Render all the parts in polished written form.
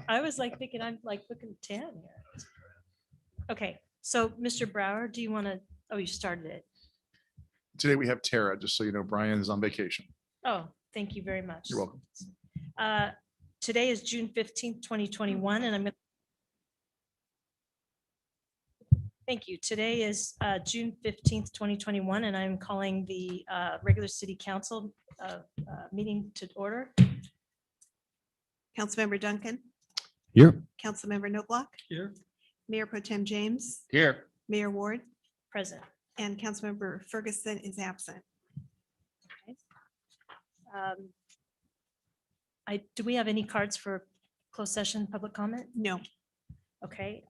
I was like thinking, I'm like looking 10 here. Okay, so Mr. Brower, do you want to, oh, you started it. Today we have Tara, just so you know, Brian is on vacation. Oh, thank you very much. You're welcome. Today is June 15th, 2021, and I'm going to. Thank you. Today is June 15th, 2021, and I'm calling the regular city council meeting to order. Councilmember Duncan, Here. Councilmember Noblock, Here. Mayor Pro Tem James, Here. Mayor Ward, Present. and Councilmember Ferguson is absent. Do we have any cards for closed session public comment? No. Okay.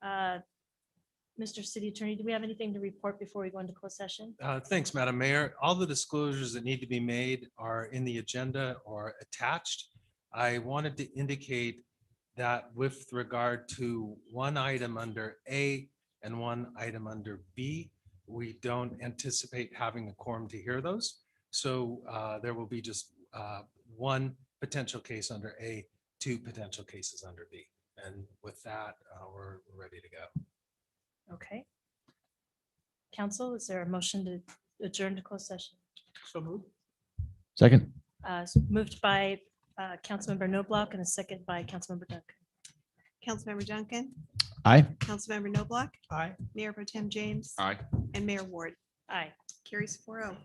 Mr. City Attorney, do we have anything to report before we go into closed session? Thanks, Madam Mayor. All the disclosures that need to be made are in the agenda or attached. I wanted to indicate that with regard to one item under A and one item under B, we don't anticipate having a quorum to hear those. So there will be just one potential case under A, two potential cases under B. And with that, we're ready to go. Okay. Council, is there a motion to adjourn to closed session? So moved. Second. Moved by Councilmember Noblock and a second by Councilmember Duncan. Councilmember Duncan, Aye. Councilmember Noblock, Aye. Mayor Pro Tem James, Aye. and Mayor Ward. Aye. Carries 4-0.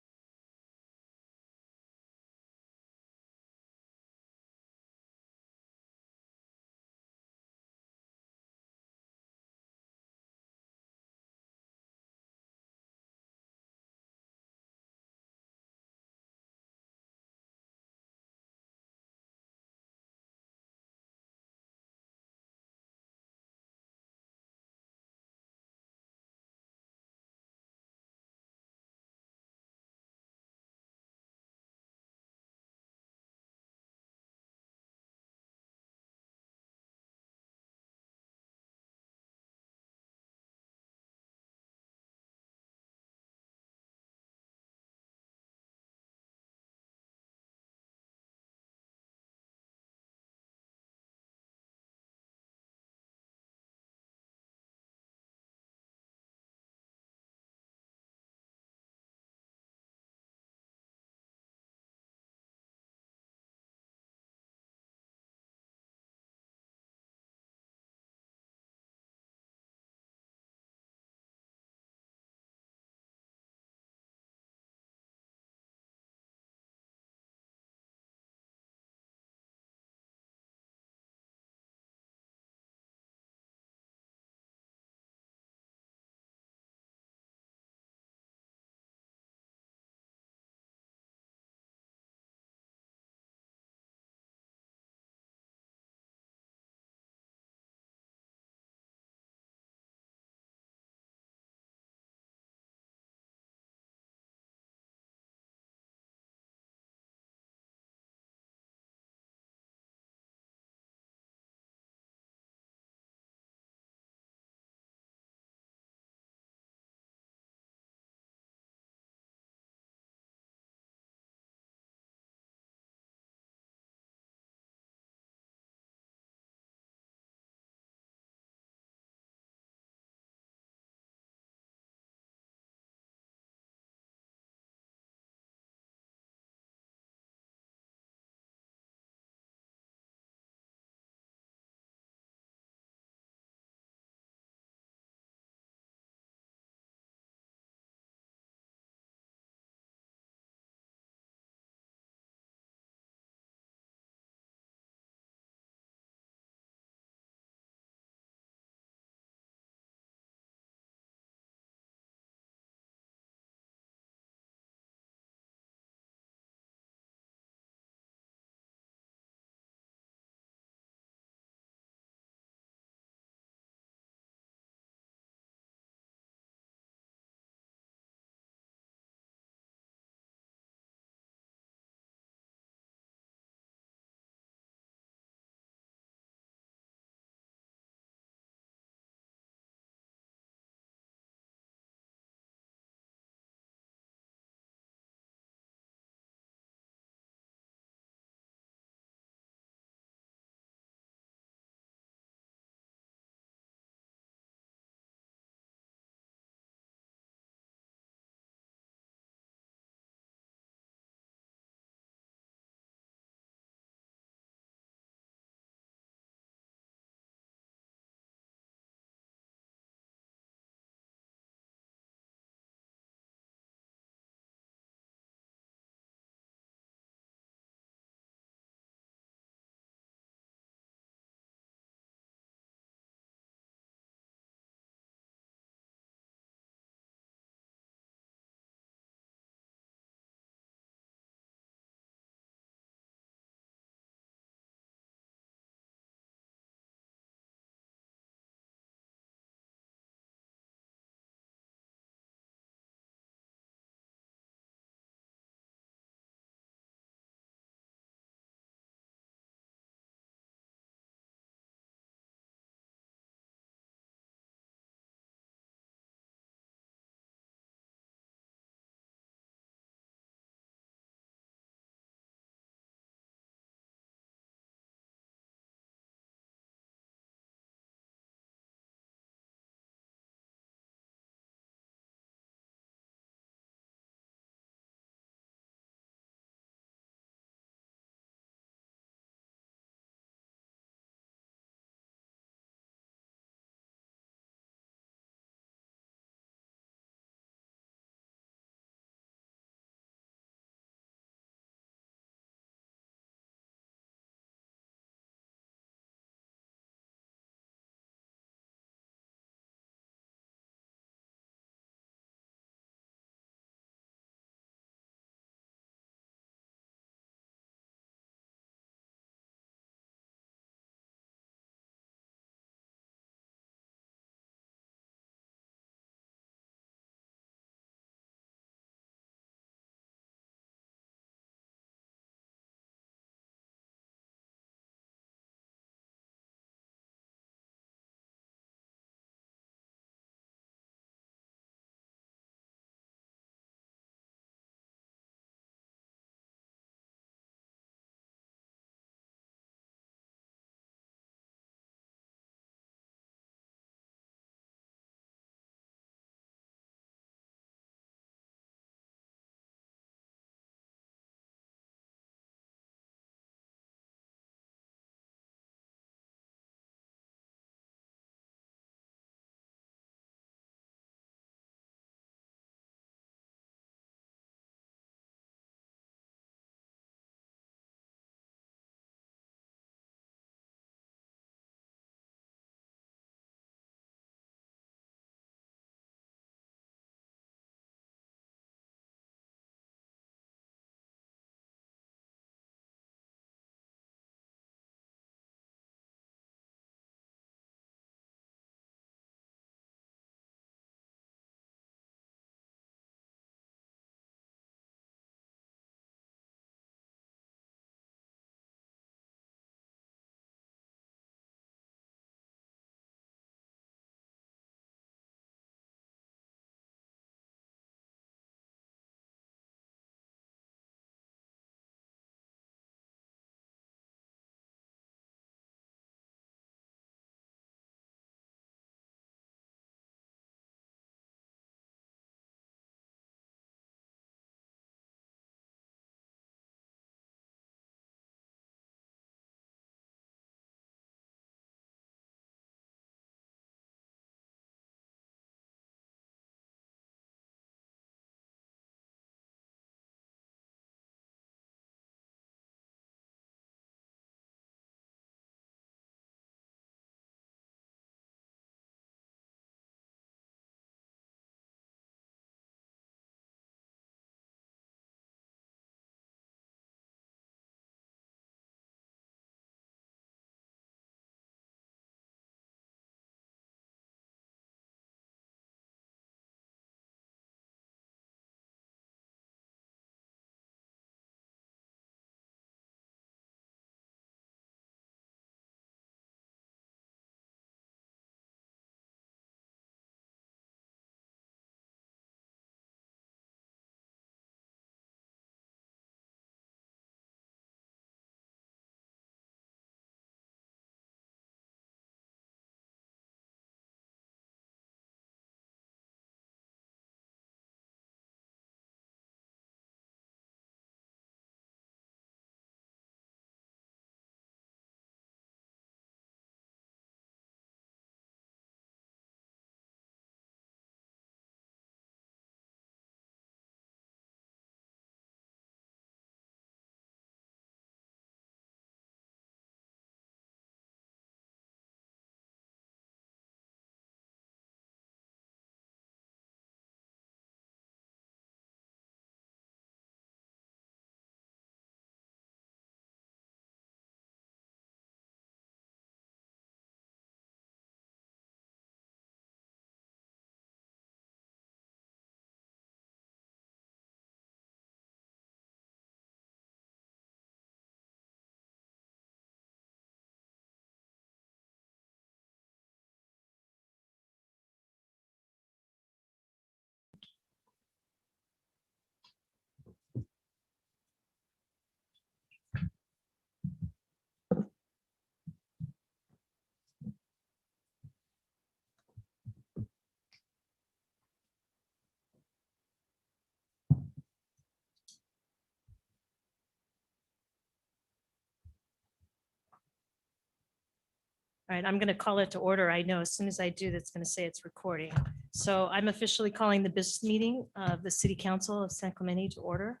All right, I'm going to call it to order. I know as soon as I do, that's going to say it's recording. So I'm officially calling the business meeting of the City Council of San Clemente to order.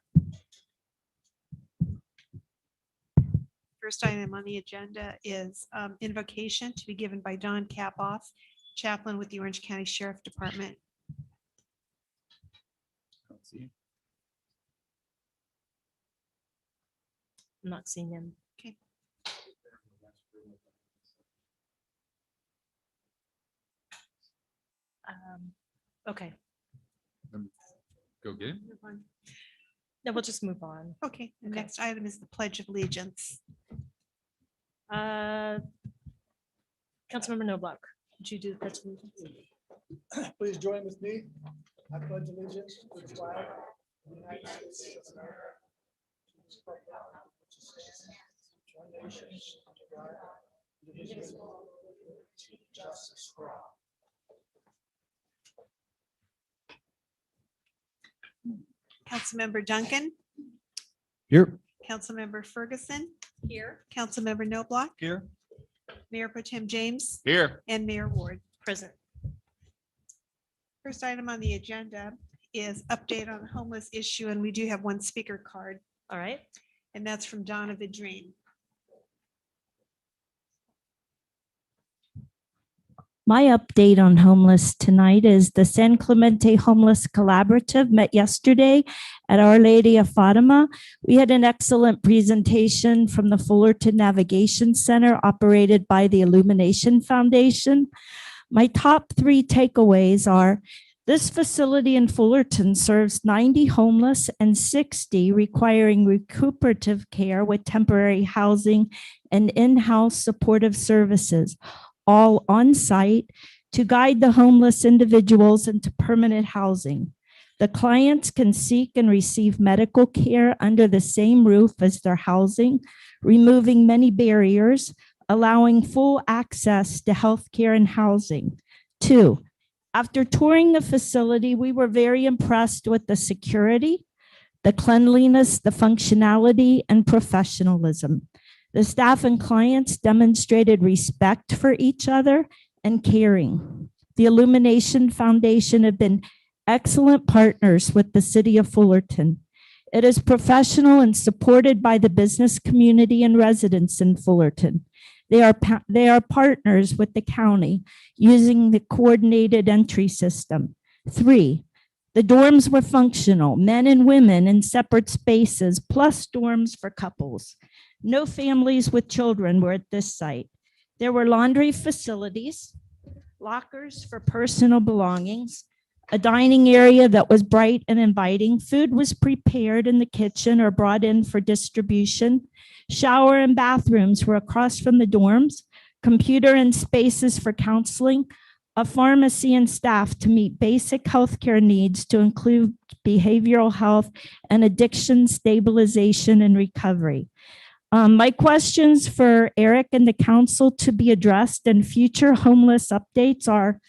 First item on the agenda is invocation to be given by Don Capoff, chaplain with the Orange County Sheriff Department. I'm not seeing him. Okay. Okay, Go get it. Move on. no, we'll just move on. Okay, the Okay. next item is the Pledge of Allegiance. Councilmember Noblock, would you do the pledge of allegiance? Please join with me. I pledge allegiance to the flag of the United States of America. One nation, under God, indivisible, with justice for all. Councilmember Duncan, Here. Councilmember Ferguson, Here. Councilmember Noblock, Here. Mayor Pro Tem James, Here. and Mayor Ward. Present. First item on the agenda is update on the homeless issue, and we do have one speaker card, All right. and that's from Donna Vidrine. My update on homeless tonight is the San Clemente Homeless Collaborative met yesterday at Our Lady of Fatima. We had an excellent presentation from the Fullerton Navigation Center operated by the Illumination Foundation. My top 3 takeaways are this facility in Fullerton serves 90 homeless and 60 requiring recuperative care with temporary housing and in-house supportive services, all on site to guide the homeless individuals into permanent housing. The clients can seek and receive medical care under the same roof as their housing, removing many barriers, allowing full access to health care and housing. 2, after touring the facility, we were very impressed with the security, the cleanliness, the functionality, and professionalism. The staff and clients demonstrated respect for each other and caring. The Illumination Foundation have been excellent partners with the city of Fullerton. It is professional and supported by the business community and residents in Fullerton. They are partners with the county using the coordinated entry system. 3, the dorms were functional, men and women in separate spaces, plus dorms for couples. No families with children were at this site. There were laundry facilities, lockers for personal belongings, a dining area that was bright and inviting. Food was prepared in the kitchen or brought in for distribution. Shower and bathrooms were across from the dorms, computer and spaces for counseling, a pharmacy and staff to meet basic healthcare needs to include behavioral health and addiction stabilization and recovery. My questions for Eric and the council to be addressed in future homeless updates are,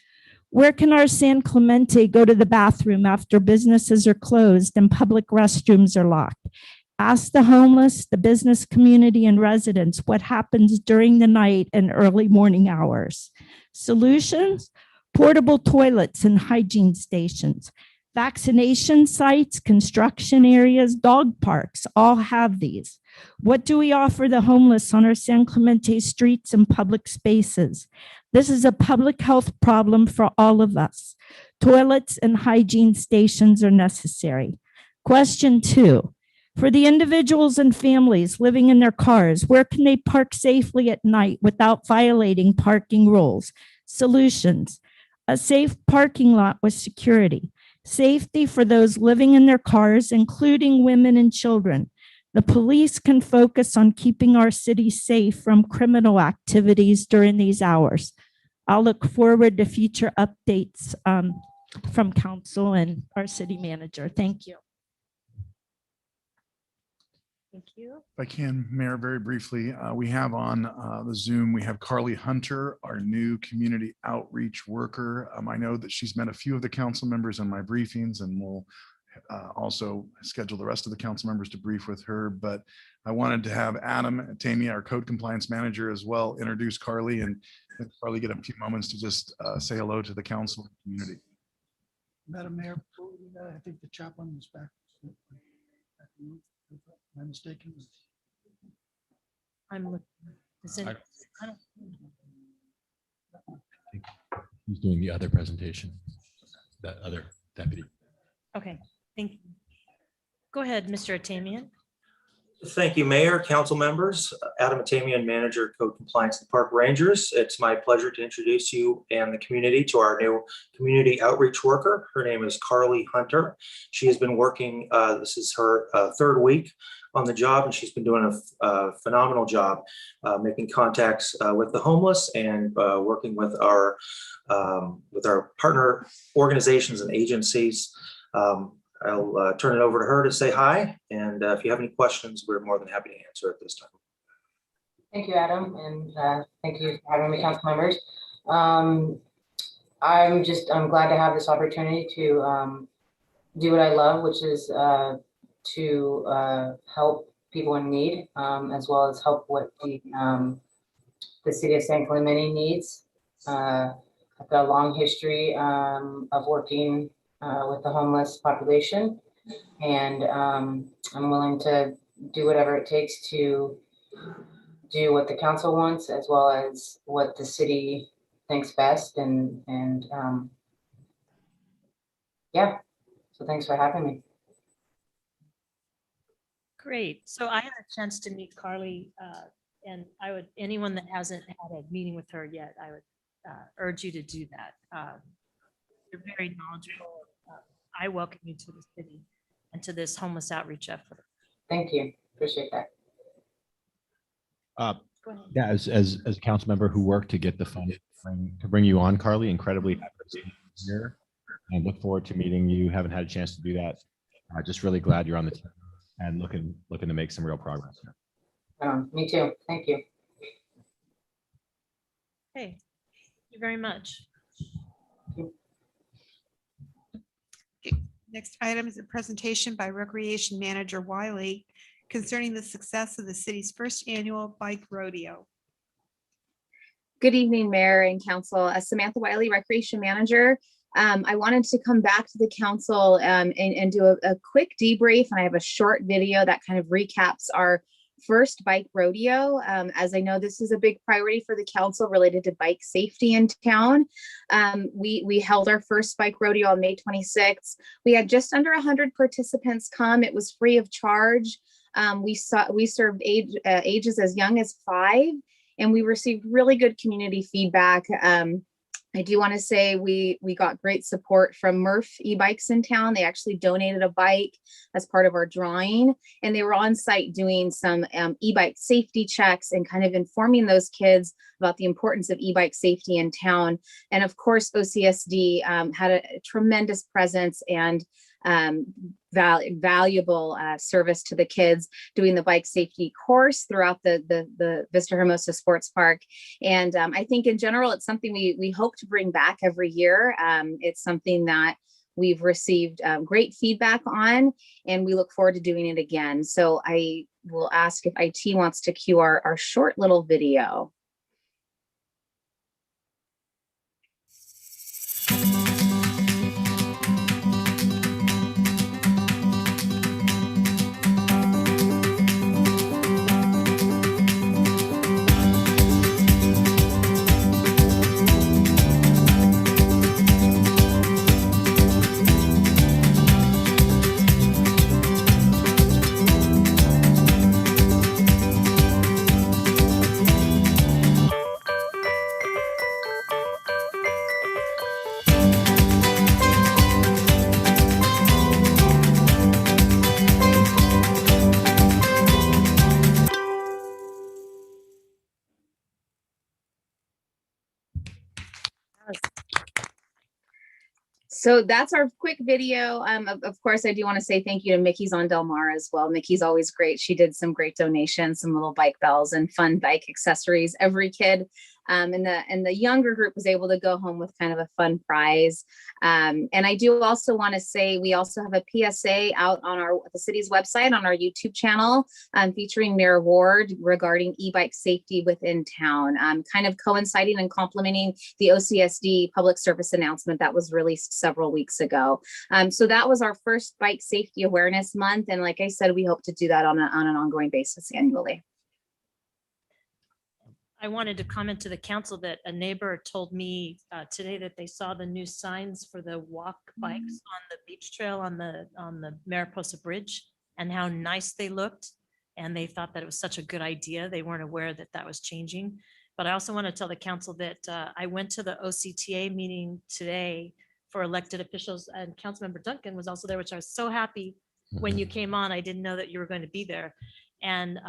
where can our San Clemente go to the bathroom after businesses are closed and public restrooms are locked? Ask the homeless, the business community, and residents what happens during the night and early morning hours. Solutions: portable toilets and hygiene stations, vaccination sites, construction areas, dog parks, all have these. What do we offer the homeless on our San Clemente streets and public spaces? This is a public health problem for all of us. Toilets and hygiene stations are necessary. Question 2, for the individuals and families living in their cars, where can they park safely at night without violating parking rules? Solutions: a safe parking lot with security, safety for those living in their cars, including women and children. The police can focus on keeping our city safe from criminal activities during these hours. I'll look forward to future updates from council and our city manager. Thank you. Thank you. If I can, Mayor, very briefly, we have on the Zoom, we have Carly Hunter, our new community outreach worker. I know that she's met a few of the council members in my briefings and will also scheduled the rest of the council members to brief with her, but I wanted to have Adam Tamia, our code compliance manager, as well, introduce Carly and let Carly get a few moments to just say hello to the council and community. Madam Mayor, before we do that, I think the chaplain was back. Am I mistaken? I'm looking. Is it- I- I don't- He's doing the other presentation, that other deputy. Okay, thank you. Go ahead, Mr. Atamian. Thank you, Mayor, council members. Adam Atamian, Manager, Code Compliance and Park Rangers. It's my pleasure to introduce you and the community to our new community outreach worker. Her name is Carly Hunter. She has been working, this is her third week on the job, and she's been doing a phenomenal job making contacts with the homeless and working with our partner organizations and agencies. I'll turn it over to her to say hi, and if you have any questions, we're more than happy to answer at this time. Thank you, Adam, and thank you for having me, council members. I'm glad to have this opportunity to do what I love, which is to help people in need, as well as help what the city of San Clemente needs. I've got a long history of working with the homeless population, and I'm willing to do whatever it takes to do what the council wants, as well as what the city thinks best. And yeah, so thanks for having me. Great. So I had a chance to meet Carly, and I would, anyone that hasn't had a meeting with her yet, I would urge you to do that. You're very knowledgeable. I welcome you to the city and to this homeless outreach effort. Thank you. Appreciate that. Go ahead. Yeah, as a council member who worked to get the fund to bring you on, Carly, incredibly happy to see you here and look forward to meeting you. Haven't had a chance to do that. Just really glad you're on the team and looking to make some real progress here. Me too. Thank you. Hey, thank you very much. Next item is a presentation by Recreation Manager Wiley concerning the success of the city's first annual bike rodeo. Good evening, Mayor and Council. Samantha Wiley, Recreation Manager. I wanted to come back to the council and do a quick debrief, and I have a short video that kind of recaps our first bike rodeo. As I know, this is a big priority for the council related to bike safety in town. We held our first bike rodeo on May 26th. We had just under 100 participants come. It was free of charge. We served ages as young as 5, and we received really good community feedback. I do want to say we got great support from Murph e-bikes in town. They actually donated a bike as part of our drawing, and they were on site doing some e-bike safety checks and kind of informing those kids about the importance of e-bike safety in town. And of course, OCSD had a tremendous presence and valuable service to the kids doing the bike safety course throughout the Vista Hermosa Sports Park. And I think in general, it's something we hope to bring back every year. It's something that we've received great feedback on, and we look forward to doing it again. So I will ask if IT wants to cue our short little video. So that's our quick video. Of course, I do want to say thank you to Mickey's on Del Mar as well. Mickey's always great. She did some great donations, some little bike bells and fun bike accessories. Every kid And the younger group was able to go home with kind of a fun prize. And I do also want to say we also have a PSA out on the city's website on our YouTube channel featuring Mayor Ward regarding e-bike safety within town, kind of coinciding and complementing the OCSD public service announcement that was released several weeks ago. So that was our first bike safety awareness month. And like I said, we hope to do that on an ongoing basis annually. I wanted to comment to the council that a neighbor told me today that they saw the new signs for the walk bikes on the beach trail on the Mariposa Bridge and how nice they looked. And they thought that it was such a good idea. They weren't aware that that was changing. But I also want to tell the council that I went to the OCTA meeting today for elected officials, and Councilmember Duncan was also there, which I was so happy when you came on. I didn't know that you were going to be there. And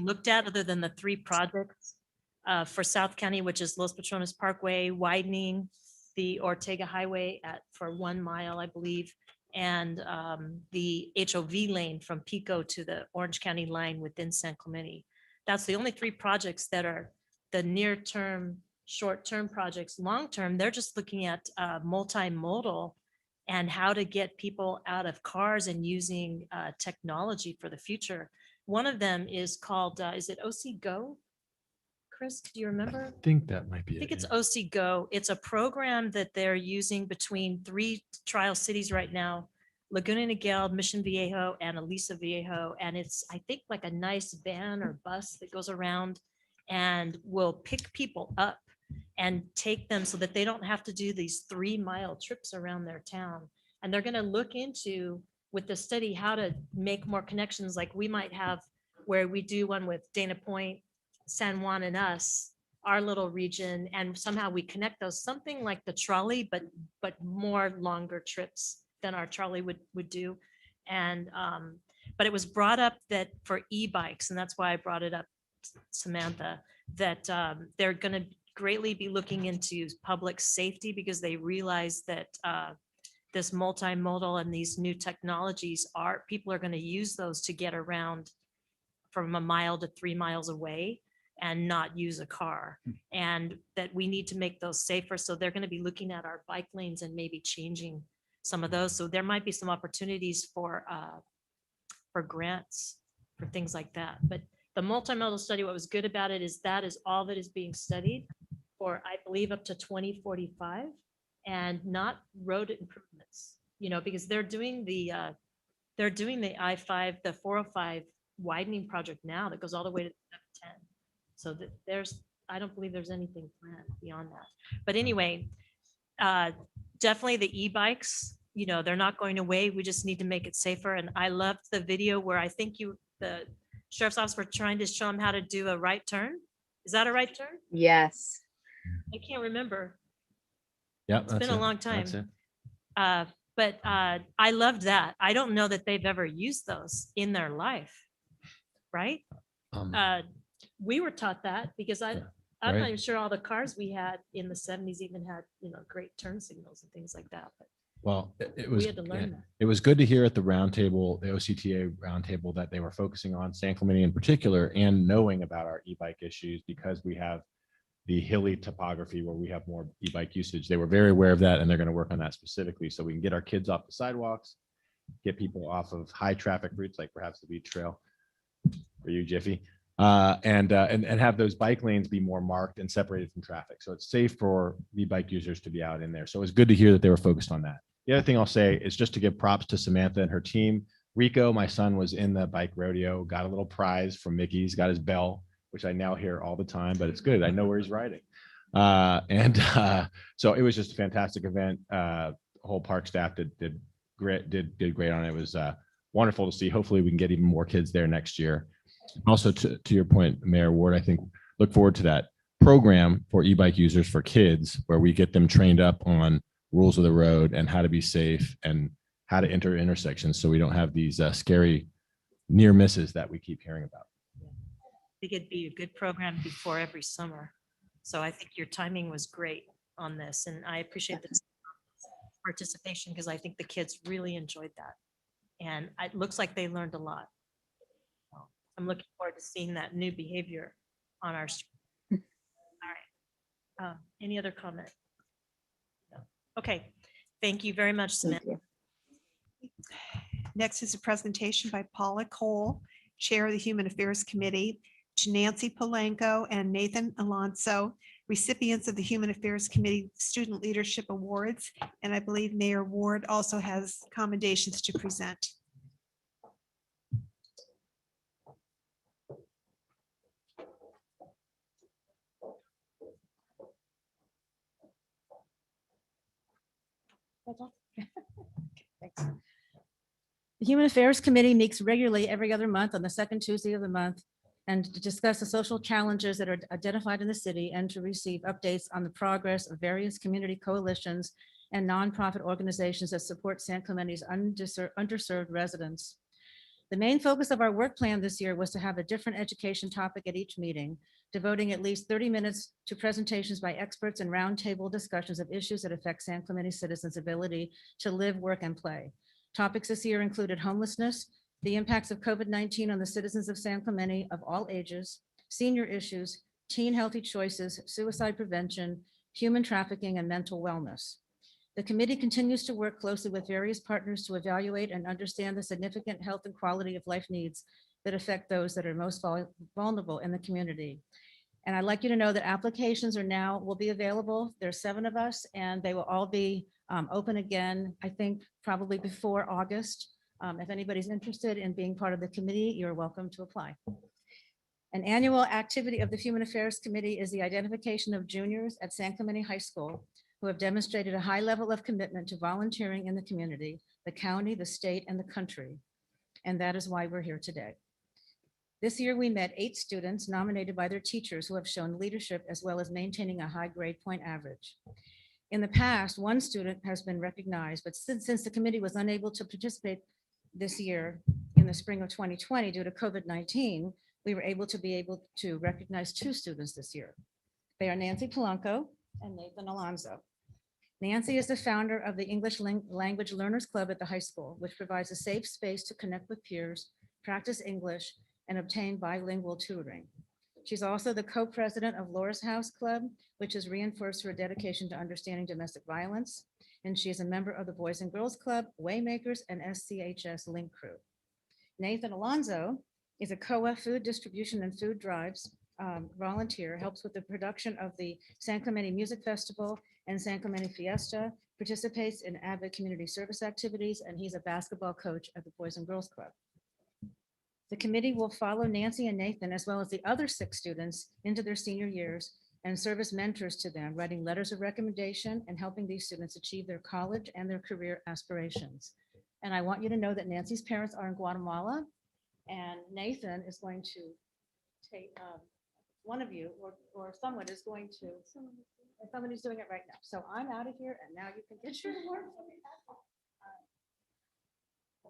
looked at other than the 3 projects for South County, which is Los Patrones Parkway, widening the Ortega Highway for 1 mile, I believe, and the HOV lane from Pico to the Orange County line within San Clemente. That's the only 3 projects that are the near-term, short-term projects. Long-term, they're just looking at multimodal and how to get people out of cars and using technology for the future. One of them is called, is it OC Go? Chris, do you remember? I think that might be I think it. it's OC Go. It's a program that they're using between 3 trial cities right now, Laguna Niguel, Mission Viejo, and Aliso Viejo. And it's, I think, like a nice van or bus that goes around and will pick people up and take them so that they don't have to do these 3-mile trips around their town. And they're going to look into, with the study, how to make more connections. Like we might have where we do one with Dana Point, San Juan, and us, our little region, and somehow we connect those, something like the trolley, but more longer trips than our trolley would do. And but it was brought up that for e-bikes, and that's why I brought it up, Samantha, that they're going to greatly be looking into public safety because they realize that this multimodal and these new technologies people are going to use those to get around from 1 mile to 3 miles away and not use a car, and that we need to make those safer. So they're going to be looking at our bike lanes and maybe changing some of those. So there might be some opportunities for grants for things like that. But the multimodal study, what was good about it is that is all that is being studied for, I believe, up to 2045, and not road improvements, because they're doing the I-5, the 405 widening project now that goes all the way to 710. So that I don't believe there's anything planned beyond that. But anyway, definitely the e-bikes, they're not going away. We just need to make it safer. And I loved the video where I think the sheriff's office were trying to show them how to do a right turn. Is that a right turn? Yes. I can't remember. Yeah, It's been a long time. But I loved that. I don't know that they've ever used those in their life, right? We were taught that because I'm not even sure all the cars we had in the 70s even had, great turn signals and things like that. But well, it was, we had to learn that. It was good to hear at the roundtable, the OCTA roundtable, that they were focusing on San Clemente in particular and knowing about our e-bike issues because we have the hilly topography where we have more e-bike usage. They were very aware of that, and they're going to work on that specifically so we can get our kids off the sidewalks, get people off of high traffic routes like perhaps the beach trail for you, Jiffy, and have those bike lanes be more marked and separated from traffic. So it's safe for the bike users to be out in there. So it's good to hear that they were focused on that. The other thing I'll say is just to give props to Samantha and her team. Rico, my son, was in the bike rodeo, got a little prize from Mickey's, got his bell, which I now hear all the time, but it's good. I know where he's riding. So it was just a fantastic event. Whole park staff did great on it. It was wonderful to see. Hopefully we can get even more kids there next year. Also to your point, Mayor Ward, I think look forward to that program for e-bike users for kids where we get them trained up on rules of the road and how to be safe and how to enter intersections so we don't have these scary near misses that we keep hearing about. I think it'd be a good program before every summer. So I think your timing was great on this, and I appreciate the participation because I think the kids really enjoyed that. And it looks like they learned a lot. I'm looking forward to seeing that new behavior on our street. All right. Any other comment? No. Okay. Thank you very much, Thank Samantha. you. Next is a presentation by Paula Cole, Chair of the Human Affairs Committee, to Nancy Polanco and Nathan Alonso, recipients of the Human Affairs Committee Student Leadership Awards. And I believe Mayor Ward also has commendations to present. Thanks. The Human Affairs Committee meets regularly every other month on the second Tuesday of the month and to discuss the social challenges that are identified in the city and to receive updates on the progress of various community coalitions and nonprofit organizations that support San Clemente's underserved residents. The main focus of our work plan this year was to have a different education topic at each meeting, devoting at least 30 minutes to presentations by experts and roundtable discussions of issues that affect San Clemente citizens' ability to live, work, and play. Topics this year included homelessness, the impacts of COVID-19 on the citizens of San Clemente of all ages, senior issues, teen healthy choices, suicide prevention, human trafficking, and mental wellness. The committee continues to work closely with various partners to evaluate and understand the significant health and quality of life needs that affect those that are most vulnerable in the community. And I'd like you to know that applications will be available. There's 7 of us, and they will all be open again, I think probably before August. If anybody's interested in being part of the committee, you're welcome to apply. An annual activity of the Human Affairs Committee is the identification of juniors at San Clemente High School who have demonstrated a high level of commitment to volunteering in the community, the county, the state, and the country. And that is why we're here today. This year, we met 8 students nominated by their teachers who have shown leadership as well as maintaining a high grade point average. In the past, 1 student has been recognized, but since the committee was unable to participate this year in the spring of 2020 due to COVID-19, we were able to recognize 2 students this year. They are Nancy Polanco and Nathan Alonso. Nancy is the founder of the English Language Learners Club at the high school, which provides a safe space to connect with peers, practice English, and obtain bilingual tutoring. She's also the co-president of Laura's House Club, which has reinforced her dedication to understanding domestic violence. And she is a member of the Boys and Girls Club, Waymakers, and SCHS Link Crew. Nathan Alonso is a COA food distribution and food drives volunteer, helps with the production of the San Clemente Music Festival and San Clemente Fiesta, participates in avid community service activities, and he's a basketball coach at the Boys and Girls Club. The committee will follow Nancy and Nathan, as well as the other 6 students, into their senior years and serve as mentors to them, writing letters of recommendation and helping these students achieve their college and their career aspirations. And I want you to know that Nancy's parents are in Guatemala, and Nathan is going to take, one of you or someone is going to, somebody's doing it right now. So I'm out of here, and now you can get your work.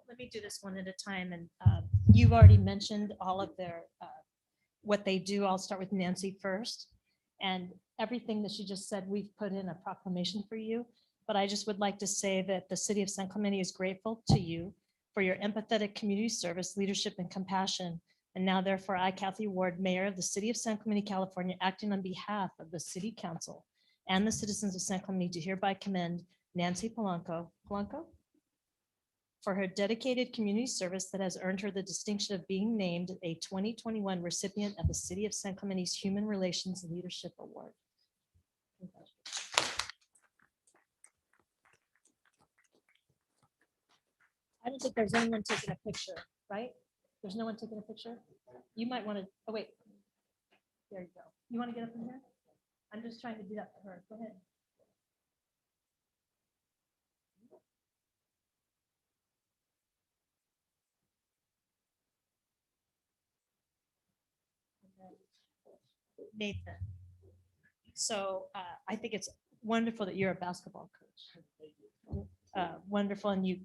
Let me do this one at a time. And you've already mentioned all of their, what they do. I'll start with Nancy first. And everything that she just said, we've put in a proclamation for you. But I just would like to say that the city of San Clemente is grateful to you for your empathetic community service, leadership, and compassion. And now therefore, I, Kathy Ward, Mayor of the City of San Clemente, California, acting on behalf of the City Council and the citizens of San Clemente, do hereby commend Nancy Polanco for her dedicated community service that has earned her the distinction of being named a 2021 recipient of the City of San Clemente's Human Relations Leadership Award. I don't think there's anyone taking a picture, right? There's no one taking a picture? You might want to, oh wait. There you go. You want to get up in here? I'm just trying to do that for her. Go ahead. Nathan. So I think it's wonderful that you're a basketball coach. Wonderful, and you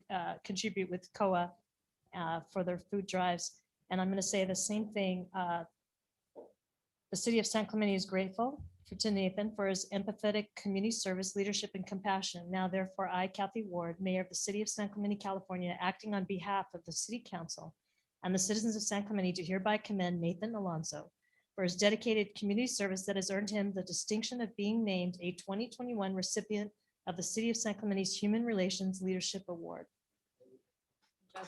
contribute with COA for their food drives. And I'm going to say the same thing. The city of San Clemente is grateful to Nathan for his empathetic community service, leadership, and compassion. Now, therefore, I, Kathy Ward, Mayor of the City of San Clemente, California, acting on behalf of the City Council and the citizens of San Clemente, do hereby commend Nathan Alonso for his dedicated community service that has earned him the distinction of being named a 2021 recipient of the City of San Clemente's Human Relations Leadership Award. Would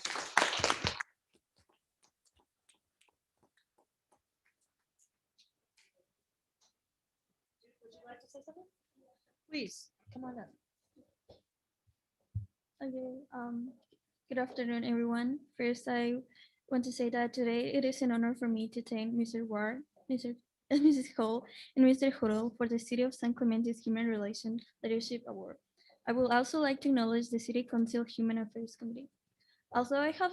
you like to say something? Please, come on up. Okay, good afternoon, everyone. First, I want to say that today it is an honor for me to thank Mr. Ward, Mrs. Cole, and Mr. Huddle for the City of San Clemente's Human Relations Leadership Award. I would also like to acknowledge the City Council Human Affairs Committee. Also, I have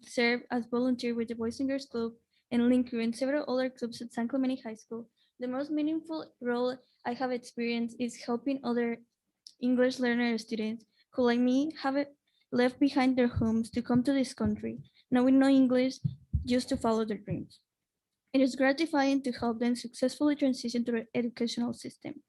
served as volunteer with the Boys and Girls Club and link crew and several other clubs at San Clemente High School. The most meaningful role I have experienced is helping other English learner students who, like me, have left behind their homes to come to this country, knowing no English, just to follow their dreams. It is gratifying to help them successfully transition to the educational system.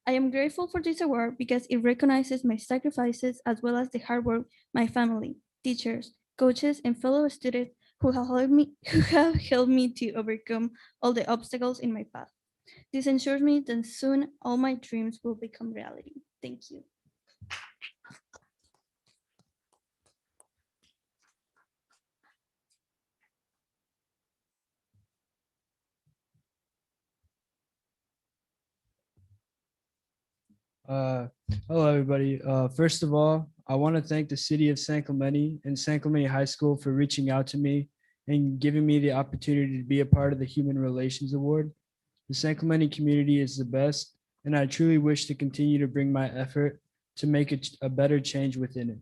I am grateful for this award because it recognizes my sacrifices as well as the hard work my family, teachers, coaches, and fellow students who have helped me to overcome all the obstacles in my path. This ensures me that soon all my dreams will become reality. Thank you. Hello, everybody. First of all, I want to thank the City of San Clemente and San Clemente High School for reaching out to me and giving me the opportunity to be a part of the Human Relations Award. The San Clemente community is the best, and I truly wish to continue to bring my effort to make a better change within it.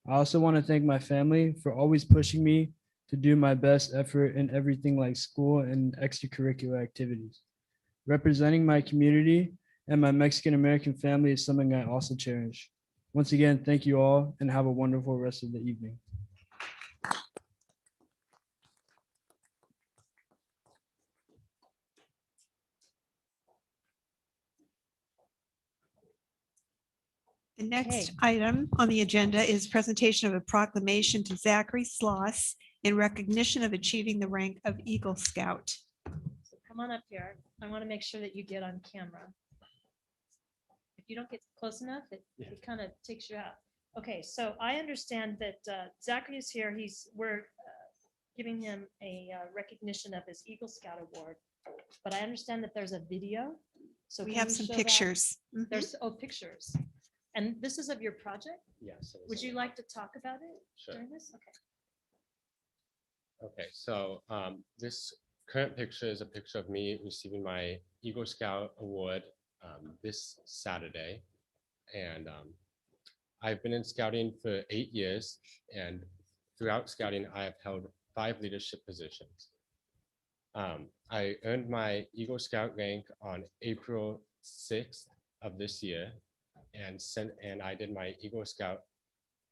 I also want to thank my family for always pushing me to do my best effort in everything like school and extracurricular activities. Representing my community and my Mexican-American family is something I also cherish. Once again, thank you all and have a wonderful rest of the evening. The next Okay. item on the agenda is presentation of a proclamation to Zachary Sloss in recognition of achieving the rank of Eagle Scout. So come on up here. I want to make sure that you get on camera. If you don't get close enough, it kind of takes you out. Okay, so I understand that Zachary is here. We're giving him a recognition of his Eagle Scout Award. But I understand that there's a video. So We can have you some show that? pictures. Mhm. There's, pictures. And this is of your project? Yes. Would you like to talk about it Sure. during this? Okay. Okay, so this current picture is a picture of me receiving my Eagle Scout Award this Saturday. And I've been in scouting for 8 years, and throughout scouting, I have held 5 leadership positions. I earned my Eagle Scout rank on April 6th of this year, and I did my Eagle Scout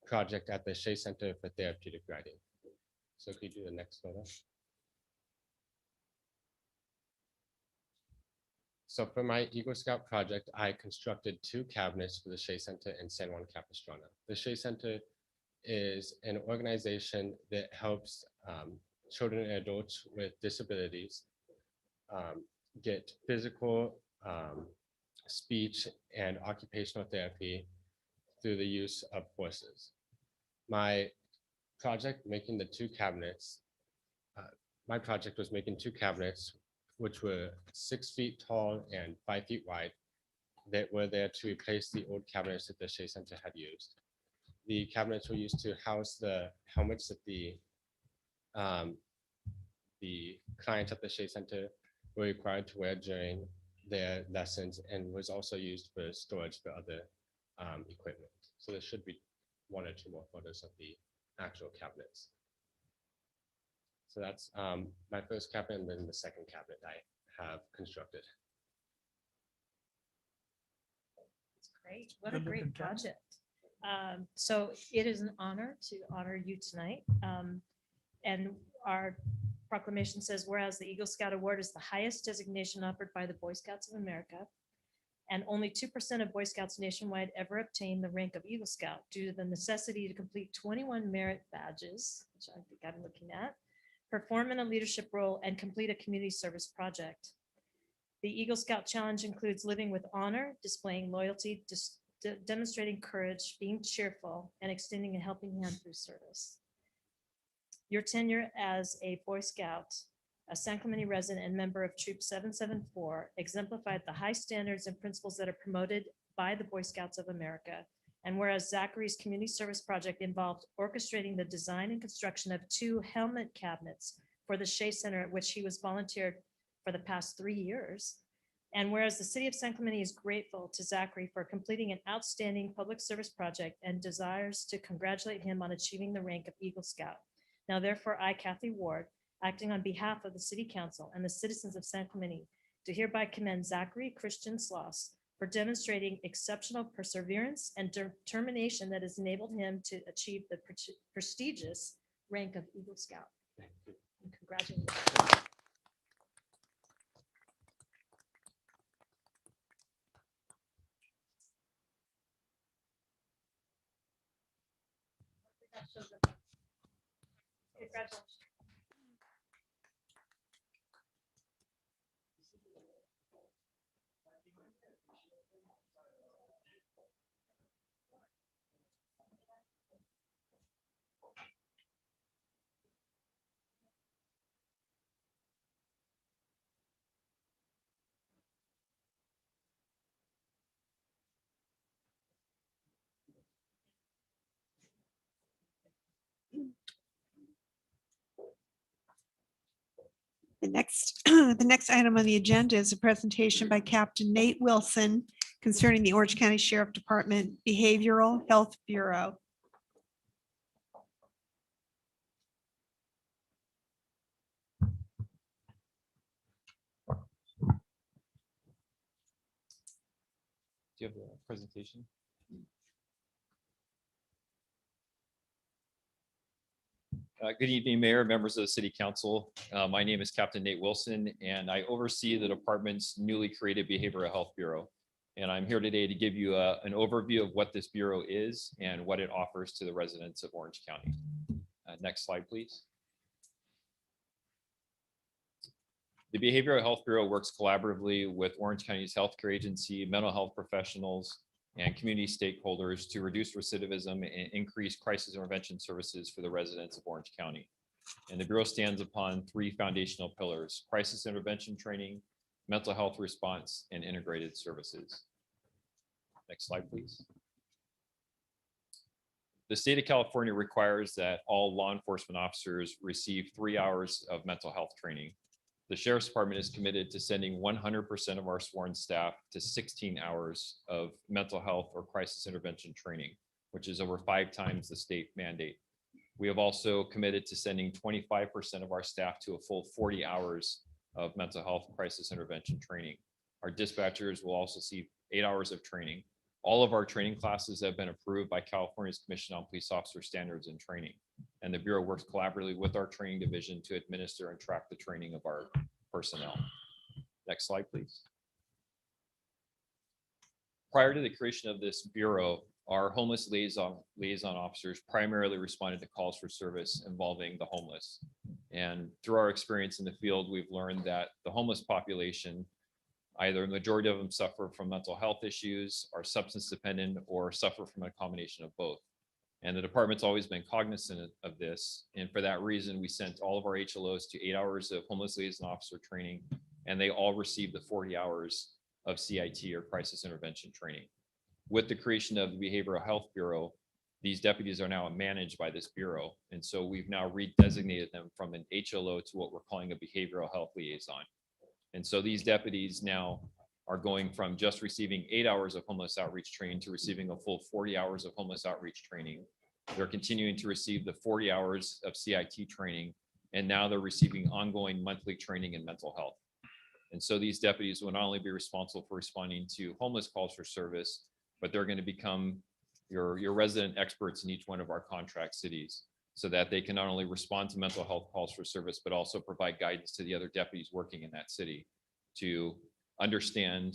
project at the Shea Center for Therapeutic Writing. So could you do the next photo? So for my Eagle Scout project, I constructed 2 cabinets for the Shea Center in San Juan Capistrano. The Shea Center is an organization that helps children and adults with disabilities get physical, speech, and occupational therapy through the use of horses. My project making the 2 cabinets, my project was making 2 cabinets which were 6 feet tall and 5 feet wide that were there to replace the old cabinets that the Shea Center had used. The cabinets were used to house the helmets that the clients at the Shea Center were required to wear during their lessons, and was also used for storage for other equipment. So there should be 1 or 2 more photos of the actual cabinets. So that's my first cabinet, and then the second cabinet I have constructed. That's great. What a great project. So it is an honor to honor you tonight. And our proclamation says, whereas the Eagle Scout Award is the highest designation offered by the Boy Scouts of America, and only 2% of Boy Scouts nationwide ever obtain the rank of Eagle Scout due to the necessity to complete 21 merit badges, which I think I'm looking at, perform in a leadership role, and complete a community service project. The Eagle Scout Challenge includes living with honor, displaying loyalty, demonstrating courage, being cheerful, and extending a helping hand through service. Your tenure as a Boy Scout, a San Clemente resident and member of Troop 774, exemplified the high standards and principles that are promoted by the Boy Scouts of America. And whereas Zachary's community service project involved orchestrating the design and construction of 2 helmet cabinets for the Shea Center, at which he was volunteered for the past 3 years. And whereas the city of San Clemente is grateful to Zachary for completing an outstanding public service project and desires to congratulate him on achieving the rank of Eagle Scout. Now therefore, I, Kathy Ward, acting on behalf of the City Council and the citizens of San Clemente, do hereby commend Zachary Christian Sloss for demonstrating exceptional perseverance and determination that has enabled him to achieve the prestigious rank of Eagle Scout. And congratulations. Congratulations. The next item on the agenda is a presentation by Captain Nate Wilson concerning the Orange County Sheriff Department Behavioral Health Bureau. Do you have a presentation? Good evening, Mayor, members of the City Council. My name is Captain Nate Wilson, and I oversee the department's newly created Behavioral Health Bureau. And I'm here today to give you an overview of what this bureau is and what it offers to the residents of Orange County. Next slide, please. The Behavioral Health Bureau works collaboratively with Orange County's healthcare agency, mental health professionals, and community stakeholders to reduce recidivism and increase crisis intervention services for the residents of Orange County. And the Bureau stands upon 3 foundational pillars: crisis intervention training, mental health response, and integrated services. Next slide, please. The state of California requires that all law enforcement officers receive 3 hours of mental health training. The Sheriff's Department is committed to sending 100% of our sworn staff to 16 hours of mental health or crisis intervention training, which is over 5 times the state mandate. We have also committed to sending 25% of our staff to a full 40 hours of mental health crisis intervention training. Our dispatchers will also see 8 hours of training. All of our training classes have been approved by California's Commission on Police Officer Standards and Training. And the Bureau works collaboratively with our training division to administer and track the training of our personnel. Next slide, please. Prior to the creation of this Bureau, our homeless liaison officers primarily responded to calls for service involving the homeless. And through our experience in the field, we've learned that the homeless population, either a majority of them suffer from mental health issues, are substance dependent, or suffer from a combination of both. And the department's always been cognizant of this. And for that reason, we sent all of our HLOs to 8 hours of homeless liaison officer training, and they all received the 40 hours of CIT or crisis intervention training. With the creation of the Behavioral Health Bureau, these deputies are now managed by this Bureau. And so we've now redesignated them from an HLO to what we're calling a behavioral health liaison. And so these deputies now are going from just receiving 8 hours of homeless outreach training to receiving a full 40 hours of homeless outreach training. They're continuing to receive the 40 hours of CIT training, and now they're receiving ongoing monthly training in mental health. And so these deputies will not only be responsible for responding to homeless calls for service, but they're going to become your resident experts in each one of our contract cities, so that they can not only respond to mental health calls for service, but also provide guidance to the other deputies working in that city to understand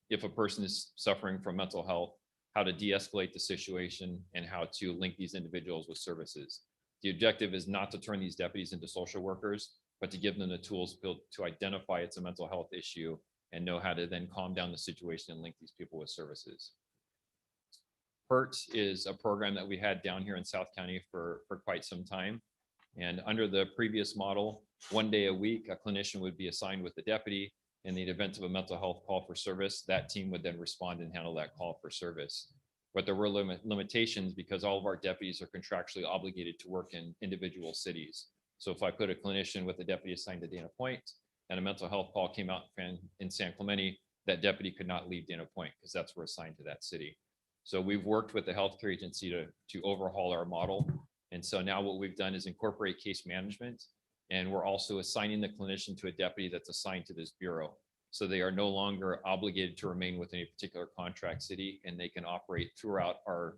if a person is suffering from mental health, how to de-escalate the situation, and how to link these individuals with services. The objective is not to turn these deputies into social workers, but to give them the tools built to identify it's a mental health issue and know how to then calm down the situation and link these people with services. Hart is a program that we had down here in South County for quite some time. And under the previous model, 1 day a week, a clinician would be assigned with the deputy. In the event of a mental health call for service, that team would then respond and handle that call for service. But there were limitations because all of our deputies are contractually obligated to work in individual cities. So if I put a clinician with a deputy assigned to Dana Point and a mental health call came out in San Clemente, that deputy could not leave Dana Point because that's we're assigned to that city. So we've worked with the healthcare agency to overhaul our model. And so now what we've done is incorporate case management, and we're also assigning the clinician to a deputy that's assigned to this bureau. So they are no longer obligated to remain within a particular contract city, and they can operate throughout our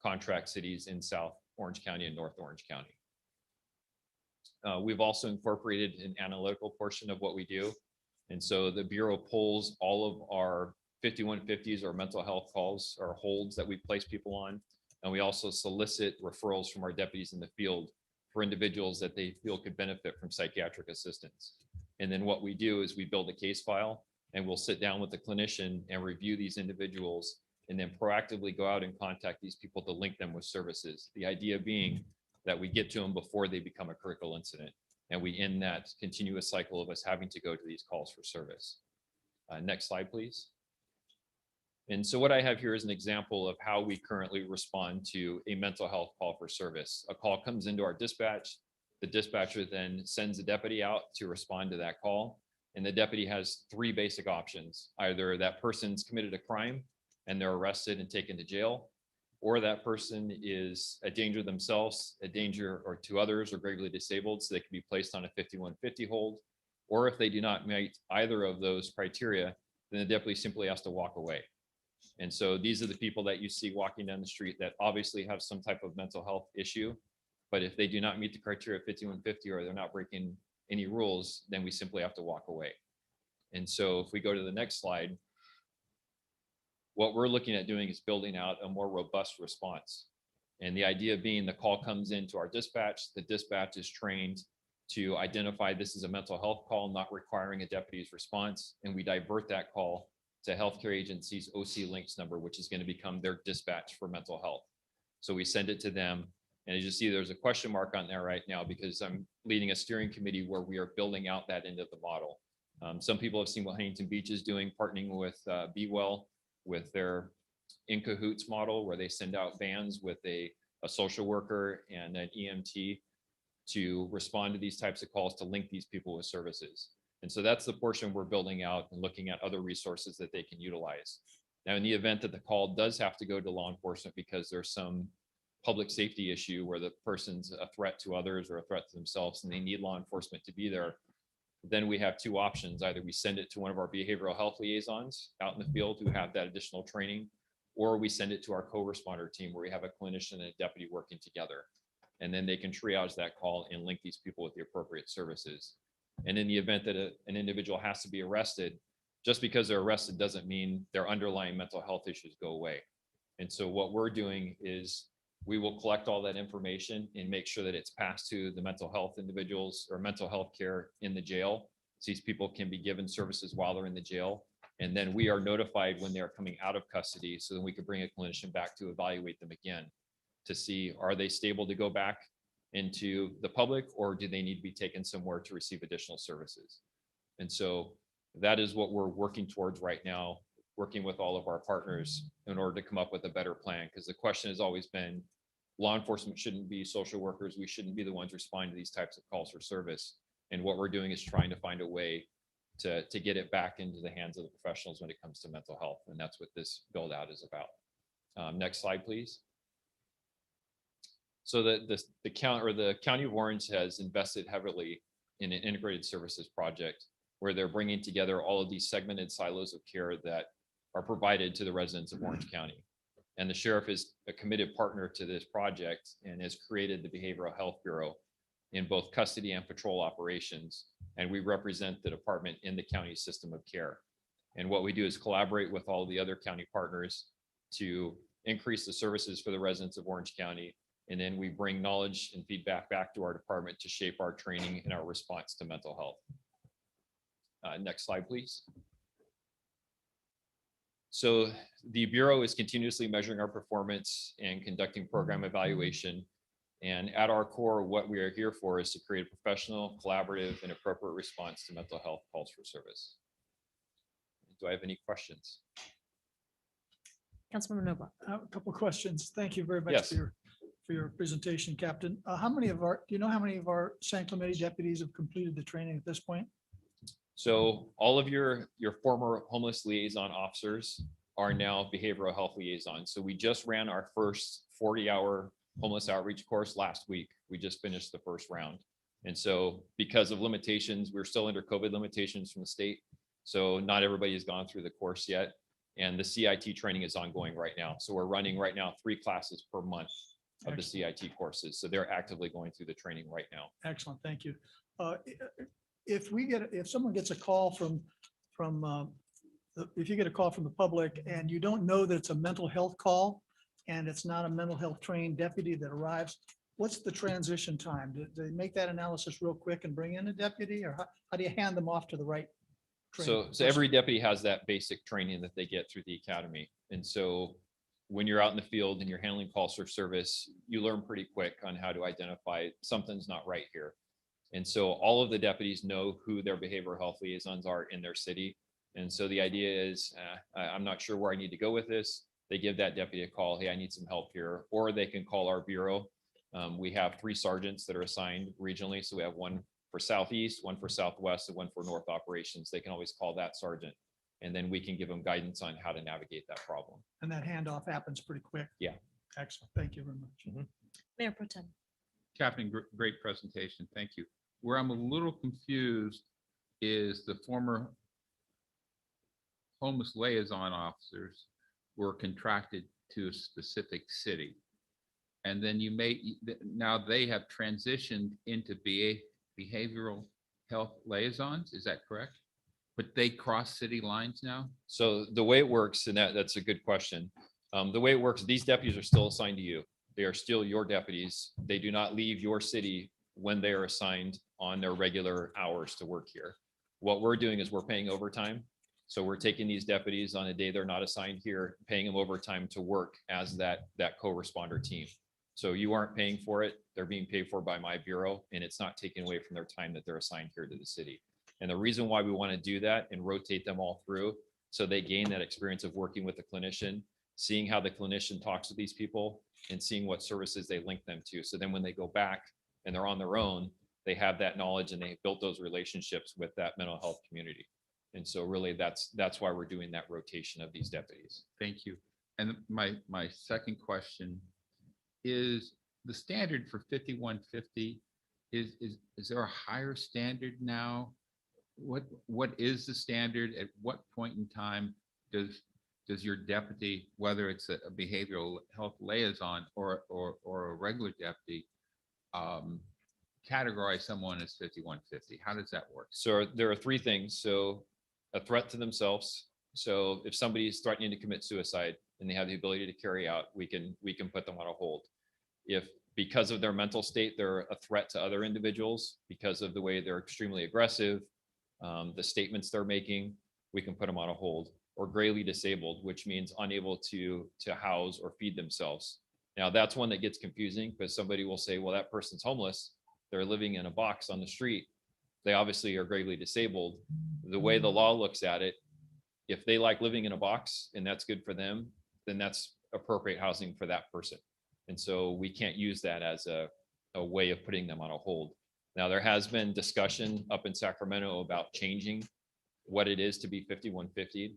contract cities in South Orange County and North Orange County. We've also incorporated an analytical portion of what we do. And so the bureau pulls all of our 5150s or mental health calls or holds that we place people on. And we also solicit referrals from our deputies in the field for individuals that they feel could benefit from psychiatric assistance. And then what we do is we build a case file, and we'll sit down with the clinician and review these individuals and then proactively go out and contact these people to link them with services. The idea being that we get to them before they become a critical incident, and we end that continuous cycle of us having to go to these calls for service. Next slide, please. And so what I have here is an example of how we currently respond to a mental health call for service. A call comes into our dispatch. The dispatcher then sends a deputy out to respond to that call. And the deputy has three basic options. Either that person's committed a crime and they're arrested and taken to jail, or that person is a danger themselves, a danger or to others, or gravely disabled, so they can be placed on a 5150 hold. Or if they do not meet either of those criteria, then the deputy simply has to walk away. And so these are the people that you see walking down the street that obviously have some type of mental health issue. But if they do not meet the criteria of 5150 or they're not breaking any rules, then we simply have to walk away. And so if we go to the next slide, what we're looking at doing is building out a more robust response. And the idea being the call comes into our dispatch, the dispatch is trained to identify this is a mental health call not requiring a deputy's response, and we divert that call to healthcare agency's OC links number, which is going to become their dispatch for mental health. So we send it to them. And as you see, there's a question mark on there right now because I'm leading a steering committee where we are building out that end of the model. Some people have seen what Huntington Beach is doing, partnering with Be Well with their In Cahoots model, where they send out vans with a social worker and an EMT to respond to these types of calls to link these people with services. And so that's the portion we're building out and looking at other resources that they can utilize. Now, in the event that the call does have to go to law enforcement because there's some public safety issue where the person's a threat to others or a threat to themselves and they need law enforcement to be there, then we have two options. Either we send it to one of our behavioral health liaisons out in the field who have that additional training, or we send it to our co-responder team where we have a clinician and a deputy working together. And then they can triage that call and link these people with the appropriate services. And in the event that an individual has to be arrested, just because they're arrested doesn't mean their underlying mental health issues go away. And so what we're doing is we will collect all that information and make sure that it's passed to the mental health individuals or mental health care in the jail. So these people can be given services while they're in the jail. And then we are notified when they're coming out of custody, so then we can bring a clinician back to evaluate them again to see, are they stable to go back into the public, or do they need to be taken somewhere to receive additional services? And so that is what we're working towards right now, working with all of our partners in order to come up with a better plan. Because the question has always been, law enforcement shouldn't be social workers. We shouldn't be the ones responding to these types of calls for service. And what we're doing is trying to find a way to get it back into the hands of the professionals when it comes to mental health. And that's what this build out is about. Next slide, please. So the County of Orange has invested heavily in an integrated services project where they're bringing together all of these segmented silos of care that are provided to the residents of Orange County. And the sheriff is a committed partner to this project and has created the Behavioral Health Bureau in both custody and patrol operations. And we represent the department in the county system of care. And what we do is collaborate with all the other county partners to increase the services for the residents of Orange County, And then we bring knowledge and feedback back to our department to shape our training and our response to mental health. Next slide, please. So the Bureau is continuously measuring our performance and conducting program evaluation. And at our core, what we are here for is to create a professional, collaborative, and appropriate response to mental health calls for service. Do I have any questions? Councilmember Noblock. I have a couple of questions. Thank you very much Yes. for your presentation, Captain. How many of our, do you know how many of our San Clemente deputies have completed the training at this point? So all of your former homeless liaison officers are now behavioral health liaisons. So we just ran our first 40-hour homeless outreach course last week. We just finished the first round. And so because of limitations, we're still under COVID limitations from the state. So not everybody has gone through the course yet. And the CIT training is ongoing right now. So we're running right now 3 classes per month of the CIT courses. So they're actively going through the training right now. Excellent, thank you. If someone gets a call if you get a call from the public and you don't know that it's a mental health call and it's not a mental health trained deputy that arrives, what's the transition time? Do they make that analysis real quick and bring in a deputy, or how do you hand them off to the right? So every deputy has that basic training that they get through the academy. And so when you're out in the field and you're handling calls for service, you learn pretty quick on how to identify something's not right here. And so all of the deputies know who their behavioral health liaisons are in their city. And so the idea is, I'm not sure where I need to go with this. They give that deputy a call. Hey, I need some help here. Or they can call our bureau. We have 3 sergeants that are assigned regionally. So we have one for Southeast, one for Southwest, and one for North Operations. They can always call that sergeant. And then we can give them guidance on how to navigate that problem. And that handoff happens pretty quick. Yeah. Excellent. Thank you very much. Mayor Pro Tem. Captain, great presentation. Thank you. Where I'm a little confused is the former homeless liaison officers were contracted to a specific city. And then now they have transitioned into behavioral health liaisons. Is that correct? But they cross city lines now? So the way it works, and that's a good question. The way it works, these deputies are still assigned to you. They are still your deputies. They do not leave your city when they are assigned on their regular hours to work here. What we're doing is we're paying overtime. So we're taking these deputies on a day they're not assigned here, paying them overtime to work as that co-responder team. So you aren't paying for it. They're being paid for by my bureau, and it's not taken away from their time that they're assigned here to the city. And the reason why we want to do that and rotate them all through, so they gain that experience of working with the clinician, seeing how the clinician talks to these people, and seeing what services they link them to. So then when they go back and they're on their own, they have that knowledge and they built those relationships with that mental health community. And so really that's why we're doing that rotation of these deputies. Thank you. And my second question is, the standard for 5150, is there a higher standard now? What is the standard? At what point in time does your deputy, whether it's a behavioral health liaison or a regular deputy, categorize someone as 5150? How does that work? So there are 3 things. So a threat to themselves. So if somebody is threatening to commit suicide and they have the ability to carry out, we can put them on a hold. If because of their mental state, they're a threat to other individuals because of the way they're extremely aggressive, the statements they're making, we can put them on a hold. Or gravely disabled, which means unable to house or feed themselves. Now that's one that gets confusing because somebody will say, well, that person's homeless. They're living in a box on the street. They obviously are gravely disabled. The way the law looks at it, if they like living in a box and that's good for them, then that's appropriate housing for that person. And so we can't use that as a way of putting them on a hold. Now there has been discussion up in Sacramento about changing what it is to be 5150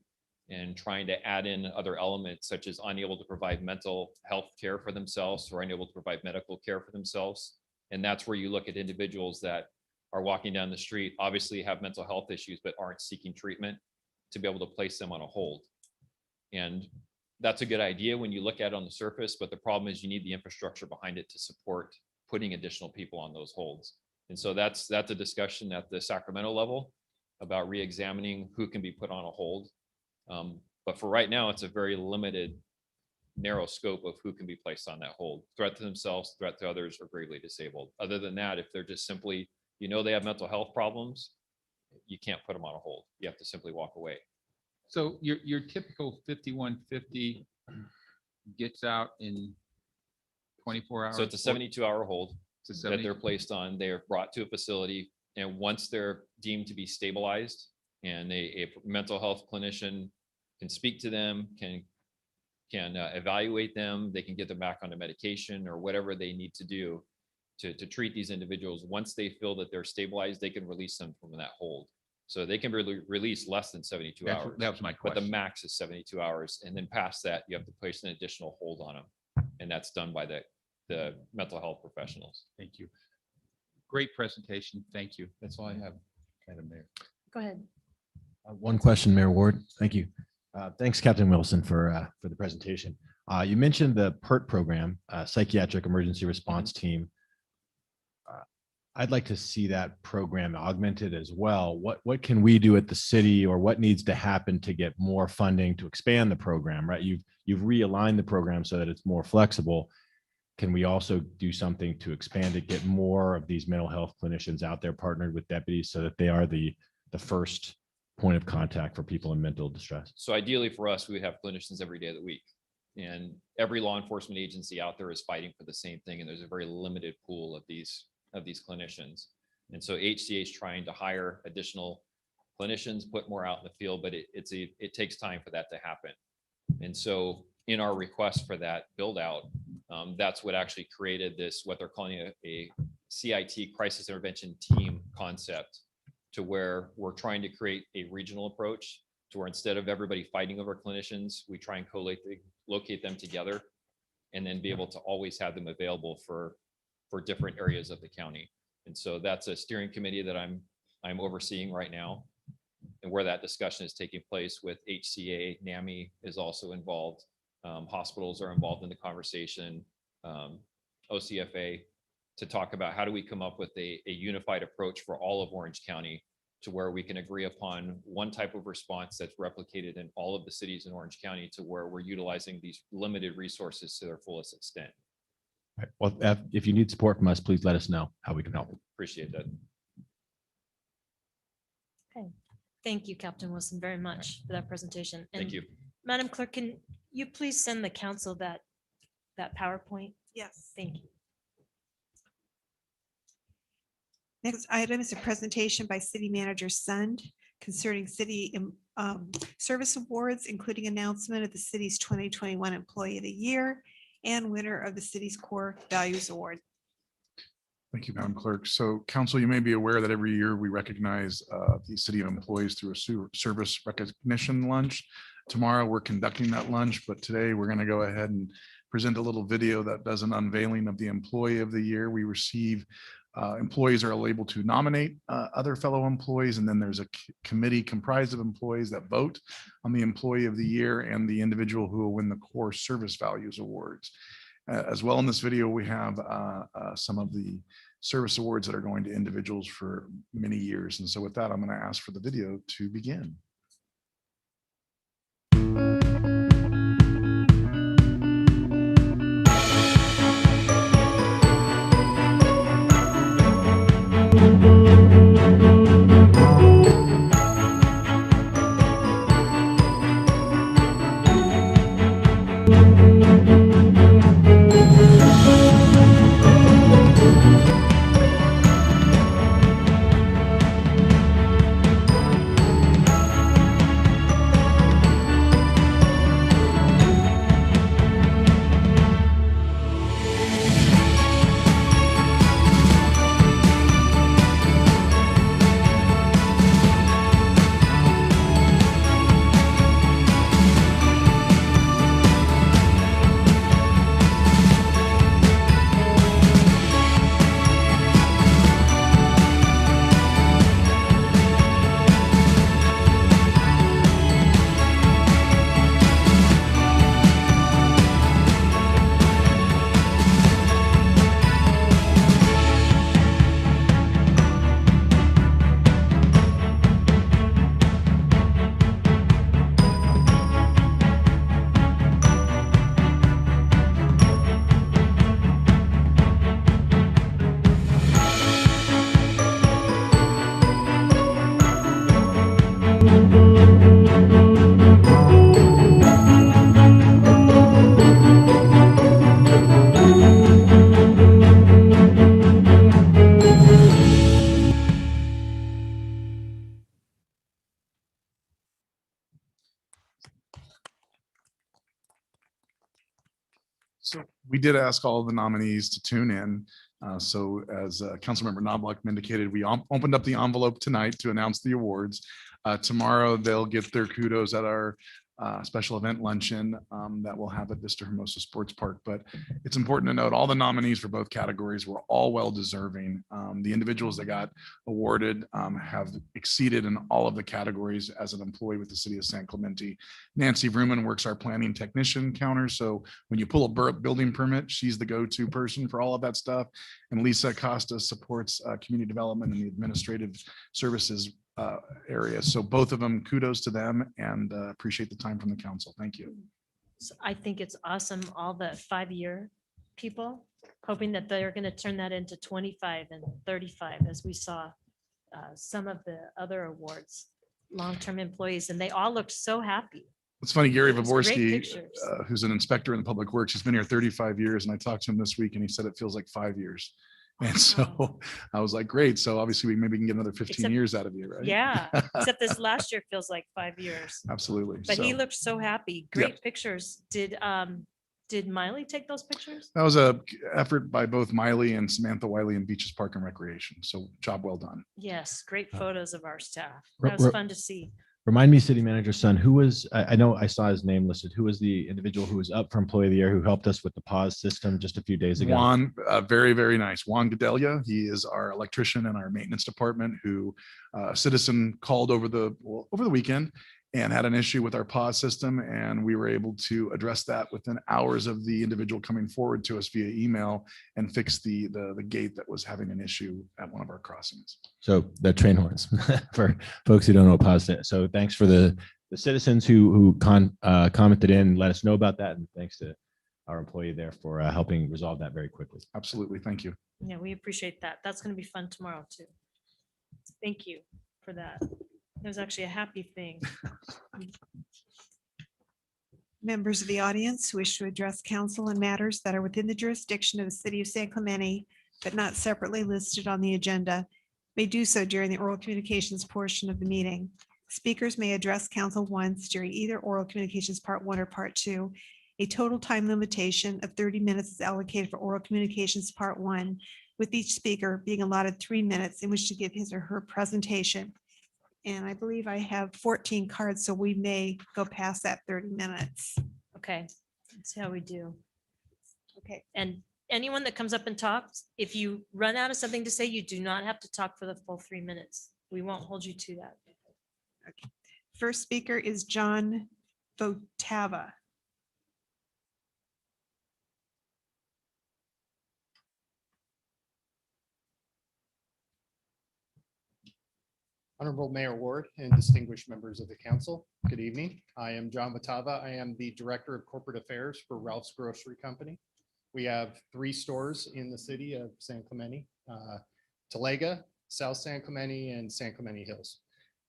and trying to add in other elements such as unable to provide mental health care for themselves or unable to provide medical care for themselves. And that's where you look at individuals that are walking down the street, obviously have mental health issues, but aren't seeking treatment, to be able to place them on a hold. And that's a good idea when you look at it on the surface, but the problem is you need the infrastructure behind it to support putting additional people on those holds. And so that's a discussion at the Sacramento level about re-examining who can be put on a hold. But for right now, it's a very limited narrow scope of who can be placed on that hold. Threat to themselves, threat to others, or gravely disabled. Other than that, if they're just simply, they have mental health problems, you can't put them on a hold. You have to simply walk away. So your typical 5150 gets out in 24 hours? So it's a 72-hour hold It's a that 70 they're placed on. They are brought to a facility, and once they're deemed to be stabilized and a mental health clinician can speak to them, can evaluate them, they can get them back onto medication or whatever they need to do to treat these individuals. Once they feel that they're stabilized, they can release them from that hold. So they can be released less than 72 hours. That was my But the question. max is 72 hours. And then past that, you have to place an additional hold on them. And that's done by the mental health professionals. Thank you. Great presentation. Thank you. That's all I have. Madam Mayor. Go ahead. One question, Mayor Ward. Thank you. Thanks, Captain Wilson, for the presentation. You mentioned the PERT program, Psychiatric Emergency Response Team. I'd like to see that program augmented as well. What can we do at the city, or what needs to happen to get more funding to expand the program, right? You've realigned the program so that it's more flexible. Can we also do something to expand it, get more of these mental health clinicians out there partnered with deputies so that they are the first point of contact for people in mental distress? So ideally for us, we would have clinicians every day of the week. And every law enforcement agency out there is fighting for the same thing. And there's a very limited pool of these clinicians. And so HCA is trying to hire additional clinicians, put more out in the field, but it takes time for that to happen. And so in our request for that build out, that's what actually created this, what they're calling a CIT, Crisis Intervention Team concept, to where we're trying to create a regional approach to where instead of everybody fighting over clinicians, we try and locate them together and then be able to always have them available for different areas of the county. And so that's a steering committee that I'm overseeing right now, and where that discussion is taking place with HCA. NAMI is also involved. Hospitals are involved in the conversation, OCFA, to talk about how do we come up with a unified approach for all of Orange County, to where we can agree upon one type of response that's replicated in all of the cities in Orange County, to where we're utilizing these limited resources to their fullest extent. Right. Well, if you need support from us, please let us know how we can help. Appreciate that. Okay. Thank you, Captain Wilson, very much for that presentation. Thank And you. Madam Clerk, can you please send the council that PowerPoint? Yes. Thank you. Next item is a presentation by City Manager Sund concerning city service awards, including announcement of the city's 2021 Employee of the Year and winner of the city's Core Values Award. Thank you, Madam Clerk. So council, you may be aware that every year we recognize the city employees through a service recognition lunch. Tomorrow, we're conducting that lunch, but today we're going to go ahead and present a little video that does an unveiling of the Employee of the Year. We receive employees are able to nominate other fellow employees, and then there's a committee comprised of employees that vote on the Employee of the Year and the individual who will win the Core Service Values Awards. As well, in this video, we have some of the service awards that are going to individuals for many years. And so with that, I'm going to ask for the video to begin. So we did ask all of the nominees to tune in. So as Councilmember Knobloch indicated, we opened up the envelope tonight to announce the awards. Tomorrow, they'll get their kudos at our special event luncheon that we'll have at Vista Hermosa Sports Park. But it's important to note all the nominees for both categories were all well deserving. The individuals that got awarded have exceeded in all of the categories as an employee with the city of San Clemente. Nancy Vrooman works our planning technician counter. So when you pull a building permit, she's the go-to person for all of that stuff. And Lisa Costa supports community development and the administrative services area. So both of them, kudos to them, and appreciate the time from the council. Thank you. So I think it's awesome, all the 5-year people, hoping that they're going to turn that into 25 and 35, as we saw some of the other awards, long-term employees, and they all looked so happy. It's funny, Gary It was great Voborski, pictures. who's an inspector in the public works, he's been here 35 years, and I talked to him this week, and he said it feels like 5 years. And so I was like, great. So obviously we maybe can get another 15 Except- years out of you, right? Yeah, except this last year feels like 5 years. Absolutely. But he So looked so happy. Great pictures. Did Miley take those pictures? that was a effort by both Miley and Samantha Wiley in Beaches Park and Recreation. So job well done. Yes, great photos of our staff. Ro- That was ro- fun to see. Remind me, City Manager Son, who was, I know I saw his name listed. Who was the individual who was up for Employee of the Year who helped us with the pause system just a few days ago? Juan, very, very nice. Juan Gadelia. He is our electrician in our maintenance department who a citizen called over the weekend and had an issue with our pause system. And we were able to address that within hours of the individual coming forward to us via email and fix the gate that was having an issue at one of our crossings. So the train horns for folks who don't know pause. So thanks for the citizens who commented in, let us know about that. And thanks to our employee there for helping resolve that very quickly. Absolutely. Thank you. Yeah, we appreciate that. That's going to be fun tomorrow too. Thank you for that. It was actually a happy thing. Members of the audience who wish to address council on matters that are within the jurisdiction of the city of San Clemente, but not separately listed on the agenda, may do so during the oral communications portion of the meeting. Speakers may address council once during either oral communications part 1 or part 2. A total time limitation of 30 minutes is allocated for oral communications part 1, with each speaker being allotted 3 minutes in which to give his or her presentation. And I believe I have 14 cards, so we may go past that 30 minutes. Okay, let's see how we do. Okay. And anyone that comes up and talks, if you run out of something to say, you do not have to talk for the full 3 minutes. We won't hold you to that. First speaker is John Votava. Honorable Mayor Ward and distinguished members of the council, good evening. I am John Batava. I am the Director of Corporate Affairs for Ralph's Grocery Company. We have 3 stores in the city of San Clemente, Talega, South San Clemente, and San Clemente Hills.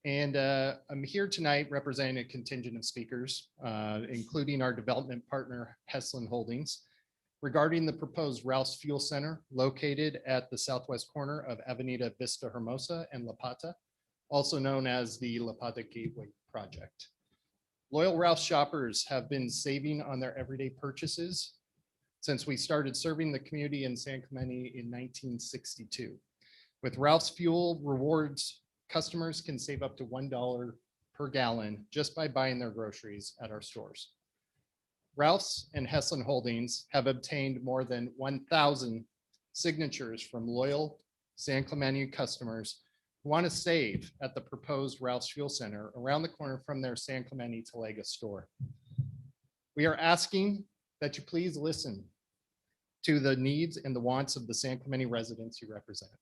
And I'm here tonight representing a contingent of speakers, including our development partner, Heslin Holdings, regarding the proposed Ralph's Fuel Center located at the southwest corner of Avenida Vista Hermosa and La Pata, also known as the La Pata Gateway Project. Loyal Ralph's shoppers have been saving on their everyday purchases since we started serving the community in San Clemente in 1962. With Ralph's Fuel Rewards, customers can save up to $1 per gallon just by buying their groceries at our stores. Ralph's and Heslin Holdings have obtained more than 1,000 signatures from loyal San Clemente customers who want to save at the proposed Ralph's Fuel Center around the corner from their San Clemente Talega store. We are asking that you please listen to the needs and the wants of the San Clemente residents you represent.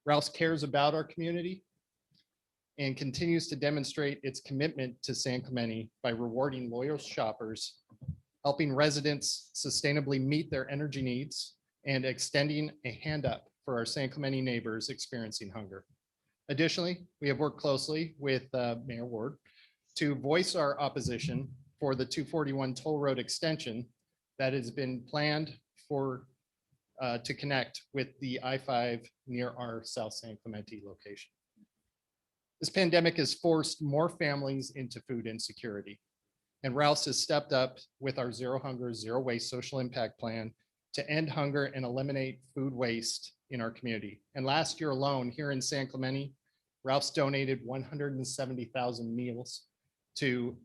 Ralph's cares about our community and continues to demonstrate its commitment to San Clemente by rewarding loyal shoppers, helping residents sustainably meet their energy needs, and extending a hand up for our San Clemente neighbors experiencing hunger. Additionally, we have worked closely with Mayor Ward to voice our opposition for the 241 toll road extension that has been planned for to connect with the I-5 near our South San Clemente location. This pandemic has forced more families into food insecurity. And Ralph's has stepped up with our Zero Hunger, Zero Waste social impact plan to end hunger and eliminate food waste in our community. And last year alone, here in San Clemente, Ralph's donated 170,000 meals to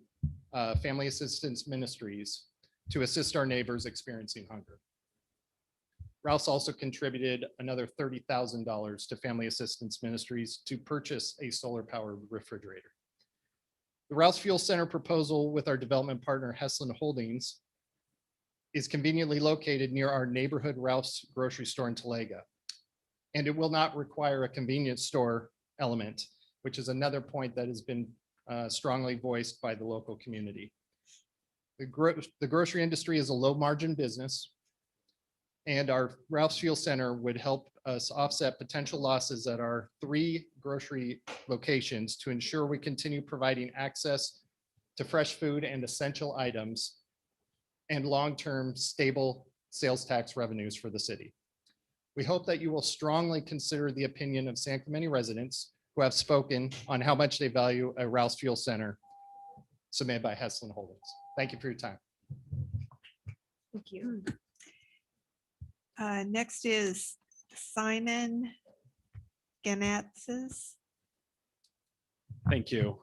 Family Assistance Ministries to assist our neighbors experiencing hunger. Ralph's also contributed another $30,000 to Family Assistance Ministries to purchase a solar-powered refrigerator. The Ralph's Fuel Center proposal with our development partner Heslin Holdings is conveniently located near our neighborhood Ralph's grocery store in Talega. And it will not require a convenience store element, which is another point that has been strongly voiced by the local community. The grocery industry is a low margin business, and our Ralph's Fuel Center would help us offset potential losses at our 3 grocery locations to ensure we continue providing access to fresh food and essential items and long-term stable sales tax revenues for the city. We hope that you will strongly consider the opinion of San Clemente residents who have spoken on how much they value a Ralph's Fuel Center submitted by Heslin Holdings. Thank you for your time. Thank you. Next is Simon Ganatzes. Thank you.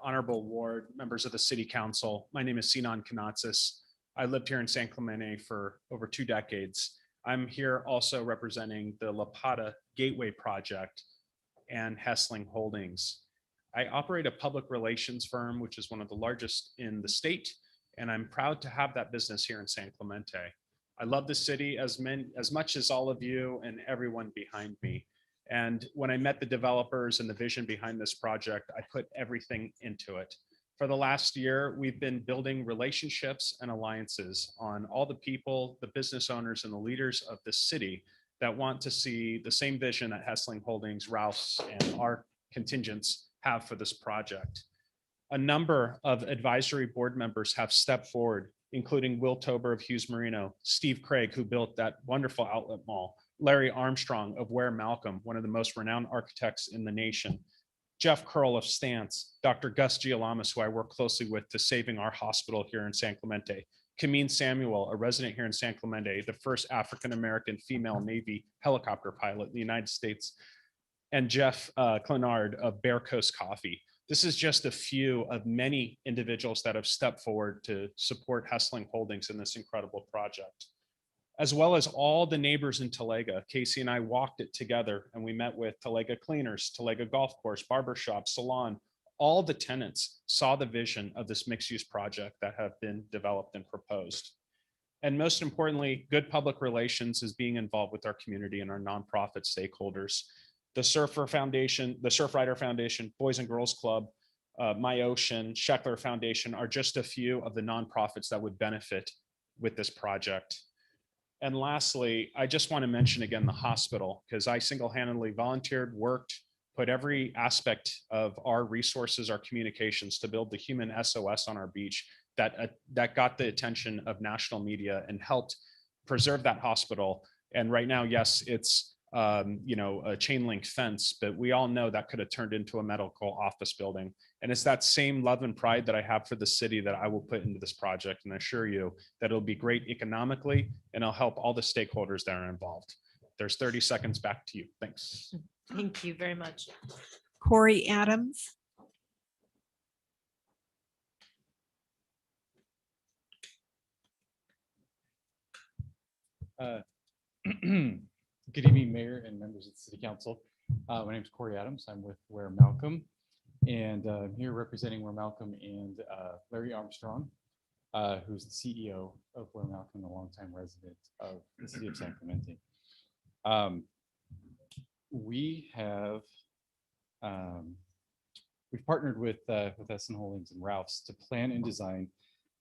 Honorable Ward, members of the City Council. My name is Sinan Kanatzis. I lived here in San Clemente for over 2 decades. I'm here also representing the La Pata Gateway Project and Hessling Holdings. I operate a public relations firm, which is one of the largest in the state, and I'm proud to have that business here in San Clemente. I love the city as much as all of you and everyone behind me. And when I met the developers and the vision behind this project, I put everything into it. For the last year, we've been building relationships and alliances on all the people, the business owners, and the leaders of the city that want to see the same vision that Hessling Holdings, Ralph's, and our contingents have for this project. A number of advisory board members have stepped forward, including Will Tober of Hughes Marino, Steve Craig, who built that wonderful outlet mall, Larry Armstrong of Ware Malcolm, one of the most renowned architects in the nation, Jeff Curl of Stance, Dr. Gus Gialamas, who I work closely with to saving our hospital here in San Clemente, Kameen Samuel, a resident here in San Clemente, the first African-American female Navy helicopter pilot in the United States, and Jeff Clenard of Bear Coast Coffee. This is just a few of many individuals that have stepped forward to support Hessling Holdings in this incredible project. As well as all the neighbors in Talega. Casey and I walked it together, and we met with Talega Cleaners, Talega Golf Course, Barbershop, Salon. All the tenants saw the vision of this mixed-use project that have been developed and proposed. And most importantly, good public relations is being involved with our community and our nonprofit stakeholders. The Surfrider Foundation, Boys and Girls Club, My Ocean, Sheckler Foundation are just a few of the nonprofits that would benefit with this project. And lastly, I just want to mention again the hospital, because I single-handedly volunteered, worked, put every aspect of our resources, our communications to build the human SOS on our beach that got the attention of national media and helped preserve that hospital. And right now, yes, it's a chain link fence, but we all know that could have turned into a medical office building. And it's that same love and pride that I have for the city that I will put into this project, and I assure you that it'll be great economically and it'll help all the stakeholders that are involved. There's 30 seconds back to you. Thanks. Thank you very much. Corey Adams. Good evening, Mayor and members of the City Council. My name is Corey Adams. I'm with Ware Malcolm, and I'm here representing Ware Malcolm and Larry Armstrong, who's the CEO of Ware Malcolm, a longtime resident of the city of San Clemente. We've partnered with Hessling Holdings and Ralph's to plan and design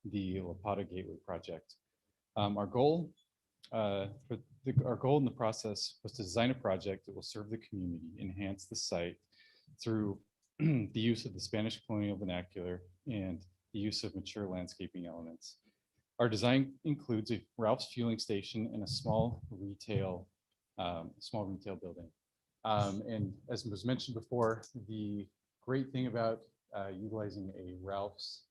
the La Pata Gateway project. Our goal in the process was to design a project that will serve the community, enhance the site through the use of the Spanish colonial vernacular and the use of mature landscaping elements. Our design includes a Ralph's fueling station and a small retail building. And as was mentioned before, the great thing about utilizing a Ralph's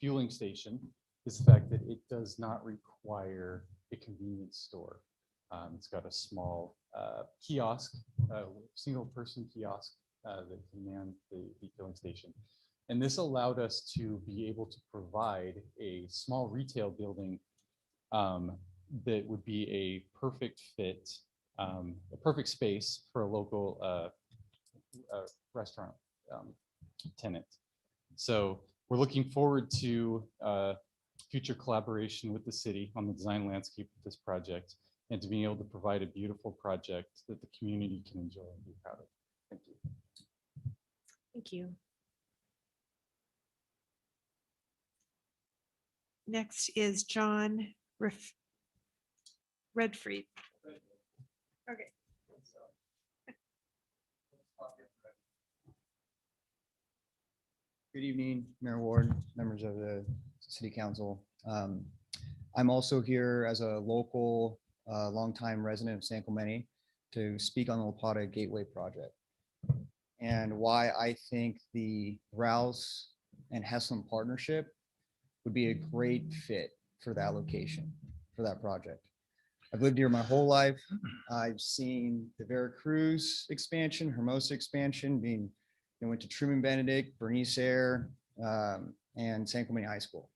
fueling station is the fact that it does not require a convenience store. It's got a small kiosk, single person kiosk that can man the filling station. And this allowed us to be able to provide a small retail building that would be a perfect fit, a perfect space for a local restaurant tenant. So we're looking forward to future collaboration with the city on the design landscape of this project, and to being able to provide a beautiful project that the community can enjoy and be proud of. Thank you. Thank you. Next is John Redfried. Okay. Good evening, Mayor Ward, members of the City Council. I'm also here as a local, longtime resident of San Clemente to speak on the La Plata Gateway project and why I think the Rouse and Heslin partnership would be a great fit for that location, for that project. I've lived here my whole life. I've seen the Veracruz expansion, Hermosa expansion, went to Truman Benedict, Bernice Air, and San Clemente High School.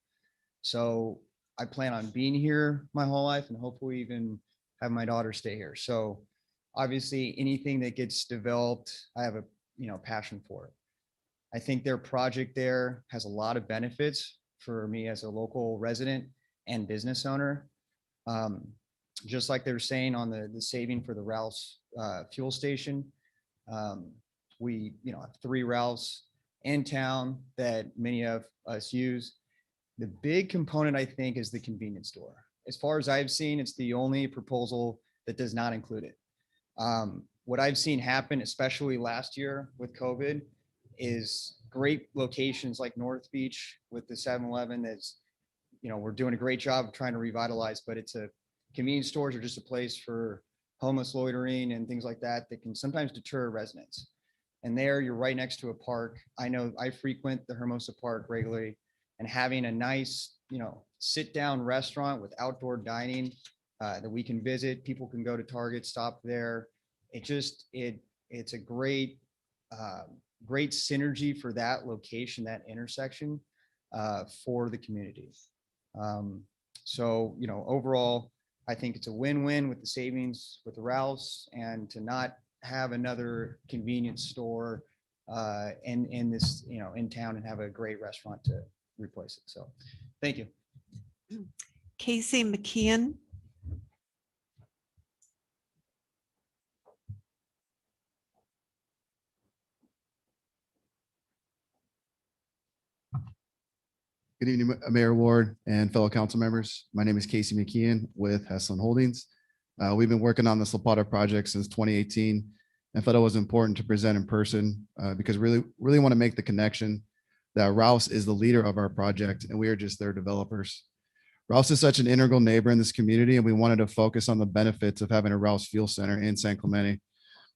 So I plan on being here my whole life and hopefully even have my daughter stay here. So obviously anything that gets developed, I have a passion for it. I think their project there has a lot of benefits for me as a local resident and business owner. Just like they're saying on the saving for the Rouse fuel station. We have 3 Rouse in town that many of us use. The big component, I think, is the convenience store. As far as I've seen, it's the only proposal that does not include it. What I've seen happen, especially last year with COVID, is great locations like North Beach with the 7-Eleven that's, we're doing a great job of trying to revitalize, but it's convenience stores are just a place for homeless loitering and things like that that can sometimes deter residents. And there you're right next to a park. I know I frequent the Hermosa Park regularly, and having a nice, sit down restaurant with outdoor dining that we can visit, people can go to Target, stop there. It's a great synergy for that location, that intersection for the community. So, overall, I think it's a win-win with the savings with the Rouse, and to not have another convenience store in this, in town, and have a great restaurant to replace it. So thank you. Casey McKeon. Good evening, Mayor Ward and fellow council members. My name is Casey McKeon with Heslin Holdings. We've been working on this La Plata project since 2018 and thought it was important to present in person because really want to make the connection that Rouse is the leader of our project and we are just their developers. Rouse is such an integral neighbor in this community, and we wanted to focus on the benefits of having a Rouse Fuel Center in San Clemente.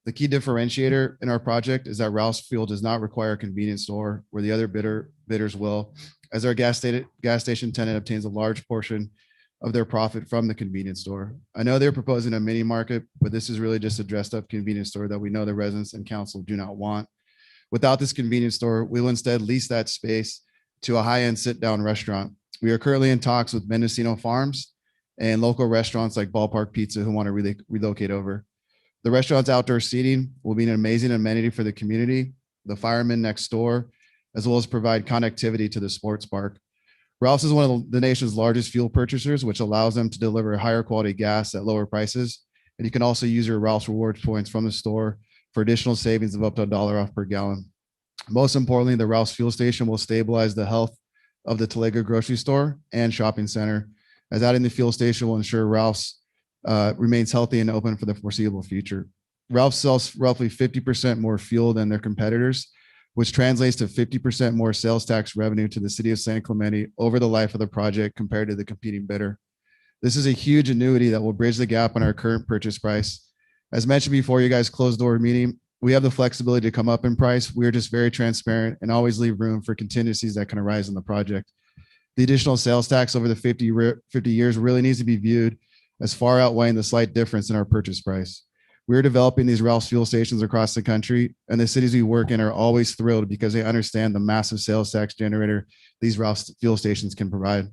The key differentiator in our project is that Rouse Fuel does not require a convenience store where the other bidders will, as our gas station tenant obtains a large portion of their profit from the convenience store. I know they're proposing a mini market, but this is really just a dressed up convenience store that we know the residents and council do not want. Without this convenience store, we will instead lease that space to a high-end sit-down restaurant. We are currently in talks with Mendocino Farms and local restaurants like Ballpark Pizza who want to relocate over. The restaurant's outdoor seating will be an amazing amenity for the community, the firemen next door, as well as provide connectivity to the sports park. Rouse is one of the nation's largest fuel purchasers, which allows them to deliver higher quality gas at lower prices. And you can also use your Rouse rewards points from the store for additional savings of up to $1 off per gallon. Most importantly, the Rouse fuel station will stabilize the health of the Talega grocery store and shopping center, as adding the fuel station will ensure Rouse remains healthy and open for the foreseeable future. Rouse sells roughly 50% more fuel than their competitors, which translates to 50% more sales tax revenue to the city of San Clemente over the life of the project compared to the competing bidder. This is a huge annuity that will bridge the gap on our current purchase price. As mentioned before, you guys closed door meeting, we have the flexibility to come up in price. We are just very transparent and always leave room for contingencies that can arise in the project. The additional sales tax over the 50 years really needs to be viewed as far outweighing the slight difference in our purchase price. We're developing these Ralph's fuel stations across the country, and the cities we work in are always thrilled because they understand the massive sales tax generator these Ralph's fuel stations can provide.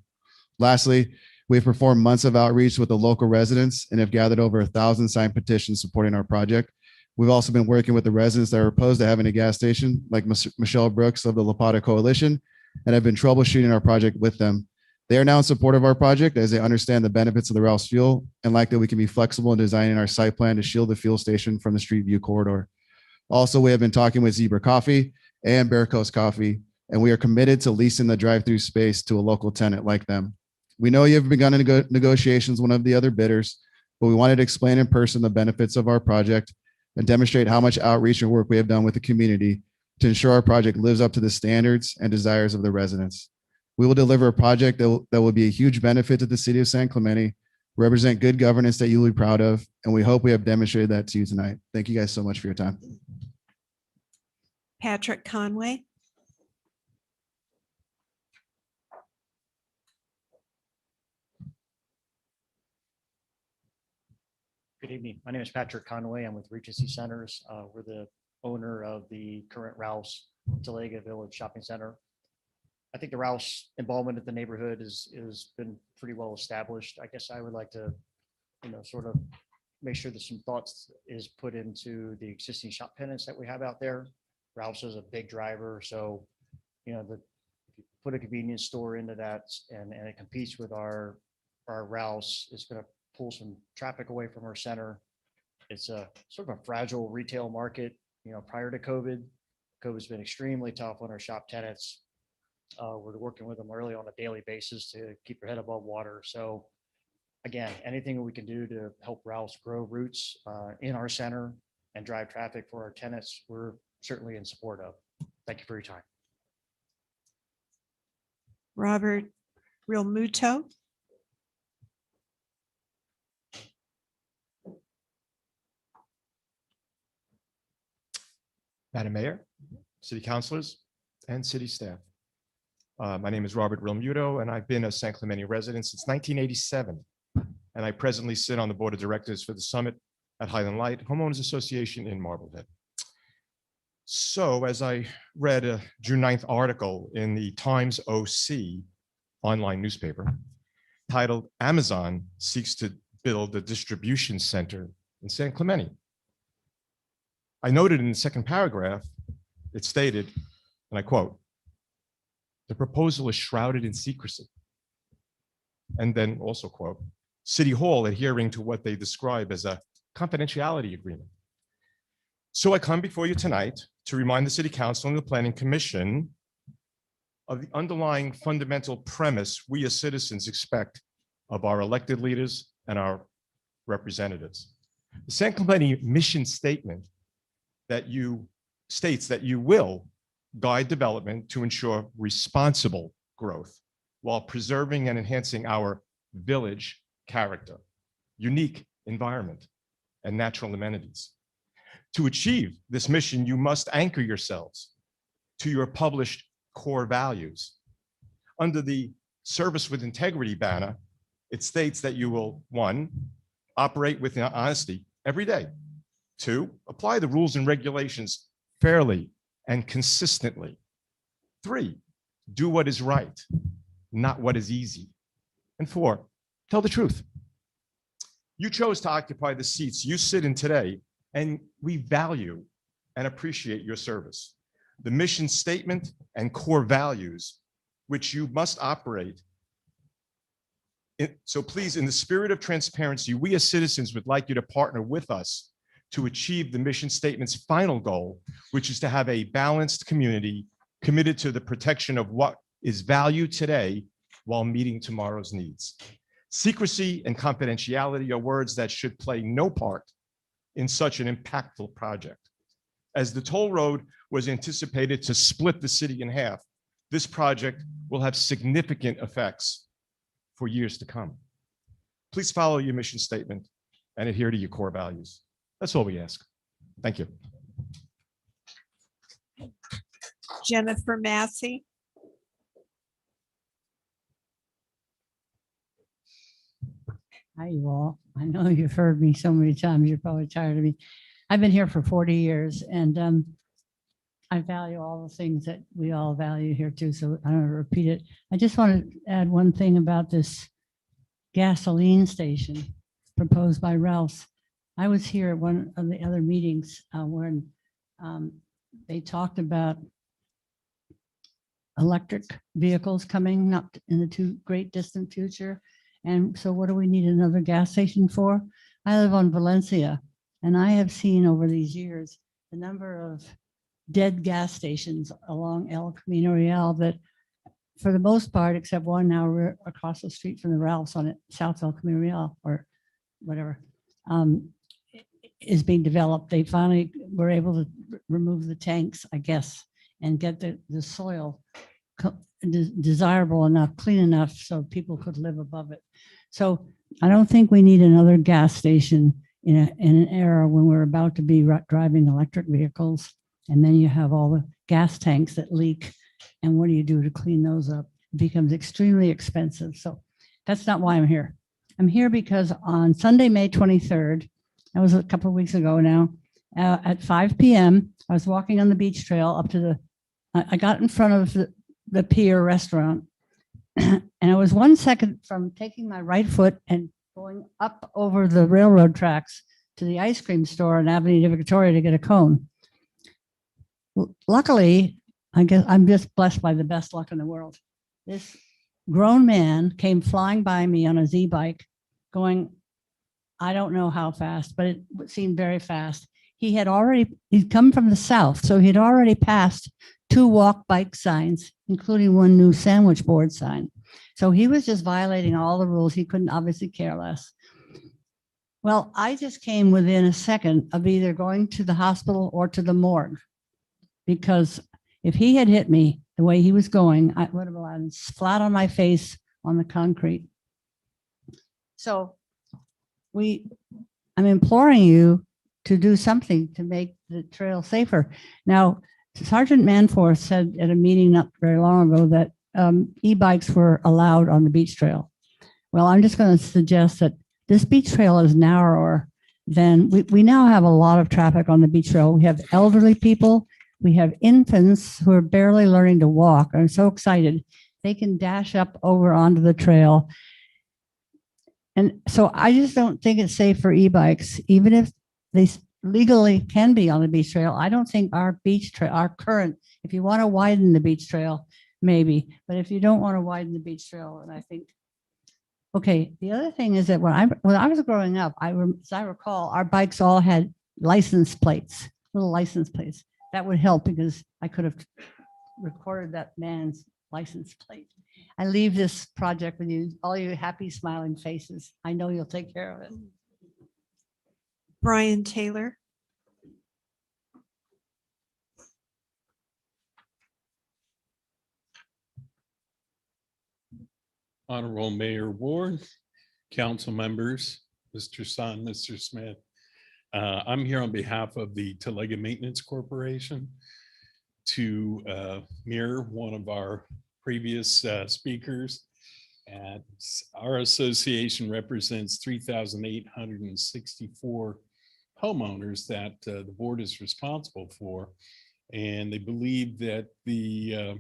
Lastly, we've performed months of outreach with the local residents and have gathered over 1,000 signed petitions supporting our project. We've also been working with the residents that are opposed to having a gas station, like Michelle Brooks of the La Plata Coalition, and have been troubleshooting our project with them. They are now in support of our project as they understand the benefits of the Ralph's fuel and like that we can be flexible in designing our site plan to shield the fuel station from the street view corridor. Also, we have been talking with Zebra Coffee and Bear Coast Coffee, and we are committed to leasing the drive-through space to a local tenant like them. We know you have begun negotiations with one of the other bidders, but we wanted to explain in person the benefits of our project and demonstrate how much outreach and work we have done with the community to ensure our project lives up to the standards and desires of the residents. We will deliver a project that will be a huge benefit to the city of San Clemente, represent good governance that you'll be proud of, and we hope we have demonstrated that to you tonight. Thank you guys so much for your time. Patrick Conway. Good evening. My name is Patrick Conway. I'm with Regency Centers. We're the owner of the current Ralph's Talega Village Shopping Center. I think the Ralph's involvement in the neighborhood has been pretty well established. I guess I would like to, sort of make sure that some thoughts is put into the existing shop tenants that we have out there. Ralph's is a big driver, so if you put a convenience store into that and it competes with our Ralph's, it's going to pull some traffic away from our center. It's a sort of a fragile retail market. Prior to COVID, COVID's been extremely tough on our shop tenants. We're working with them really on a daily basis to keep their head above water. So again, anything we can do to help Ralph's grow roots in our center and drive traffic for our tenants, we're certainly in support of. Thank you for your time. Robert Realmuto. Madam Mayor, city councilors, and city staff. My name is Robert Realmuto, and I've been a San Clemente resident since 1987. And I presently sit on the board of directors for the Summit at Highland Light Homeowners Association in Marblehead. So as I read a June 9th article in the Times OC online newspaper titled "Amazon Seeks to Build a Distribution Center in San Clemente," I noted in the second paragraph, it stated, and I quote, "The proposal is shrouded in secrecy." And then also quote, "City Hall adhering to what they describe as a confidentiality agreement." So I come before you tonight to remind the City Council and the Planning Commission of the underlying fundamental premise we as citizens expect of our elected leaders and our representatives. The San Clemente mission statement states that you will guide development to ensure responsible growth while preserving and enhancing our village character, unique environment, and natural amenities. To achieve this mission, you must anchor yourselves to your published core values. Under the Service with Integrity banner, it states that you will, 1, operate with honesty every day. 2, apply the rules and regulations fairly and consistently. 3, do what is right, not what is easy. And 4, tell the truth. You chose to occupy the seats you sit in today, and we value and appreciate your service. The mission statement and core values which you must operate. So please, in the spirit of transparency, we as citizens would like you to partner with us to achieve the mission statement's final goal, which is to have a balanced community committed to the protection of what is valued today while meeting tomorrow's needs. Secrecy and confidentiality are words that should play no part in such an impactful project. As the toll road was anticipated to split the city in half, this project will have significant effects for years to come. Please follow your mission statement and adhere to your core values. That's all we ask. Thank you. Jennifer Massey. Hi, you all. I know you've heard me so many times. You're probably tired of me. I've been here for 40 years and I value all the things that we all value here too. So I don't want to repeat it. I just want to add one thing about this gasoline station proposed by Ralph's. I was here at one of the other meetings when they talked about electric vehicles coming up in the too great distant future. And so what do we need another gas station for? I live on Valencia, and I have seen over these years the number of dead gas stations along El Camino Real that, for the most part, except one now we're across the street from the Ralphs on it, South El Camino Real or whatever, is being developed. They finally were able to remove the tanks, I guess, and get the soil desirable enough, clean enough so people could live above it. So I don't think we need another gas station in an era when we're about to be driving electric vehicles. And then you have all the gas tanks that leak. And what do you do to clean those up? It becomes extremely expensive. So that's not why I'm here. I'm here because on Sunday, May 23rd, that was a couple of weeks ago now, at 5 p.m., I was walking on the beach trail up to I got in front of the Pier restaurant, and I was 1 second from taking my right foot and going up over the railroad tracks to the ice cream store on Avenue de Victoria to get a cone. Luckily, I guess I'm just blessed by the best luck in the world. This grown man came flying by me on a Z-bike going, I don't know how fast, but it seemed very fast. He'd come from the south, so he'd already passed 2 walk bike signs, including one new sandwich board sign. So he was just violating all the rules. He couldn't obviously care less. Well, I just came within a second of either going to the hospital or to the morgue, because if he had hit me the way he was going, I would have landed flat on my face on the concrete. So I'm imploring you to do something to make the trail safer. Now, Sergeant Manforth said at a meeting not very long ago that e-bikes were allowed on the beach trail. Well, I'm just going to suggest that this beach trail is narrower than, we now have a lot of traffic on the beach trail. We have elderly people, we have infants who are barely learning to walk. I'm so excited. They can dash up over onto the trail. And so I just don't think it's safe for e-bikes, even if they legally can be on the beach trail. I don't think our beach trail, our current, if you want to widen the beach trail, maybe, but if you don't want to widen the beach trail, and I think, okay, the other thing is that when I was growing up, as I recall, our bikes all had license plates, little license plates. That would help because I could have recorded that man's license plate. I leave this project with you, all you happy, smiling faces. I know you'll take care of it. Brian Taylor. Honorable Mayor Ward, council members, Mr. Sun, Mr. Smith. I'm here on behalf of the Talega Maintenance Corporation to mirror one of our previous speakers. And our association represents 3,864 homeowners that the board is responsible for. And they believe that the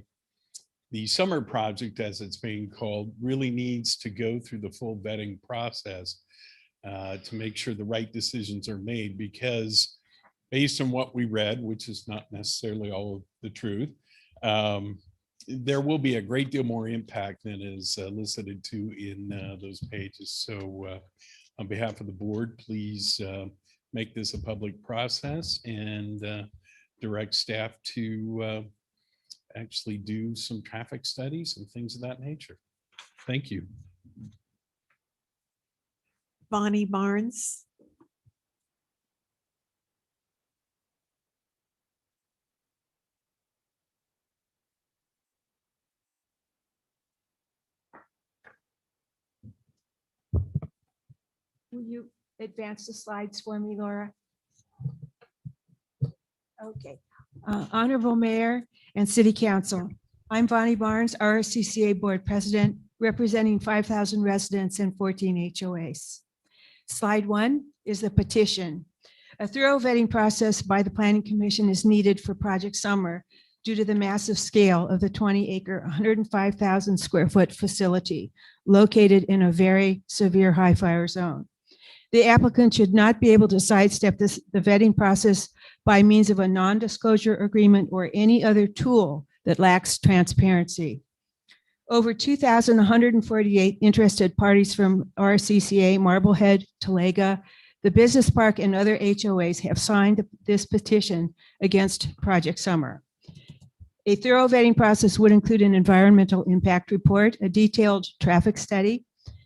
summer project, as it's being called, really needs to go through the full vetting process to make sure the right decisions are made, because based on what we read, which is not necessarily all of the truth, there will be a great deal more impact than is elicited to in those pages. So on behalf of the board, please make this a public process and direct staff to actually do some traffic studies and things of that nature. Thank you. Bonnie Barnes. Will you advance the slides for me, Laura? Okay. Honorable Mayor and City Council, I'm Bonnie Barnes, RSCCA Board President, representing 5,000 residents and 14 HOAs. Slide 1 is the petition. A thorough vetting process by the Planning Commission is needed for Project Summer due to the massive scale of the 20-acre, 105,000 square foot facility located in a very severe high fire zone. The applicant should not be able to sidestep the vetting process by means of a non-disclosure agreement or any other tool that lacks transparency. Over 2,148 interested parties from RCCA, Marblehead, Talega, the business park, and other HOAs have signed this petition against Project Summer. A thorough vetting process would include an environmental impact report, a detailed traffic study,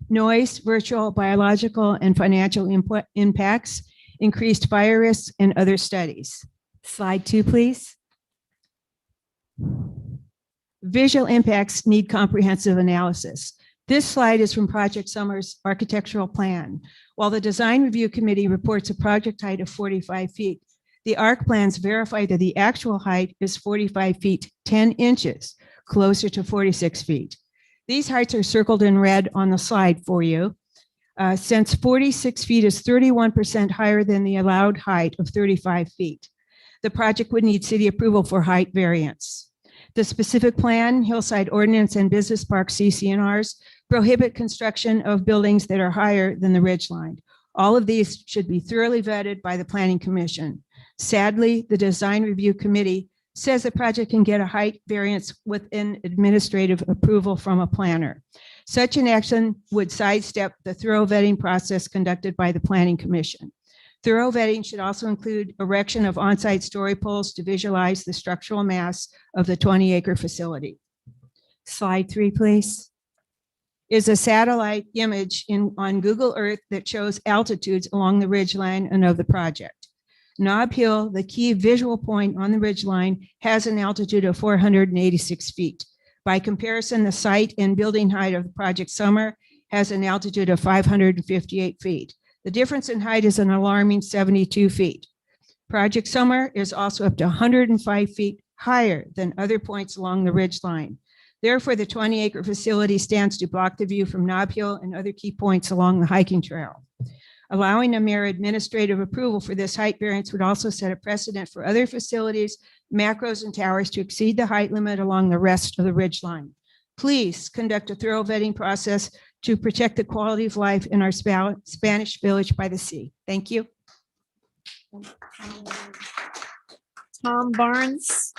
noise, virtual, biological, and financial impacts, increased fire risks, and other studies. Slide 2, please. Visual impacts need comprehensive analysis. This slide is from Project Summer's architectural plan. While the Design Review Committee reports a project height of 45 feet, the ARC plans verify that the actual height is 45 feet, 10 inches, closer to 46 feet. These heights are circled in red on the slide for you. Since 46 feet is 31% higher than the allowed height of 35 feet. The project would need city approval for height variance. The specific plan, Hillside Ordinance, and Business Park CCNRs prohibit construction of buildings that are higher than the ridge line. All of these should be thoroughly vetted by the Planning Commission. Sadly, the Design Review Committee says the project can get a height variance within administrative approval from a planner. Such an action would sidestep the thorough vetting process conducted by the Planning Commission. Thorough vetting should also include erection of on-site story poles to visualize the structural mass of the 20-acre facility. Slide 3, please. Is a satellite image on Google Earth that shows altitudes along the ridgeline and of the project. Nob Hill, the key visual point on the ridgeline, has an altitude of 486 feet. By comparison, the site and building height of Project Summer has an altitude of 558 feet. The difference in height is an alarming 72 feet. Project Summer is also up to 105 feet higher than other points along the ridgeline. Therefore, the 20-acre facility stands to block the view from Nob Hill and other key points along the hiking trail. Allowing a mere administrative approval for this height variance would also set a precedent for other facilities, macros, and towers to exceed the height limit along the rest of the ridgeline. Please conduct a thorough vetting process to protect the quality of life in our Spanish village by the sea. Thank you. Tom Barnes.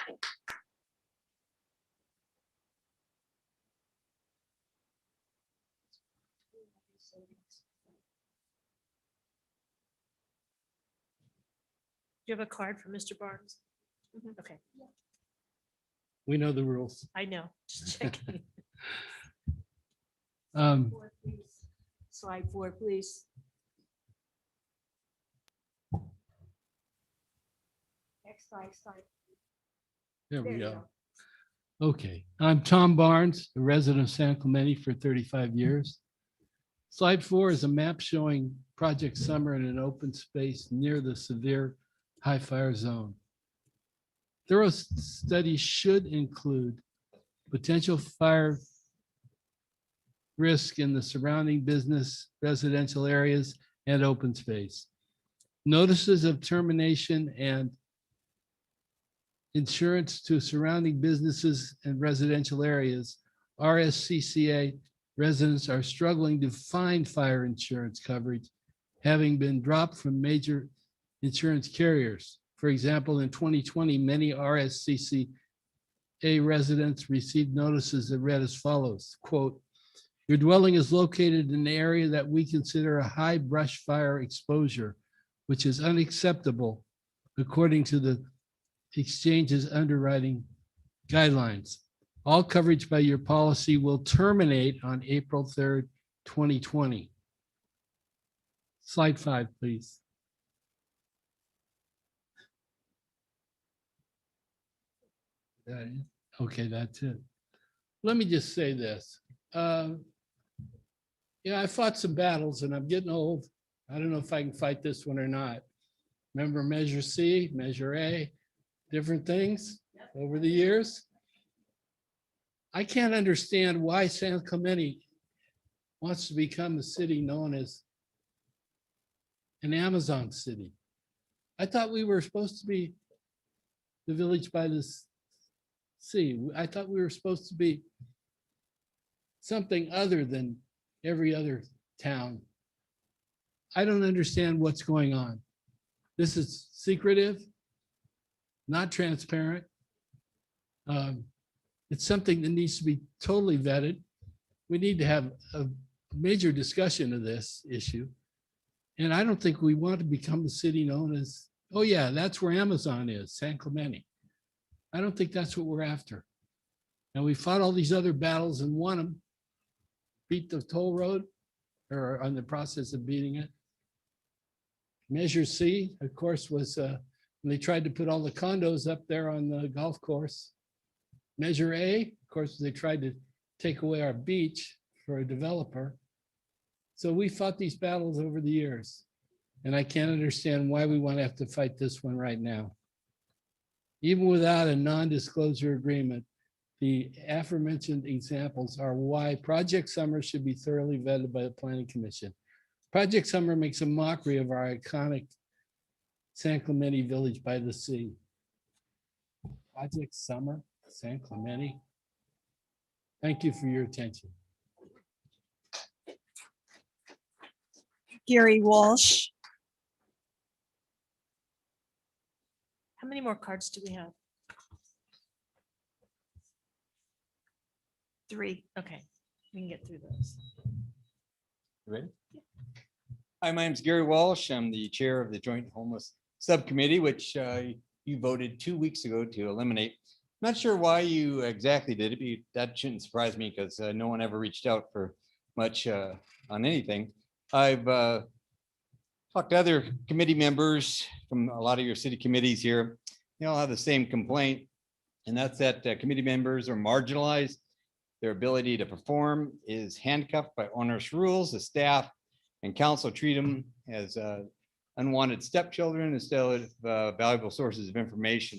Do you have a card for Mr. Barnes? Okay, We know the rules. I know. Just checking. Slide 4, please. Next slide. There we go. Okay, I'm Tom Barnes, a resident of San Clemente for 35 years. Slide 4 is a map showing Project Summer in an open space near the severe high fire zone. Thorough studies should include potential fire risk in the surrounding business, residential areas, and open space. Notices of termination and insurance to surrounding businesses and residential areas. RSCCA residents are struggling to find fire insurance coverage, having been dropped from major insurance carriers. For example, in 2020, many RSCCA residents received notices that read as follows, quote, "Your dwelling is located in an area that we consider a high brush fire exposure, which is unacceptable according to the exchange's underwriting guidelines. All coverage by your policy will terminate on April 3rd, 2020. Slide 5, please. Okay, that's it. Let me just say this. I fought some battles and I'm getting old. I don't know if I can fight this one or not. Remember Measure C, Measure A, different things over the years? I can't understand why San Clemente wants to become the city known as an Amazon city. I thought we were supposed to be the village by the sea. I thought we were supposed to be something other than every other town. I don't understand what's going on. This is secretive, not transparent. It's something that needs to be totally vetted. We need to have a major discussion of this issue. And I don't think we want to become the city known as, oh yeah, that's where Amazon is, San Clemente. I don't think that's what we're after. And we fought all these other battles and won them. Beat the toll road, or on the process of beating it. Measure C, of course, was when they tried to put all the condos up there on the golf course. Measure A, of course, they tried to take away our beach for a developer. So we fought these battles over the years, and I can't understand why we want to have to fight this one right now. Even without a non-disclosure agreement, the aforementioned examples are why Project Summer should be thoroughly vetted by the Planning Commission. Project Summer makes a mockery of our iconic San Clemente Village by the Sea. Project Summer, San Clemente. Thank you for your attention. Gary Walsh. How many more cards do we have? 3. Okay, we can get through those. Ready? Hi, my name is Gary Walsh. I'm the chair of the Joint Homeless Subcommittee, which you voted 2 weeks ago to eliminate. Not sure why you exactly did it, but that shouldn't surprise me because no one ever reached out for much on anything. I've talked to other committee members from a lot of your city committees here. They all have the same complaint, and that's that committee members are marginalized. Their ability to perform is handcuffed by onerous rules. The staff and council treat them as unwanted stepchildren instead of valuable sources of information.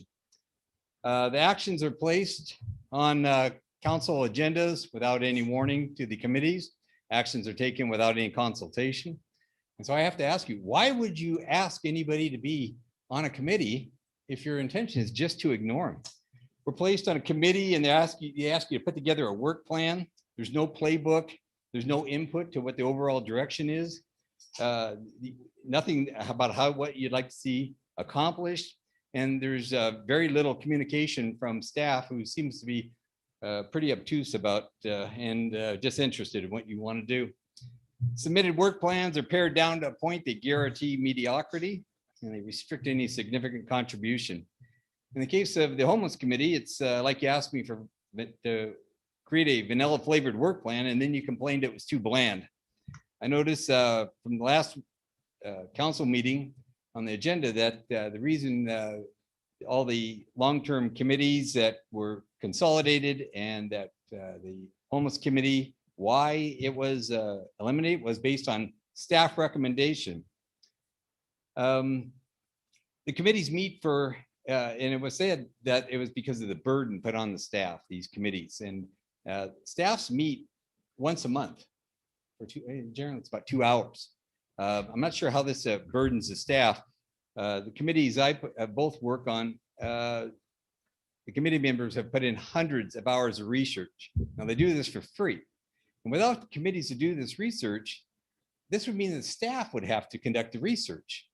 The actions are placed on council agendas without any warning to the committees. Actions are taken without any consultation. And so I have to ask you, why would you ask anybody to be on a committee if your intention is just to ignore them? We're placed on a committee and they ask you to put together a work plan. There's no playbook. There's no input to what the overall direction is. Nothing about what you'd like to see accomplished. And there's very little communication from staff who seems to be pretty obtuse about and just interested in what you want to do. Submitted work plans are pared down to a point that guarantee mediocrity and they restrict any significant contribution. In the case of the homeless committee, it's like you asked me to create a vanilla flavored work plan and then you complained it was too bland. I noticed from the last council meeting on the agenda that the reason all the long-term committees that were consolidated and that the homeless committee, why it was eliminated was based on staff recommendation. The committees meet for and it was said that it was because of the burden put on the staff, these committees, and staffs meet once a month for generally it's about 2 hours. I'm not sure how this burdens the staff. The committees I both work on, the committee members have put in hundreds of hours of research. Now they do this for free. And without the committees to do this research, this would mean that staff would have to conduct the research.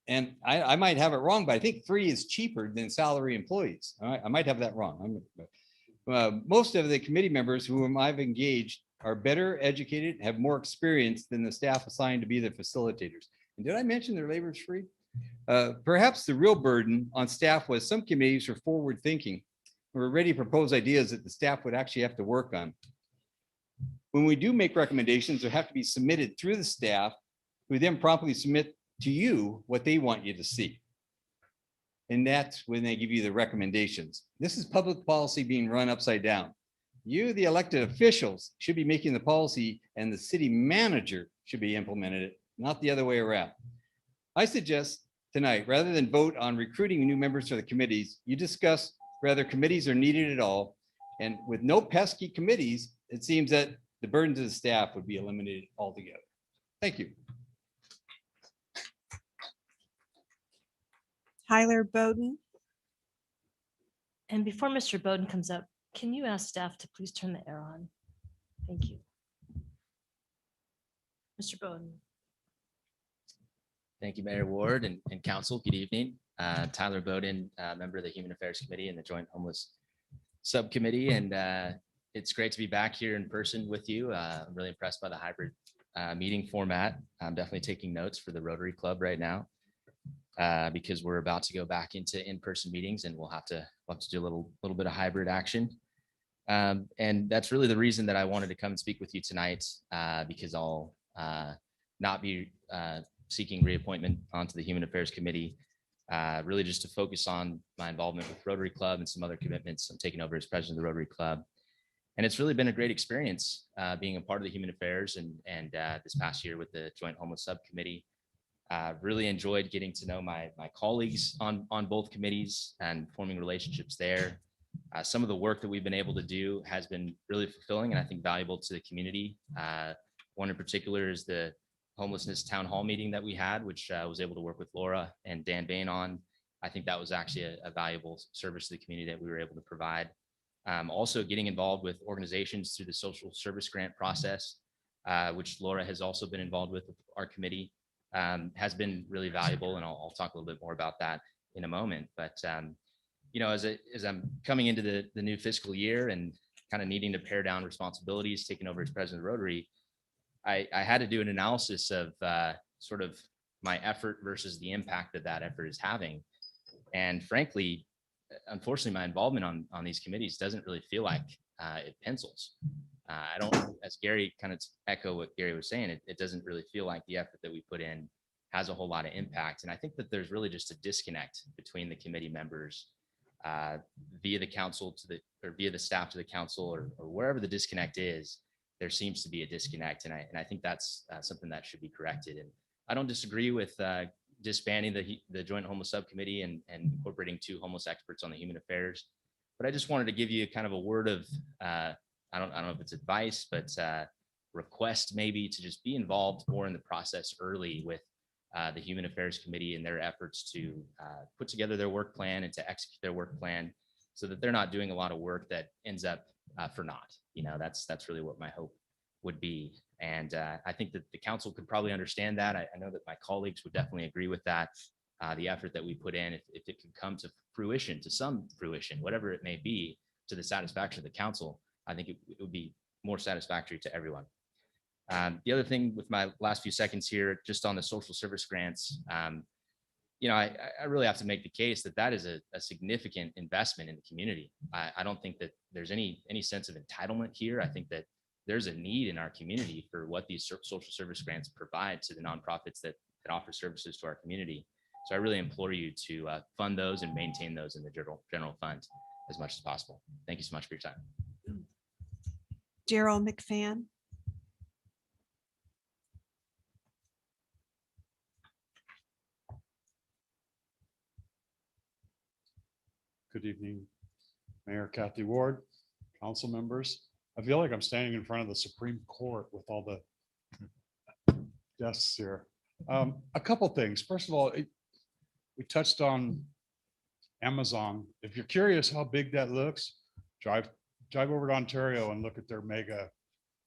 And I might have it wrong, but I think free is cheaper than salary employees. I might have that wrong. Most of the committee members whom I've engaged are better educated, have more experience than the staff assigned to be the facilitators. And did I mention their labor is free? Perhaps the real burden on staff was some committees were forward thinking. Were ready to propose ideas that the staff would actually have to work on. When we do make recommendations, they have to be submitted through the staff, who then promptly submit to you what they want you to see. And that's when they give you the recommendations. This is public policy being run upside down. You, the elected officials, should be making the policy and the city manager should be implementing it, not the other way around. I suggest tonight, rather than vote on recruiting new members to the committees, you discuss whether committees are needed at all. And with no pesky committees, it seems that the burdens of the staff would be eliminated altogether. Thank you. Tyler Bowden. And before Mr. Bowden comes up, can you ask staff to please turn the air on? Thank you. Mr. Bowden. Thank you, Mayor Ward and Council. Good evening. Tyler Bowden, member of the Human Affairs Committee and the Joint Homeless Subcommittee. And it's great to be back here in person with you. I'm really impressed by the hybrid meeting format. I'm definitely taking notes for the Rotary Club right now because we're about to go back into in-person meetings and we'll have to do a little bit of hybrid action. And that's really the reason that I wanted to come and speak with you tonight because I'll not be seeking reappointment onto the Human Affairs Committee, really just to focus on my involvement with Rotary Club and some other commitments. I'm taking over as president of the Rotary Club. And it's really been a great experience being a part of the Human Affairs and this past year with the Joint Homeless Subcommittee. Really enjoyed getting to know my colleagues on both committees and forming relationships there. Some of the work that we've been able to do has been really fulfilling and I think valuable to the community. One in particular is the homelessness town hall meeting that we had, which I was able to work with Laura and Dan Bain on. I think that was actually a valuable service to the community that we were able to provide. Also getting involved with organizations through the social service grant process, which Laura has also been involved with our committee, has been really valuable. And I'll talk a little bit more about that in a moment. But, you know, as I'm coming into the new fiscal year and kind of needing to pare down responsibilities, taking over as president of Rotary, I had to do an analysis of sort of my effort versus the impact that effort is having. And frankly, unfortunately, my involvement on these committees doesn't really feel like it pencils. I don't, as Gary kind of echo what Gary was saying, it doesn't really feel like the effort that we put in has a whole lot of impact. And I think that there's really just a disconnect between the committee members via the council or via the staff to the council or wherever the disconnect is. There seems to be a disconnect. And I think that's something that should be corrected. And I don't disagree with disbanding the Joint Homeless Subcommittee and incorporating 2 homeless experts on the Human Affairs. But I just wanted to give you kind of a word of, I don't know if it's advice, but request maybe to just be involved more in the process early with the Human Affairs Committee and their efforts to put together their work plan and to execute their work plan so that they're not doing a lot of work that ends up for naught. You know, that's really what my hope would be. And I think that the council could probably understand that. I know that my colleagues would definitely agree with that. The effort that we put in, if it could come to fruition, to some fruition, whatever it may be, to the satisfaction of the council, I think it would be more satisfactory to everyone. The other thing with my last few seconds here, just on the social service grants, you know, I really have to make the case that is a significant investment in the community. I don't think that there's any sense of entitlement here. I think that there's a need in our community for what these social service grants provide to the nonprofits that offer services to our community. So I really implore you to fund those and maintain those in the general fund as much as possible. Thank you so much for your time. Daryl McFan. Good evening, Mayor Kathy Ward, council members. I feel like I'm standing in front of the Supreme Court with all the desks here. A couple things. First of all, we touched on Amazon. If you're curious how big that looks, drive over to Ontario and look at their mega.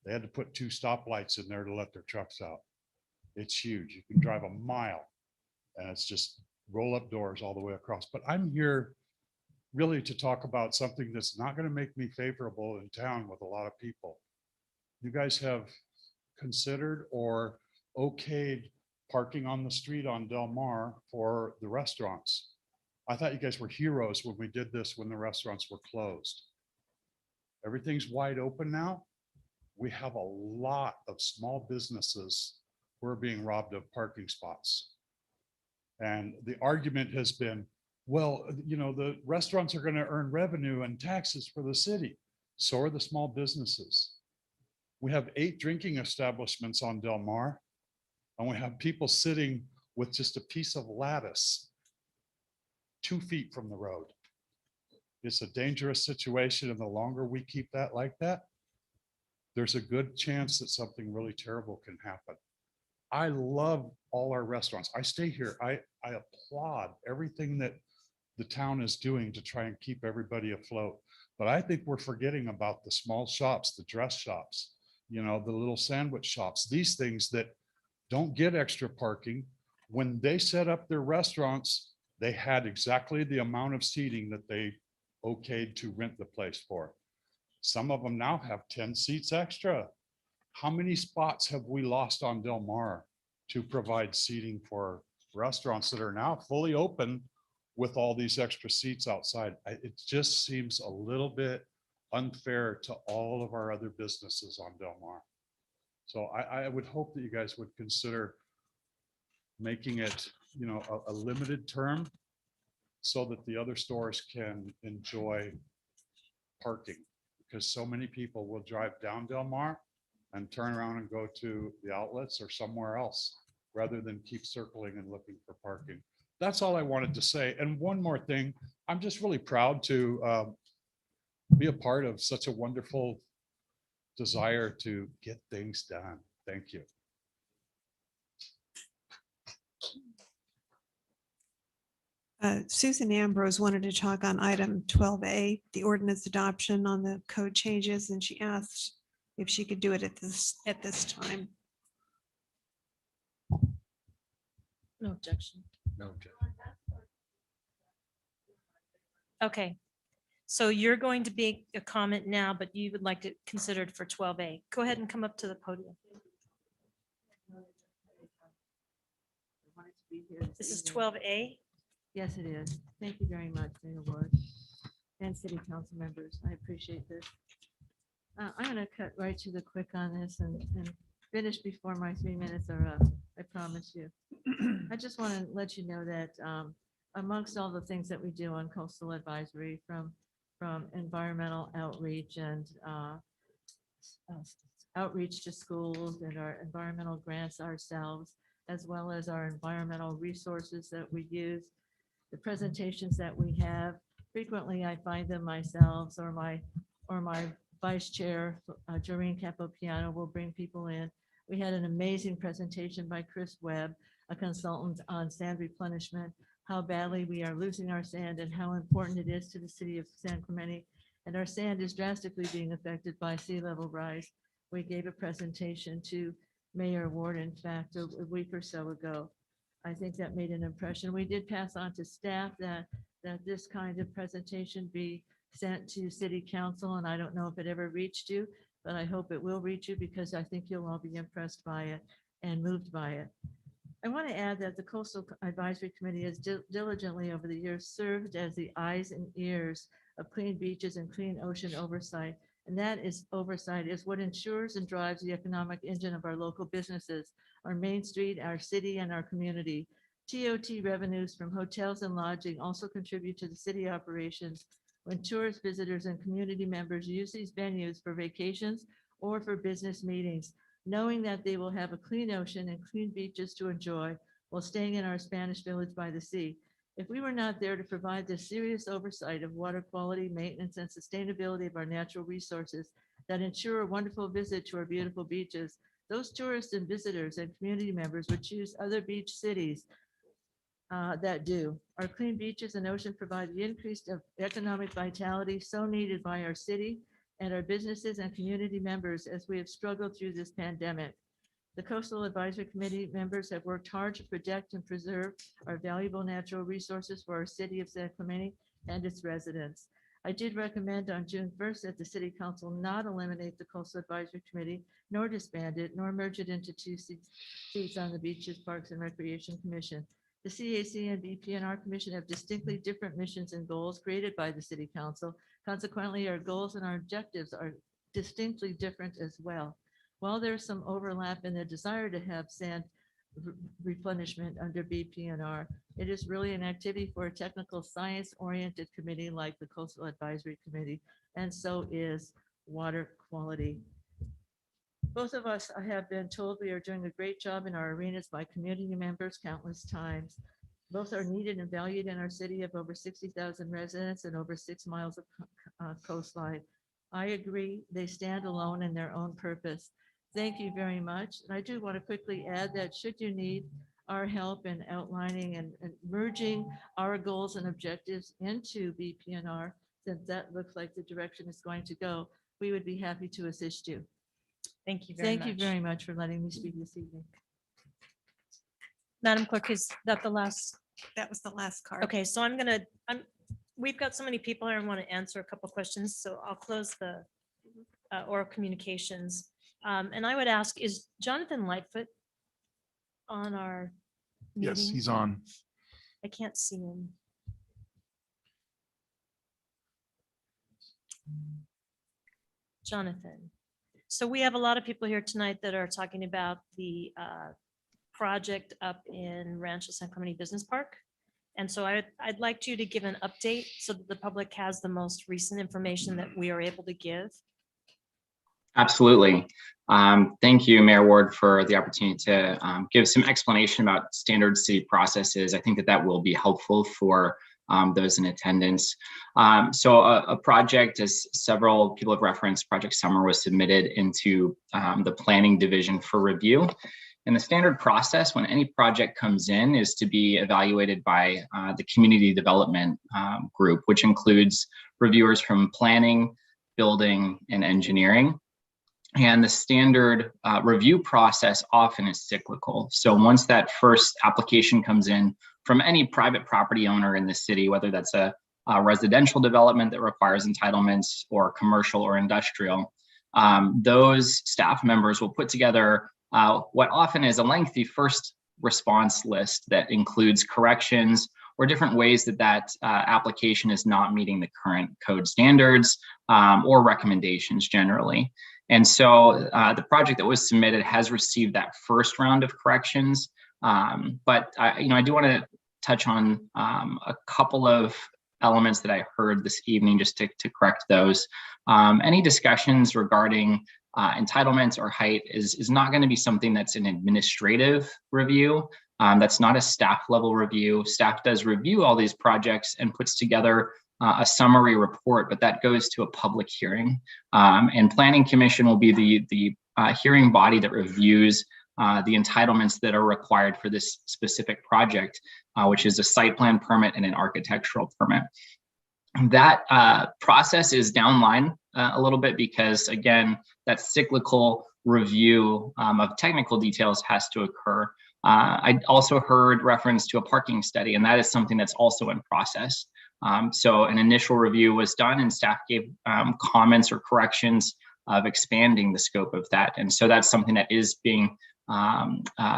They had to put 2 stoplights in there to let their trucks out. It's huge. You can drive a mile and it's just roll up doors all the way across. But I'm here really to talk about something that's not going to make me favorable in town with a lot of people. You guys have considered or okayed parking on the street on Del Mar for the restaurants. I thought you guys were heroes when we did this when the restaurants were closed. Everything's wide open now. We have a lot of small businesses who are being robbed of parking spots. And the argument has been, well, you know, the restaurants are going to earn revenue and taxes for the city. So are the small businesses. We have 8 drinking establishments on Del Mar, and we have people sitting with just a piece of lattice 2 feet from the road. It's a dangerous situation, and the longer we keep that like that, there's a good chance that something really terrible can happen. I love all our restaurants. I stay here. I applaud everything that the town is doing to try and keep everybody afloat. But I think we're forgetting about the small shops, the dress shops, you know, the little sandwich shops, these things that don't get extra parking. When they set up their restaurants, they had exactly the amount of seating that they okayed to rent the place for. Some of them now have 10 seats extra. How many spots have we lost on Del Mar to provide seating for restaurants that are now fully open with all these extra seats outside? It just seems a little bit unfair to all of our other businesses on Del Mar. So I would hope that you guys would consider making it, you know, a limited term so that the other stores can enjoy parking, because so many people will drive down Del Mar and turn around and go to the outlets or somewhere else rather than keep circling and looking for parking. That's all I wanted to say. And one more thing, I'm just really proud to be a part of such a wonderful desire to get things done. Thank you. Susan Ambrose wanted to talk on item 12A, the ordinance adoption on the code changes, and she asked if she could do it at this time. No objection. No objection. Okay. So you're going to make a comment now, but you would like to consider it for 12A. Go ahead and come up to the podium. This is 12A. Yes, it is. Thank you very much, Mayor Ward and city council members. I appreciate this. I'm going to cut right to the quick on this and finish before my 3 minutes are up. I promise you. I just want to let you know that amongst all the things that we do on coastal advisory, from environmental outreach and outreach to schools and our environmental grants ourselves, as well as our environmental resources that we use, the presentations that we have, frequently I find them myself or my vice chair, Doreen Capopiano, will bring people in. We had an amazing presentation by Chris Webb, a consultant on sand replenishment, how badly we are losing our sand and how important it is to the city of San Clemente. And our sand is drastically being affected by sea level rise. We gave a presentation to Mayor Ward, in fact, a week or so ago. I think that made an impression. We did pass on to staff that this kind of presentation be sent to city council, and I don't know if it ever reached you, but I hope it will reach you because I think you'll all be impressed by it and moved by it. I want to add that the Coastal Advisory Committee has diligently over the years served as the eyes and ears of clean beaches and clean ocean oversight. And that is oversight is what ensures and drives the economic engine of our local businesses, our Main Street, our city, and our community. TOT revenues from hotels and lodging also contribute to the city operations when tourists, visitors, and community members use these venues for vacations or for business meetings, knowing that they will have a clean ocean and clean beaches to enjoy while staying in our Spanish Village by the sea. If we were not there to provide the serious oversight of water quality, maintenance, and sustainability of our natural resources that ensure a wonderful visit to our beautiful beaches, those tourists and visitors and community members would choose other beach cities that do. Our clean beaches and ocean provide the increase of economic vitality so needed by our city and our businesses and community members as we have struggled through this pandemic. The Coastal Advisory Committee members have worked hard to protect and preserve our valuable natural resources for our city of San Clemente and its residents. I did recommend on June 1st that the City Council not eliminate the Coastal Advisory Committee, nor disband it, nor merge it into 2 seats on the Beaches, Parks, and Recreation Commission. The CAC and BPNR Commission have distinctly different missions and goals created by the City Council. Consequently, our goals and our objectives are distinctly different as well. While there's some overlap in the desire to have sand replenishment under BPNR, it is really an activity for a technical science-oriented committee like the Coastal Advisory Committee, and so is water quality. Both of us have been told we are doing a great job in our arenas by community members countless times. Both are needed and valued in our city of over 60,000 residents and over 6 miles of coastline. I agree, they stand alone in their own purpose. Thank you very much. And I do want to quickly add that should you need our help in outlining and merging our goals and objectives into BPNR, since that looks like the direction it's going to go, we would be happy to assist you. Thank you very much. Thank you very much for letting me speak this evening. Madam Clerk, is that the last? That was the last card. Okay, so we've got so many people here and want to answer a couple of questions, so I'll close the oral communications. And I would ask, is Jonathan Lightfoot on our meeting? Yes, he's on. I can't see him. Jonathan. So we have a lot of people here tonight that are talking about the project up in Rancho San Clemente Business Park. And so I'd like you to give an update so that the public has the most recent information that we are able to give. Absolutely. Thank you, Mayor Ward, for the opportunity to give some explanation about standard city processes. I think that will be helpful for those in attendance. So a project, as several people have referenced, Project Summer was submitted into the Planning Division for review. And the standard process when any project comes in is to be evaluated by the Community Development Group, which includes reviewers from planning, building, and engineering. And the standard review process often is cyclical. So once that first application comes in from any private property owner in the city, whether that's a residential development that requires entitlements or commercial or industrial, those staff members will put together what often is a lengthy first response list that includes corrections or different ways that application is not meeting the current code standards or recommendations generally. And so the project that was submitted has received that first round of corrections. But I do want to touch on a couple of elements that I heard this evening just to correct those. Any discussions regarding entitlements or height is not going to be something that's an administrative review. That's not a staff level review. Staff does review all these projects and puts together a summary report, but that goes to a public hearing. And Planning Commission will be the hearing body that reviews the entitlements that are required for this specific project, which is a site plan permit and an architectural permit. That process is downline a little bit because, again, that cyclical review of technical details has to occur. I also heard reference to a parking study, and that is something that's also in process. So an initial review was done and staff gave comments or corrections of expanding the scope of that. And so that's something that is being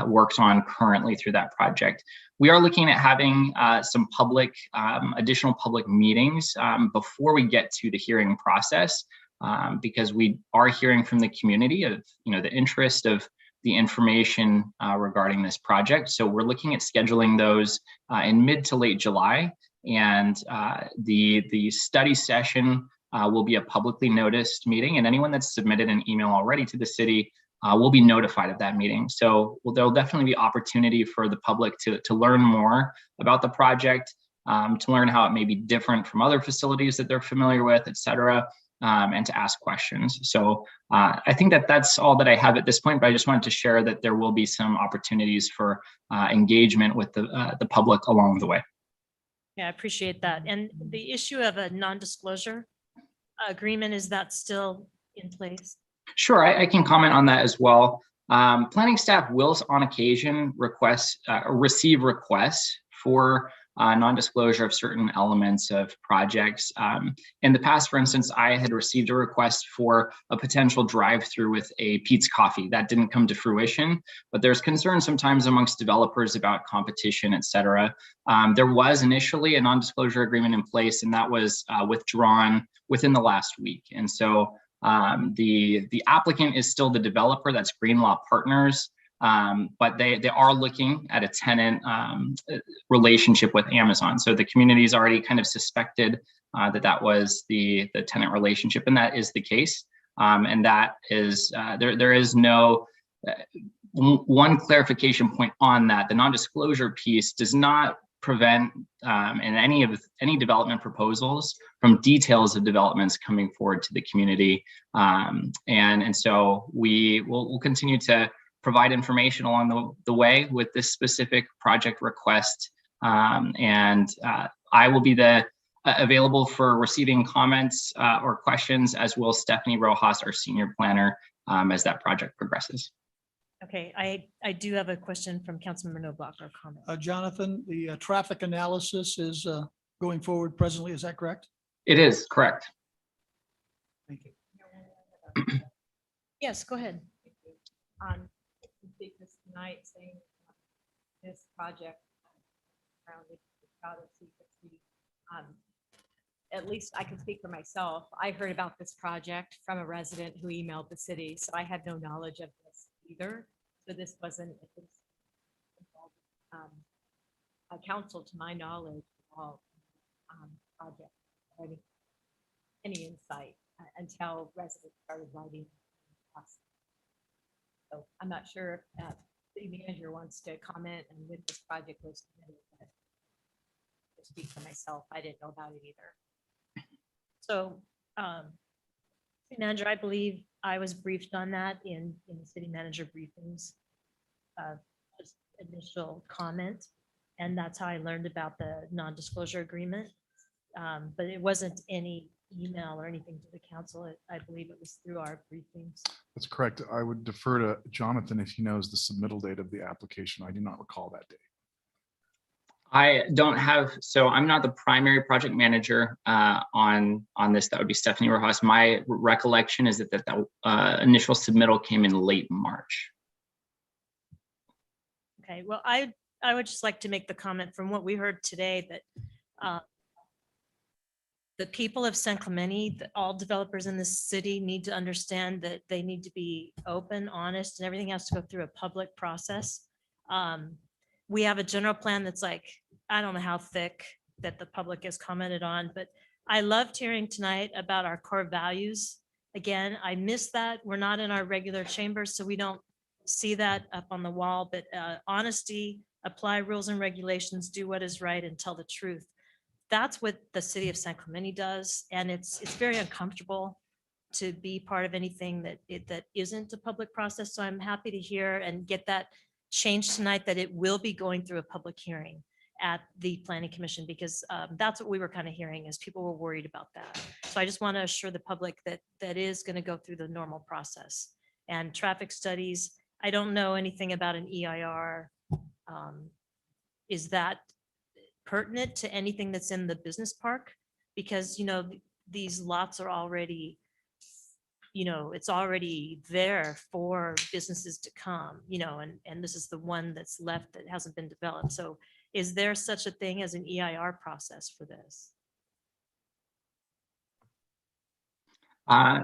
worked on currently through that project. We are looking at having some additional public meetings before we get to the hearing process, because we are hearing from the community of the interest of the information regarding this project. So we're looking at scheduling those in mid to late July. And the study session will be a publicly noticed meeting, and anyone that's submitted an email already to the city will be notified of that meeting. So there'll definitely be opportunity for the public to learn more about the project, to learn how it may be different from other facilities that they're familiar with, et cetera, and to ask questions. So I think that's all that I have at this point, but I just wanted to share that there will be some opportunities for engagement with the public along the way. Yeah, I appreciate that. And the issue of a non-disclosure agreement, is that still in place? Sure, I can comment on that as well. Planning staff will on occasion receive requests for non-disclosure of certain elements of projects. In the past, for instance, I had received a request for a potential drive-through with a Pete's Coffee. That didn't come to fruition, but there's concern sometimes amongst developers about competition, et cetera. There was initially a non-disclosure agreement in place, and that was withdrawn within the last week. And so the applicant is still the developer, that's Greenlaw Partners. But they are looking at a tenant relationship with Amazon. So the community's already kind of suspected that was the tenant relationship, and that is the case. And that is, there is no, one clarification point on that. The non-disclosure piece does not prevent in any development proposals from details of developments coming forward to the community. And so we'll continue to provide information along the way with this specific project request. I will be available for receiving comments or questions, as will Stephanie Rojas, our senior planner, as that project progresses. Okay, I do have a question from Councilmember Noblock or comment. Jonathan, the traffic analysis is going forward presently, is that correct? It is correct. Thank you. Yes, go ahead. Speak this tonight saying this project around the crowd of C60. At least I can speak for myself. I heard about this project from a resident who emailed the city, so I had no knowledge of this either. So this wasn't a council, to my knowledge, of project or any insight until residents started writing us. So I'm not sure if the manager wants to comment and when this project was submitted, but to speak for myself, I didn't know about it either. So, City Manager, I believe I was briefed on that in the city manager briefings. Just initial comment, and that's how I learned about the non-disclosure agreement. But it wasn't any email or anything to the council. I believe it was through our briefings. That's correct. I would defer to Jonathan if he knows the submittal date of the application. I do not recall that date. I don't have, so I'm not the primary project manager on this. That would be Stephanie Rojas. My recollection is that the initial submittal came in late March. Okay, well, I would just like to make the comment from what we heard today that the people of San Clemente, all developers in this city need to understand that they need to be open, honest, and everything has to go through a public process. We have a general plan that's like, I don't know how thick that the public has commented on, but I loved hearing tonight about our core values. Again, I miss that. We're not in our regular chambers, so we don't see that up on the wall, but honesty, apply rules and regulations, do what is right, and tell the truth. That's what the city of San Clemente does, and it's very uncomfortable to be part of anything that isn't a public process. So I'm happy to hear and get that change tonight, that it will be going through a public hearing at the Planning Commission, because that's what we were kind of hearing, as people were worried about that. So I just want to assure the public that that is going to go through the normal process. And traffic studies, I don't know anything about an EIR. Is that pertinent to anything that's in the business park? Because, you know, these lots are already, you know, it's already there for businesses to come, you know, and this is the one that's left that hasn't been developed. So is there such a thing as an EIR process for this?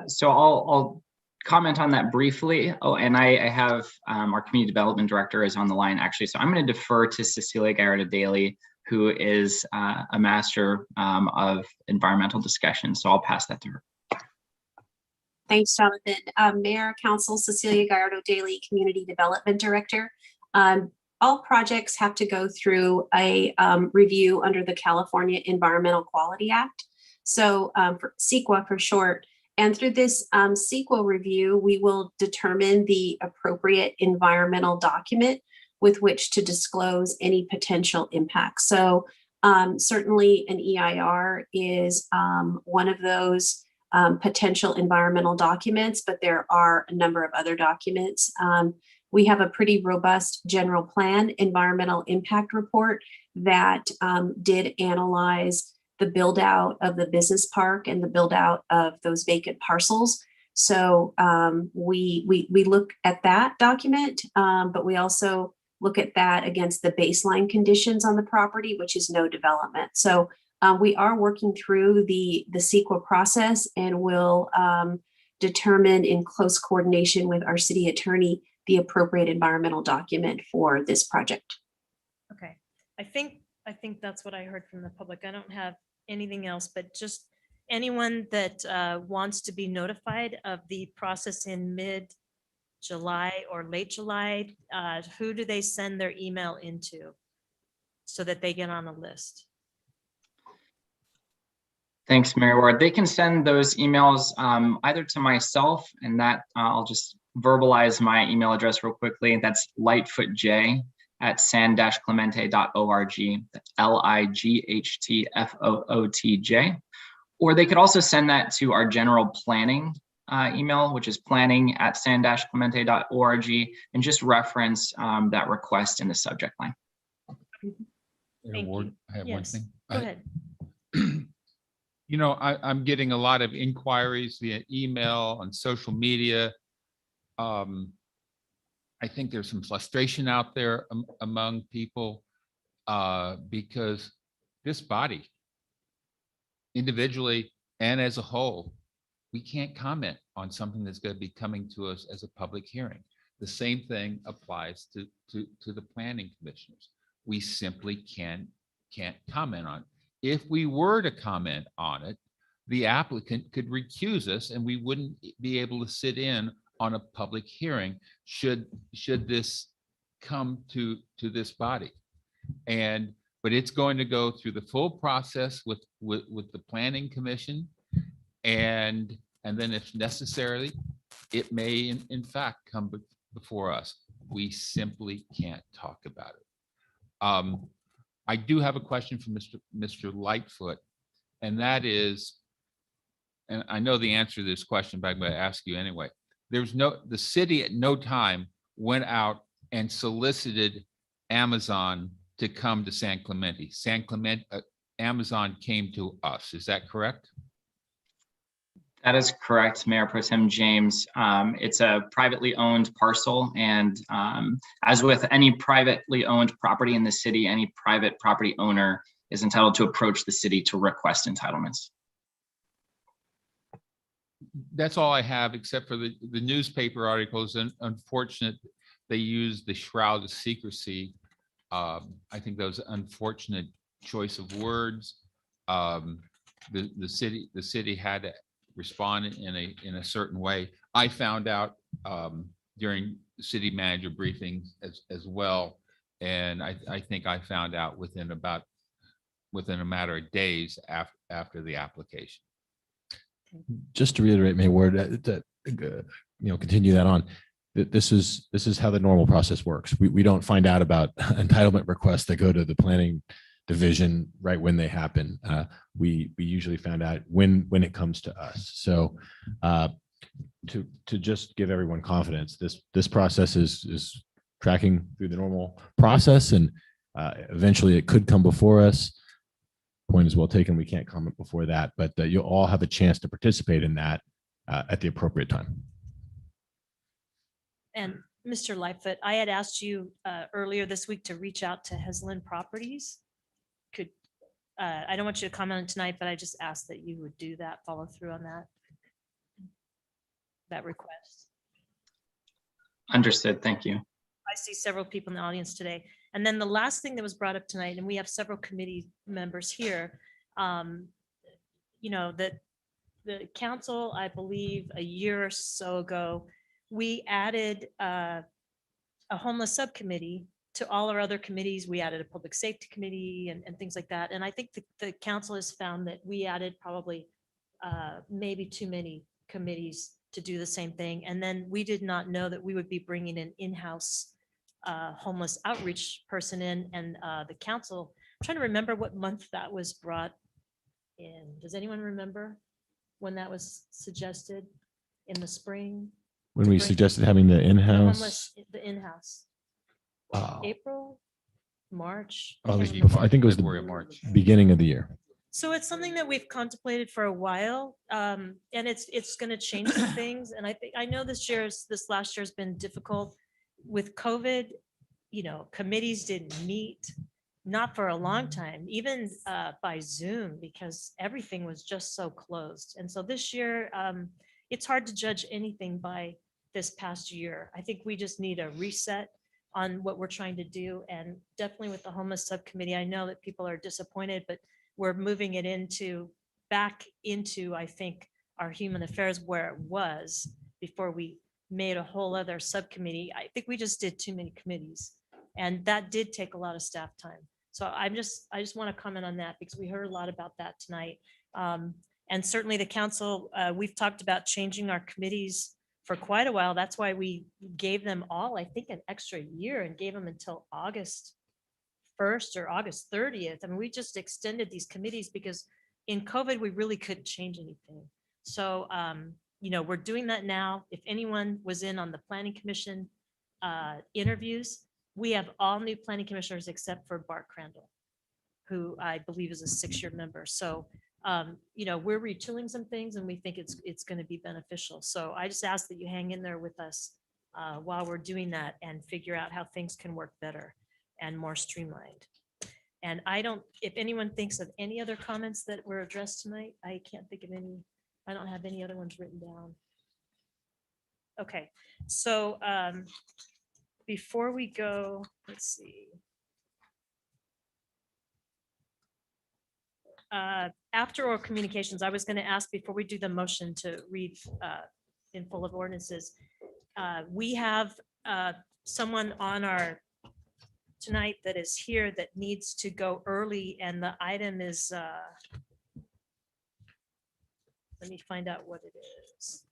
So I'll comment on that briefly. Oh, and I have our community development director is on the line actually. So I'm going to defer to Cecilia Gallardo-Daly, who is a master of environmental discussion. So I'll pass that to her. Thanks, Jonathan. Mayor, Council, Cecilia Gallardo-Daly, Community Development Director. All projects have to go through a review under the California Environmental Quality Act. So for CEQA for short. And through this CEQA review, we will determine the appropriate environmental document with which to disclose any potential impacts. So certainly an EIR is one of those potential environmental documents, but there are a number of other documents. We have a pretty robust general plan environmental impact report that did analyze the build out of the business park and the build out of those vacant parcels. So we look at that document, but we also look at that against the baseline conditions on the property, which is no development. So we are working through the CEQA process, and will determine in close coordination with our city attorney the appropriate environmental document for this project. Okay, I think that's what I heard from the public. I don't have anything else, but just anyone that wants to be notified of the process in mid-July or late July, who do they send their email into? so that they get on a list? Thanks, Mayor Ward. They can send those emails either to myself, and that I'll just verbalize my email address real quickly. That's lightfootj@san-clemente.org. That's LIGHTFOOTJ. Or they could also send that to our general planning email, which is planning@san-clemente.org, and just reference that request in the subject line. Thank you. I have one Yes, thing. go ahead. You know, I'm getting a lot of inquiries via email, on social media. I think there's some frustration out there among people because this body, individually and as a whole, we can't comment on something that's going to be coming to us as a public hearing. The same thing applies to the planning commissioners. We simply can't comment on it. If we were to comment on it, the applicant could recuse us and we wouldn't be able to sit in on a public hearing should this come to this body. But it's going to go through the full process with the planning commission, and then if necessary, it may in fact come before us. We simply can't talk about it. I do have a question for Mr. Lightfoot, and that is, and I know the answer to this question, but I'm going to ask you anyway. The city at no time went out and solicited Amazon to come to San Clemente. Amazon came to us. Is that correct? That is correct, Mayor Pro Tem James. It's a privately owned parcel, and as with any privately owned property in the city, any private property owner is entitled to approach the city to request entitlements. That's all I have, except for the newspaper articles. And unfortunate, they use the shroud of secrecy. I think that was an unfortunate choice of words. The city had to respond in a certain way. I found out during city manager briefings as well, and I think I found out within a matter of days after the application. Just to reiterate, Mayor Ward, continue that on. This is how the normal process works. We don't find out about entitlement requests that go to the planning division right when they happen. We usually found out when it comes to us. So to just give everyone confidence, this process is tracking through the normal process, and eventually it could come before us. Point is well taken. We can't comment before that, but you'll all have a chance to participate in that at the appropriate time. And Mr. Lightfoot, I had asked you earlier this week to reach out to Heslin Properties. I don't want you to comment on tonight, but I just asked that you would do that, follow through on that request. Understood. Thank you. I see several people in the audience today. And then the last thing that was brought up tonight, and we have several committee members here, that the council, I believe a year or so ago, we added a homeless subcommittee to all our other committees. We added a public safety committee and things like that. And I think the council has found that we added probably maybe too many committees to do the same thing. And then we did not know that we would be bringing an in-house homeless outreach person in, and the council, I'm trying to remember what month that was brought in. Does anyone remember when that was suggested? In the spring? When we suggested having the in-house. The in-house. Wow. April, March. I think it was February, the March. beginning of the year. So it's something that we've contemplated for a while, and it's going to change some things. And I know this last year's been difficult with COVID. Committees didn't meet, not for a long time, even by Zoom, because everything was just so closed. And so this year, it's hard to judge anything by this past year. I think we just need a reset on what we're trying to do, and definitely with the homeless subcommittee. I know that people are disappointed, but we're moving it back into, I think, our human affairs where it was before we made a whole other subcommittee. I think we just did too many committees, and that did take a lot of staff time. So I just want to comment on that because we heard a lot about that tonight. And certainly the council, we've talked about changing our committees for quite a while. That's why we gave them all, I think, an extra year and gave them until August 1st or August 30th. I mean, we just extended these committees because in COVID, we really couldn't change anything. So, we're doing that now. If anyone was in on the planning commission interviews, we have all new planning commissioners except for Bart Crandall, who I believe is a 6-year member. So, we're retooling some things and we think it's going to be beneficial. So I just ask that you hang in there with us while we're doing that and figure out how things can work better and more streamlined. And if anyone thinks of any other comments that were addressed tonight, I can't think of any. I don't have any other ones written down. Okay, so before we go, let's see. After oral communications, I was going to ask before we do the motion to read in full of ordinances. We have someone on our tonight that is here that needs to go early, and the item is, let me find out what it is.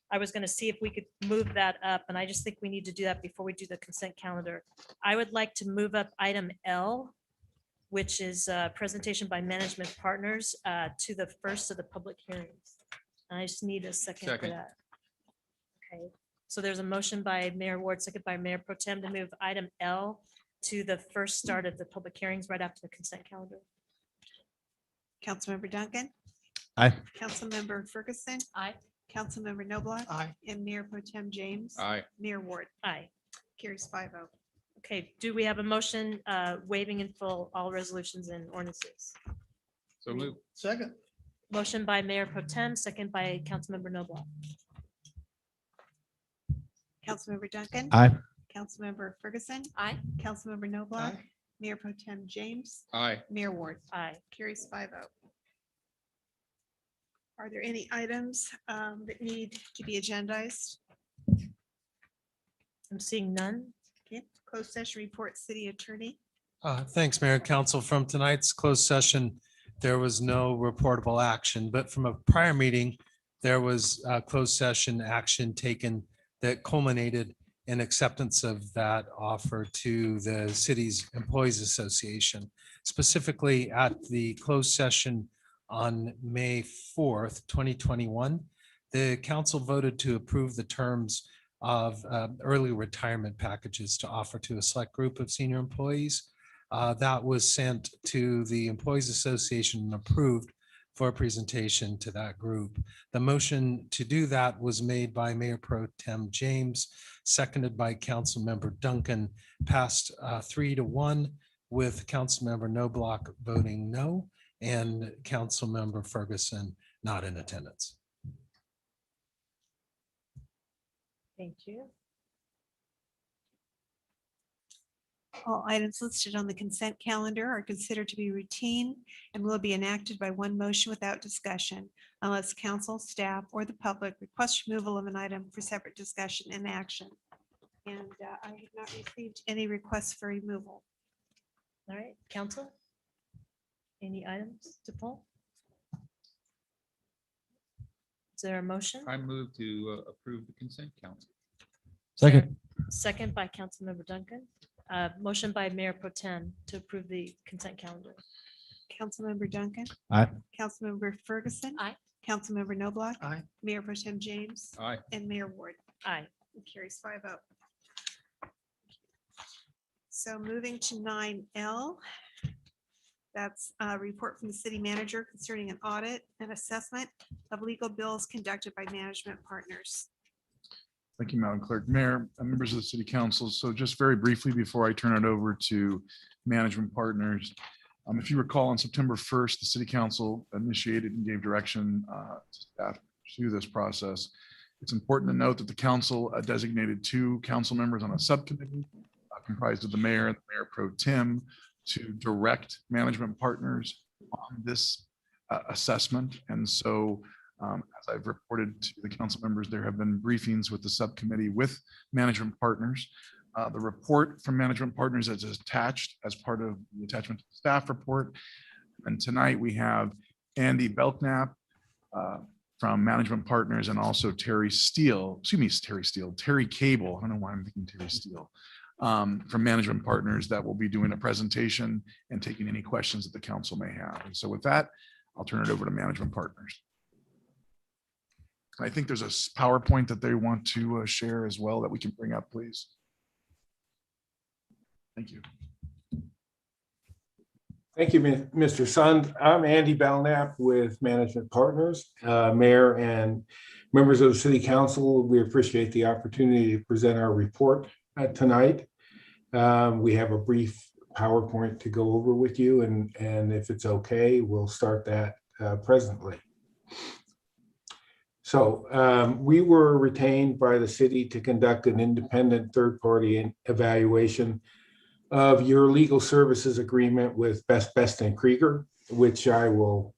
I was going to see if we could move that up, and I just think we need to do that before we do the consent calendar. I would like to move up item L, which is a presentation by management partners to the first of the public hearings. I just need a second for Second. that. Okay, so there's a motion by Mayor Ward, second by Mayor Pro Tem to move item L to the first start of the public hearings right after the consent calendar. Councilmember Duncan, Aye. Councilmember Ferguson, Aye. Councilmember Noblock. Aye. And Mayor Pro Tem James. Aye. Mayor Ward. Aye. Carries 5-0. Okay, do we have a motion waiving in full all resolutions and ordinances? So move. Second. Motion by Mayor Pro Tem, second by Councilmember Noblock. Councilmember Duncan. Aye. Councilmember Ferguson, Aye. Councilmember Noblock, Aye. Mayor Pro Tem James, Aye. Mayor Ward. Aye. Carries 5-0. Are there any items that need to be agendized? I'm seeing none. Okay, closed session report, city attorney. Thanks, Mayor and Council. From tonight's closed session, there was no reportable action, but from a prior meeting, there was closed session action taken that culminated in acceptance of that offer to the city's Employees Association. Specifically at the closed session on May 4th, 2021, the council voted to approve the terms of early retirement packages to offer to a select group of senior employees. That was sent to the Employees Association and approved for a presentation to that group. The motion to do that was made by Mayor Pro Tem James, seconded by Councilmember Duncan, passed 3-1 with Councilmember Noblock voting no and Councilmember Ferguson not in attendance. Thank you. All items listed on the consent calendar are considered to be routine and will be enacted by one motion without discussion unless council, staff, or the public request removal of an item for separate discussion and action. And I have not received any requests for removal. All right, council? Any items to pull? Is there a motion? I move to approve the consent calendar. Second. Second by Councilmember Duncan. Motion by Mayor Pro Tem to approve the consent calendar. Councilmember Duncan. Aye. Councilmember Ferguson. Aye. Councilmember Noblock. Aye. Mayor Pro Tem James. Aye. And Mayor Ward. Aye. It carries 5-0. So moving to 9L. That's a report from the city manager concerning an audit and assessment of legal bills conducted by management partners. Thank you, Madam Clerk. Mayor, members of the City Council. So just very briefly before I turn it over to management partners, if you recall, on September 1st, the City Council initiated and gave direction to staff to this process. It's important to note that the council designated 2 council members on a subcommittee comprised of the mayor and the Mayor Pro Tem to direct management partners on this assessment. And so as I've reported to the council members, there have been briefings with the subcommittee with management partners. The report from management partners is attached as part of the attachment to the staff report. And tonight we have Andy Belknap from management partners, and also Terry Cable. I don't know why I'm thinking Terry Steele. From management partners that will be doing a presentation and taking any questions that the council may have. And so with that, I'll turn it over to management partners. I think there's a PowerPoint that they want to share as well that we can bring up, please. Thank you. Thank you, Mr. Sund. I'm Andy Belknap with Management Partners, Mayor and members of the City Council. We appreciate the opportunity to present our report tonight. We have a brief PowerPoint to go over with you, and if it's okay, we'll start that presently. So we were retained by the city to conduct an independent third-party evaluation of your legal services agreement with Best and Krieger, which I will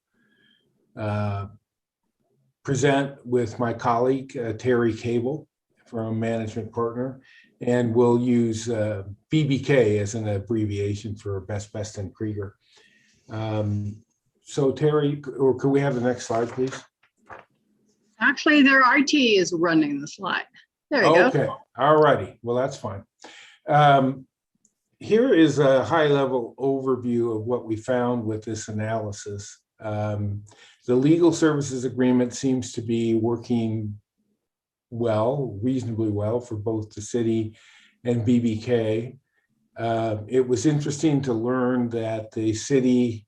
present with my colleague, Terry Cable from Management Partner, and we'll use BBK as an abbreviation for Best and Krieger. So Terry, or could we have the next slide, please? Actually, their IT is running the slide. There you go. Okay, all righty. Well, that's fine. Here is a high-level overview of what we found with this analysis. The legal services agreement seems to be working well, reasonably well for both the city and BBK. It was interesting to learn that the city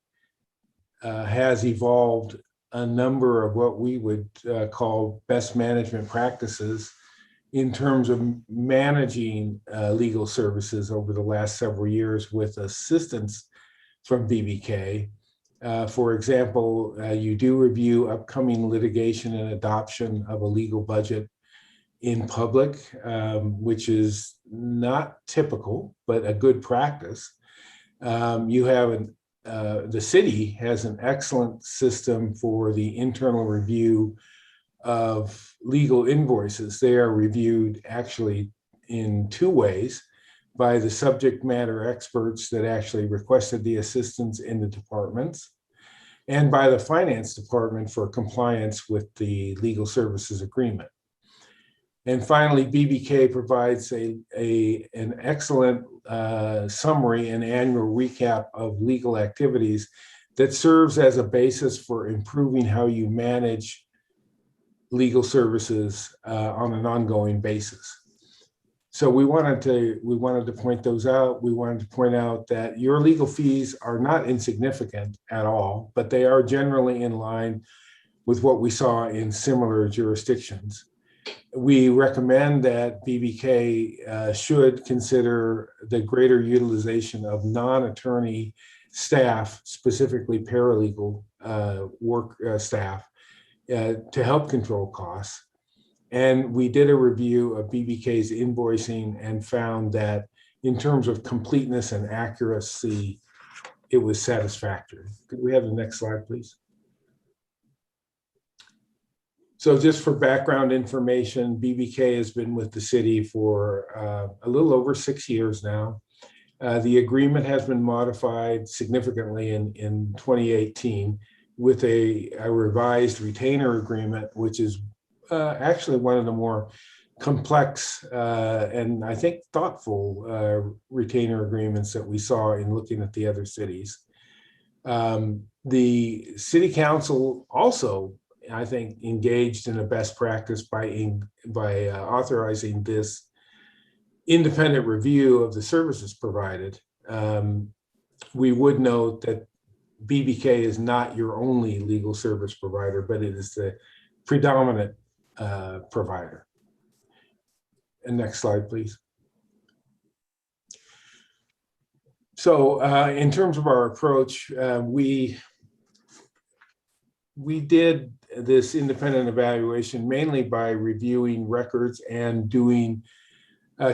has evolved a number of what we would call best management practices in terms of managing legal services over the last several years with assistance from BBK. For example, you do review upcoming litigation and adoption of a legal budget in public, which is not typical, but a good practice. You have the city has an excellent system for the internal review of legal invoices. They are reviewed actually in two ways: by the subject matter experts that actually requested the assistance in the departments, and by the finance department for compliance with the legal services agreement. And finally, BBK provides an excellent summary and annual recap of legal activities that serves as a basis for improving how you manage legal services on an ongoing basis. So we wanted to point those out. We wanted to point out that your legal fees are not insignificant at all, but they are generally in line with what we saw in similar jurisdictions. We recommend that BBK should consider the greater utilization of non-attorney staff, specifically paralegal work staff, to help control costs. And we did a review of BBK's invoicing and found that in terms of completeness and accuracy, it was satisfactory. Could we have the next slide, please? So just for background information, BBK has been with the city for a little over 6 years now. The agreement has been modified significantly in 2018 with a revised retainer agreement, which is actually one of the more complex and I think thoughtful retainer agreements that we saw in looking at the other cities. The city council also, I think, engaged in a best practice by authorizing this independent review of the services provided. We would note that BBK is not your only legal service provider, but it is the predominant provider. And next slide, please. So in terms of our approach, we did this independent evaluation mainly by reviewing records and doing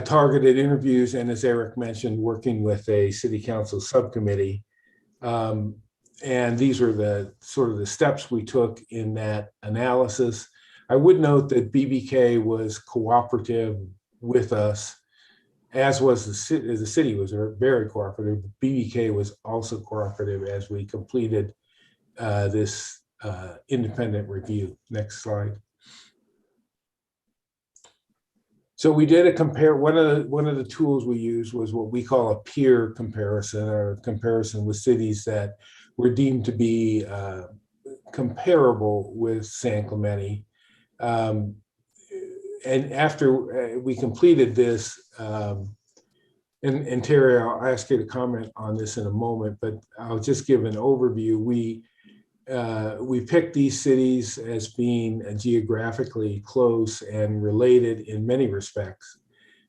targeted interviews, and as Eric mentioned, working with a city council subcommittee. And these are the sort of the steps we took in that analysis. I would note that BBK was cooperative with us as was the city was very cooperative. BBK was also cooperative as we completed this independent review. Next slide. So we did a compare. One of the tools we used was what we call a peer comparison, or comparison with cities that were deemed to be comparable with San Clemente. And after we completed this, and Terry, I'll ask you to comment on this in a moment, but I'll just give an overview. We picked these cities as being geographically close and related in many respects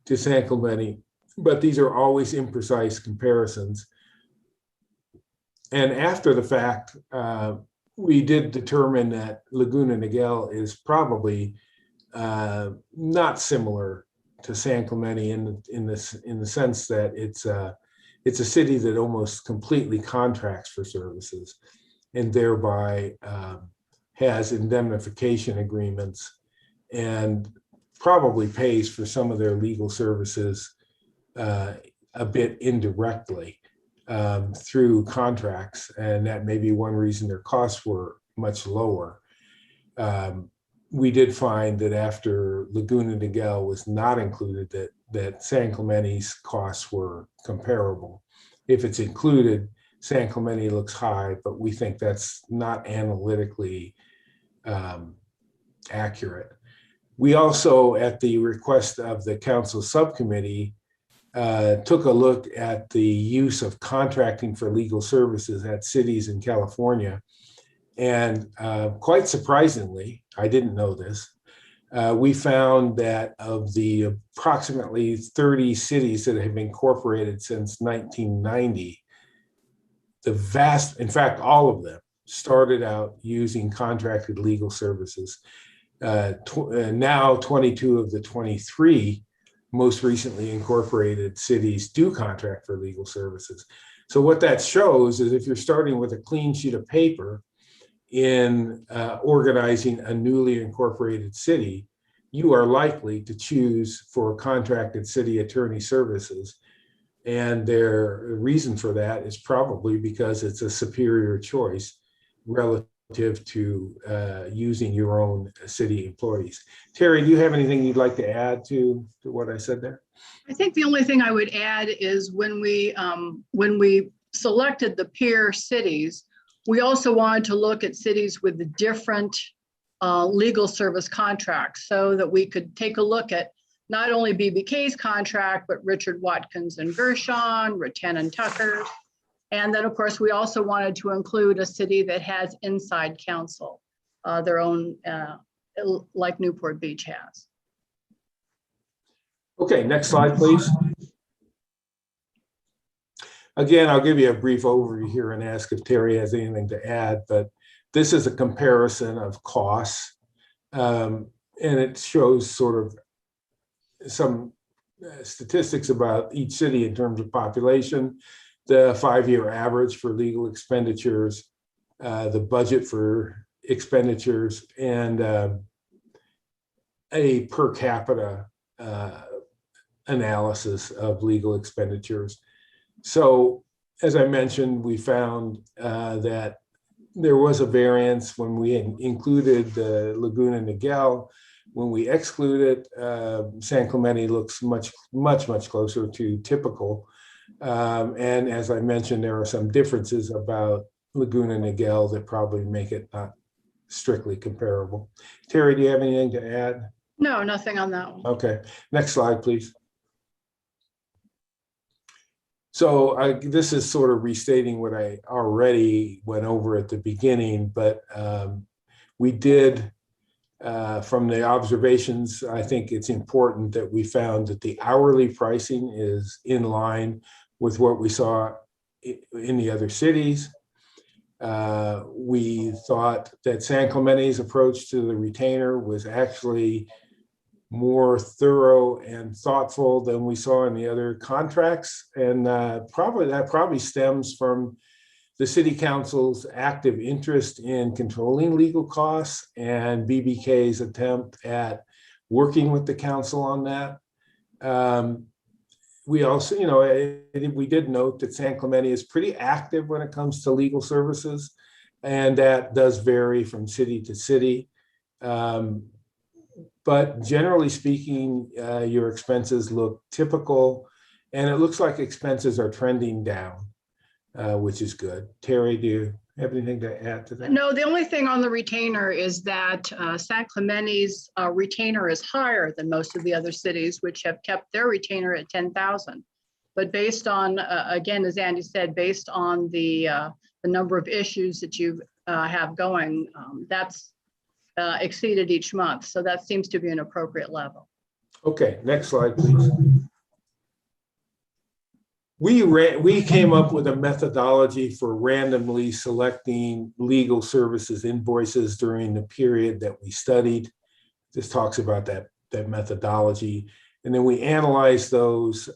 to San Clemente, but these are always imprecise comparisons. And after the fact, we did determine that Laguna Niguel is probably not similar to San Clemente in the sense that it's a city that almost completely contracts for services, and thereby has indemnification agreements and probably pays for some of their legal services a bit indirectly through contracts. And that may be one reason their costs were much lower. We did find that after Laguna Niguel was not included, that San Clemente's costs were comparable. If it's included, San Clemente looks high, but we think that's not analytically accurate. We also, at the request of the council subcommittee, took a look at the use of contracting for legal services at cities in California. And quite surprisingly, I didn't know this, we found that of the approximately 30 cities that have been incorporated since 1990, in fact, all of them started out using contracted legal services. Now 22 of the 23 most recently incorporated cities do contract for legal services. So what that shows is if you're starting with a clean sheet of paper in organizing a newly incorporated city, you are likely to choose for contracted city attorney services. And their reason for that is probably because it's a superior choice relative to using your own city employees. Terry, do you have anything you'd like to add to what I said there? I think the only thing I would add is when we selected the peer cities, we also wanted to look at cities with the different legal service contracts so that we could take a look at not only BBK's contract, but Richard Watkins and Gershon, Rattan and Tucker. And then, of course, we also wanted to include a city that has inside counsel, their own, like Newport Beach has. Okay, next slide, please. Again, I'll give you a brief overview here and ask if Terry has anything to add, but this is a comparison of costs, and it shows sort of some statistics about each city in terms of population, the 5-year average for legal expenditures, the budget for expenditures, and a per capita analysis of legal expenditures. So, as I mentioned, we found that there was a variance when we included Laguna Niguel. When we exclude it, San Clemente looks much closer to typical. And as I mentioned, there are some differences about Laguna Niguel that probably make it not strictly comparable. Terry, do you have anything to add? No, nothing on that one. Okay, next slide, please. So this is sort of restating what I already went over at the beginning, but we did, from the observations, I think it's important that we found that the hourly pricing is in line with what we saw in the other cities. We thought that San Clemente's approach to the retainer was actually more thorough and thoughtful than we saw in the other contracts. And that probably stems from the city council's active interest in controlling legal costs and BBK's attempt at working with the council on that. we also, we did note that San Clemente is pretty active when it comes to legal services, and that does vary from city to city. But generally speaking, your expenses look typical, and it looks like expenses are trending down, which is good. Terry, do you have anything to add to that? No, the only thing on the retainer is that San Clemente's retainer is higher than most of the other cities, which have kept their retainer at 10,000. But based on, again, as Andy said, based on the number of issues that you have going, that's exceeded each month. So that seems to be an appropriate level. Okay, next slide, please. We came up with a methodology for randomly selecting legal services invoices during the period that we studied. This talks about that methodology. And then we analyzed those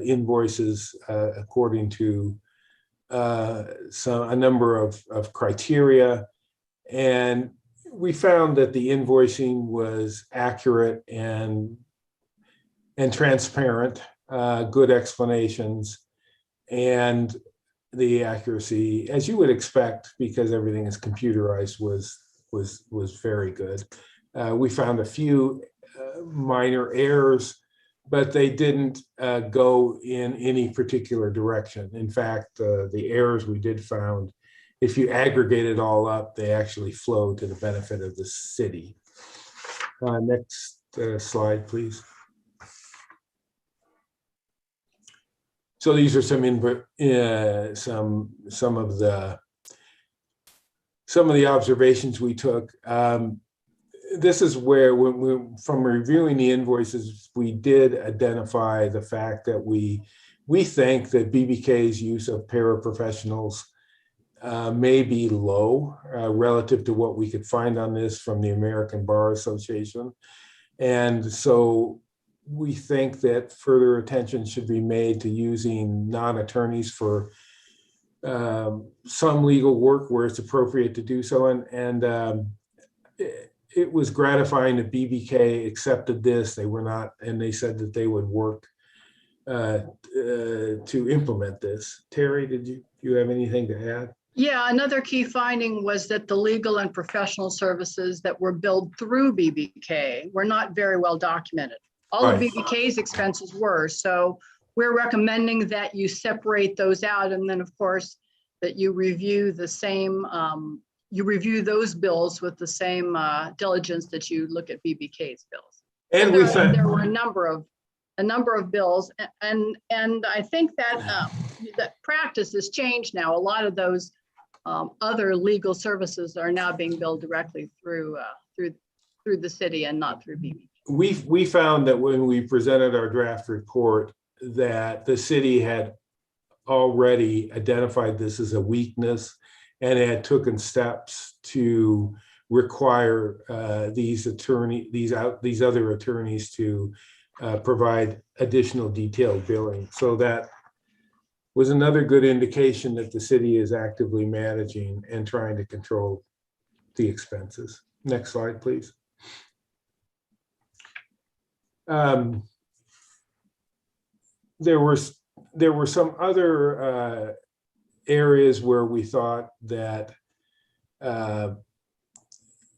invoices according to a number of criteria. And we found that the invoicing was accurate and transparent. Good explanations, and the accuracy, as you would expect, because everything is computerized, was very good. We found a few minor errors, but they didn't go in any particular direction. In fact, the errors we did found, if you aggregate it all up, they actually flow to the benefit of the city. Next slide, please. So these are some of the observations we took. This is where, from reviewing the invoices, we did identify the fact that we think that BBK's use of paraprofessionals may be low relative to what we could find on this from the American Bar Association, and so we think that further attention should be made to using non-attorneys for some legal work where it's appropriate to do so. And it was gratifying that BBK accepted this. They were not, and they said that they would work to implement this. Terry, did you have anything to add? Yeah, another key finding was that the legal and professional services that were billed through BBK were not very well documented. All of BBK's expenses were, so we're recommending that you separate those out, and then of course that you review the same, you review those bills with the same diligence that you look at BBK's bills. And there were a number of bills, and I think that that practice has changed now. A lot of those other legal services are now being billed directly through the city and not through BBK. We found that when we presented our draft report that the city had already identified this as a weakness and had taken steps to require these other attorneys to provide additional detailed billing. So that was another good indication that the city is actively managing and trying to control the expenses. Next slide, please. There were some other areas where we thought that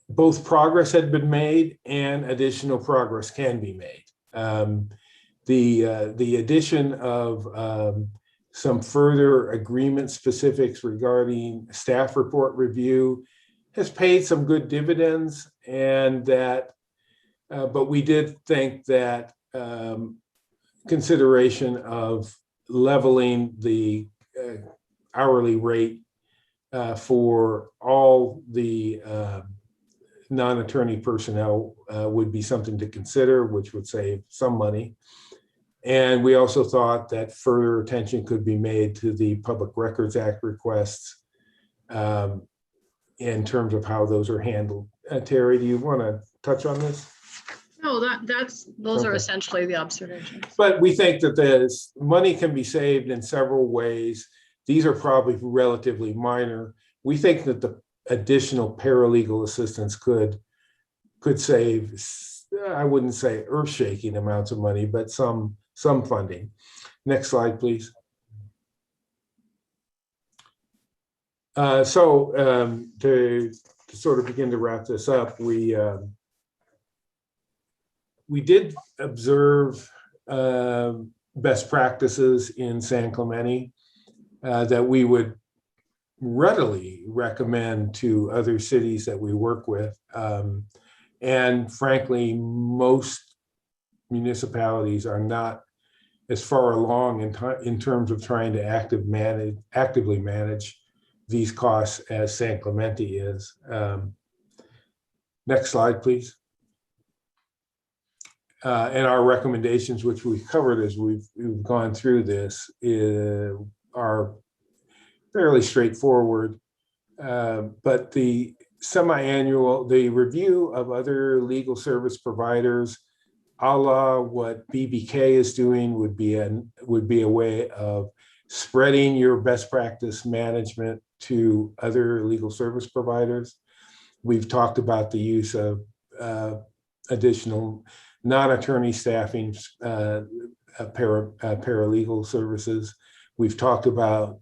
both progress had been made and additional progress can be made. The addition of some further agreement specifics regarding staff report review has paid some good dividends, and that but we did think that consideration of leveling the hourly rate for all the non-attorney personnel would be something to consider, which would save some money. And we also thought that further attention could be made to the Public Records Act requests in terms of how those are handled. Terry, do you want to touch on this? No, those are essentially the observations. But we think that this money can be saved in several ways. These are probably relatively minor. We think that the additional paralegal assistance could save, I wouldn't say earth-shaking amounts of money, but some some funding. Next slide, please. To sort of begin to wrap this up, we did observe best practices in San Clemente that we would readily recommend to other cities that we work with. And frankly, most municipalities are not as far along in terms of trying to actively manage these costs as San Clemente is. Next slide, please. And our recommendations, which we've covered as we've gone through this, are fairly straightforward. But the the review of other legal service providers, a la what BBK is doing, would be a way of spreading your best practice management to other legal service providers. We've talked about the use of additional non-attorney staffing, paralegal services. We've talked about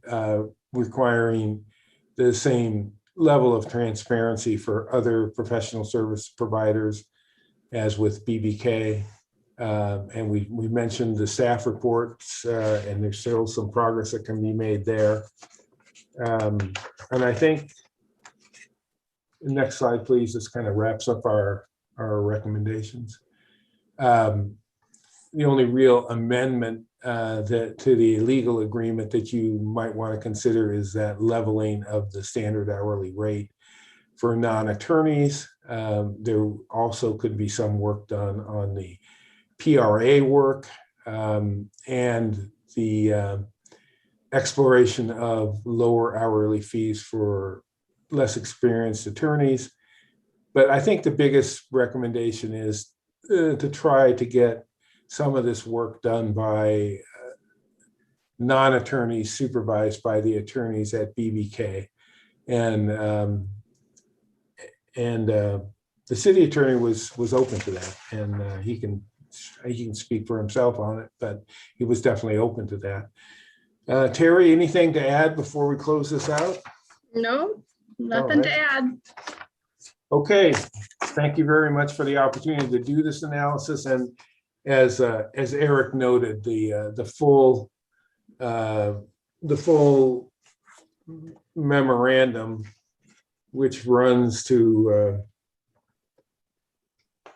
requiring the same level of transparency for other professional service providers as with BBK. And we mentioned the staff reports, and there's still some progress that can be made there. And I think, next slide, please. This kind of wraps up our recommendations. The only real amendment to the legal agreement that you might want to consider is that leveling of the standard hourly rate for non-attorneys. There also could be some work done on the PRA work and the exploration of lower hourly fees for less experienced attorneys. But I think the biggest recommendation is to try to get some of this work done by non-attorneys supervised by the attorneys at BBK. And the city attorney was open to that, and he can speak for himself on it, but he was definitely open to that. Terry, anything to add before we close this out? No, nothing to add. Okay, thank you very much for the opportunity to do this analysis. And as Eric noted, the full memorandum, which runs to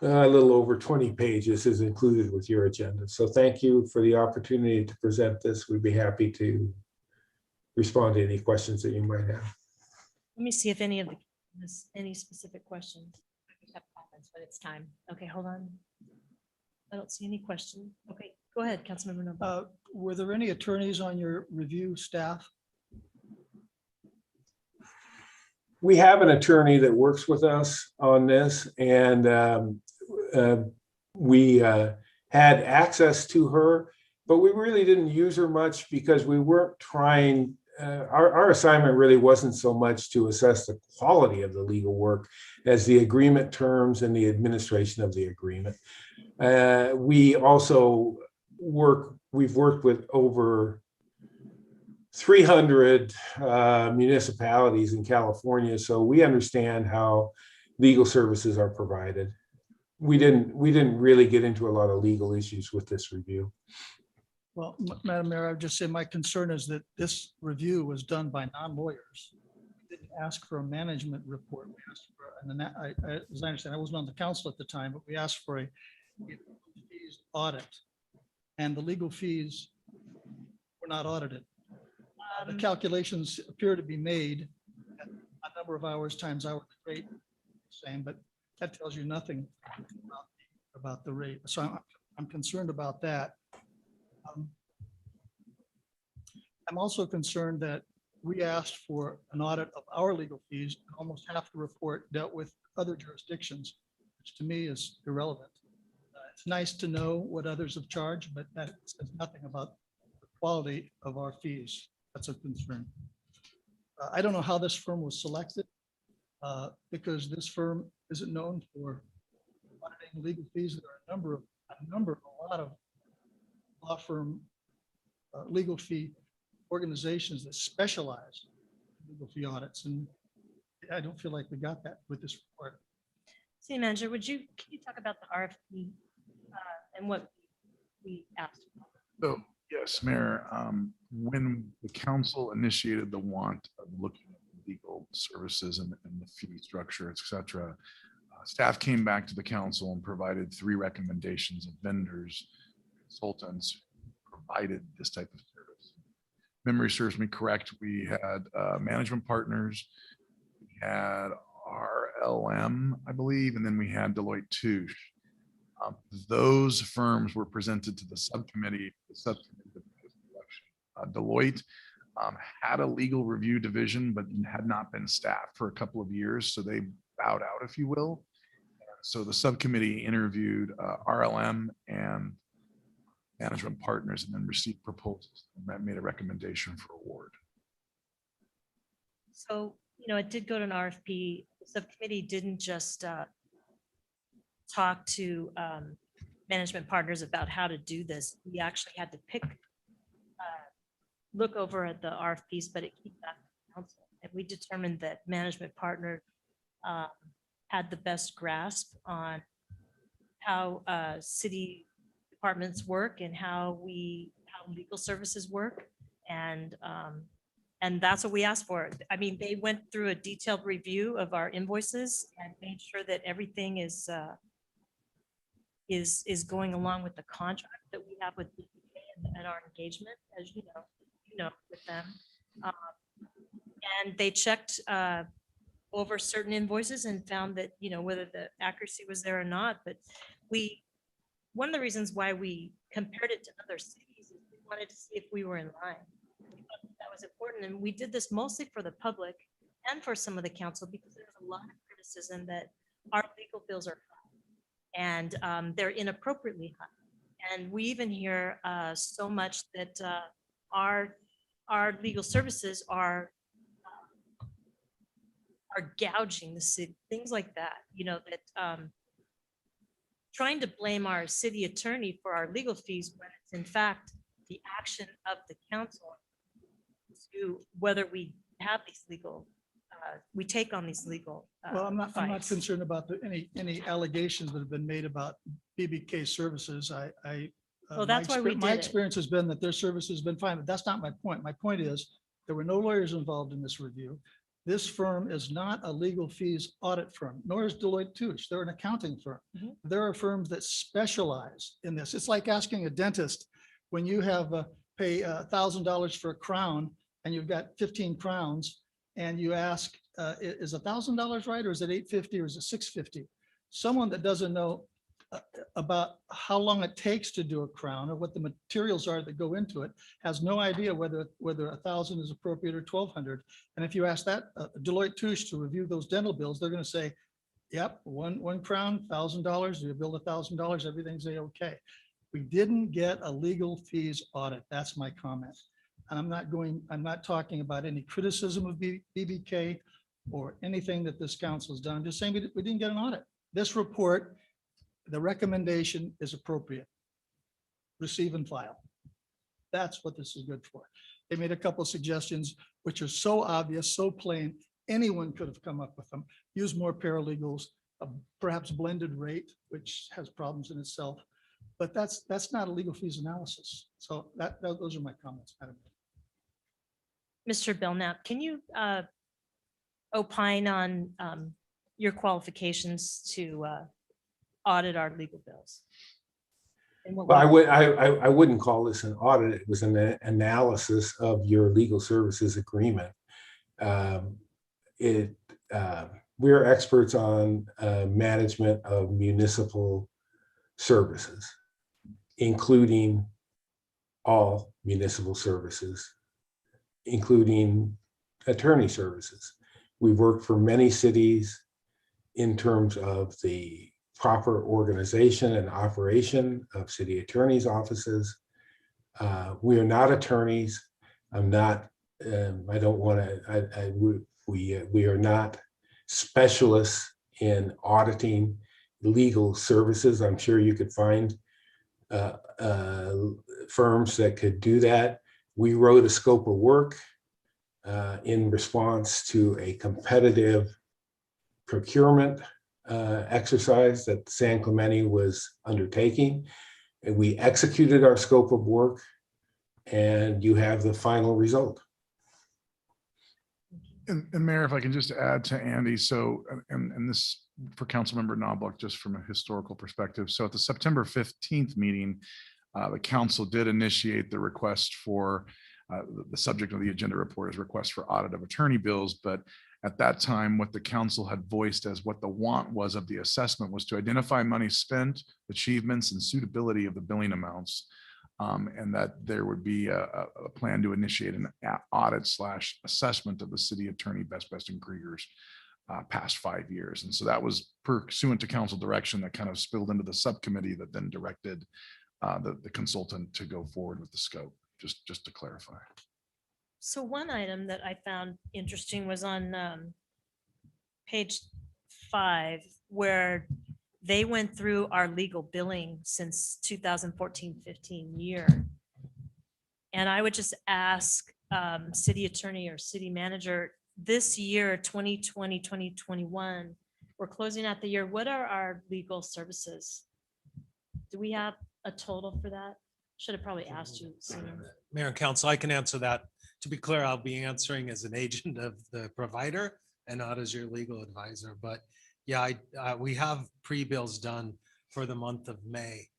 a little over 20 pages, is included with your agenda. So thank you for the opportunity to present this. We'd be happy to respond to any questions that you might have. Let me see if any specific questions. I have comments, but it's time. Okay, hold on. I don't see any questions. Okay, go ahead, Councilmember Noble. Were there any attorneys on your review staff? We have an attorney that works with us on this, and we had access to her, but we really didn't use her much because we weren't trying. Our assignment really wasn't so much to assess the quality of the legal work as the agreement terms and the administration of the agreement. We also we've worked with over 300 municipalities in California, so we understand how legal services are provided. We didn't really get into a lot of legal issues with this review. Well, Madam Mayor, I would just say my concern is that this review was done by non-lawyers. We didn't ask for a management report. We asked for, and then as I understand, I wasn't on the council at the time, but we asked for a fees audit, and the legal fees were not audited. The calculations appear to be made at a number of hours times hourly rate, same, but that tells you nothing about the rate. So I'm concerned about that. I'm also concerned that we asked for an audit of our legal fees, and almost half the report dealt with other jurisdictions, which to me is irrelevant. It's nice to know what others have charged, but that says nothing about the quality of our fees. That's a concern. I don't know how this firm was selected because this firm isn't known for auditing legal fees. There are a lot of law firm, legal fee organizations that specialize in legal fee audits. And I don't feel like we got that with this report. City Manager, can you talk about the RFP and what we asked for? So, yes, Mayor, when the council initiated the want of looking at legal services and the fee structure, et cetera, staff came back to the council and provided 3 recommendations of vendors, consultants who provided this type of service. Memory serves me correct, we had management partners, we had RLM, I believe, and then we had Deloitte Touche. Those firms were presented to the subcommittee. Deloitte had a legal review division, but had not been staffed for a couple of years, so they bowed out, if you will. So the subcommittee interviewed RLM and management partners, and then received proposals and made a recommendation for award. So, it did go to an RFP. The subcommittee didn't just talk to management partners about how to do this. We actually had to look over at the RFPs, but it came back to the council. And we determined that management partner had the best grasp on how city departments work and how legal services work. And that's what we asked for. I mean, they went through a detailed review of our invoices and made sure that everything is going along with the contract that we have with BPA and our engagement, as you know, with them. And they checked over certain invoices and found that, whether the accuracy was there or not, but one of the reasons why we compared it to other cities is we wanted to see if we were in line. That was important. And we did this mostly for the public and for some of the council, because there's a lot of criticism that our legal bills are high and they're inappropriately high. And we even hear so much that our legal services are gouging the city, things like that, that trying to blame our city attorney for our legal fees when it's in fact the action of the council to whether we have these legal, we take on these legal. Well, I'm not fights. concerned about any allegations that have been made about BBK services. Well, that's why we did my it. experience has been that their service has been fine, but that's not my point. My point is there were no lawyers involved in this review. This firm is not a legal fees audit firm, nor is Deloitte Touche. They're an accounting firm. Mhm. There are firms that specialize in this. It's like asking a dentist, when you have pay $1,000 for a crown and you've got 15 crowns, and you ask, is $1,000 right, or is it $850, or is it $650? Someone that doesn't know about how long it takes to do a crown or what the materials are that go into it has no idea whether 1,000 is appropriate or 1,200. And if you ask that Deloitte Touche to review those dental bills, they're going to say, yep, one crown, $1,000, you build $1,000, everything's okay. We didn't get a legal fees audit. That's my comment. And I'm not talking about any criticism of BBK or anything that this council has done. I'm just saying we didn't get an audit. This report, the recommendation is appropriate. Receive and file. That's what this is good for. They made a couple of suggestions which are so obvious, so plain, anyone could have come up with them. Use more paralegals, perhaps blended rate, which has problems in itself. But that's not a legal fees analysis. So those are my comments, Madam. Mr. Belknap, can you opine on your qualifications to audit our legal bills? Well, I wouldn't call this an audit. It was an analysis of your legal services agreement. We're experts on management of municipal services, including all municipal services, including attorney services. We've worked for many cities in terms of the proper organization and operation of city attorneys' offices. We are not attorneys. I'm not, I don't want to, we are not specialists in auditing legal services. I'm sure you could find firms that could do that. We wrote a scope of work in response to a competitive procurement exercise that San Clemente was undertaking. And we executed our scope of work, and you have the final result. And Mayor, if I can just add to Andy, so, and this for Councilmember Knobloch, just from a historical perspective. So at the September 15th meeting, the council did initiate the request for, the subject of the agenda report is request for audit of attorney bills. But at that time, what the council had voiced as what the want was of the assessment was to identify money spent, achievements, and suitability of the billing amounts. And that there would be a plan to initiate an audit / assessment of the city attorney Best and Krieger's past 5 years. And so that was pursuant to council direction that kind of spilled into the subcommittee that then directed the consultant to go forward with the scope, just to clarify. So one item that I found interesting was on page 5, where they went through our legal billing since 2014-15 year. And I would just ask city attorney or city manager, this year, 2020, 2021, we're closing out the year. What are our legal services? Do we have a total for that? Should have probably asked you sooner. Mayor and council, I can answer that. To be clear, I'll be answering as an agent of the provider and not as your legal advisor. But yeah, we have pre-bills done for the month of May.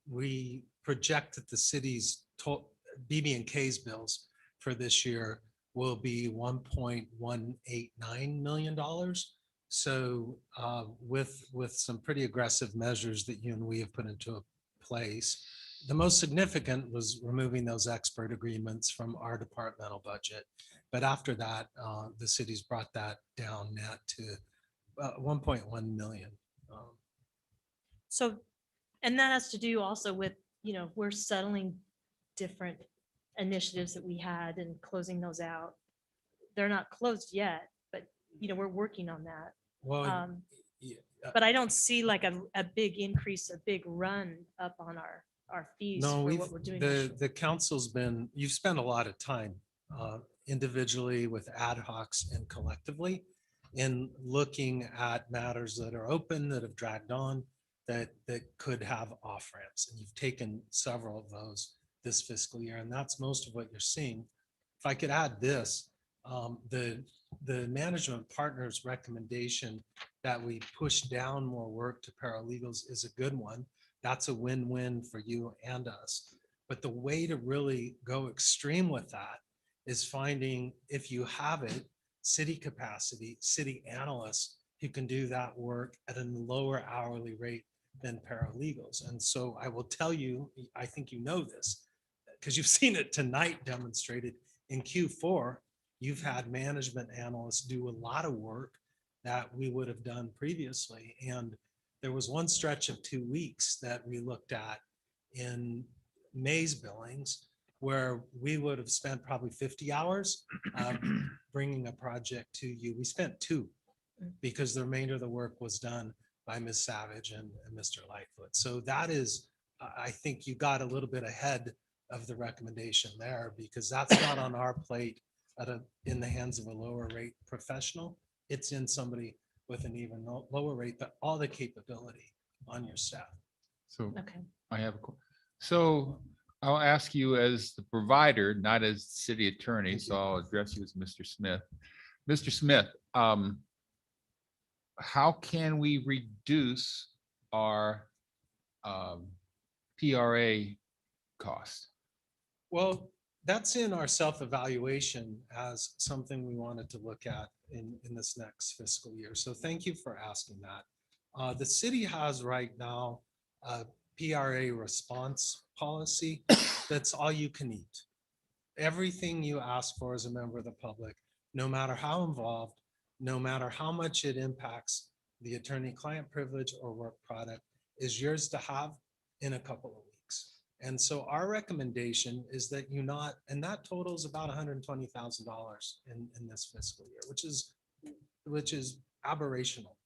We project that the city's BB&K's bills for this year will be $1.189 million. So with some pretty aggressive measures that you and we have put into place, the most significant was removing those expert agreements from our departmental budget. But after that, the city's brought that down net to 1.1 million. So, and that has to do also with, we're settling different initiatives that we had and closing those out. They're not closed yet, but, we're working on that. Well, But I don't see like a big increase, a big run up on our fees no, for what we're doing. this year. the council's you've spent a lot of time individually with ad hocs and collectively in looking at matters that are open, that have dragged on, that could have off ramps. And you've taken several of those this fiscal year, and that's most of what you're seeing. If I could add this, the management partners recommendation that we push down more work to paralegals is a good one. That's a win-win for you and us. But the way to really go extreme with that is finding, if you have it, city capacity, city analysts who can do that work at a lower hourly rate than paralegals. And so I will tell you, I think you know this, because you've seen it tonight demonstrated in Q4. You've had management analysts do a lot of work that we would have done previously. And there was one stretch of 2 weeks that we looked at in May's billings where we would have spent probably 50 hours bringing a project to you. We spent 2 because the remainder of the work was done by Ms. Savage and Mr. Lightfoot. So that is, I think you got a little bit ahead of the recommendation there, because that's not on our plate in the hands of a lower rate professional. It's in somebody with an even lower rate, but all the capability on your staff. So Okay. I have so I'll ask you as the provider, not as city attorney. So I'll address you as Mr. Smith. Mr. Smith, how can we reduce our PRA cost? Well, that's in our self-evaluation as something we wanted to look at in this next fiscal year. So thank you for asking that. The city has right now a PRA response policy that's all you can eat. Everything you ask for as a member of the public, no matter how involved, no matter how much it impacts the attorney-client privilege or work product, is yours to have in a couple of weeks. And so our recommendation is that and that totals about $120,000 in this fiscal year, which is aberrational.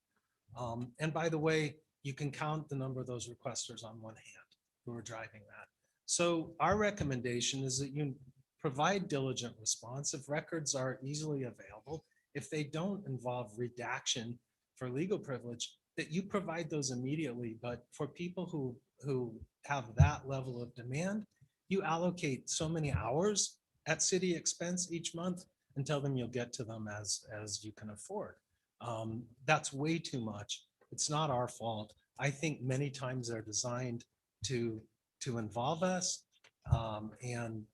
And by the way, you can count the number of those requesters on one hand who are driving that. So our recommendation is that you provide diligent response if records are easily available. If they don't involve redaction for legal privilege, that you provide those immediately. But for people who have that level of demand, you allocate so many hours at city expense each month and tell them you'll get to them as you can afford. That's way too much. It's not our fault. I think many times they're designed to involve us, and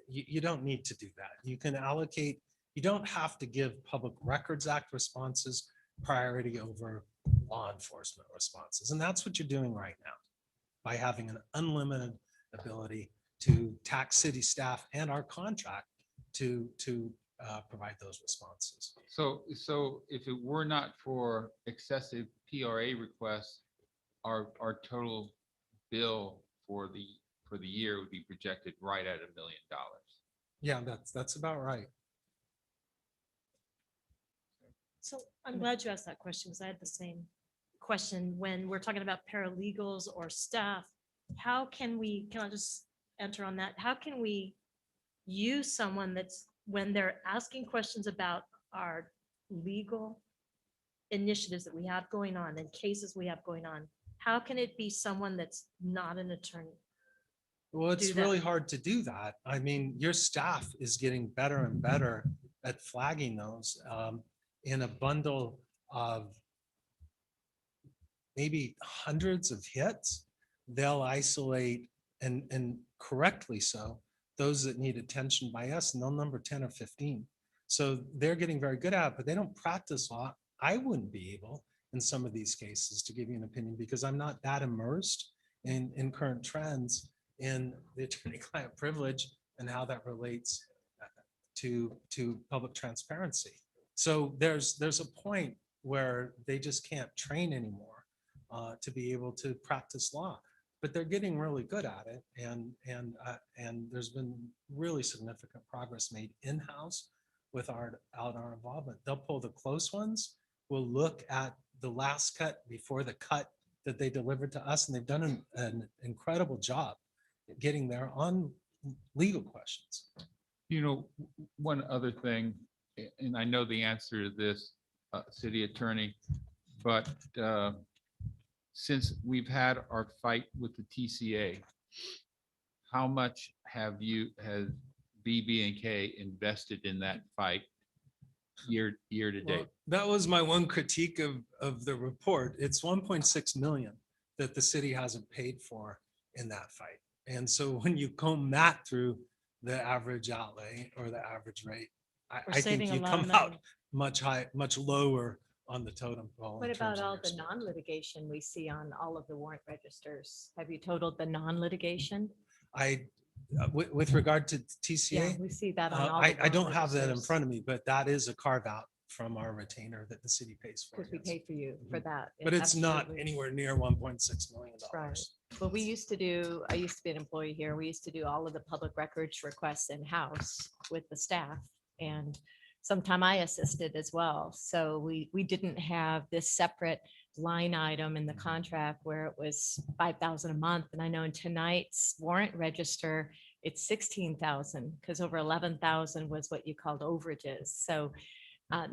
you don't need to do that. You can allocate. You don't have to give Public Records Act responses priority over law enforcement responses, and that's what you're doing right now by having an unlimited ability to tax city staff and our contract to provide those responses. So if it were not for excessive PRA requests, our total bill for the year would be projected right at $1 million. Yeah, that's about right. So I'm glad you asked that question because I had the same question when we're talking about paralegals or staff. How can I just enter on that? How can we use someone that's, when they're asking questions about our legal initiatives that we have going on and cases we have going on, how can it be someone that's not an attorney? Well, it's do that? really hard to do that. I mean, your staff is getting better and better at flagging those. In a bundle of maybe hundreds of hits, they'll isolate and correctly so those that need attention by us, and they'll number 10 or 15. So they're getting very good at it, but they don't practice law. I wouldn't be able in some of these cases to give you an opinion because I'm not that immersed in current trends in the attorney-client privilege and how that relates to public transparency. So there's a point where they just can't train anymore to be able to practice law, but they're getting really good at it. And there's been really significant progress made in-house with our involvement. They'll pull the close ones. We'll look at the last cut before the cut that they delivered to us, and they've done an incredible job at getting there on legal questions. You know, one other thing, and I know the answer to this, city attorney, but since we've had our fight with the TCA, how much has BB&K invested in that fight year to date? Well, that was my one critique of the report. It's 1.6 million that the city hasn't paid for in that fight. And so when you comb that through the average outlay or the average rate, I think you come out much lower on the totem pole. What about all the non-litigation we see on all of the warrant registers? Have you totaled the non-litigation? With regard to TCA, Yeah, we see that on all. I don't have that in front of me, but that is a carve out from our retainer that the city pays for. Because we pay for you for that. But it's not Absolutely. anywhere near $1.6 million. Right. Well, I used to be an employee here. We used to do all of the public records requests in-house with the staff, and sometime I assisted as well. So we didn't have this separate line item in the contract where it was $5,000 a month. And I know in tonight's warrant register, it's 16,000 because over 11,000 was what you called overages. So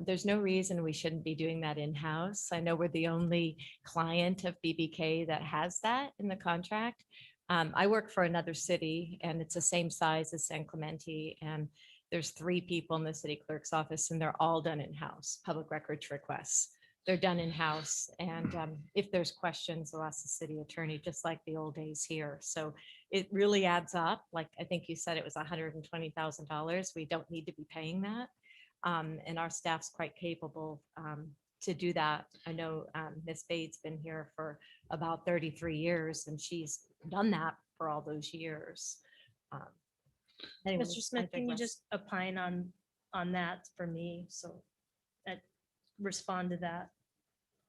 there's no reason we shouldn't be doing that in-house. I know we're the only client of BBK that has that in the contract. I work for another city and it's the same size as San Clemente, and there's 3 people in the city clerk's office and they're all done in-house, public records requests. They're done in-house. And if there's questions, they'll ask the city attorney, just like the old days here. So it really adds up. Like I think you said it was $120,000. We don't need to be paying that. And our staff's quite capable to do that. I know Ms. Bade's been here for about 33 years and she's done that for all those years. Anyways, Mr. Smith, I can you digress. just opine on that for me? So respond to that.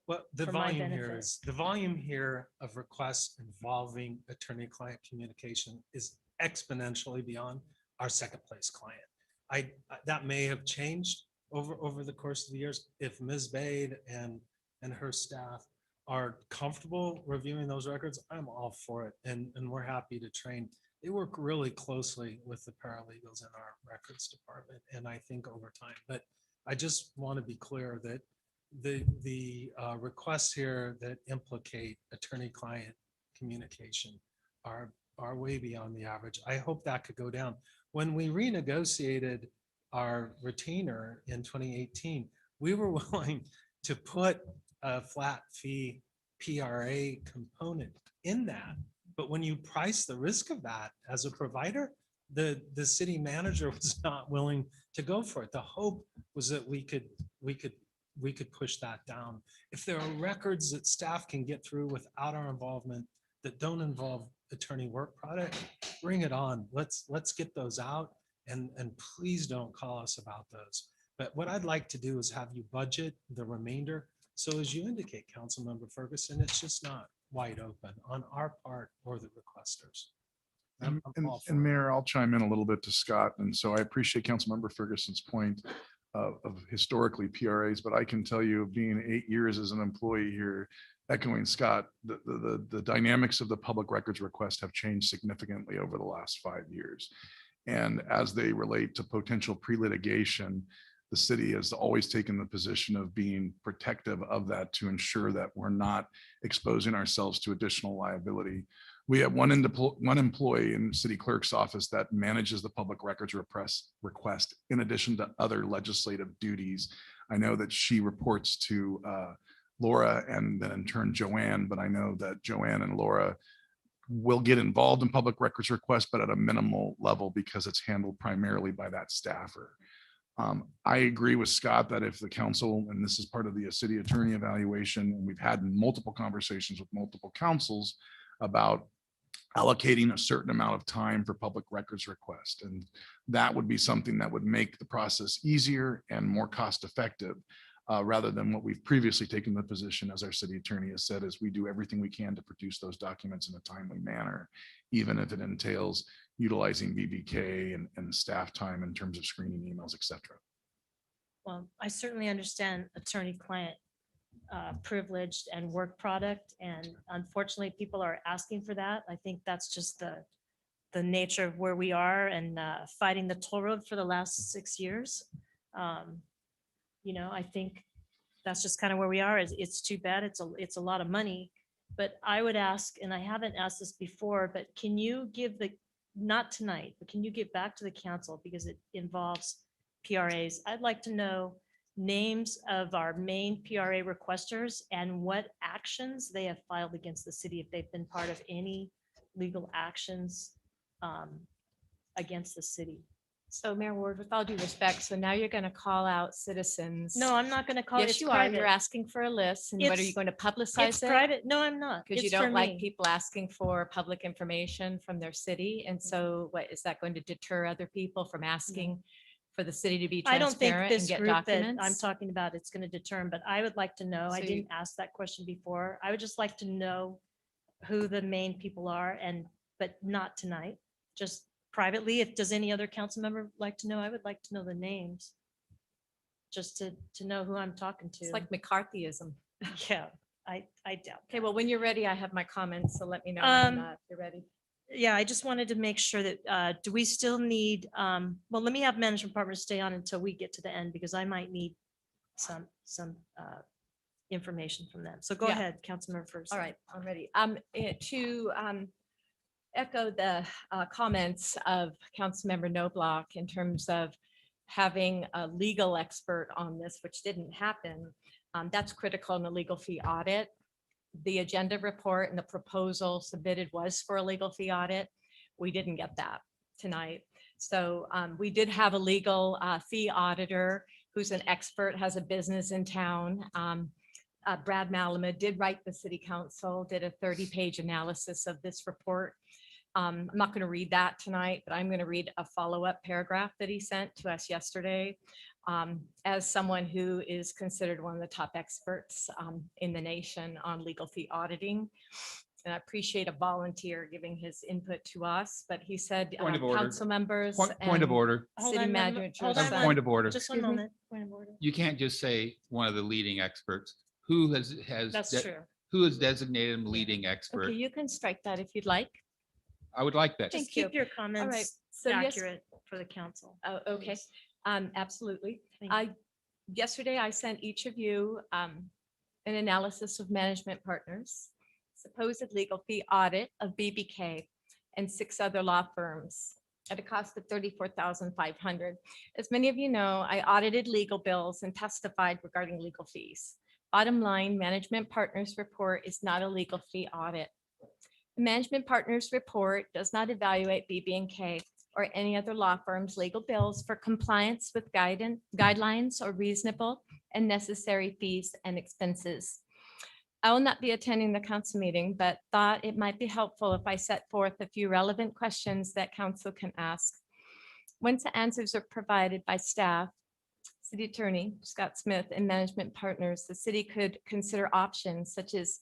Well, the for my volume here benefit. is, the volume here of requests involving attorney-client communication is exponentially beyond our second place client. That may have changed over the course of the years if Ms. Bade and her staff are comfortable reviewing those records, I'm all for it. And we're happy to train. They work really closely with the paralegals in our records department, and I think over time. But I just want to be clear that the requests here that implicate attorney-client communication are way beyond the average. I hope that could go down. When we renegotiated our retainer in 2018, we were willing to put a flat fee PRA component in that. But when you price the risk of that as a provider, the city manager was not willing to go for it. The hope was that we could push that down. If there are records that staff can get through without our involvement that don't involve attorney work product, bring it on. Let's get those out, and please don't call us about those. But what I'd like to do is have you budget the remainder. So as you indicate, Councilmember Ferguson, it's just not wide open on our part or the requesters. I'm all for And it. Mayor, I'll chime in a little bit to Scott. And so I appreciate Councilmember Ferguson's point of historically PRAs, but I can tell you, being 8 years as an employee here, echoing Scott, the dynamics of the public records request have changed significantly over the last 5 years. And as they relate to potential pre-litigation, the city has always taken the position of being protective of that to ensure that we're not exposing ourselves to additional liability. We have one employee in the city clerk's office that manages the public records request in addition to other legislative duties. I know that she reports to Laura and then in turn Joanne, but I know that Joanne and Laura will get involved in public records requests, but at a minimal level because it's handled primarily by that staffer. I agree with Scott that if the council, and this is part of the city attorney evaluation, and we've had multiple conversations with multiple councils about allocating a certain amount of time for public records request. And that would be something that would make the process easier and more cost effective, rather than what we've previously taken the position, as our city attorney has said, is we do everything we can to produce those documents in a timely manner, even if it entails utilizing BBK and staff time in terms of screening emails, et cetera. Well, I certainly understand attorney-client privileged and work product, and unfortunately, people are asking for that. I think that's just the nature of where we are and fighting the toll road for the last 6 years. I think that's just kind of where we are. It's too bad. It's a lot of money, but I would ask, and I haven't asked this before, but can you give not tonight, but can you get back to the council, because it involves PRAs? I'd like to know names of our main PRA requesters and what actions they have filed against the city, if they've been part of any legal actions against the city. So Mayor Ward, with all due respect, so now you're going to call out citizens. No, I'm not going to call it. Yes, you are. You're asking for a list, and what are you going to publicize It's it? private. No, I'm not. Because you It's for don't like me. people asking for public information from their city. And so what, is that going to deter other people from asking for the city to be I don't think transparent and this get group that I'm documents? talking about, it's going to deter, but I would like to know, I So didn't ask that question before. I would just like to know who the main people are, but not tonight, just privately. If does any other council member like to know, I would like to know the names. Just to know who I'm talking to. It's like McCarthyism. Yeah, I doubt. Okay, well, when you're ready, I have my comments, so let me know when if you're ready. Yeah, I just wanted to make sure that, do we still need, well, let me have management partners stay on until we get to the end, because I might need some information from them. So go Yeah. ahead, Councilmember first. All right, I'm ready. To echo the comments of Councilmember Knobloch in terms of having a legal expert on this, which didn't happen, that's critical in a legal fee audit. The agenda report and the proposal submitted was for a legal fee audit. We didn't get that tonight. So we did have a legal fee auditor who's an expert, has a business in town. Brad Malama did write the city council, did a 30-page analysis of this report. I'm not going to read that tonight, but I'm going to read a follow-up paragraph that he sent to us yesterday. As someone who is considered one of the top experts in the nation on legal fee auditing. And I appreciate a volunteer giving his input to us, but he said Point of order. council members. Point of order. City manager. hold on, Point of order. Just one moment. Point of order. You can't just say one of the leading experts. Who has That's that- true. who is designated leading expert. Okay, you can strike that if you'd like. I would like that. Thank Just keep you. your comments So yes, accurate for the council. oh, okay, please. absolutely. Thank you. Yesterday I sent each of you an analysis of management partners, supposed legal fee audit of BBK and 6 other law firms at a cost of $34,500. As many of you know, I audited legal bills and testified regarding legal fees. Bottom line, management partners report is not a legal fee audit. The management partners report does not evaluate BB&K or any other law firm's legal bills for compliance with guidelines or reasonable and necessary fees and expenses. I will not be attending the council meeting, but thought it might be helpful if I set forth a few relevant questions that council can ask. Once the answers are provided by staff, City Attorney Scott Smith, and management partners, the city could consider options such as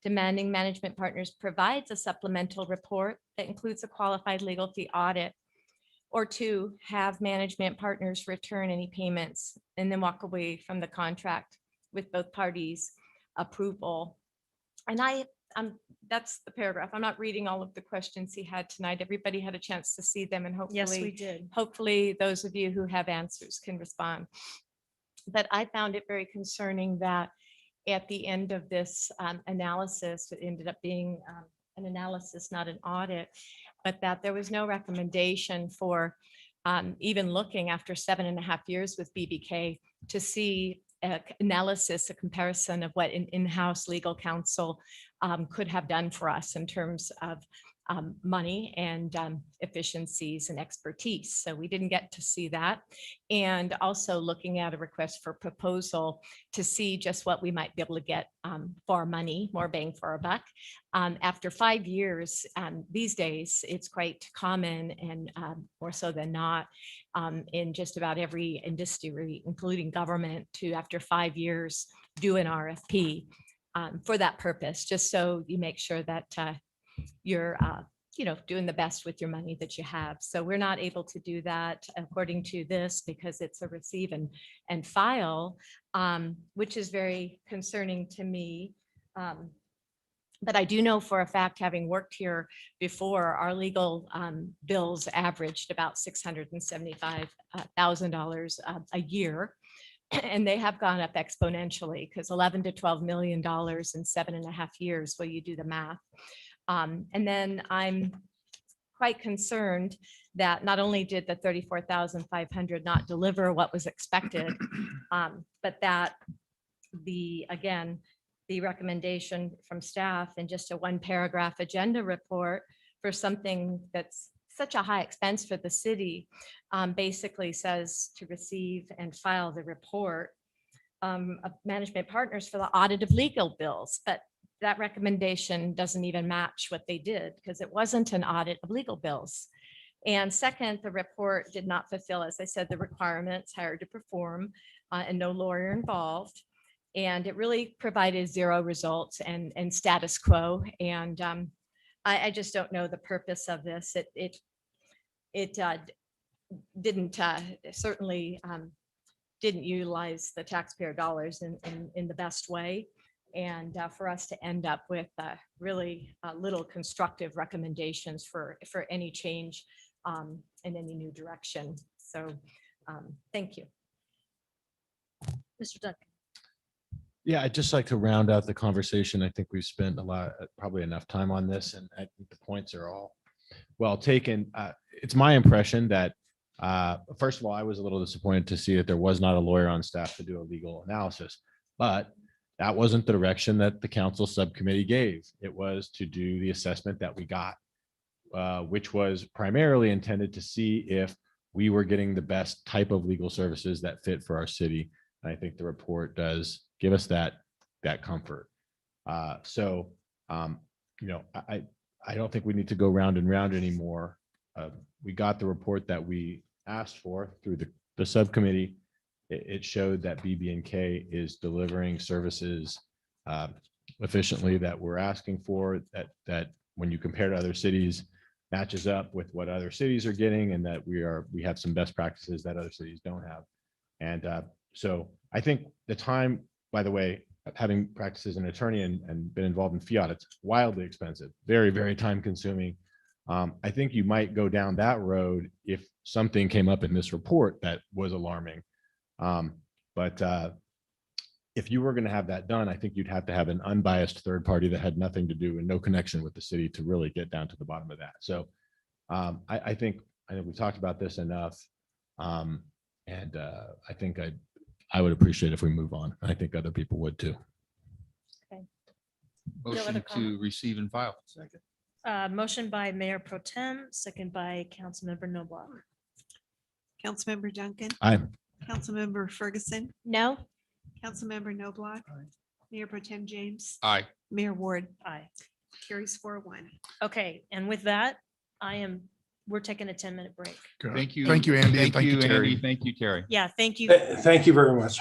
demanding management partners provides a supplemental report that includes a qualified legal fee audit, or 2, have management partners return any payments and then walk away from the contract with both parties' approval. And that's the paragraph. I'm not reading all of the questions he had tonight. Everybody had a chance to see them, and Yes, we hopefully, did. hopefully those of you who have answers can respond. But I found it very concerning that at the end of this analysis, it ended up being an analysis, not an audit, but that there was no recommendation for even looking after 7.5 years with BBK to see analysis, a comparison of what an in-house legal counsel could have done for us in terms of money and efficiencies and expertise. So we didn't get to see that. And also looking at a request for proposal to see just what we might be able to get for our money, more bang for our buck. After 5 years, these days, it's quite common and more so than not in just about every industry, including government, to after 5 years, do an RFP for that purpose, just so you make sure that you're doing the best with your money that you have. So we're not able to do that according to this because it's a receive and file, which is very concerning to me. But I do know for a fact, having worked here before, our legal bills averaged about $675,000 a year. And they have gone up exponentially because $11 to $12 million in 7.5 years, well, you do the math. And then I'm quite concerned that not only did the $34,500 not deliver what was expected, but that the recommendation from staff in just a 1-paragraph agenda report for something that's such a high expense for the city basically says to receive and file the report of management partners for the audit of legal bills. But that recommendation doesn't even match what they did because it wasn't an audit of legal bills. And second, the report did not fulfill, as I said, the requirements hired to perform and no lawyer involved. And it really provided 0 results and status quo. And I just don't know the purpose of this. It didn't certainly didn't utilize the taxpayer dollars in the best way. And for us to end up with really little constructive recommendations for any change in any new direction. So thank you. Mr. Duncan. Yeah, I'd just like to round out the conversation. I think we've spent probably enough time on this, and I think the points are all well taken. It's my impression that, first of all, I was a little disappointed to see that there was not a lawyer on staff to do a legal analysis, but that wasn't the direction that the council subcommittee gave. It was to do the assessment that we got, which was primarily intended to see if we were getting the best type of legal services that fit for our city. And I think the report does give us that comfort. I don't think we need to go round and round anymore. We got the report that we asked for through the subcommittee. It showed that BB&K is delivering services efficiently that we're asking for, that when you compare to other cities, matches up with what other cities are getting, and that we have some best practices that other cities don't have. And so I think the time, by the way, having practiced as an attorney and been involved in fiat, it's wildly expensive, very, very time consuming. I think you might go down that road if something came up in this report that was alarming. But if you were going to have that done, I think you'd have to have an unbiased third party that had nothing to do and no connection with the city to really get down to the bottom of that. So I think we've talked about this enough. And I think I would appreciate if we move on. I think other people would too. other Motion to comment? receive and file. Motion by Mayor Pro Tem, second by Councilmember Noblock. Councilmember Duncan, Aye. Councilmember Ferguson, No? Councilmember Noblock, Mayor Pro Tem James, Aye. Mayor Ward, Aye. carries 4-1. Okay, and with that, we're taking a 10-minute break. Good. Thank you. Thank you, Andy. and Thank Thank you, you, Terry. Andy. Thank you, Terry. Yeah, thank you. Thank you very much.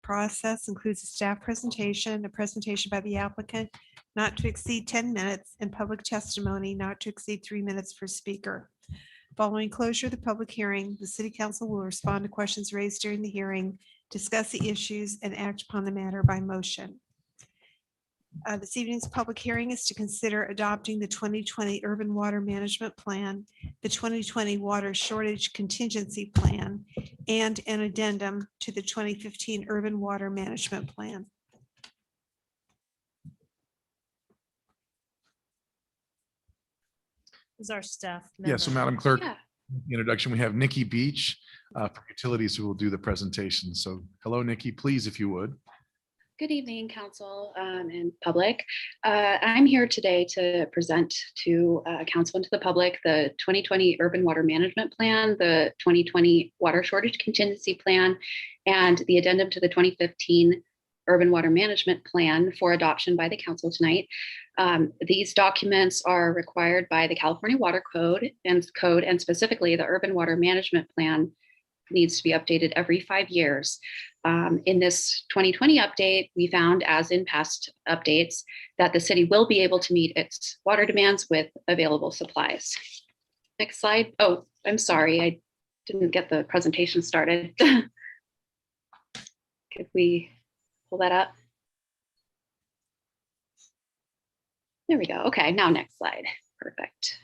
process includes a staff presentation, a presentation by the applicant not to exceed 10 minutes, and public testimony not to exceed 3 minutes per speaker. Following closure of the public hearing, the city council will respond to questions raised during the hearing, discuss the issues, and act upon the matter by motion. This evening's public hearing is to consider adopting the 2020 Urban Water Management Plan, the 2020 Water Shortage Contingency Plan, and an addendum to the 2015 Urban Water Management Plan. Who's our staff Yeah, so member? Madam Clerk, Yeah. the introduction, we have Nikki Beach for utilities who will do the presentation. So hello, Nikki, please, if you would. Good evening, council and public. I'm here today to present to council and to the public the 2020 Urban Water Management Plan, the 2020 Water Shortage Contingency Plan, and the addendum to the 2015 Urban Water Management Plan for adoption by the council tonight. These documents are required by the California Water Code, and specifically the Urban Water Management Plan needs to be updated every 5 years. In this 2020 update, we found, as in past updates, that the city will be able to meet its water demands with available supplies. Next slide. Oh, I'm sorry, I didn't get the presentation started. Could we pull that up? There we go. Okay, now next slide. Perfect.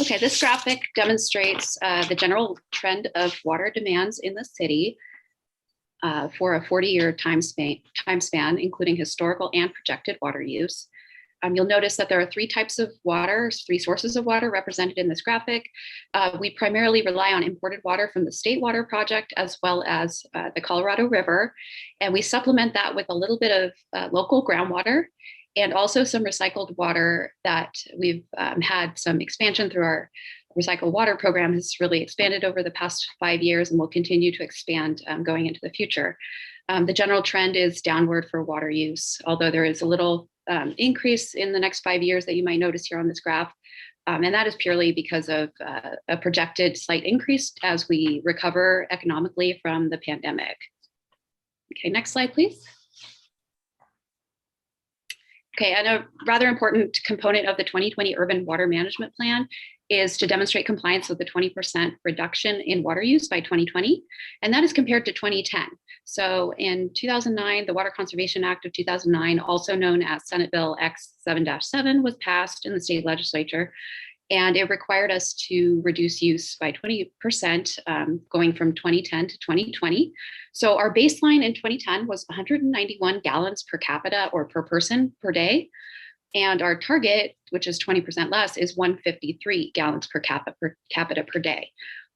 Okay, this graphic demonstrates the general trend of water demands in the city for a 40-year time span, including historical and projected water use. You'll notice that there are three types of water, three sources of water represented in this graphic. We primarily rely on imported water from the State Water Project, as well as the Colorado River, and we supplement that with a little bit of local groundwater, and also some recycled water that we've had some expansion through our recycled water program has really expanded over the past 5 years and will continue to expand going into the future. The general trend is downward for water use, although there is a little increase in the next 5 years that you might notice here on this graph. And that is purely because of a projected slight increase as we recover economically from the pandemic. Okay, next slide, please. Okay, and a rather important component of the 2020 Urban Water Management Plan is to demonstrate compliance with the 20% reduction in water use by 2020, and that is compared to 2010. So in 2009, the Water Conservation Act of 2009, also known as Senate Bill X7-7, was passed in the state legislature, and it required us to reduce use by 20% going from 2010 to 2020. So our baseline in 2010 was 191 gallons per capita or per person per day. And our target, which is 20% less, is 153 gallons per capita per day.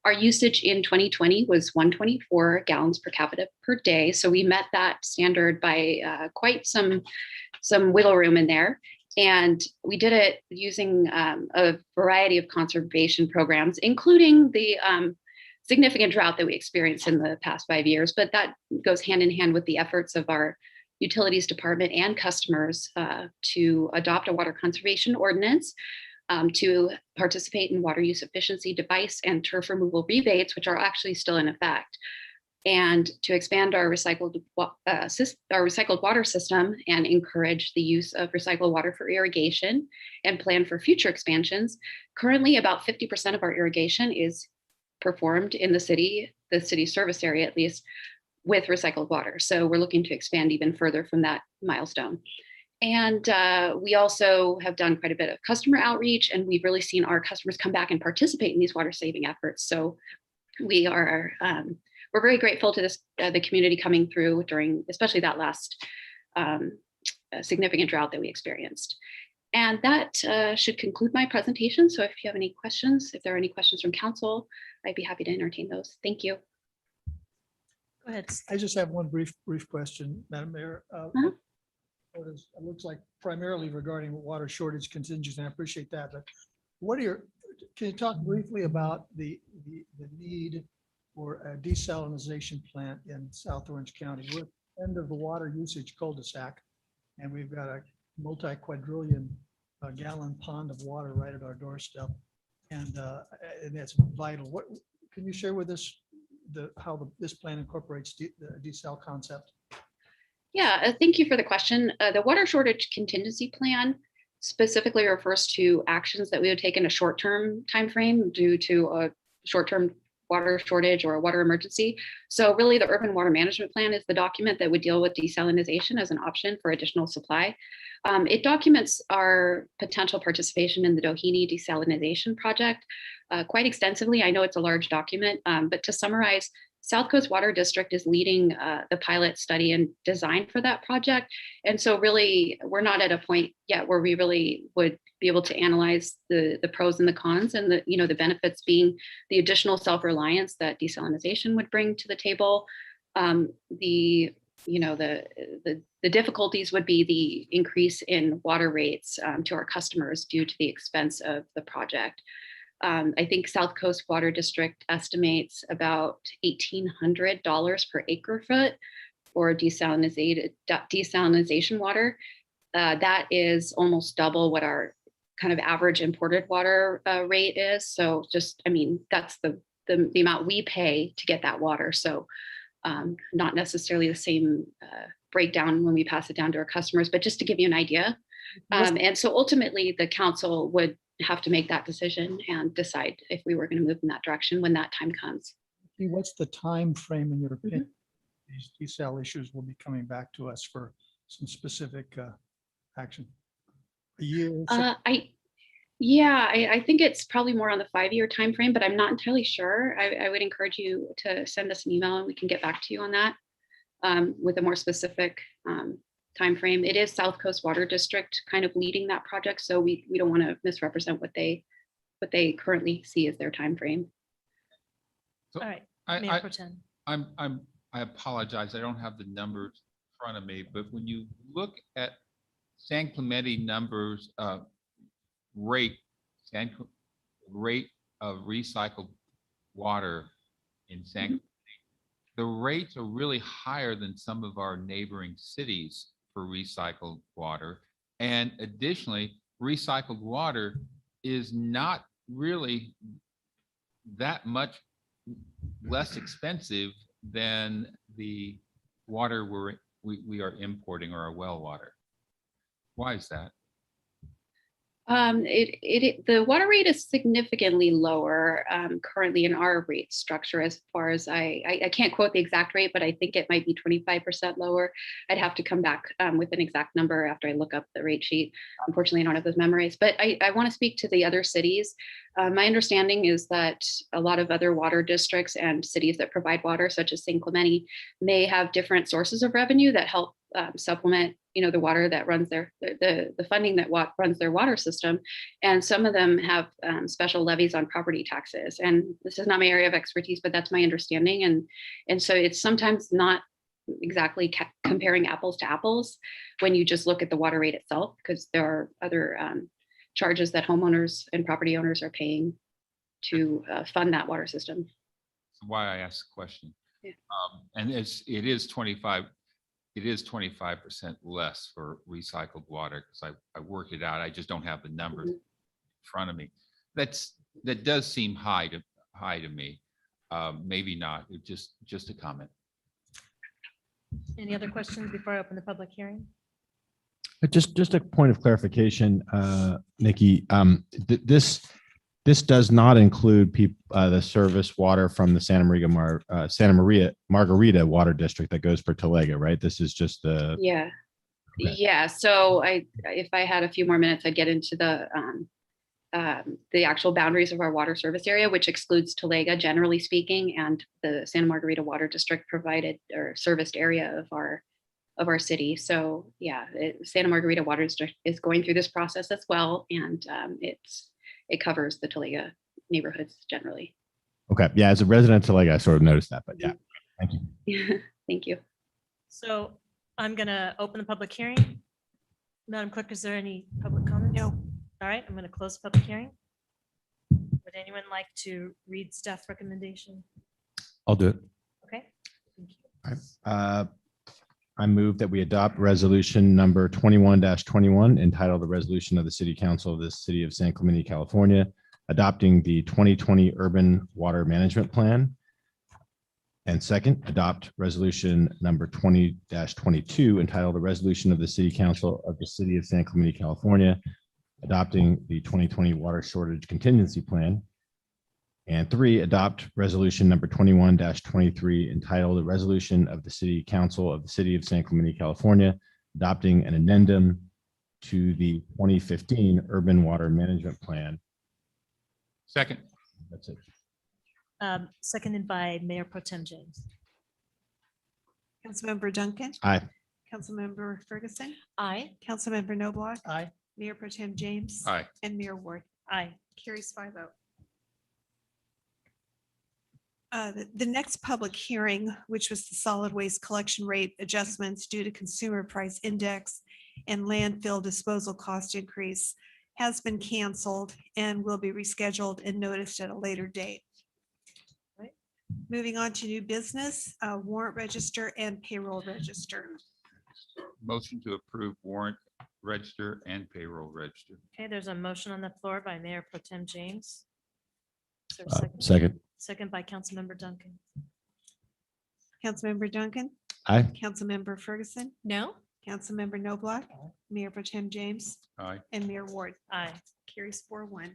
Our usage in 2020 was 124 gallons per capita per day. So we met that standard by quite some wiggle room in there. And we did it using a variety of conservation programs, including the significant drought that we experienced in the past 5 years. But that goes hand in hand with the efforts of our utilities department and customers to adopt a water conservation ordinance, to participate in water use efficiency device and turf removal rebates, which are actually still in effect, and to expand our recycled water system and encourage the use of recycled water for irrigation and plan for future expansions. Currently, about 50% of our irrigation is performed in the city service area, at least, with recycled water. So we're looking to expand even further from that milestone. And we also have done quite a bit of customer outreach, and we've really seen our customers come back and participate in these water saving efforts. So we're very grateful to the community coming through during, especially that last significant drought that we experienced. And that should conclude my presentation. So if you have any questions, if there are any questions from council, I'd be happy to entertain those. Thank you. Go ahead. I just have one brief question, Madam Mayor. It looks like primarily regarding water shortage contingency, and I appreciate that. But can you talk briefly about the need for a desalination plant in South Orange County? We're at the end of the water usage cul-de-sac, and we've got a multi-quadrillion gallon pond of water right at our doorstep, and that's vital. What can you share with us this plan incorporates the desal concept? Yeah, thank you for the question. The water shortage contingency plan specifically refers to actions that we would take in a short-term timeframe due to a short-term water shortage or a water emergency. So really the urban water management plan is the document that would deal with desalination as an option for additional supply. It documents our potential participation in the Doheny desalination project quite extensively. I know it's a large document, but to summarize, South Coast Water District is leading the pilot study and design for that project. And so really, we're not at a point yet where we really would be able to analyze the pros and the cons, and the benefits being the additional self-reliance that desalination would bring to the table. The difficulties would be the increase in water rates to our customers due to the expense of the project. I think South Coast Water District estimates about $1,800 per acre foot for desalination water. That is almost double what our kind of average imported water rate is. So that's the amount we pay to get that water. So not necessarily the same breakdown when we pass it down to our customers, but just to give you an idea. And so ultimately the council would have to make that decision and decide if we were going to move in that direction when that time comes. What's the time frame in your opinion? These desal issues will be coming back to us for some specific action. A year? I think it's probably more on the 5-year time frame, but I'm not entirely sure. I would encourage you to send us an email and we can get back to you on that with a more specific time frame. It is South Coast Water District kind of leading that project, so we don't want to misrepresent what they currently see as their time frame. So All right, I Mayor Pro Tem. I apologize. I don't have the numbers in front of me, but when you look at San Clemente numbers, rate of recycled water in San Clemente, the rates are really higher than some of our neighboring cities for recycled water. And additionally, recycled water is not really that much less expensive than the water we are importing, or our well water. Why is that? The water rate is significantly lower currently in our rate structure. As far as I can't quote the exact rate, but I think it might be 25% lower. I'd have to come back with an exact number after I look up the rate sheet. Unfortunately, I don't have those memorized, but I want to speak to the other cities. My understanding is that a lot of other water districts and cities that provide water, such as San Clemente, may have different sources of revenue that help supplement the water that runs the funding that runs their water system. And some of them have special levies on property taxes. And this is not my area of expertise, but that's my understanding. And so it's sometimes not exactly comparing apples to apples when you just look at the water rate itself, because there are other charges that homeowners and property owners are paying to fund that water system. That's why I asked the question. Yeah. And it is 25% less for recycled water, because I worked it out. I just don't have the numbers in front of me. That does seem high to me. Maybe not. Just a comment. Any other questions before I open the public hearing? Just a point of clarification, Nikki. This does not include the service water from the Santa Maria Margarita Water District that goes for Talega, right? This is just the. Yeah. Okay. Yeah. So if I had a few more minutes, I'd get into the actual boundaries of our water service area, which excludes Talega, generally speaking, and the Santa Margarita Water District provided or serviced area of our city. So yeah, Santa Margarita Water District is going through this process as well, and it covers the Talega neighborhoods generally. Okay. Yeah. As a resident of Talega, I sort of noticed that, but yeah. Thank you. Thank you. So I'm going to open the public hearing. Madam Clerk, is there any public comments? No. All right, I'm going to close the public hearing. Would anyone like to read staff recommendation? I'll do it. Okay. Thank you. All right. I move that we adopt resolution number 21-21 entitled the Resolution of the City Council of the City of San Clemente, California, adopting the 2020 Urban Water Management Plan. And second, adopt resolution number 20-22 entitled "A Resolution of the City Council of the City of San Clemente, California, adopting the 2020 Water Shortage Contingency Plan." And three, adopt resolution number 21-23 entitled "A Resolution of the City Council of the City of San Clemente, California, adopting an addendum to the 2015 Urban Water Management Plan." Second. That's it. Seconded by Mayor Pro Tem James. Councilmember Duncan, Aye. Councilmember Ferguson, Aye. Councilmember Noblock, Aye. Mayor Pro Tem James, Aye. and Mayor Ward. Aye. Carries 5-0. The next public hearing, which was the solid waste collection rate adjustments due to consumer price index and landfill disposal cost increase, has been canceled and will be rescheduled and noticed at a later date. Right. Moving on to new business, warrant register and payroll register. Motion to approve warrant register and payroll register. Okay, there's a motion on the floor by Mayor Pro Tem James. Is there a second? Second. Second by Councilmember Duncan. Councilmember Duncan, Aye. Councilmember Ferguson, No? Councilmember Noblock, Mayor Pro Tem James, Aye. and Mayor Ward. Aye. Carries 4-1.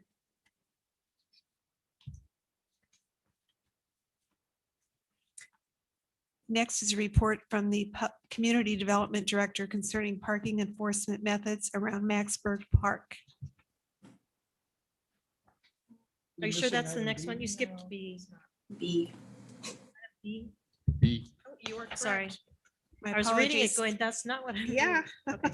Next is a report from the Community Development Director concerning parking enforcement methods around Maxburg Park. Are you sure that's the next one? You skipped B. B. B. B. Oh, you are Sorry. correct. My I was reading it apologies. going, that's not what I'm. Yeah. Okay.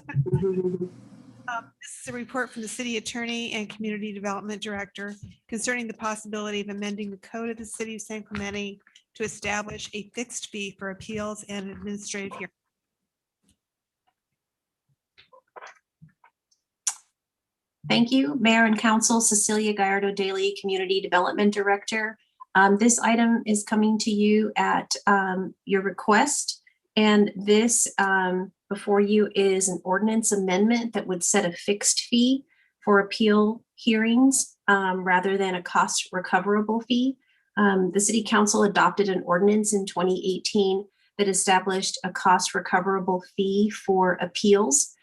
This is a report from the city attorney and community development director concerning the possibility of amending the code of the city of San Clemente to establish a fixed fee for appeals and administrative hearings. Thank you, Mayor and Council. Cecilia Gallardo Daly, Community Development Director. This item is coming to you at your request. And this before you is an ordinance amendment that would set a fixed fee for appeal hearings rather than a cost recoverable fee. The City Council adopted an ordinance in 2018 that established a cost recoverable fee for appeals.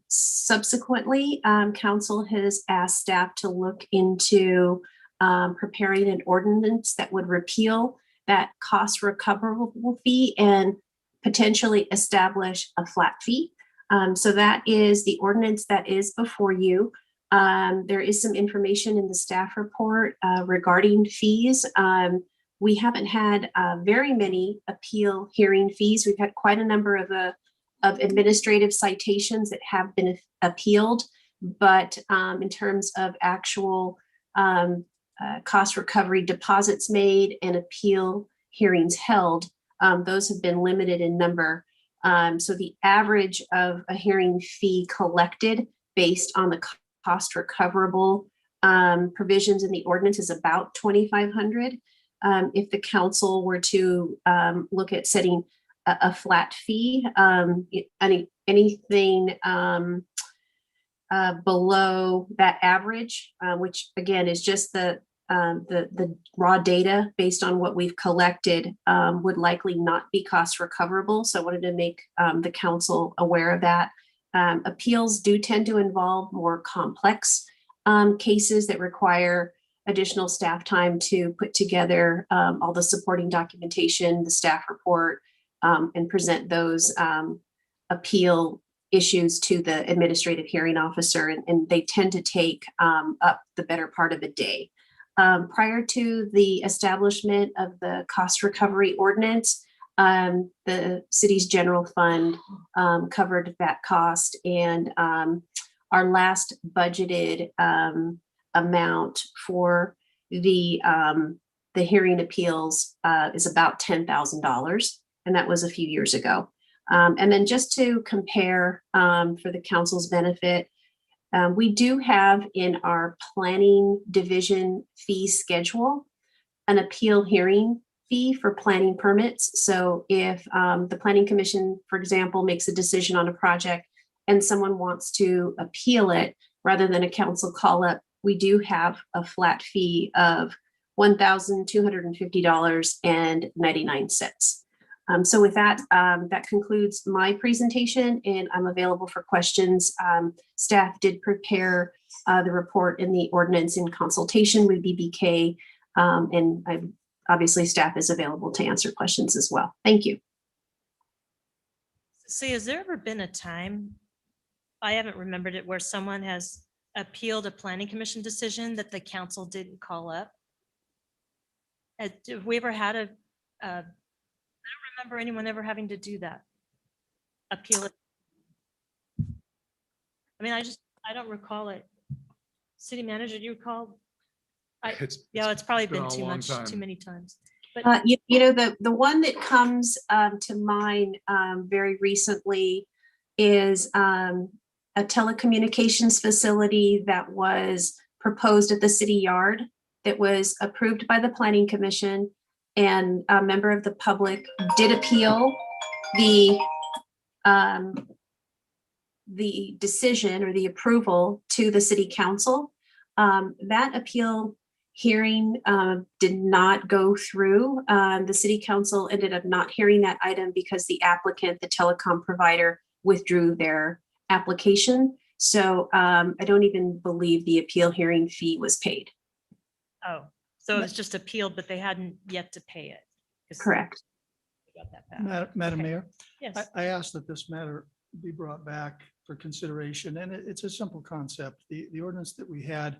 Subsequently, Council has asked staff to look into preparing an ordinance that would repeal that cost recoverable fee and potentially establish a flat fee. So that is the ordinance that is before you. There is some information in the staff report regarding fees. We haven't had very many appeal hearing fees. We've had quite a number of administrative citations that have been appealed, but in terms of actual cost recovery deposits made and appeal hearings held, those have been limited in number. So the average of a hearing fee collected based on the cost recoverable provisions in the ordinance is about $2,500. If the council were to look at setting a flat fee, anything below that average, which again is just the raw data based on what we've collected, would likely not be cost recoverable. So I wanted to make the council aware of that. Appeals do tend to involve more complex cases that require additional staff time to put together all the supporting documentation, the staff report, and present those appeal issues to the administrative hearing officer, and they tend to take up the better part of a day. Prior to the establishment of the cost recovery ordinance, the city's general fund covered that cost, and our last budgeted amount for the hearing appeals is about $10,000, and that was a few years ago. And then just to compare for the council's benefit, we do have in our planning division fee schedule an appeal hearing fee for planning permits. So if the planning commission, for example, makes a decision on a project and someone wants to appeal it rather than a council call up, we do have a flat fee of $1,250.99. So with that, that concludes my presentation, and I'm available for questions. Staff did prepare the report in the ordinance in consultation with BBK, and obviously staff is available to answer questions as well. Thank you. See, has there ever been a time, I haven't remembered it, where someone has appealed a planning commission decision that the council didn't call up? Have we ever had I don't remember anyone ever having to do that. Appeal it. I mean, I don't recall it. City manager, do you recall? Yeah, it's probably been too much, too many times. But You know, the one that comes to mind very recently is a telecommunications facility that was proposed at the city yard that was approved by the planning commission, and a member of the public did appeal the decision or the approval to the city council. That appeal hearing did not go through. The city council ended up not hearing that item because the applicant, the telecom provider, withdrew their application. So I don't even believe the appeal hearing fee was paid. oh, so it was just appealed, but they hadn't yet to pay it. 'Cause Correct. we got that back. Madam Okay. Mayor, Yes. I asked that this matter be brought back for consideration, and it's a simple concept. The ordinance that we had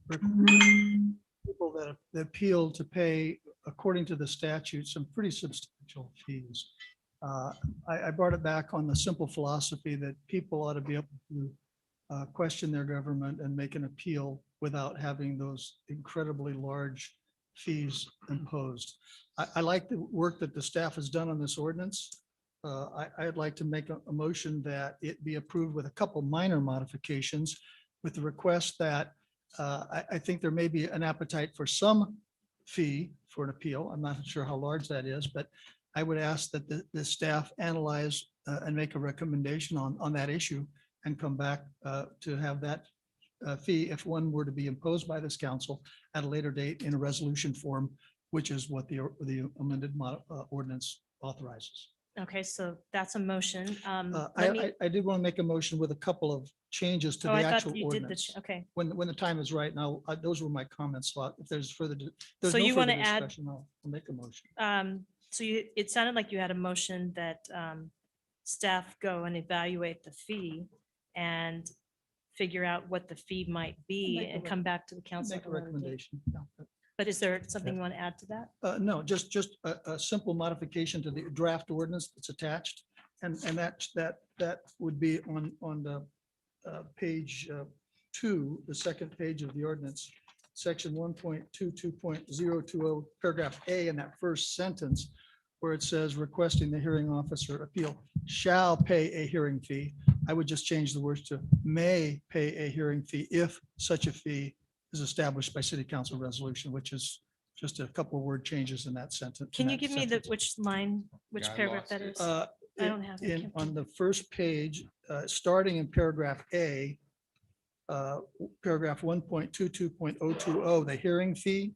required people that appeal to pay, according to the statute, some pretty substantial fees. I brought it back on the simple philosophy that people ought to be able to question their government and make an appeal without having those incredibly large fees imposed. I like the work that the staff has done on this ordinance. I'd like to make a motion that it be approved with a couple minor modifications, with the request that I think there may be an appetite for some fee for an appeal. I'm not sure how large that is, but I would ask that the staff analyze and make a recommendation on that issue and come back to have that fee, if one were to be imposed by this council at a later date, in a resolution form, which is what the amended ordinance authorizes. Okay, so that's a motion. Let me- I did want to make a motion with a couple of changes to Oh, the I thought actual you did the, ordinance. okay. When the time is right now, those were my comments. So if there's further, there's So no you want further to add, discussion, I'll make a motion. so it sounded like you had a motion that staff go and evaluate the fee and figure out what the fee might be Make a and come back to the council. Make a at later date. recommendation. Yeah. But is there something you want to add to that? No, just a simple modification to the draft ordinance that's attached. And that would be on the page 2, the second page of the ordinance, section 1.22.020, paragraph A, in that first sentence, where it says requesting the hearing officer appeal shall pay a hearing fee. I would just change the words to may pay a hearing fee if such a fee is established by city council resolution, which is just a couple of word changes in that sentence. Can you give me which line, which Yeah, I paragraph lost that it. is? I don't have it. On the first page, starting in paragraph A, paragraph 1.22.020, the hearing fee.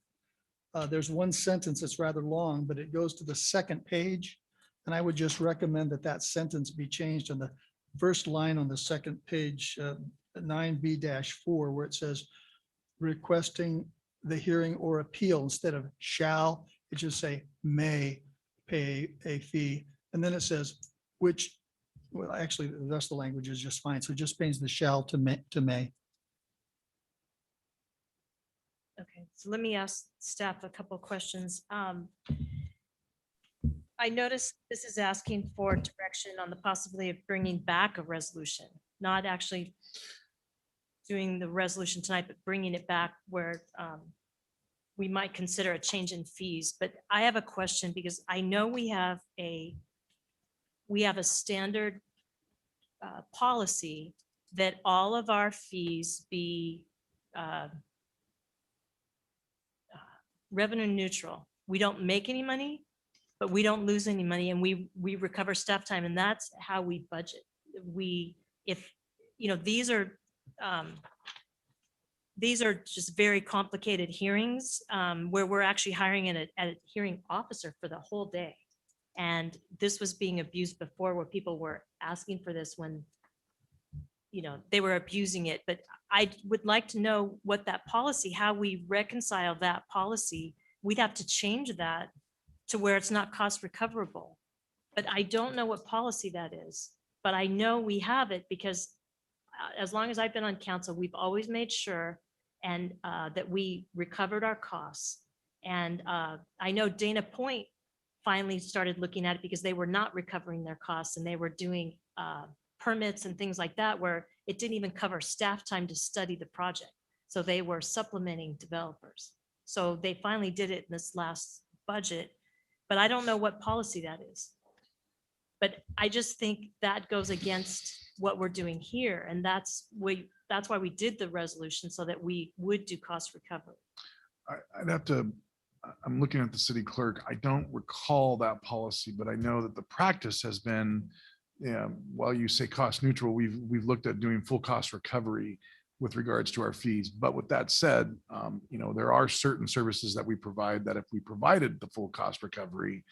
There's one sentence that's rather long, but it goes to the second page. And I would just recommend that that sentence be changed on the first line on the second page, 9B-4, where it says requesting the hearing or appeal, instead of shall, it just say may pay a fee. And then it says which, well, actually, the rest of the language is just fine. So it just change the shall to may. Okay, so let me ask staff a couple of questions. I noticed this is asking for direction on the possibility of bringing back a resolution, not actually doing the resolution tonight, but bringing it back where we might consider a change in fees. But I have a question because I know we have a standard policy that all of our fees be revenue neutral. We don't make any money, but we don't lose any money, and we recover staff time, and that's how we budget. These these are just very complicated hearings where we're actually hiring a hearing officer for the whole day. And this was being abused before, where people were asking for this when, you know, they were abusing it. But I would like to know what that policy, how we reconcile that policy. We'd have to change that to where it's not cost recoverable. But I don't know what policy that is. But I know we have it because as long as I've been on council, we've always made sure and that we recovered our costs. And I know Dana Point finally started looking at it because they were not recovering their costs and they were doing permits and things like that, where it didn't even cover staff time to study the project. So they were supplementing developers. So they finally did it in this last budget, but I don't know what policy that is. But I just think that goes against what we're doing here. And that's why we did the resolution, so that we would do cost recovery. I'd have to, I'm looking at the city clerk. I don't recall that policy, but I know that the practice has been, while you say cost neutral, we've looked at doing full cost recovery with regards to our fees. But with that said, there are certain services that we provide that if we provided the full cost recovery,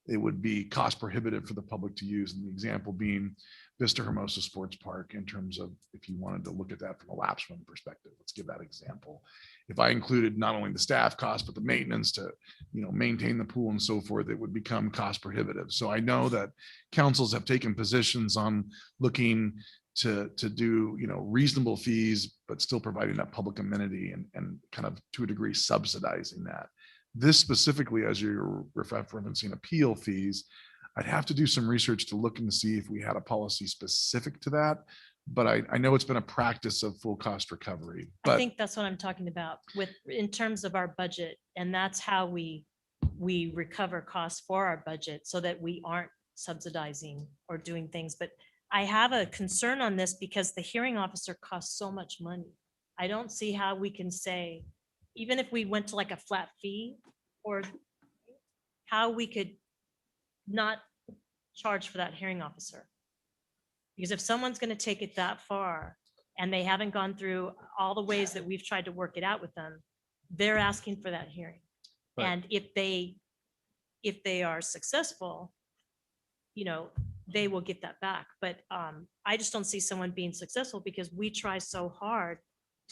it would be cost prohibitive for the public to use. And the example being Vista Hermosa Sports Park, in terms of if you wanted to look at that from a lap swim perspective. Let's give that example. If I included not only the staff cost, but the maintenance to, maintain the pool and so forth, it would become cost prohibitive. So I know that councils have taken positions on looking to do, reasonable fees, but still providing that public amenity and kind of to a degree subsidizing that. This specifically, as you're referencing appeal fees, I'd have to do some research to look and see if we had a policy specific to that. But I know it's been a practice of full cost recovery. I But think that's what I'm talking about in terms of our budget. And that's how we recover costs for our budget, so that we aren't subsidizing or doing things. But I have a concern on this because the hearing officer costs so much money. I don't see how we can say, even if we went to like a flat fee, or how we could not charge for that hearing officer. Because if someone's going to take it that far and they haven't gone through all the ways that we've tried to work it out with them, they're asking for that hearing. But- And if they are successful, they will get that back. But I just don't see someone being successful, because we try so hard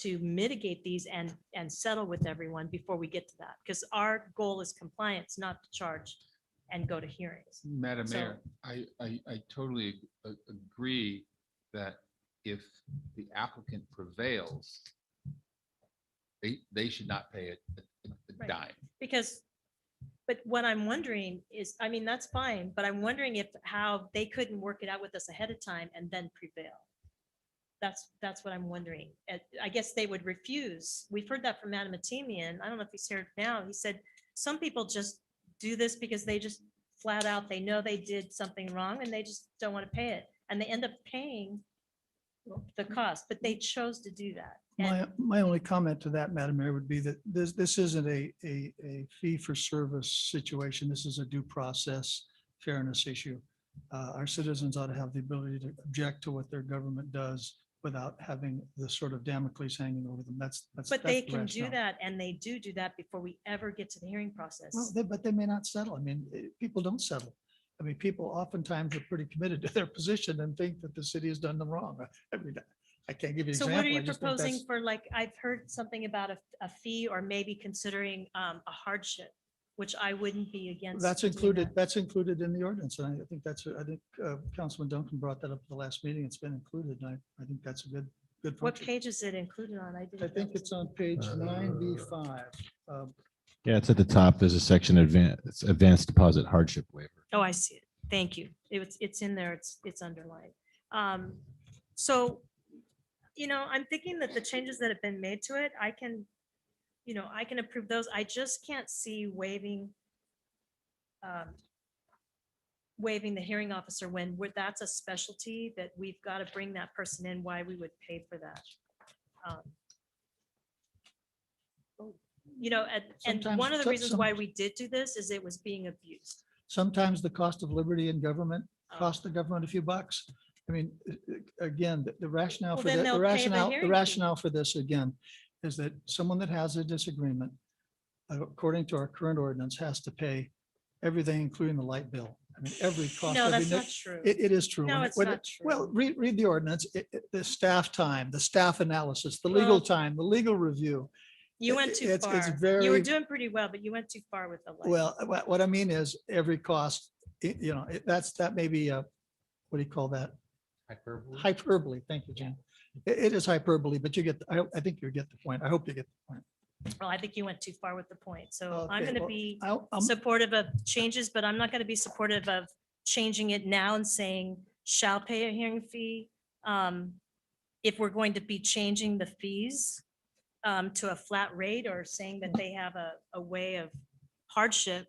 to mitigate these and settle with everyone before we get to that. Because our goal is compliance, not to charge and go to hearings. Madam So- Mayor, I totally agree that if the applicant prevails, they should not pay a Right. dime. But what I'm wondering is, that's fine, but I'm wondering how they couldn't work it out with us ahead of time and then prevail. That's what I'm wondering. I guess they would refuse. We've heard that from Madam Atemian. I don't know if he's here now. He said, some people just do this because they just flat out, they know they did something wrong and they just don't want to pay it. And they end up paying the cost, but they chose to do that. And My only comment to that, Madam Mayor, would be that this isn't a fee for service situation. This is a due process fairness issue. Our citizens ought to have the ability to object to what their government does without having the sort of Damocles hanging over them. But they the can do rationale. that, and they do that before we ever get to the hearing process. Well, but they may not settle. People don't settle. People oftentimes are pretty committed to their position and think that the city has done them wrong. I can't give you an So example. what are I you just think proposing for, I've heard something about a fee, or maybe considering a hardship, which I wouldn't be against. That's doing included, that. that's included in the ordinance. And I think Councilman Duncan brought that up at the last meeting. It's been included. And I think that's a good What function. page is it included on? I think it's on page 9B5. Yeah, it's at the top. There's a section, advanced deposit hardship waiver. Oh, I see it. Thank you. It's in there. It's underlined. So, I'm thinking that the changes that have been made to it, I can approve those. I just can't see waiving the hearing officer when that's a specialty that we've got to bring that person in, why we would pay for that. And Sometimes- one of the reasons why some- we did do this is it was being abused. Sometimes the cost of liberty in government Oh. cost the government a few bucks. Again, the rationale Well, for then the they'll pay the rationale, the hearing fee. rationale for this, again, is that someone that has a disagreement, according to our current ordinance, has to pay everything, including the light bill. I mean, every cost. No, every that's ni- not true. It is true. No, When it- it's when it- not true. Well, read the ordinance, the staff time, the staff analysis, the legal Well- time, the legal review. You went too It's far. You were very- doing pretty well, but you went too far with the light. Well, what I mean is every cost, that may be a, what do you call that? Hyperbole. Thank you, Jim. It is hyperbole, but I think you get the point. I hope you get the point. Well, I think you went too far with the point. So I'm Okay, going to well, be I'm- supportive of changes, but I'm not going to be supportive of changing it now and saying shall pay a hearing fee. If we're going to be changing the fees to a flat rate or saying that they have a way of hardship,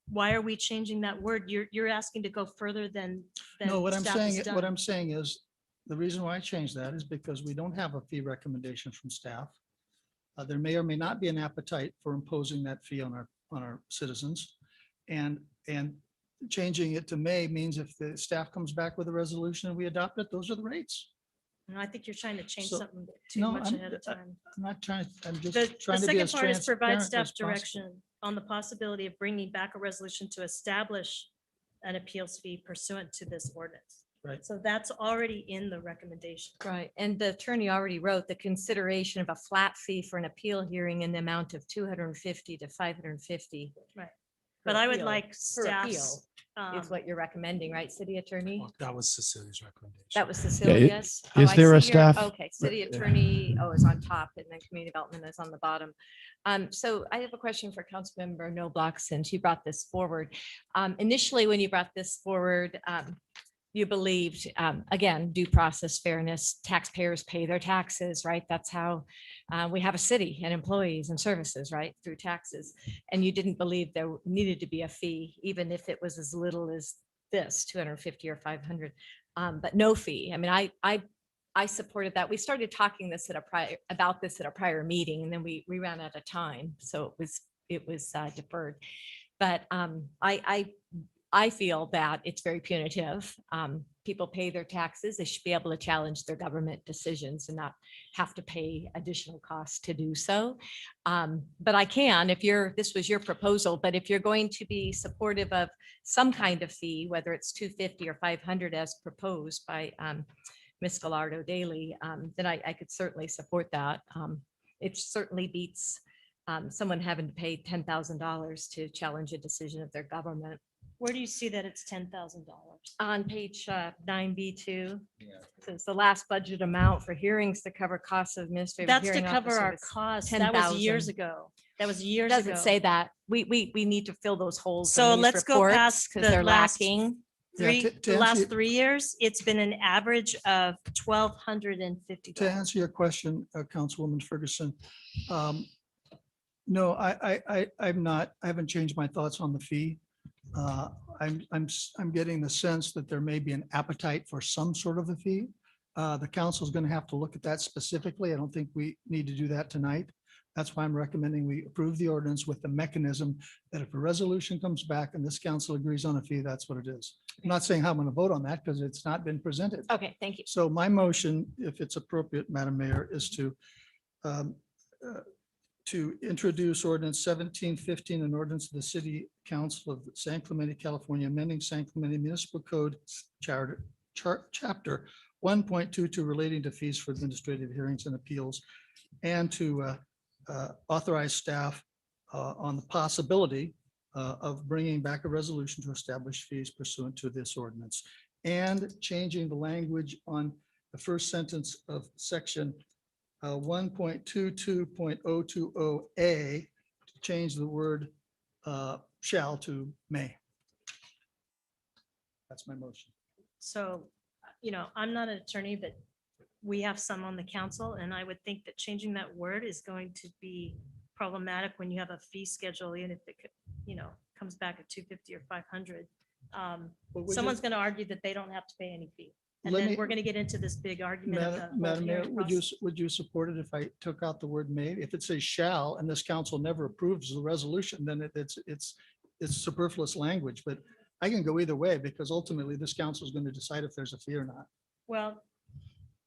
why are we changing that word? You're asking to go further than. No, what I'm staff has saying, what done. I'm saying is, the reason why I changed that is because we don't have a fee recommendation from staff. There may or may not be an appetite for imposing that fee on our citizens. And changing it to may means if the staff comes back with a resolution and we adopt it, those are the rates. No, I think you're trying to change So, something too no, much I'm- ahead of time. I'm not trying, I'm The just trying to be second as part is provide transparent staff as possible. direction on the possibility of bringing back a resolution to establish an appeals fee pursuant to this ordinance. Right. So that's already in the recommendation. Right, and the attorney already wrote the consideration of a flat fee for an appeal hearing in the amount of 250 to 550. Right. per But I would appeal- like per staff's. appeal Is what you're recommending, right, city attorney? Well, that was Cecilia's recommendation. That was Cecilia's? Oh, is I there a see your- staff- Okay, city attorney, is on top and then community development is on the bottom. So I have a question for Councilmember No Block since you brought this forward. Initially, when you brought this forward, you believed, again, due process, fairness, taxpayers pay their taxes, right? That's how we have a city and employees and services, right, through taxes. And you didn't believe there needed to be a fee, even if it was as little as this, 250 or 500, but no fee. I mean, I supported that. We started talking about this at a prior meeting, and then we ran out of time, so it was deferred. But I feel that it's very punitive. People pay their taxes. They should be able to challenge their government decisions and not have to pay additional costs to do so. But I can, this was your proposal, but if you're going to be supportive of some kind of fee, whether it's 250 or 500 as proposed by Ms. Gallardo Daly, then I could certainly support that. It certainly beats someone having to pay $10,000 to challenge a decision of their government. Where do you see that it's $10,000? On page 9B2, says the last budget amount for hearings to cover costs of administrative. That's to hearing cover officer our was costs. That was years 10,000. ago. That was years ago. Doesn't say that. We need to fill those holes. So in these let's go reports past 'cause the they're last lacking. Yeah, to the answer last your- 3 years, it's been an average of $1,250. To answer your question, Councilwoman Ferguson, no, I haven't changed my thoughts on the fee. I'm getting the sense that there may be an appetite for some sort of a fee. The council is going to have to look at that specifically. I don't think we need to do that tonight. That's why I'm recommending we approve the ordinance with the mechanism that if a resolution comes back and this council agrees on a fee, that's what it is. I'm not saying how I'm going to vote on that because it's not been presented. Okay, thank you. So my motion, if it's appropriate, Madam Mayor, is to introduce ordinance 1715, an ordinance of the City Council of San Clemente, California, amending San Clemente Municipal Code Chapter 1.22 relating to fees for administrative hearings and appeals, and to authorize staff on the possibility of bringing back a resolution to establish fees pursuant to this ordinance, and changing the language on the first sentence of section 1.22.020A to change the word shall to may. That's my motion. So, I'm not an attorney, but we have some on the council, and I would think that changing that word is going to be problematic when you have a fee schedule, even if it could, comes back at 250 or 500. Someone's going to argue that they don't have to pay any fee. And Let then me- we're going to get into this big argument. of the whole Madam Mayor, hearing would process. you support it if I took out the word may? If it says shall and this council never approves the resolution, then it's superfluous language, but I can go either way because ultimately this council is going to decide if there's a fee or not. Well,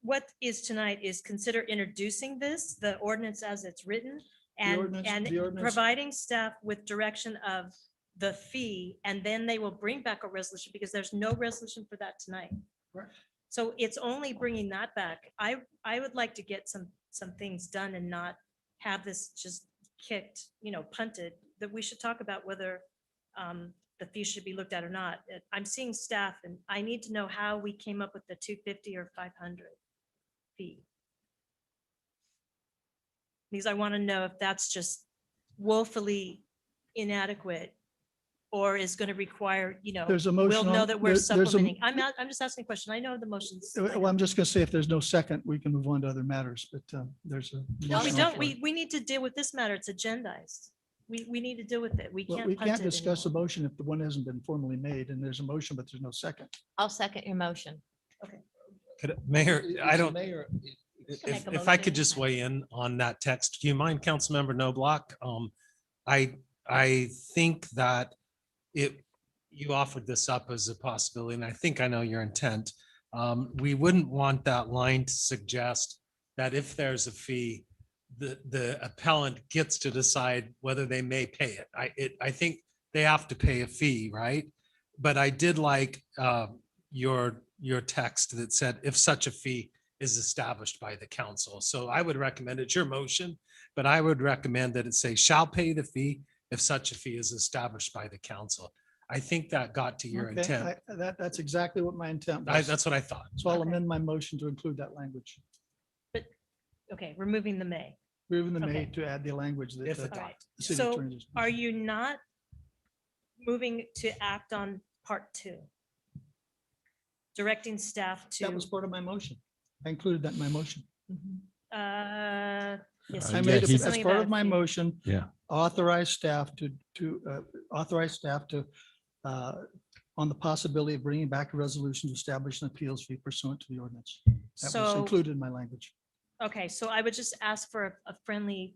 what is tonight is consider introducing this, the ordinance as it's written, and, the ordinance- providing staff with direction of the fee, and then they will bring back a resolution because there's no resolution for that tonight. Correct. So it's only bringing that back. I would like to get some things done and not have this just kicked, punted, that we should talk about whether the fee should be looked at or not. I'm seeing staff and I need to know how we came up with the 250 or 500 fee. Because I want to know if that's just woefully inadequate or is going to require, There's a we'll motion know on- that we're there's a- supplementing. I'm just asking a question. I know the motions. Well, I'm just going to say if there's no second, we can move on to other matters, but there's a. No, we motion on don't. the floor. We need to deal with this matter. It's agendized. We need to deal with it. We Well, can't. we punt can't it discuss a anymore. motion if the one hasn't been formally made and there's a motion, but there's no second. I'll second your motion. Mayor, I don't, Make a if I could motion. just weigh in on that text, do you mind, Councilmember Noblock? I think that you offered this up as a possibility, and I think I know your intent. We wouldn't want that line to suggest that if there's a fee, the appellant gets to decide whether they may pay it. I think they have to pay a fee, right? But I did like your text that said if such a fee is established by the council. So I would recommend it's your motion, but I would recommend that it say shall pay the fee if such a fee is established by the council. I think that got to your Okay, intent. That's exactly what my intent was. That's what I thought. So I'll Okay. amend my motion to include that language. Okay, removing the may. Moving the may Okay. to add the language that. If the adopted. All right. city So attorney just- are you not moving to act on part 2? Directing staff That was to, part of my motion. I included that in my motion. yes, I you made said it as something part about of a my fee. motion. Yeah. Authorize staff to authorize staff to on the possibility of bringing back a resolution to establish an appeals fee pursuant to the ordinance. That was So, included in my language. okay, so I would just ask for a friendly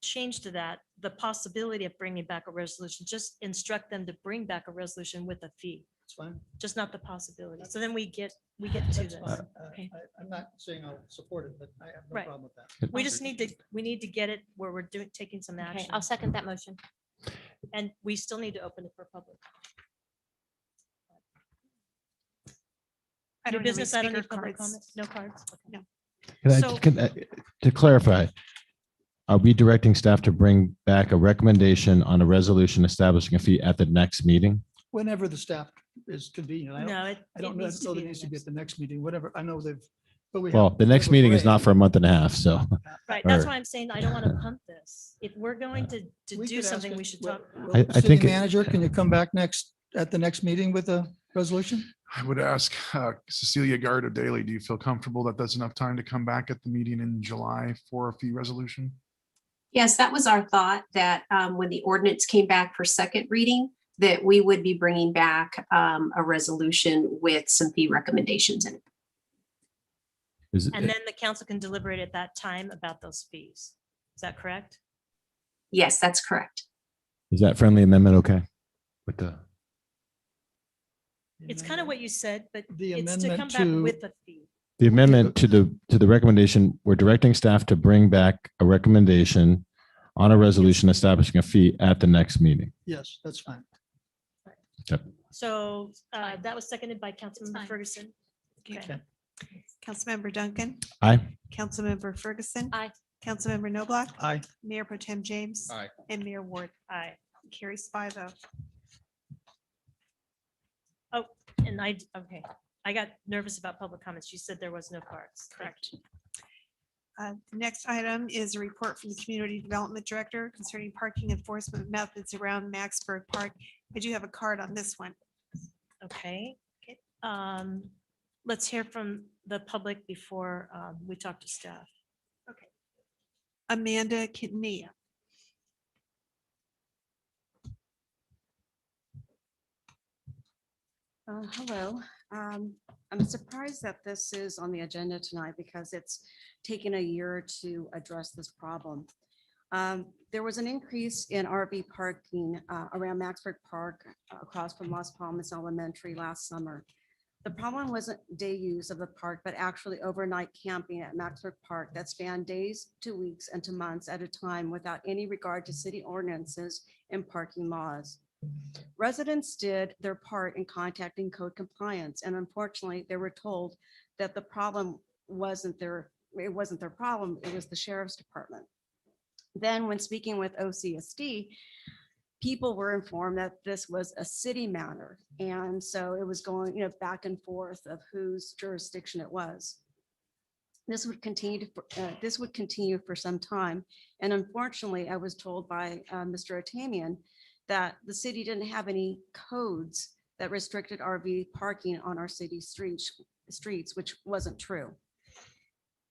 change to that, the possibility of bringing back a resolution, just instruct them to bring back a resolution with a fee, It's fine. just not the possibility. So then we get to That's this. fine. Okay. I'm not saying I'll support it, but I have no Right. problem with that. We just need to get it where we're taking some Okay, action. I'll second that motion. And we still need to open it for public. I New don't have any business, I don't speaker need public cards. comments, no cards. Okay. No. So- To clarify, are we directing staff to bring back a recommendation on a resolution establishing a fee at the next meeting? Whenever the staff is convenient. No, I don't know needs that be it the needs to be next- at the next meeting, whatever. I know they've. but we Well, have- the we next have a meeting is not break. for a month and a half, so. Right, that's Or- why I'm saying I don't want to punt this. If we're going to We do could ask something, it- we should well, talk. about well, I- I City think it- manager, can you come back at the next meeting with a resolution? I would ask Cecilia Gardo Daly, do you feel comfortable that that's enough time to come back at the meeting in July for a fee resolution? Yes, that was our thought, that when the ordinance came back for second reading, that we would be bringing back a resolution with some fee recommendations in it. Is it- And then the council can deliberate at that time about those fees. Is that correct? Yes, that's correct. Is that friendly amendment okay? With the, It's kind of what you said, but The it's to come amendment back to- with a fee. the amendment to the recommendation, we're directing staff to bring back a recommendation on a resolution establishing a fee at the next meeting. Yes, that's fine. So that was seconded by Councilmember fine. Ferguson. Okay. Okay. Councilmember Duncan, Aye. Councilmember Ferguson. Aye. Councilmember Noblock, Aye. Mayor Pro Tem James. Aye. And Mayor Ward. Aye. Carries 5-0. And okay, I got nervous about public comments. You said there was no cards, correct? The next item is a report from the Community Development Director concerning parking enforcement methods around Maxburg Park. I do have a card on this one. Okay. Let's hear from the public before we talk to staff. Amanda Kitney. Hello. I'm surprised that this is on the agenda tonight because it's taken a year to address this problem. There was an increase in RV parking around Maxburg Park across from Las Palmas Elementary last summer. The problem wasn't day use of the park, but actually overnight camping at Maxburg Park that spanned days to weeks and to months at a time without any regard to city ordinances and parking laws. Residents did their part in contacting code compliance, and unfortunately, they were told that the problem wasn't their problem, it was the sheriff's department. Then when speaking with OCSD, people were informed that this was a city matter. And so it was going, back and forth of whose jurisdiction it was. This would continue for some time. And unfortunately, I was told by Mr. Otamian that the city didn't have any codes that restricted RV parking on our city streets, which wasn't true.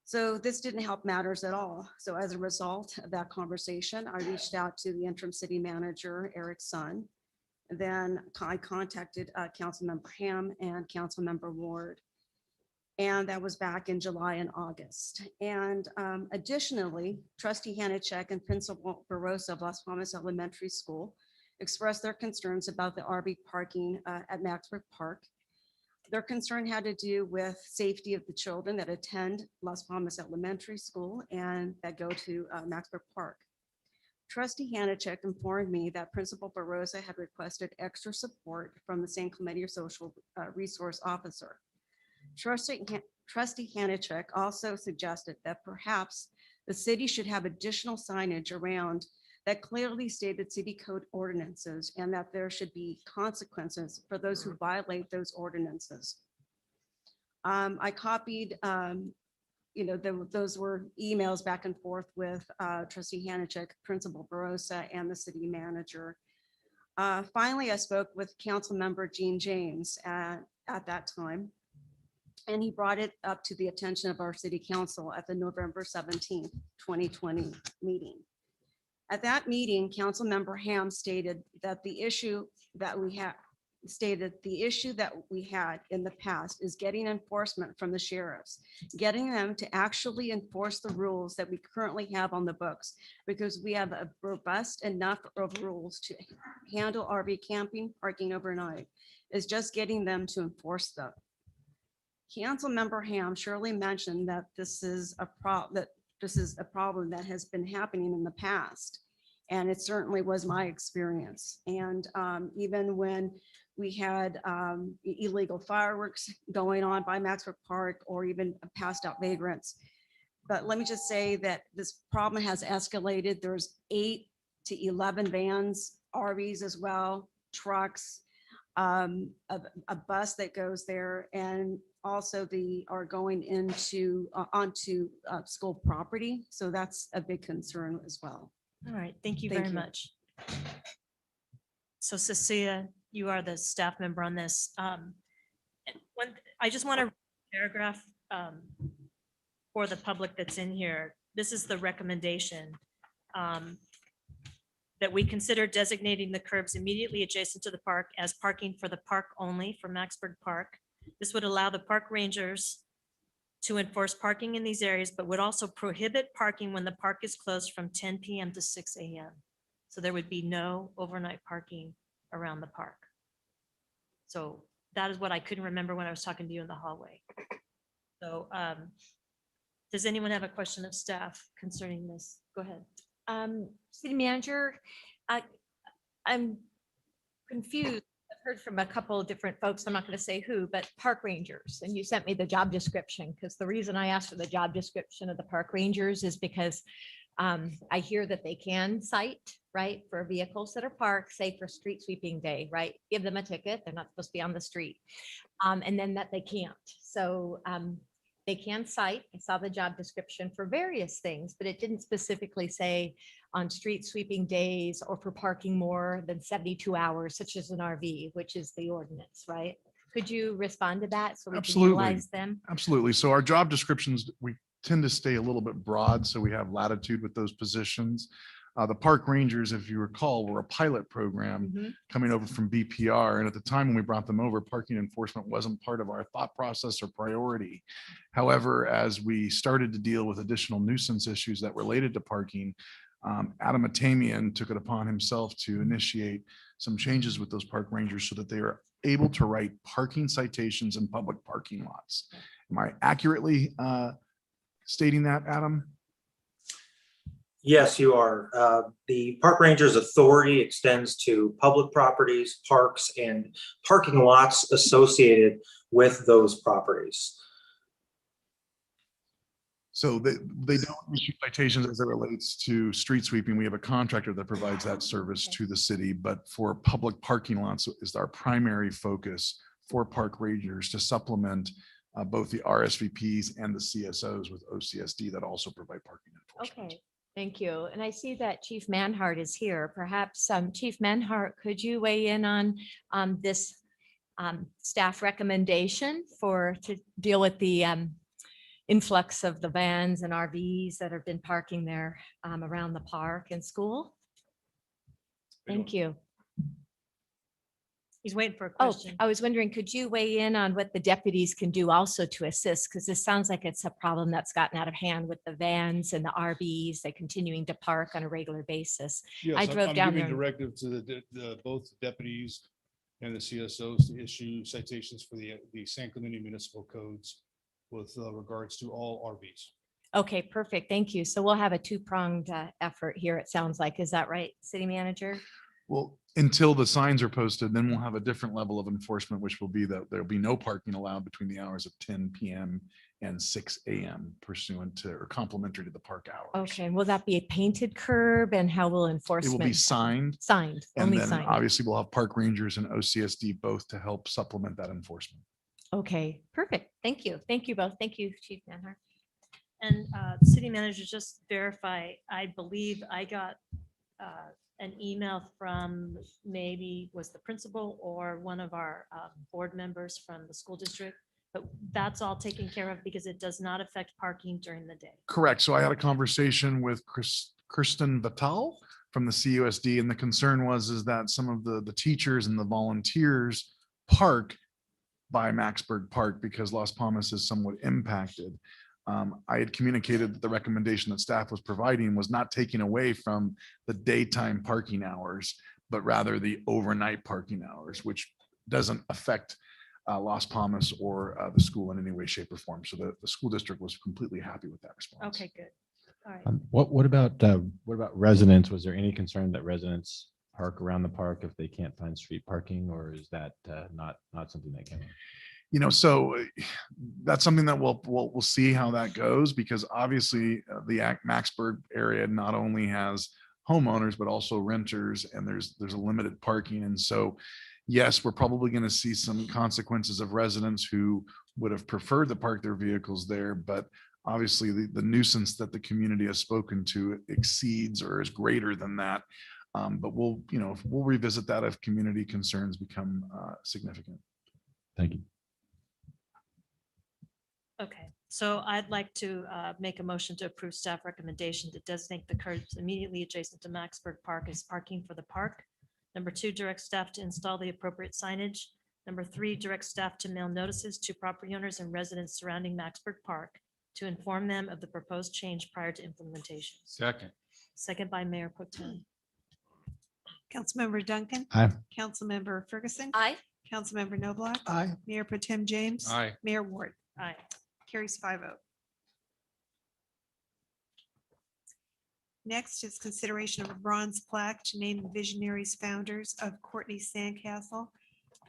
So this didn't help matters at all. So as a result of that conversation, I reached out to the interim city manager, Eric Sun. Then I contacted Councilmember Ham and Councilmember Ward. And that was back in July and August. And additionally, Trustee Hanachek and Principal Barossa of Las Palmas Elementary School expressed their concerns about the RV parking at Maxburg Park. Their concern had to do with safety of the children that attend Las Palmas Elementary School and that go to Maxburg Park. Trustee Hanachek informed me that Principal Barossa had requested extra support from the San Clemente Social Resource Officer. Trustee Hanachek also suggested that perhaps the city should have additional signage around that clearly stated city code ordinances and that there should be consequences for those who violate those ordinances. I copied, those were emails back and forth with Trustee Hanachek, Principal Barossa, and the city manager. Finally, I spoke with Councilmember Gene James at that time, and he brought it up to the attention of our city council at the November 17th, 2020 meeting. At that meeting, Councilmember Ham stated that the issue that we had in the past is getting enforcement from the sheriffs, getting them to actually enforce the rules that we currently have on the books, because we have a robust enough of rules to handle RV camping, parking overnight. It's just getting them to enforce them. Councilmember Ham surely mentioned that this is a problem that has been happening in the past. And it certainly was my experience. And even when we had illegal fireworks going on by Maxburg Park or even passed out vagrants. But let me just say that this problem has escalated. There's 8 to 11 vans, RVs as well, trucks, a bus that goes there, and also are going onto school property. So that's a big concern as well. All right, thank you Thank very you. much. So Cecilia, you are the staff member on this. I just want to paragraph for the public that's in here. This is the recommendation that we consider designating the curbs immediately adjacent to the park as parking for the park only for Maxburg Park. This would allow the park rangers to enforce parking in these areas, but would also prohibit parking when the park is closed from 10 p.m. to 6 a.m. So there would be no overnight parking around the park. So that is what I couldn't remember when I was talking to you in the hallway. So does anyone have a question of staff concerning this? Go ahead. City manager, I'm confused. I've heard from a couple of different folks, I'm not going to say who, but park rangers. And you sent me the job description, because the reason I asked for the job description of the park rangers is because I hear that they can cite, right, for vehicles that are parked, say for street sweeping day, right? Give them a ticket. They're not supposed to be on the street. And then that they can't. So they can cite. I saw the job description for various things, but it didn't specifically say on street sweeping days or for parking more than 72 hours, such as an RV, which is the ordinance, right? Could you respond to that so we can Absolutely. utilize them? Absolutely. So our job descriptions, we tend to stay a little bit broad, so we have latitude with those positions. The park rangers, if you recall, were a pilot program coming over from BPR. And at the time when we brought them over, parking enforcement wasn't part of our thought process or priority. However, as we started to deal with additional nuisance issues that related to parking, Adam Atamian took it upon himself to initiate some changes with those park rangers so that they are able to write parking citations in public parking lots. Am I accurately stating that, Adam? Yes, you are. The park ranger's authority extends to public properties, parks, and parking lots associated with those properties. So they don't issue citations as it relates to street sweeping. We have a contractor that provides that service to the city, but for public parking lots is our primary focus for park rangers to supplement both the RSVPs and the CSOs with OCSD that also provide parking enforcement. Okay, thank you. And I see that Chief Manhart is here. Perhaps Chief Manhart, could you weigh in on this staff recommendation to deal with the influx of the vans and RVs that have been parking there around the park and school? Thank you. He's waiting for a Oh, question. I was wondering, could you weigh in on what the deputies can do also to assist? Because this sounds like it's a problem that's gotten out of hand with the vans and the RVs, they're continuing to park on a regular basis. Yes, I drove down giving there. directive to both the deputies and the CSOs to issue citations for the San Clemente municipal codes with regards to all RVs. Okay, perfect. Thank you. So we'll have a two-pronged effort here, it sounds like. Is that right, City Manager? Well, until the signs are posted, then we'll have a different level of enforcement, which will be that there'll be no parking allowed between the hours of 10 p.m. and 6 a.m. pursuant to or complementary to the park hours. Okay, and will that be a painted curb and how will It enforcement? will be signed. Signed, And only then signed. obviously we'll have park rangers and OCSD both to help supplement that enforcement. Okay, perfect. Thank you. Thank you both. Thank you, Chief Manhart. And City Manager, just verify, I believe I got an email from maybe was the principal or one of our board members from the school district, but that's all taken care of because it does not affect parking during the day. Correct. So I had a conversation with Kristen Vital from the CUSD, and the concern is that some of the teachers and the volunteers park by Maxburg Park because Las Palmas is somewhat impacted. I had communicated that the recommendation that staff was providing was not taking away from the daytime parking hours, but rather the overnight parking hours, which doesn't affect Las Palmas or the school in any way, shape, or form. So the school district was completely happy with that response. Okay, good. All right. What about residents? Was there any concern that residents park around the park if they can't find street parking, or is that not something that can? So that's something that we'll see how that goes, because obviously the Maxburg area not only has homeowners, but also renters, and there's a limited parking. And so, yes, we're probably going to see some consequences of residents who would have preferred to park their vehicles there. But obviously the nuisance that the community has spoken to exceeds or is greater than that. But we'll revisit that if community concerns become significant. Thank you. Okay, so I'd like to make a motion to approve staff recommendation to designate the curbs immediately adjacent to Maxburg Park as parking for the park. Number 2, direct staff to install the appropriate signage. Number 3, direct staff to mail notices to property owners and residents surrounding Maxburg Park to inform them of the proposed change prior to implementation. Second. Second by Mayor Pro Tem. Councilmember Duncan. Aye. Councilmember Ferguson. Aye. Councilmember Noblock. Aye. Mayor Pro Tem James. Aye. Mayor Ward. Aye. Carries 5-0. Next is consideration of a bronze plaque to name the Visionaries founders of Courtney Sandcastle.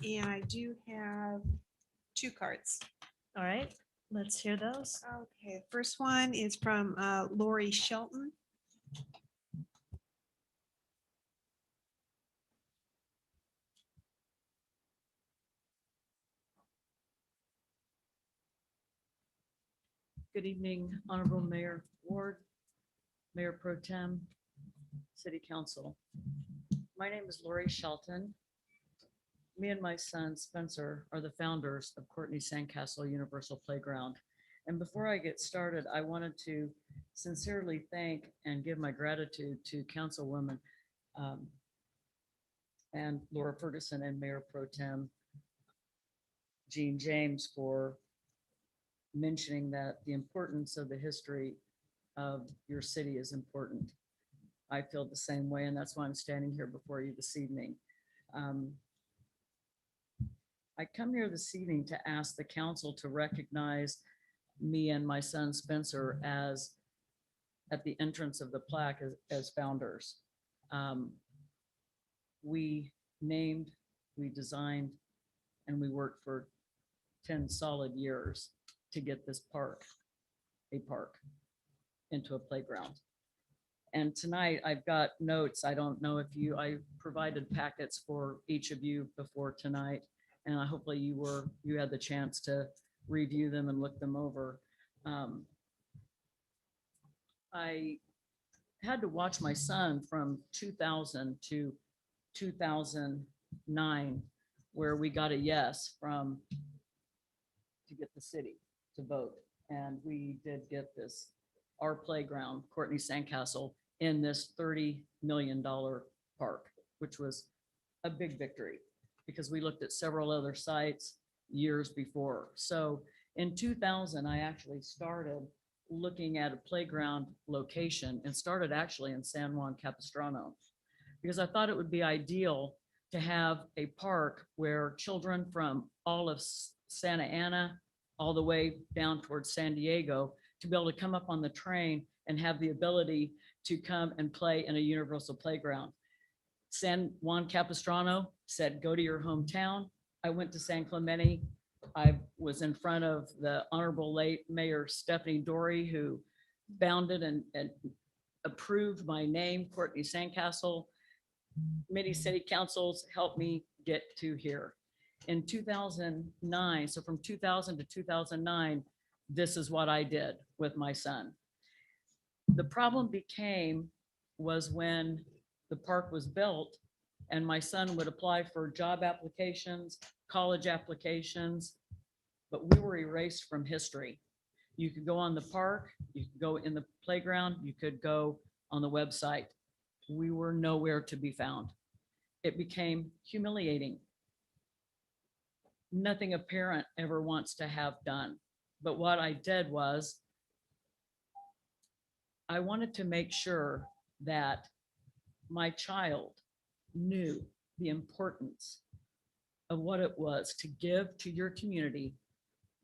And I do have 2 cards. All right, let's hear those. Okay, first one is from Lori Shelton. Good evening, Honorable Mayor Ward, Mayor Pro Tem, City Council. My name is Lori Shelton. Me and my son Spencer are the founders of Courtney Sandcastle Universal Playground. And before I get started, I wanted to sincerely thank and give my gratitude to Councilwoman and Laura Ferguson and Mayor Pro Tem Jean James for mentioning that the importance of the history of your city is important. I feel the same way, and that's why I'm standing here before you this evening. I come here this evening to ask the council to recognize me and my son Spencer as at the entrance of the plaque as founders. We named, we designed, and we worked for 10 solid years to get this park, a park, into a playground. And tonight I've got notes. I don't know if I provided packets for each of you before tonight, and hopefully you had the chance to review them and look them over. I had to watch my son from 2000 to 2009, where we got a yes to get the city to vote. And we did get our playground, Courtney Sandcastle, in this $30 million park, which was a big victory because we looked at several other sites years before. So in 2000, I actually started looking at a playground location and started actually in San Juan Capistrano, because I thought it would be ideal to have a park where children from all of Santa Ana all the way down towards San Diego to be able to come up on the train and have the ability to come and play in a universal playground. San Juan Capistrano said, go to your hometown. I went to San Clemente. I was in front of the Honorable late Mayor Stephanie Dory, who founded and approved my name, Courtney Sandcastle. Many city councils helped me get to here. In 2009, so from 2000 to 2009, this is what I did with my son. The problem was when the park was built and my son would apply for job applications, college applications, but we were erased from history. You could go on the park, you could go in the playground, you could go on the website. We were nowhere to be found. It became humiliating. Nothing a parent ever wants to have done. But what I did was I wanted to make sure that my child knew the importance of what it was to give to your community,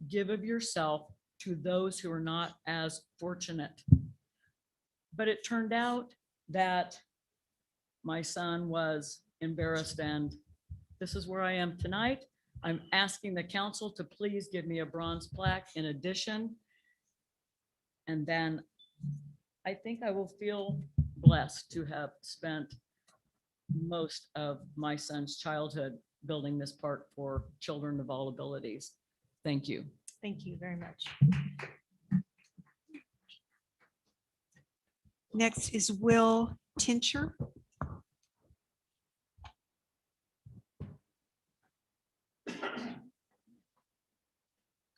give of yourself to those who are not as fortunate. But it turned out that my son was embarrassed, and this is where I am tonight. I'm asking the council to please give me a bronze plaque in addition. And then I think I will feel blessed to have spent most of my son's childhood building this park for children of all abilities. Thank you. Thank you very much. Next is Will Tincher.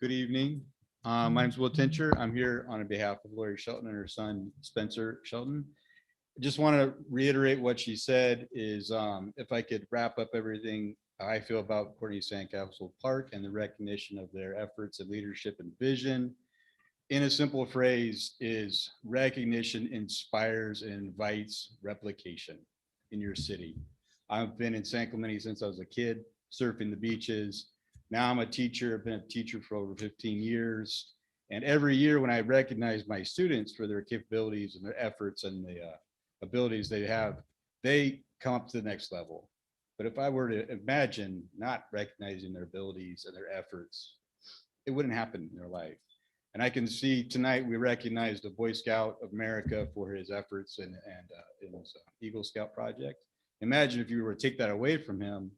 Good evening. My name's Will Tincher. I'm here on behalf of Lori Shelton and her son, Spencer Shelton. I just want to reiterate what she said is if I could wrap up everything I feel about Courtney Sandcastle Park and the recognition of their efforts and leadership and vision in a simple phrase is recognition inspires and invites replication in your city. I've been in San Clemente since I was a kid, surfing the beaches. Now I'm a teacher. I've been a teacher for over 15 years. And every year when I recognize my students for their capabilities and their efforts and the abilities they have, they come up to the next level. But if I were to imagine not recognizing their abilities and their efforts, it wouldn't happen in their life. And I can see tonight we recognized the Boy Scout of America for his efforts in his Eagle Scout project. Imagine if you were to take that away from him,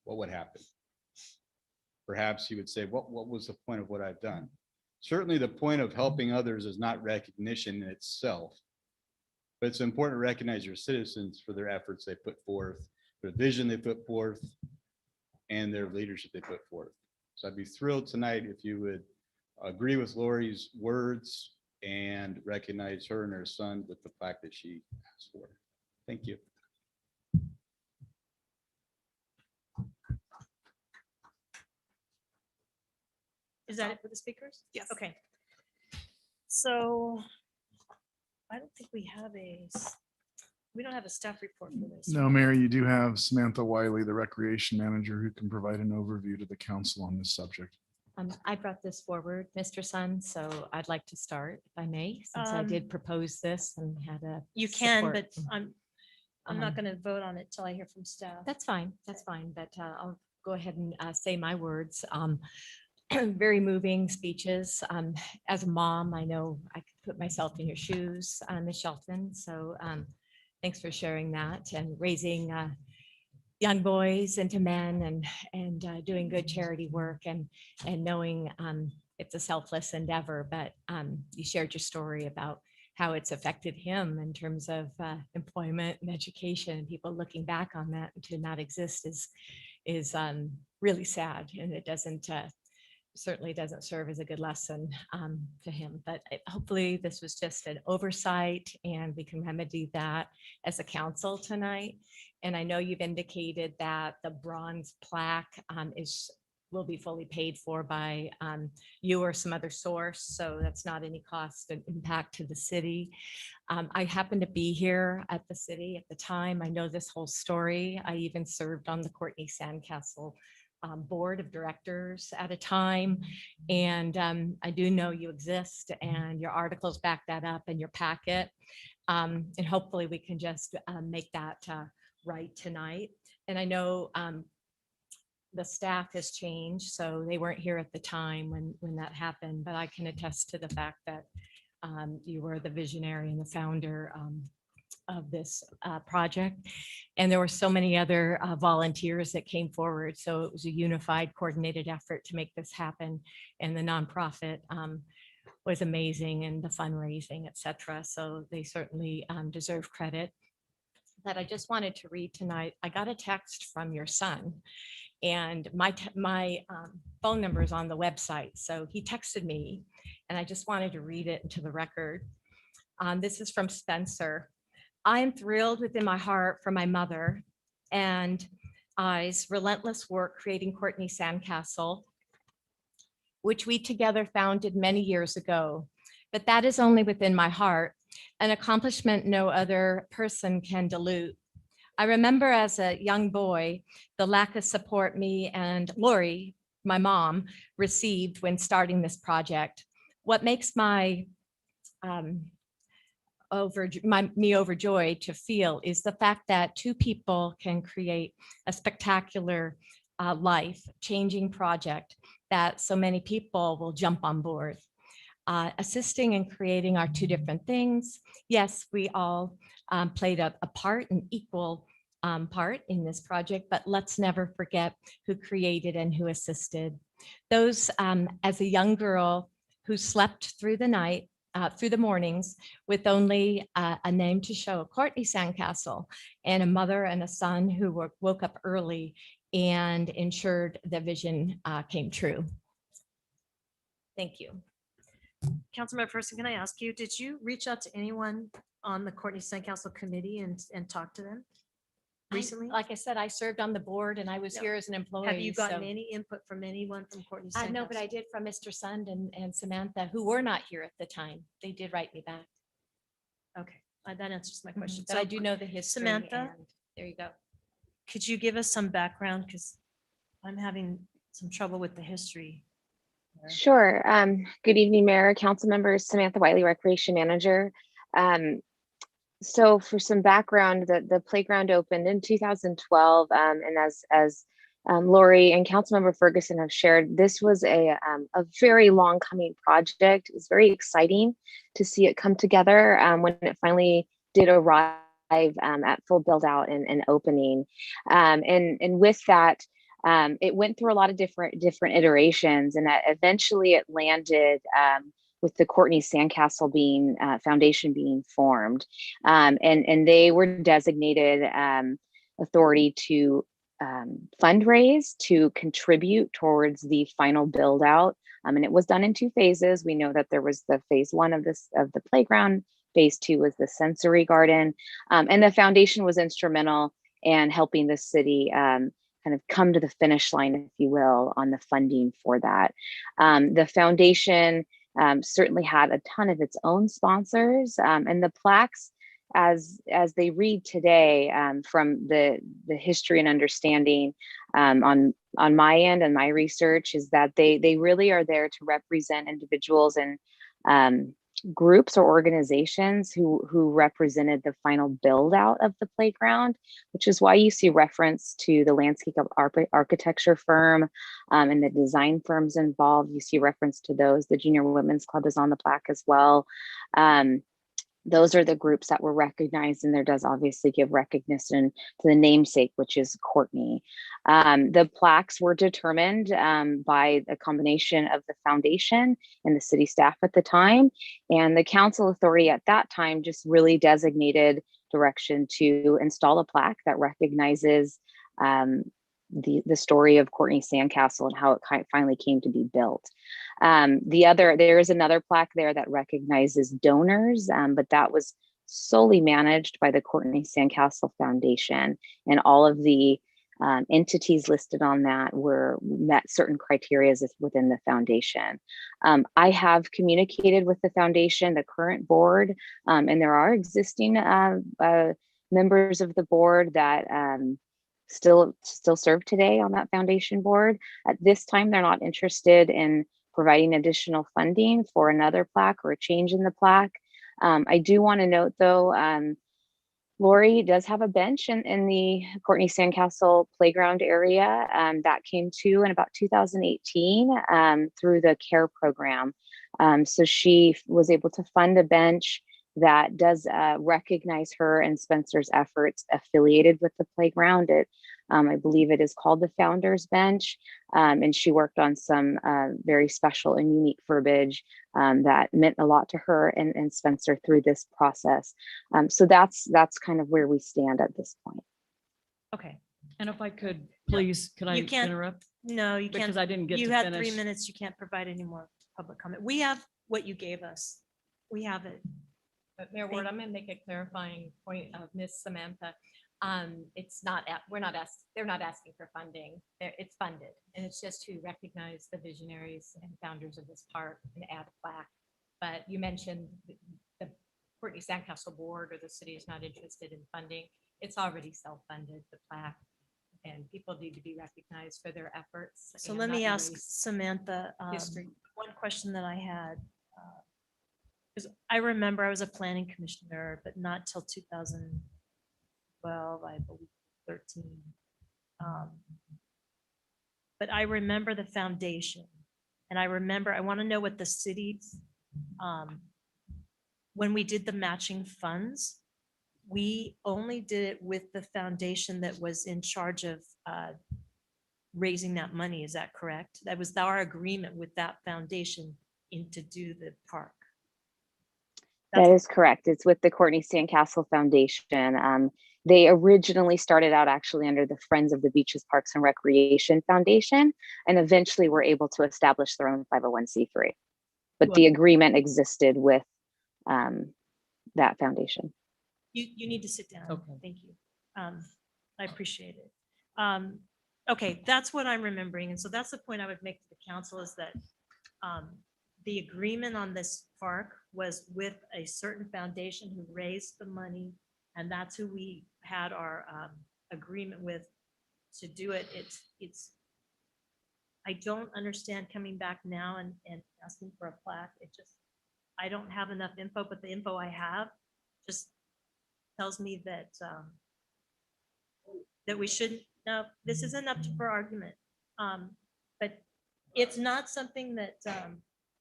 what would happen? Perhaps he would say, what was the point of what I've done? Certainly the point of helping others is not recognition in itself, but it's important to recognize your citizens for their efforts they put forth, their vision they put forth, and their leadership they put forth. So I'd be thrilled tonight if you would agree with Lori's words and recognize her and her son with the plaque that she asked for. Thank you. Is that it for the speakers? Yes. Okay. So I don't think we have a We don't have a staff report for this. No, Mayor, you do have Samantha Wiley, the Recreation Manager, who can provide an overview to the council on this subject. I brought this forward, Mr. Sun, so I'd like to start, if I may, since I did propose this and had a. You can, support. but I'm not Um, going to vote on it till I hear from staff. That's fine, but I'll go ahead and say my words. Very moving speeches. As a mom, I know I could put myself in your shoes, Ms. Shelton, so thanks for sharing that and raising young boys into men and doing good charity work and knowing it's a selfless endeavor, but you shared your story about how it's affected him in terms of employment and education, and people looking back on that to not exist is really sad, and it doesn't certainly doesn't serve as a good lesson to him. But hopefully this was just an oversight and we can remedy that as a council tonight. And I know you've indicated that the bronze plaque will be fully paid for by you or some other source. So that's not any cost and impact to the city. I happened to be here at the city at the time. I know this whole story. I even served on the Courtney Sandcastle board of directors at a time. And I do know you exist and your articles back that up in your packet. And hopefully we can just make that right tonight. And I know the staff has changed, so they weren't here at the time when that happened, but I can attest to the fact that you were the visionary and the founder of this project. And there were so many other volunteers that came forward. So it was a unified, coordinated effort to make this happen. And the nonprofit was amazing, and the fundraising, et cetera. So they certainly deserve credit. That I just wanted to read tonight. I got a text from your son, and my phone number is on the website. So he texted me, and I just wanted to read it into the record. This is from Spencer. I am thrilled within my heart for my mother and I's relentless work creating Courtney Sandcastle, which we together founded many years ago. But that is only within my heart, an accomplishment no other person can dilute. I remember as a young boy, the lack of support me and Lori, my mom, received when starting this project. What makes me overjoyed to feel is the fact that two people can create a spectacular life-changing project that so many people will jump on board. Assisting and creating are two different things. Yes, we all played a part, an equal part in this project, but let's never forget who created and who assisted. Those, as a young girl who slept through the night, through the mornings with only a name to show, Courtney Sandcastle, and a mother and a son who woke up early and ensured the vision came true. Thank you. Councilmember Person, can I ask you, did you reach out to anyone on the Courtney Sandcastle committee and talk to them recently? Like I said, I served on the board and I was No. here as an employee. Have you gotten so- any input from anyone from Courtney No, but I Sandcastle? did from Mr. Sund and Samantha, who were not here at the time. They did write me back. Okay, that answers my question. But I do know the history. Samantha? and There you go. Could you give us some background? Because I'm having some trouble with the history. Sure. Good evening, Mayor, Council members, Samantha Wiley, Recreation Manager. So for some background, the playground opened in 2012, and as Lori and Councilmember Ferguson have shared, this was a very long coming project. It's very exciting to see it come together when it finally did arrive at full build out and opening. And with that, it went through a lot of different iterations, and eventually it landed with the Courtney Sandcastle foundation being formed, and they were designated authority to fundraise, to contribute towards the final build out, and it was done in two phases. We know that there was the phase one of the playground. Phase two was the sensory garden, and the foundation was instrumental in helping the city kind of come to the finish line, if you will, on the funding for that. The foundation certainly had a ton of its own sponsors, and the plaques as they read today, from the history and understanding, on my end and my research, is that they really are there to represent individuals and groups or organizations who represented the final build out of the playground, which is why you see reference to the landscape architecture firm and the design firms involved. You see reference to those. The Junior Women's Club is on the plaque as well. Those are the groups that were recognized, and there does obviously give recognition to the namesake, which is Courtney. The plaques were determined by a combination of the foundation and the city staff at the time, and the council authority at that time just really designated direction to install a plaque that recognizes the story of Courtney Sandcastle and how it finally came to be built. There is another plaque there that recognizes donors, but that was solely managed by the Courtney Sandcastle Foundation, and all of the entities listed on that met certain criteria within the foundation. I have communicated with the foundation, the current board, and there are existing members of the board that still serve today on that foundation board. At this time, they're not interested in providing additional funding for another plaque or a change in the plaque. I do want to note, though, Lori does have a bench in the Courtney Sandcastle playground area that came to in about 2018 through the CARE program. So she was able to fund a bench that does recognize her and Spencer's efforts affiliated with the playground. I believe it is called the Founders Bench, and she worked on some very special and unique verbiage that meant a lot to her and Spencer through this process. So that's kind of where we stand at this point. Okay. And if I could, please, could I You can't- interrupt? No, you can't. Because I didn't get to You had finish. 3 minutes. You can't provide any more public comment. We have what you gave us. We have it. But Mayor Ward, I'm going to make a clarifying point of Miss Samantha. It's not, they're not asking for funding. It's funded. And it's just to recognize the visionaries and founders of this park and add a plaque. But you mentioned the Courtney Sandcastle board or the city is not interested in funding. It's already self-funded, the plaque, and people need to be recognized for their efforts. So and let me not ask erase Samantha, history. one question that I had. Because I remember I was a planning commissioner, but not till 2012, I believe, 13. But I remember the foundation, and I want to know what the city's, when we did the matching funds, we only did it with the foundation that was in charge of raising that money. Is that correct? That was our agreement with that foundation to do the park. That is correct. It's with the Courtney Sandcastle Foundation. They originally started out actually under the Friends of the Beaches, Parks and Recreation Foundation, and eventually were able to establish their own 501c3. But the agreement existed with that foundation. You need to sit down. Okay. Thank you. I appreciate it. Okay, that's what I'm remembering. And so that's the point I would make to the council, is that the agreement on this park was with a certain foundation who raised the money, and that's who we had our agreement with to do it. I don't understand coming back now and asking for a plaque. I don't have enough info, but the info I have just tells me that that we shouldn't. No, this isn't up for argument. But it's not something that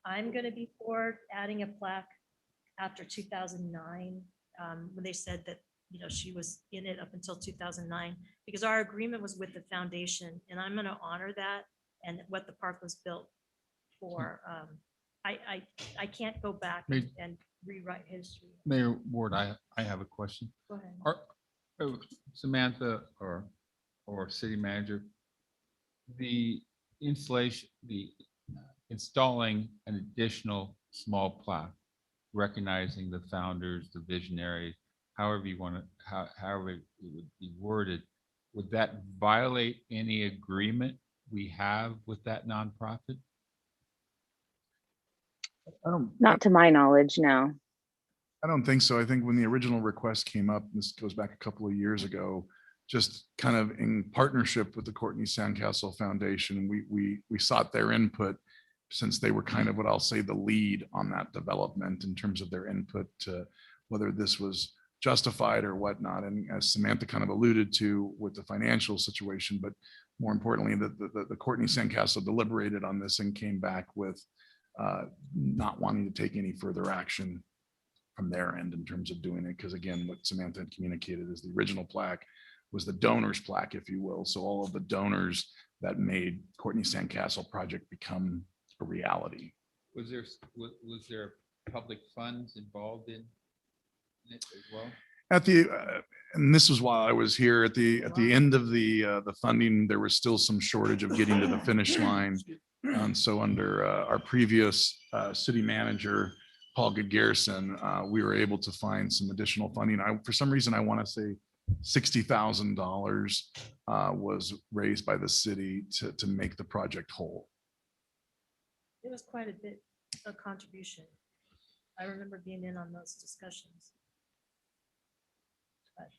I'm going to be for adding a plaque after 2009, when they said that, she was in it up until 2009, because our agreement was with the foundation, and I'm going to honor that and what the park was built for. I can't go back and rewrite history. Mayor Ward, I have a question. Go ahead. Samantha or city manager, the installing an additional small plaque recognizing the founders, the visionaries, however you want to, however it would be worded, would that violate any agreement we have with that nonprofit? Not to my knowledge, no. I don't think so. I think when the original request came up, this goes back a couple of years ago, just kind of in partnership with the Courtney Sandcastle Foundation, we sought their input since they were kind of what I'll say the lead on that development in terms of their input to whether this was justified or whatnot. And as Samantha kind of alluded to with the financial situation, but more importantly, the Courtney Sandcastle deliberated on this and came back with not wanting to take any further action from their end in terms of doing it. Because again, what Samantha had communicated is the original plaque was the donor's plaque, if you will. So all of the donors that made Courtney Sandcastle project become a reality. Was there public funds involved in it as well? At the and this was while I was here at the end of the funding, there was still some shortage of getting to the finish line. So under our previous city manager, Paul Garrison, we were able to find some additional funding. For some reason, I want to say $60,000 was raised by the city to make the project whole. It was quite a bit of contribution. I remember being in on those discussions. But,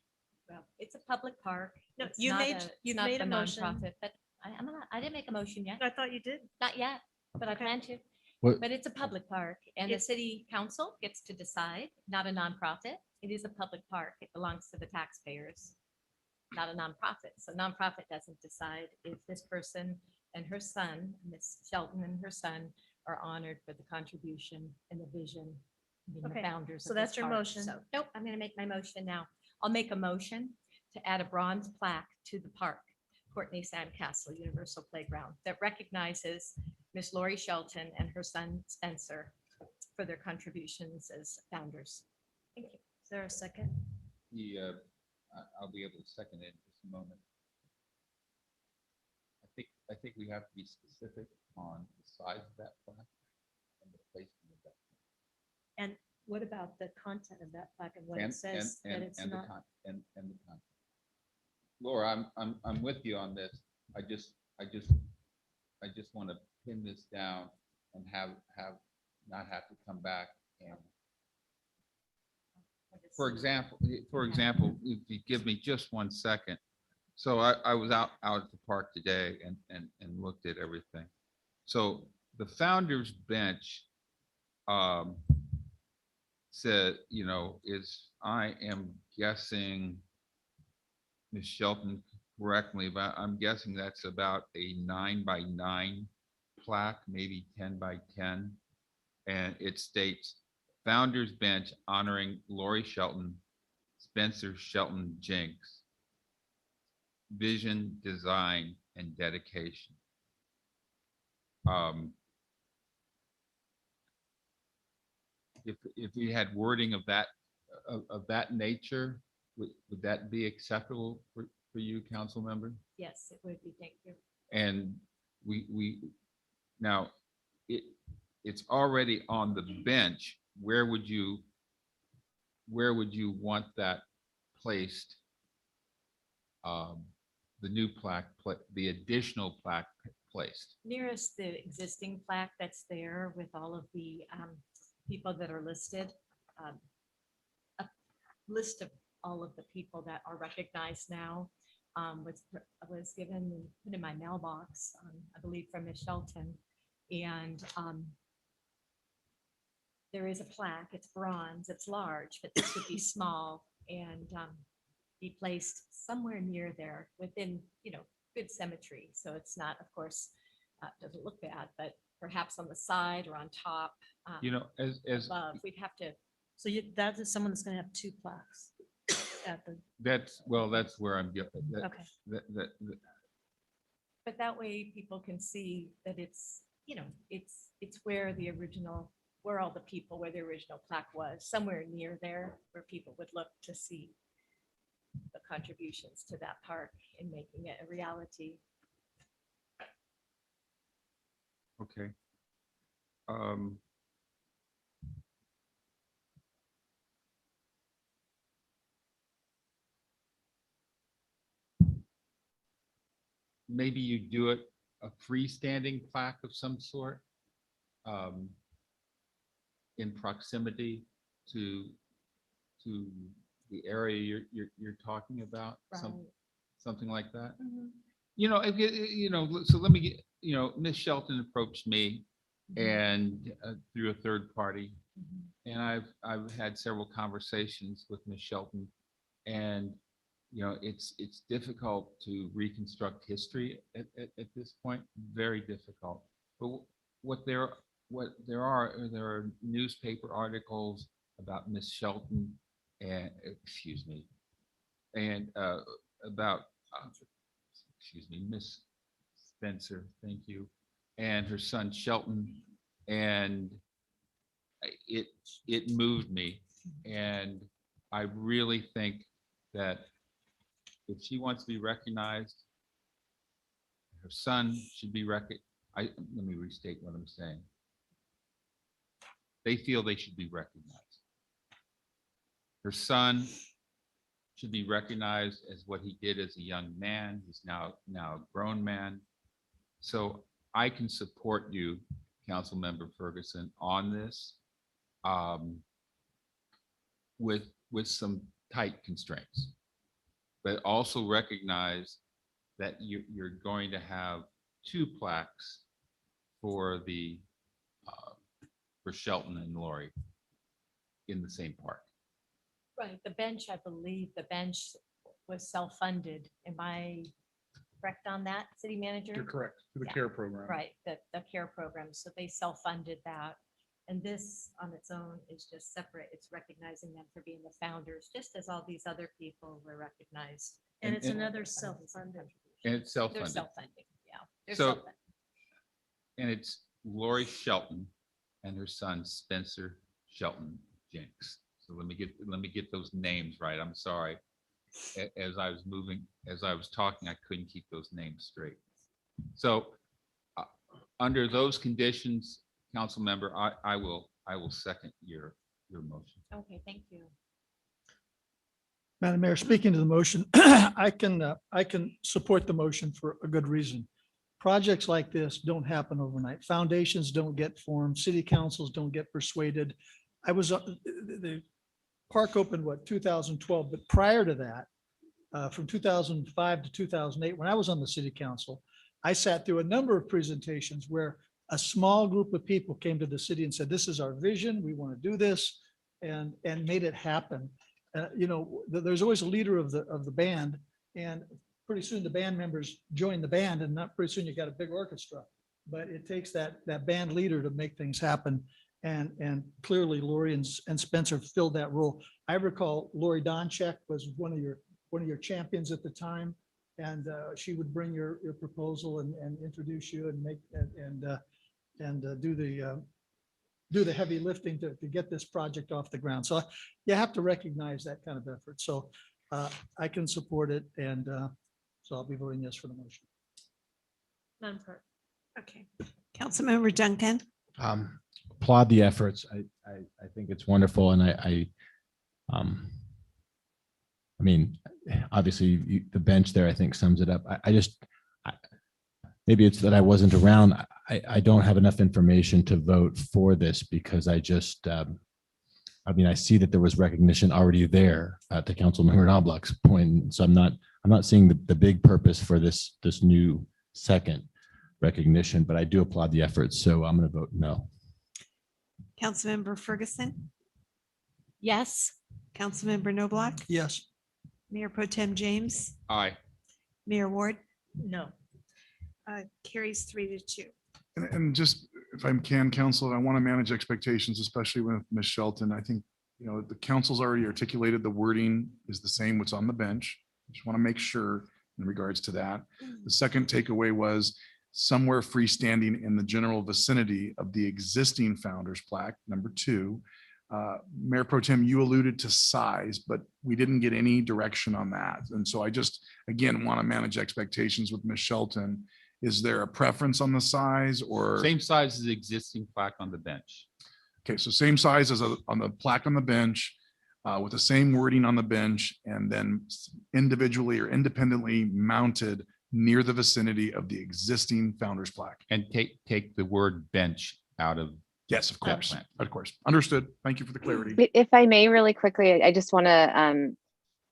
well, It's a public park. No, It's you not made- it's you've not made the a motion. nonprofit, But I didn't make a motion yet. I thought you did. Not yet, but I plan to. What- But it's a public park and the It- city council gets to decide, not a nonprofit. It is a public park. It belongs to the taxpayers, not a nonprofit. So nonprofit doesn't decide if this person and her son, Miss Shelton and her son, are honored for the contribution and the vision, being the Okay, founders. so of this that's your park. motion. So, nope, I'm gonna make my motion now. I'll make a motion to add a bronze plaque to the park, Courtney Sandcastle Universal Playground, that recognizes Miss Lori Shelton and her son Spencer for their contributions as founders. Thank you. Is there a second? I'll be able to second it in just a moment. I think we have to be specific on the size of that plaque and the placement of that. And what about the content of that plaque and what it And- says that and- it's and the not? and the content. Laura, I'm with you on this. I just want to pin this down and not have to come back and, for example, if you give me just 1 second. So I was out at the park today and looked at everything. So the founders bench said, I am guessing, Ms. Shelton, correct me, but I'm guessing that's about a 9x9 plaque, maybe 10x10. And it states, Founders Bench honoring Lori Shelton, Spencer Shelton Jenks. Vision, design, and dedication. If we had wording of that nature, would that be acceptable for you, council member? Yes, it would be. Thank you. And now it's already on the bench. Where would you want that placed? The new plaque, the additional plaque placed? Nearest the existing plaque that's there with all of the people that are listed. A list of all of the people that are recognized now was given and put in my mailbox, I believe from Ms. Shelton. And there is a plaque. It's bronze, it's large, but this would be small and be placed somewhere near there within, good symmetry. So it's not, of course, doesn't look bad, but perhaps on the side or on top. As Above, we'd have to. So that is someone that's going to have two plaques at the, that's where I'm getting. okay. But that way people can see that it's, it's where the original, where all the people, where the original plaque was, somewhere near there where people would look to see the contributions to that park in making it a reality. Okay. Maybe you do it a freestanding plaque of some sort in proximity to to the area you're talking about, Right. something like that. Mhm. You know, so let me get, Ms. Shelton approached me Mhm. and through a third party. Mhm. And I've had several conversations with Ms. Shelton, and it's difficult to reconstruct history at this point. Very difficult. But there are newspaper articles about Ms. Shelton and excuse me, and about Miss Spencer, thank you, and her son Shelton, and it moved me, and I really think that if she wants to be recognized, her son should be let me restate what I'm saying. They feel they should be recognized. Her son should be recognized as what he did as a young man. He's now a grown man. So I can support you, Councilmember Ferguson, on this with some tight constraints, but also recognize that you're going to have 2 plaques for for Shelton and Lori in the same park. Right, the bench, I believe the bench was self-funded. Am I correct on that, city manager? You're correct, for the Yeah. CARE program. Right, the CARE program, so they self-funded that. And this on its own is just separate. It's recognizing them for being the founders, just as all these other people were recognized. And it's and- another self-funded. And it's They're self-funded. self-funding, yeah. They're So- self-funded. And it's Lori Shelton and her son Spencer Shelton Jenks. So let me get those names right. I'm sorry. As I was talking, I couldn't keep those names straight. So under those conditions, council member, I will second your motion. Okay, thank you. Madam Mayor, speaking to the motion, I can support the motion for a good reason. Projects like this don't happen overnight. Foundations don't get formed. City councils don't get persuaded. The park opened, 2012, but prior to that, from 2005 to 2008, when I was on the city council, I sat through a number of presentations where a small group of people came to the city and said, this is our vision, we want to do this, and made it happen. There's always a leader of the band, and pretty soon the band members join the band, and not pretty soon you got a big orchestra. But it takes that band leader to make things happen. And clearly Lori and Spencer filled that role. I recall Lori Donchek was one of your champions at the time. And she would bring your proposal and introduce you and make do the heavy lifting to get this project off the ground. So you have to recognize that kind of effort. So I can support it, and so I'll be voting yes for the motion. Madam Clerk. Okay. Councilmember Duncan. Applaud the efforts. I think it's wonderful, and I mean, obviously the bench there, I think, sums it up. Maybe it's that I wasn't around. I don't have enough information to vote for this because I just, I see that there was recognition already there to Councilmember Knobloch's point. So I'm not seeing the big purpose for this new second recognition, but I do applaud the efforts. So I'm going to vote no. Councilmember Ferguson, Yes. Councilmember Knobloch, Yes. Mayor Pro Tem James, Aye. Mayor Ward, No. carries 3-2. And just, if I can, council, I want to manage expectations, especially with Ms. Shelton. I think, the council's already articulated the wording is the same what's on the bench. Just want to make sure in regards to that. The second takeaway was somewhere freestanding in the general vicinity of the existing founders plaque. Number 2, Mayor Pro Tem, you alluded to size, but we didn't get any direction on that. And so I just, again, want to manage expectations with Ms. Shelton. Is there a preference on the size, or? Same size as the existing plaque on the bench. Okay, so same size as on the plaque on the bench, with the same wording on the bench, and then individually or independently mounted near the vicinity of the existing founders plaque. And take the word bench out of Yes, of that course. plan. Of course. Understood. Thank you for the clarity. If I may, really quickly, I just want to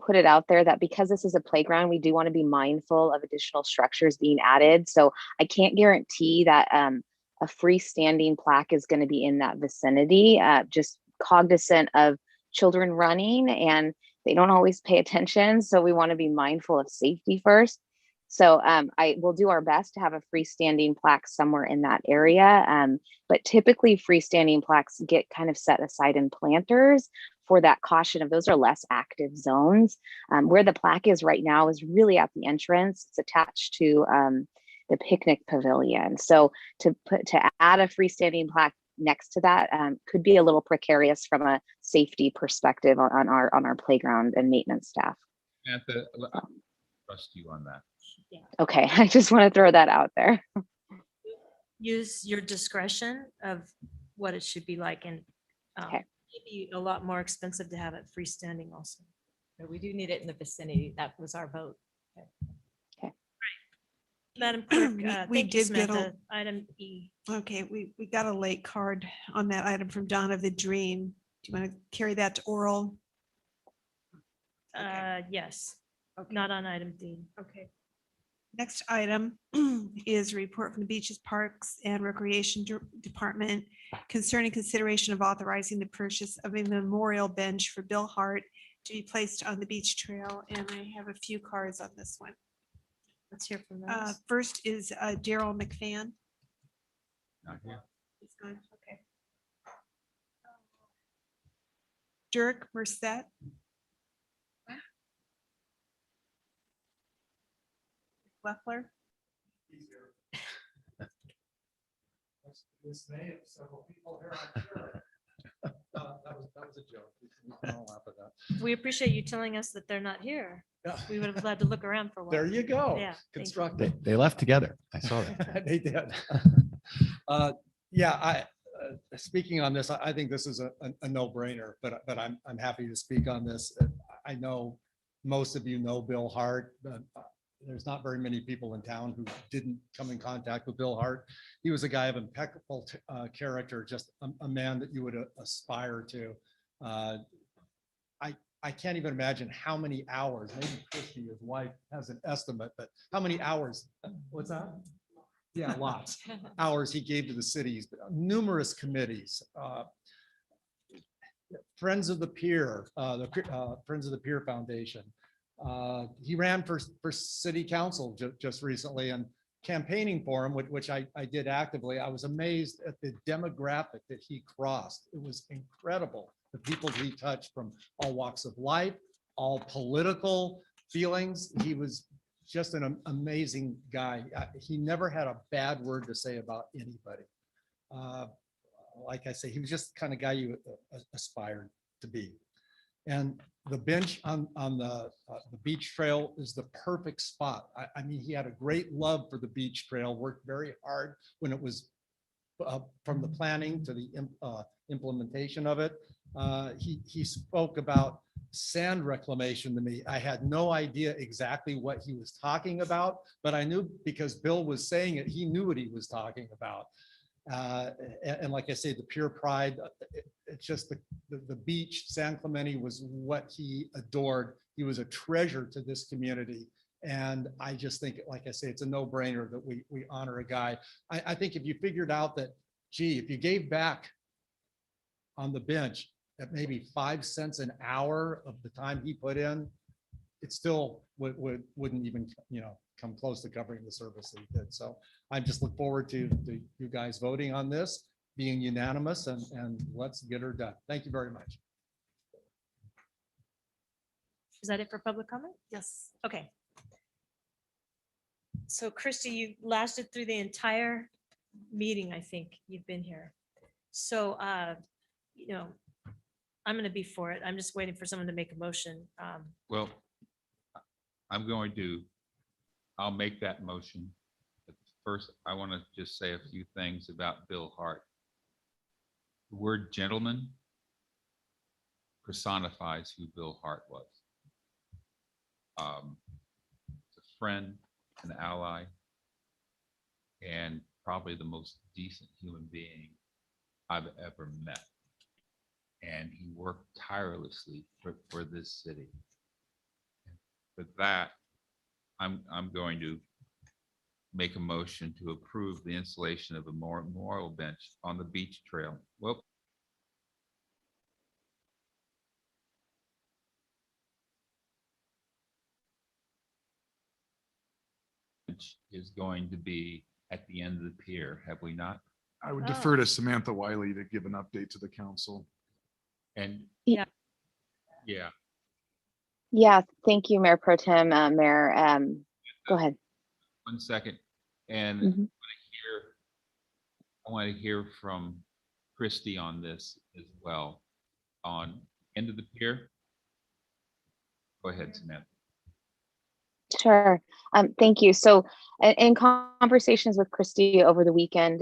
put it out there that because this is a playground, we do want to be mindful of additional structures being added. So I can't guarantee that a freestanding plaque is going to be in that vicinity. Just cognizant of children running and they don't always pay attention. So we want to be mindful of safety first. So I will do our best to have a freestanding plaque somewhere in that area. But typically freestanding plaques get kind of set aside in planters for that caution of those are less active zones. Where the plaque is right now is really at the entrance. It's attached to the picnic pavilion. So to add a freestanding plaque next to that could be a little precarious from a safety perspective on our playground and maintenance staff. Samantha, I trust you on that. Yeah. Okay, I just want to throw that out there. Use your discretion of what it should be like, and Okay. maybe a lot more expensive to have it freestanding also. But we do need it in the vicinity. That was our vote. Madam Clerk, We thank you, did get Samantha. Item E. Okay, we got a late card on that item from Donna the Dream. Do you want to carry that to oral? Yes, not on item D. Okay. Next item is a report from the Beaches, Parks and Recreation Department concerning consideration of authorizing the purchase of a memorial bench for Bill Hart to be placed on the beach trail. And I have a few cards on this one. Let's hear from those. First is Daryl McFan. Not here. He's gone, okay. Dirk Merced. Leffler. That was a joke. Don't laugh at that. We appreciate you telling us that they're not here. Yeah. We would have glad to look around for a while. There you go. Yeah, thank you. Constructive. They left together. I saw that. They did. Yeah, speaking on this, I think this is a no-brainer, but I'm happy to speak on this. I know most of you know Bill Hart, but there's not very many people in town who didn't come in contact with Bill Hart. He was a guy of impeccable character, just a man that you would aspire to. I can't even imagine how many hours, maybe Christy, his wife, has an estimate, but how many hours, what's that? Yeah, lots, hours he gave to the cities, numerous committees, Friends of the Pier, Friends of the Pier Foundation. He ran for city council just recently and campaigning for him, which I did actively. I was amazed at the demographic that he crossed. It was incredible. The people he touched from all walks of life, all political feelings. He was just an amazing guy. He never had a bad word to say about anybody. Like I say, he was just the kind of guy you aspired to be. And the bench on the beach trail is the perfect spot. I mean, he had a great love for the beach trail, worked very hard when it was from the planning to the implementation of it. He spoke about sand reclamation to me. I had no idea exactly what he was talking about, but I knew because Bill was saying it, he knew what he was talking about. And like I say, the pure pride, it's just the beach, San Clemente was what he adored. He was a treasure to this community. And I just think, like I say, it's a no-brainer that we honor a guy. I think if you figured out that, gee, if you gave back on the bench at maybe 5 cents an hour of the time he put in, it still wouldn't even, come close to covering the service that he did. So I just look forward to you guys voting on this, being unanimous, and let's get her done. Thank you very much. Is that it for public comment? Yes. Okay. So Christy, you lasted through the entire meeting. I think you've been here. So, I'm going to be for it. I'm just waiting for someone to make a motion. Well, I'll make that motion. But first, I want to just say a few things about Bill Hart. The word gentleman personifies who Bill Hart was. A friend, an ally, and probably the most decent human being I've ever met. And he worked tirelessly for this city. For that, I'm going to make a motion to approve the installation of a memorial bench on the beach trail. Well, is going to be at the end of the pier, have we not? I would defer to Samantha Wiley to give an update to the council. And Yeah. yeah, Yeah, thank you, Mayor Pro Tem. Mayor, go ahead. 1 second. And Mhm. I want to hear from Christy on this as well. On end of the pier. Go ahead, Samantha. Sure. Thank you. So in conversations with Christy over the weekend,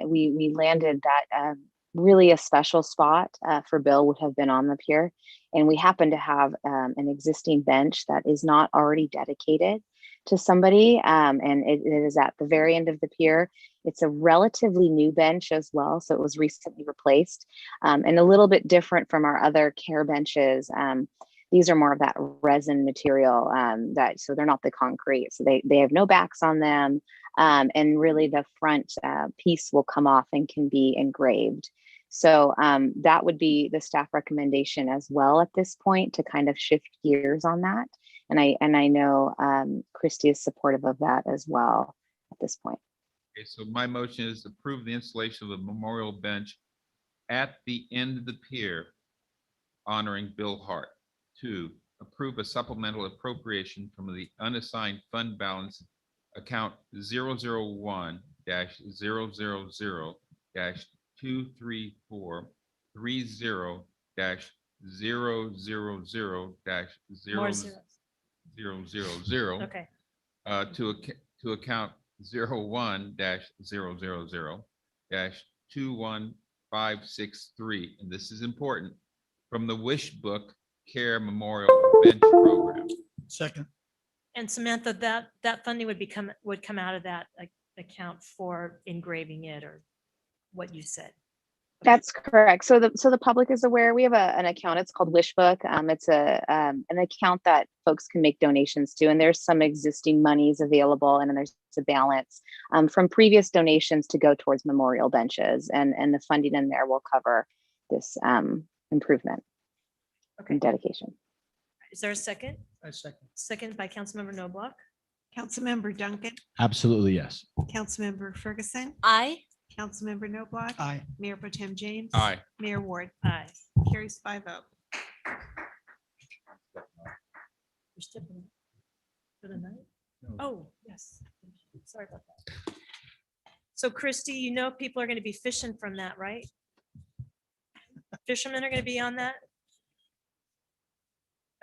we landed that really a special spot for Bill would have been on the pier. And we happen to have an existing bench that is not already dedicated to somebody. And it is at the very end of the pier. It's a relatively new bench as well. So it was recently replaced and a little bit different from our other care benches. These are more of that resin material so they're not the concrete. So they have no backs on them. And really the front piece will come off and can be engraved. So that would be the staff recommendation as well at this point to kind of shift gears on that. And I know Christy is supportive of that as well at this point. Okay, so my motion is to approve the installation of a memorial bench at the end of the pier honoring Bill Hart. 2, approve a supplemental appropriation from the unassigned fund balance account 001-234-300-000-000 Okay. to account 01-000-21563. And this is important, from the Wish Book Care Memorial Bench Program. Second. And Samantha, that funding would come out of that account for engraving it or what you said. That's correct. So the public is aware. We have an account. It's called Wishbook. It's an account that folks can make donations to, and there's some existing monies available, and then there's a balance from previous donations to go towards memorial benches, and the funding in there will cover this improvement and dedication. Is there a second? I second. Second by Councilmember Noblock. Councilmember Duncan, Absolutely, yes. Councilmember Ferguson, Aye. Councilmember Noblock. Aye. Mayor Pro Tem James. Aye. Mayor Ward. Aye. Carries 5-0. You're stepping for the night? Oh, yes. Sorry about that. So Christy, you know people are going to be fishing from that, right? Fishermen are going to be on that?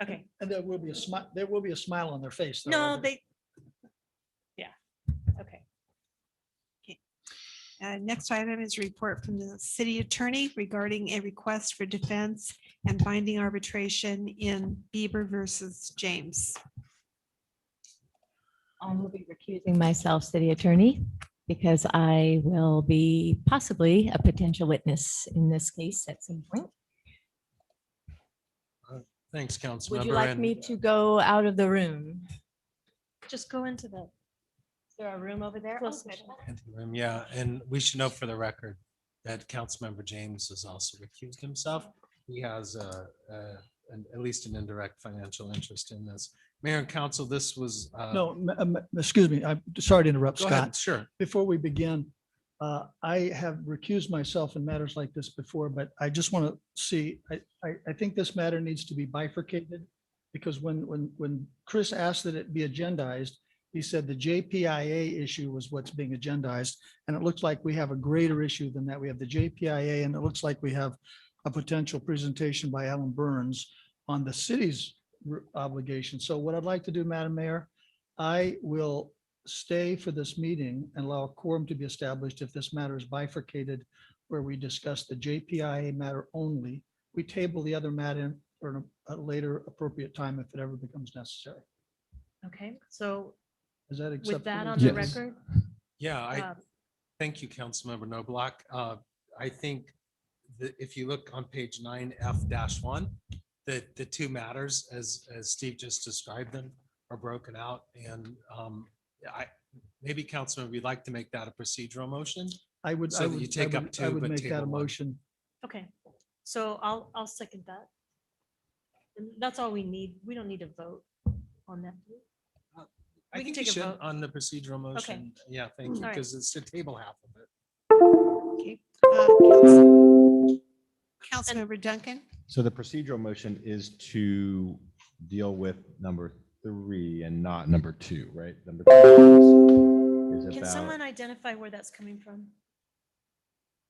Okay. And there will be a smile. There will be a smile on their face. though, No, won't there? yeah. Okay. Next item is a report from the city attorney regarding a request for defense and binding arbitration in Bieber versus James. I will be recusing myself, city attorney, because I will be possibly a potential witness in this case at some point. Thanks, Councilmember. Would you like me to go out of the room? Just go into the, is there a room over there? Close Okay. session. Yeah, and we should note for the record that Councilmember James has also recused himself. He has at least an indirect financial interest in this. Mayor and Council, this was. No, excuse me. I'm sorry to interrupt, Go Scott. ahead, sure. Before we begin, I have recused myself in matters like this before, but I just want to see, I think this matter needs to be bifurcated because when Chris asked that it be agendized, he said the JPIA issue was what's being agendized. And it looks like we have a greater issue than that. We have the JPIA and it looks like we have a potential presentation by Alan Burns on the city's obligation. So what I'd like to do, Madam Mayor, I will stay for this meeting and allow a quorum to be established if this matter is bifurcated, where we discuss the JPIA matter only. We table the other matter for a later appropriate time if it ever becomes necessary. Okay, so Is that with acceptable? that on the Yes. record. Yeah, thank you, Councilmember Noblock. I think if you look on page 9F-1, the two matters as Steve just described them are broken out. And maybe Councilman, we'd like to make that a procedural motion. I would, So I that you would, take up I two, would but make that table a one. motion. Okay, so I'll second that. And that's all we need. We don't need to vote on that. do we? I We can think you take a should vote. on the procedural motion. Yeah, thank you, All right. because it's to table half of it. Okay. Councilmember Duncan? So the procedural motion is to deal with number 3 and not number 2, right? Number 2 is Can about someone identify where that's coming from?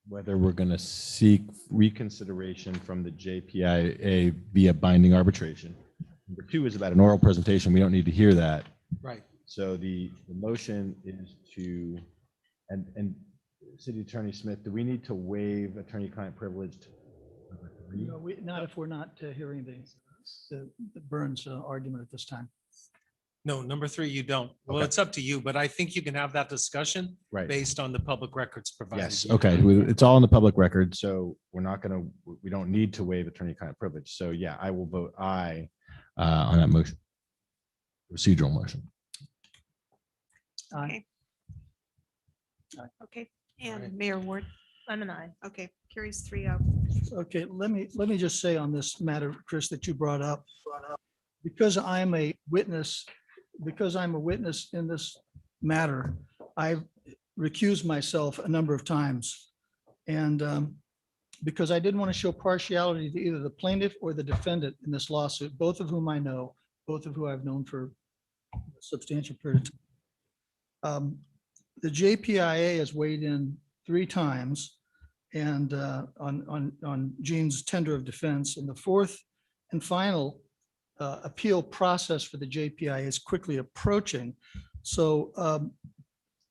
whether we're going to seek reconsideration from the JPIA via binding arbitration. Number 2 is about an oral presentation. We don't need to hear that. Right. So the motion is to, and City Attorney Smith, do we need to waive attorney-client privilege? No, not if we're not hearing the Burns argument at this time. No, number 3, you don't. Well, Okay. it's up to you, but I think you can have that discussion Right. based on the public records provided. Yes, you. okay. It's all in the public record, so we're not going to, we don't need to waive attorney-client privilege. So yeah, I will vote aye on that motion. Procedural motion. Okay. Okay, and Right. Mayor Ward? I'm an aye. Okay, carries 3-0. Okay, let me just say on this matter, Chris, that you brought up, because I'm a witness in this matter, I've recused myself a number of times. And because I didn't want to show partiality to either the plaintiff or the defendant in this lawsuit, both of whom I know, both of who I've known for a substantial period of time. The JPIA has weighed in 3 times and on Gene's tender of defense, and the 4th and final appeal process for the JPIA is quickly approaching. So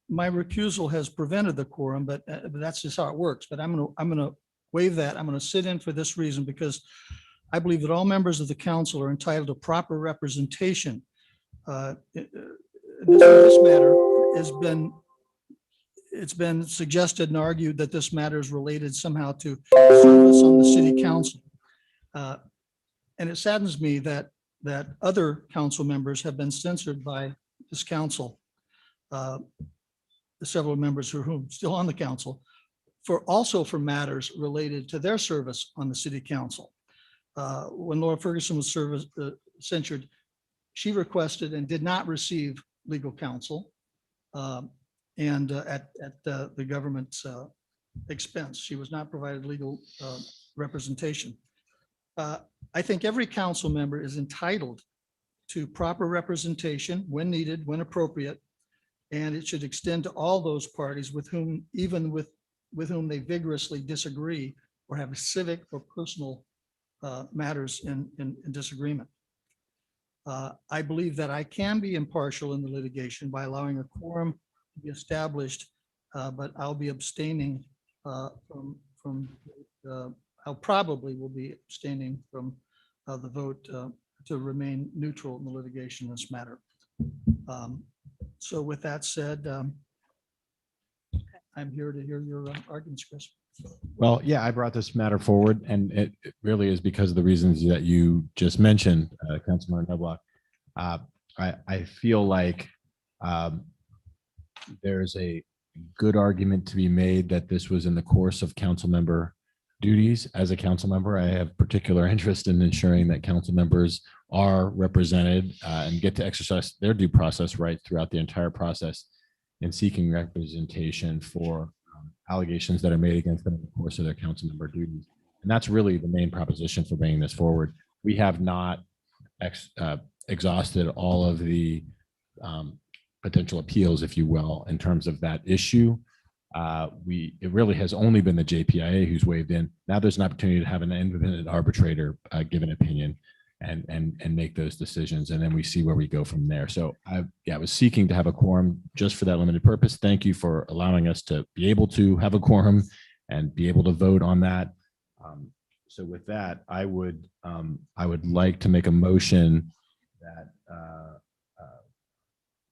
my recusal has prevented the quorum, but that's just how it works. But I'm gonna waive that. I'm gonna sit in for this reason, because I believe that all members of the council are entitled to proper representation. This matter has been, it's been suggested and argued that this matter is related somehow to service on the city council. And it saddens me that other council members have been censored by this council, several members who are still on the council, for matters related to their service on the city council. When Laura Ferguson was censured, she requested and did not receive legal counsel, and at the government's expense. She was not provided legal representation. I think every council member is entitled to proper representation when needed, when appropriate, and it should extend to all those parties with whom, even with whom they vigorously disagree or have civic or personal matters in disagreement. I believe that I can be impartial in the litigation by allowing a quorum to be established, but I'll be abstaining I'll probably will be abstaining from the vote to remain neutral in the litigation in this matter. So with that said, I'm here to hear your arguments, Chris. Well, yeah, I brought this matter forward, and it really is because of the reasons that you just mentioned, Councilman Knobloch. I feel like there's a good argument to be made that this was in the course of council member duties. As a council member, I have particular interest in ensuring that council members are represented and get to exercise their due process right throughout the entire process in seeking representation for allegations that are made against them in the course of their council member duties. And that's really the main proposition for bringing this forward. We have not exhausted all of the potential appeals, if you will, in terms of that issue. It really has only been the JPIA who's weighed in. Now there's an opportunity to have an independent arbitrator give an opinion and make those decisions, and then we see where we go from there. So I was seeking to have a quorum just for that limited purpose. Thank you for allowing us to be able to have a quorum and be able to vote on that. So with that, I would like to make a motion that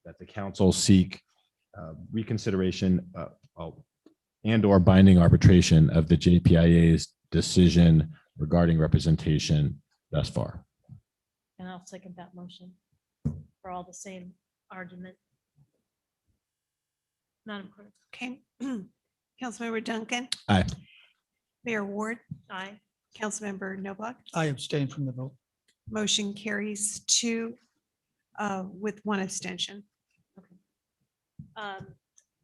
that the council seek reconsideration and/or binding arbitration of the JPIA's decision regarding representation thus far. And I'll second that motion for all the same argument. Madam Clerk. Okay. Councilmember Duncan. Aye. Mayor Ward, Aye. Councilmember Noblock. I abstain from the vote. Motion carries 2 with 1 abstention.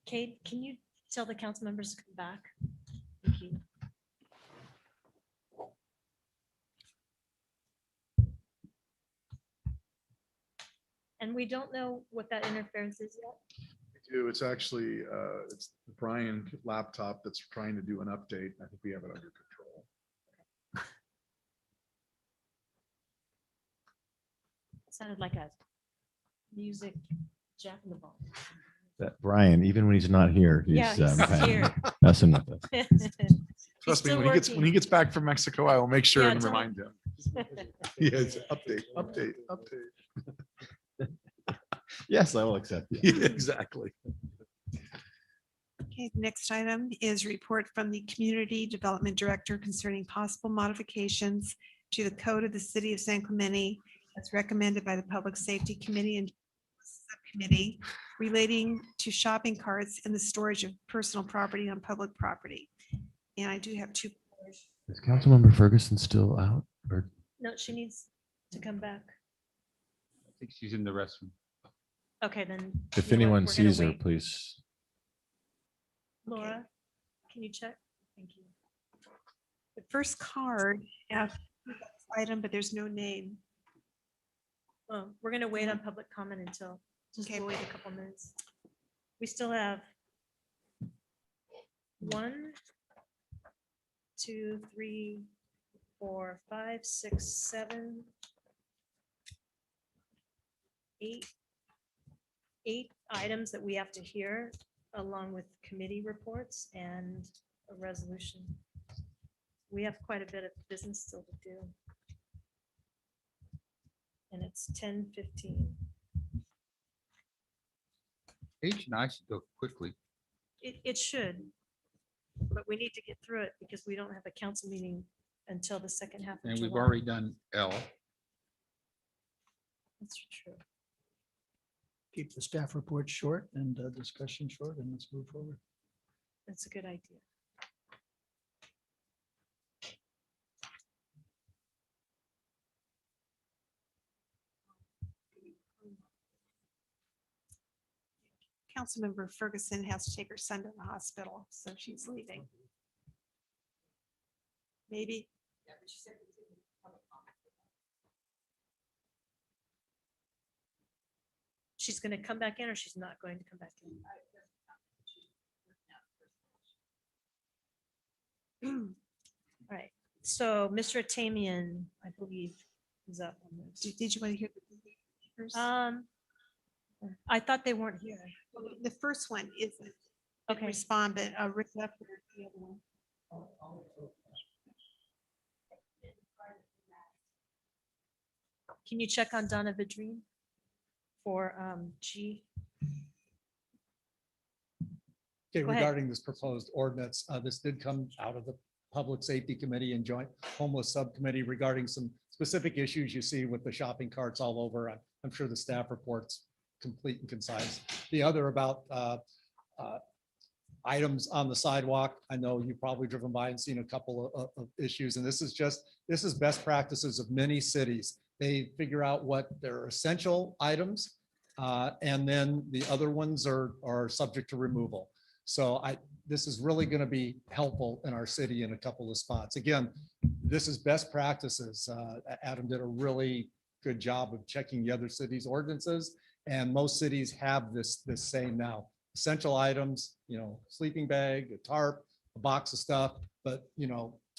Kate, can you tell the council members to come back? Thank you. And we don't know what that interference is yet. It's actually, it's the Brian laptop that's trying to do an update. I think we have it under control. Sounded like a music jack in the box. That Brian, even when he's not here, he's Yeah, he's here. messing with us. Trust me, still when he gets back from Mexico, I will make sure Yeah, and tell him. remind him. Yes, update. Yes, I will accept. Yeah, exactly. Okay, the next item is report from the Community Development Director concerning possible modifications to the code of the City of San Clemente as recommended by the Public Safety Committee and Subcommittee relating to shopping carts and the storage of personal property on public property. And I do have 2. Is Councilmember Ferguson still out? Or No, she needs to come back. I think she's in the restroom. Okay, then. if you know what, anyone we're gonna sees her, wait. please. Laura, can you check? Thank you. The first card asks item, but there's no name. Well, we're gonna wait on public comment until, just Okay. we'll wait a couple minutes. We still have 1, 2, 3, 4, 5, 6, 7, 8 items that we have to hear, along with committee reports and a resolution. We have quite a bit of business still to do. And it's 10:15. H and I should go quickly. It should, but we need to get through it because we don't have a council meeting until the second half of And we've July. already done L. That's true. Keep the staff report short and discussion short, and let's move forward. That's a good idea. Councilmember Ferguson has to take her son to the hospital, so she's leaving. Maybe. She's going to come back in or she's not going to come back in? All right, so Mr. Tamian, I believe, is up on this. Did you want to hear the papers? I thought they weren't here. The first one isn't. Okay. Respond, but Rick left the other one. Can you check on Donna Vidrine for G? Okay, Go ahead. regarding this proposed ordinance, this did come out of the Public Safety Committee and Joint Homeless Subcommittee regarding some specific issues you see with the shopping carts all over. I'm sure the staff report's complete and concise. The other about items on the sidewalk. I know you've probably driven by and seen a couple of issues, and this is best practices of many cities. They figure out what their essential items, and then the other ones are subject to removal. So this is really going to be helpful in our city in a couple of spots. Again, this is best practices. Adam did a really good job of checking the other cities' ordinances, and most cities have this same now. Essential items, sleeping bag, a tarp, a box of stuff, but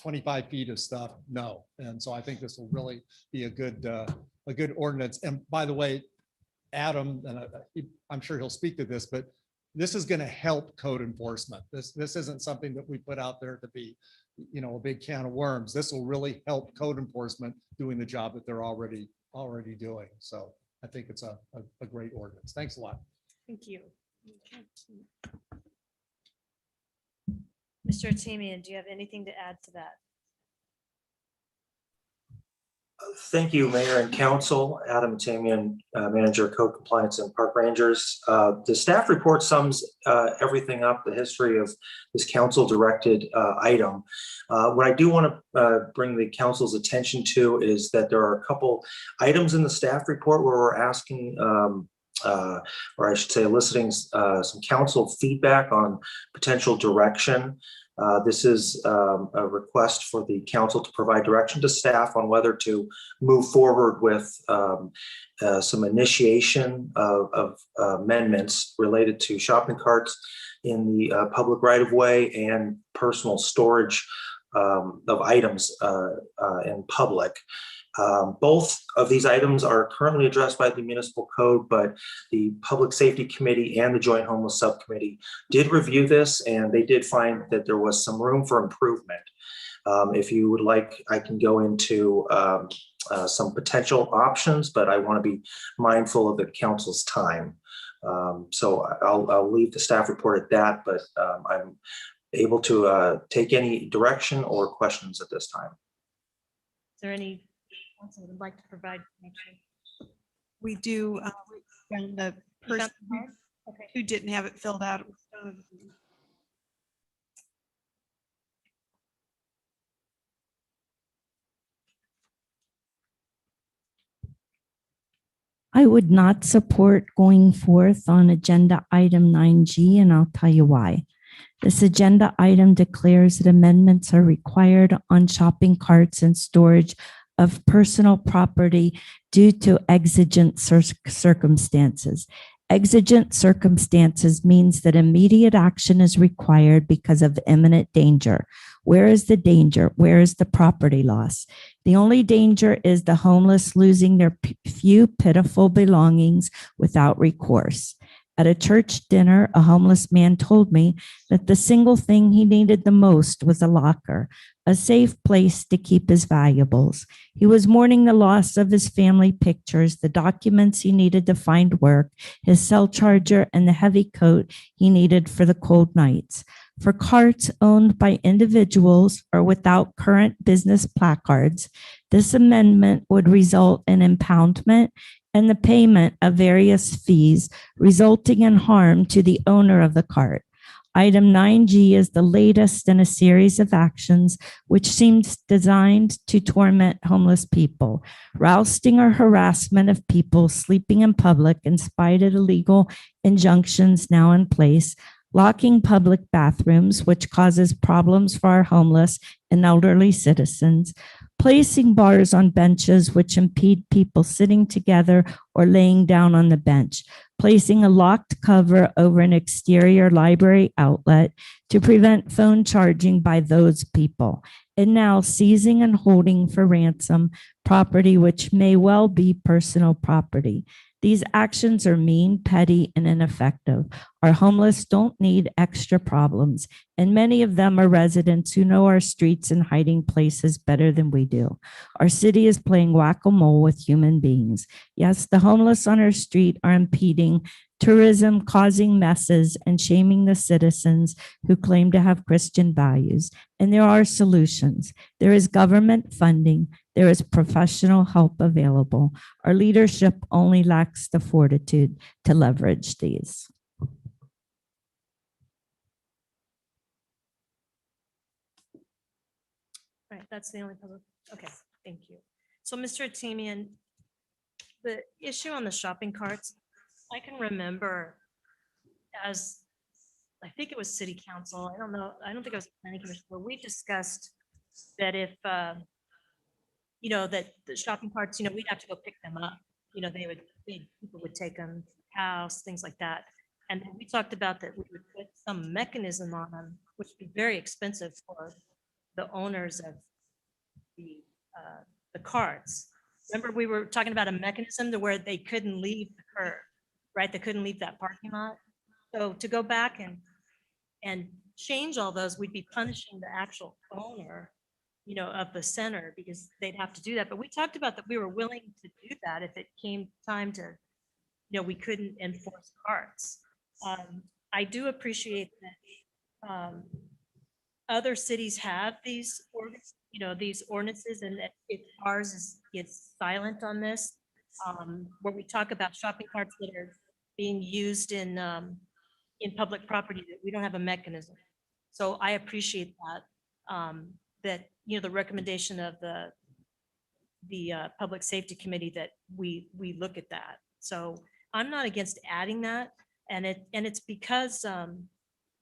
25 feet of stuff, no. And so I think this will really be a good ordinance. And by the way, Adam, and I'm sure he'll speak to this, but this is going to help code enforcement. This isn't something that we put out there to be, a big can of worms. This will really help code enforcement doing the job that they're already doing. So I think it's a great ordinance. Thanks a lot. Thank you. Mr. Tamian, do you have anything to add to that? Thank you, Mayor and Council. Adam Tamian, Manager, Code Compliance and Park Rangers. The staff report sums everything up, the history of this council-directed item. What I do want to bring the council's attention to is that there are a couple items in the staff report where we're asking, or I should say eliciting some council feedback on potential direction. This is a request for the council to provide direction to staff on whether to move forward with some initiation of amendments related to shopping carts in the public right-of-way and personal storage of items in public. Both of these items are currently addressed by the municipal code, but the Public Safety Committee and the Joint Homeless Subcommittee did review this, and they did find that there was some room for improvement. If you would like, I can go into some potential options, but I want to be mindful of the council's time. So I'll leave the staff report at that, but I'm able to take any direction or questions at this time. Is there any council would like to provide information? We do, we found the You found person the card? Okay. who didn't have it filled out. It was done. I would not support going forth on agenda item 9G, and I'll tell you why. This agenda item declares that amendments are required on shopping carts and storage of personal property due to exigent circumstances. Exigent circumstances means that immediate action is required because of imminent danger. Where is the danger? Where is the property loss? The only danger is the homeless losing their few pitiful belongings without recourse. At a church dinner, a homeless man told me that the single thing he needed the most was a locker, a safe place to keep his valuables. He was mourning the loss of his family pictures, the documents he needed to find work, his cell charger, and the heavy coat he needed for the cold nights. For carts owned by individuals or without current business placards, this amendment would result in impoundment and the payment of various fees, resulting in harm to the owner of the cart. Item 9G is the latest in a series of actions which seems designed to torment homeless people, rousting or harassment of people sleeping in public in spite of illegal injunctions now in place, locking public bathrooms, which causes problems for our homeless and elderly citizens, placing bars on benches which impede people sitting together or laying down on the bench, placing a locked cover over an exterior library outlet to prevent phone charging by those people, and now seizing and holding for ransom property which may well be personal property. These actions are mean, petty, and ineffective. Our homeless don't need extra problems, and many of them are residents who know our streets and hiding places better than we do. Our city is playing whack-a-mole with human beings. Yes, the homeless on our street are impeding tourism, causing messes, and shaming the citizens who claim to have Christian values. And there are solutions. There is government funding. There is professional help available. Our leadership only lacks the fortitude to leverage these. Right, that's the only public. Okay, thank you. So, Mr. Tamian, the issue on the shopping carts, I can remember as, I think it was city council, I don't know, I don't think it was planning commission, where we discussed that if, that the shopping carts, we'd have to go pick them up. People would take them to the house, things like that. And then we talked about that we would put some mechanism on them, which would be very expensive for the owners of the carts. Remember, we were talking about a mechanism to where they couldn't leave the curb, right? They couldn't leave that parking lot. So to go back and change all those, we'd be punishing the actual owner, of the center, because they'd have to do that. But we talked about that we were willing to do that if it came time to, we couldn't enforce carts. I do appreciate that other cities have these ordinances these ordinances, and that if ours is silent on this, where we talk about shopping carts that are being used in public property, that we don't have a mechanism. So I appreciate that, that, the recommendation of the Public Safety Committee, that we look at that. So I'm not against adding that. And it's because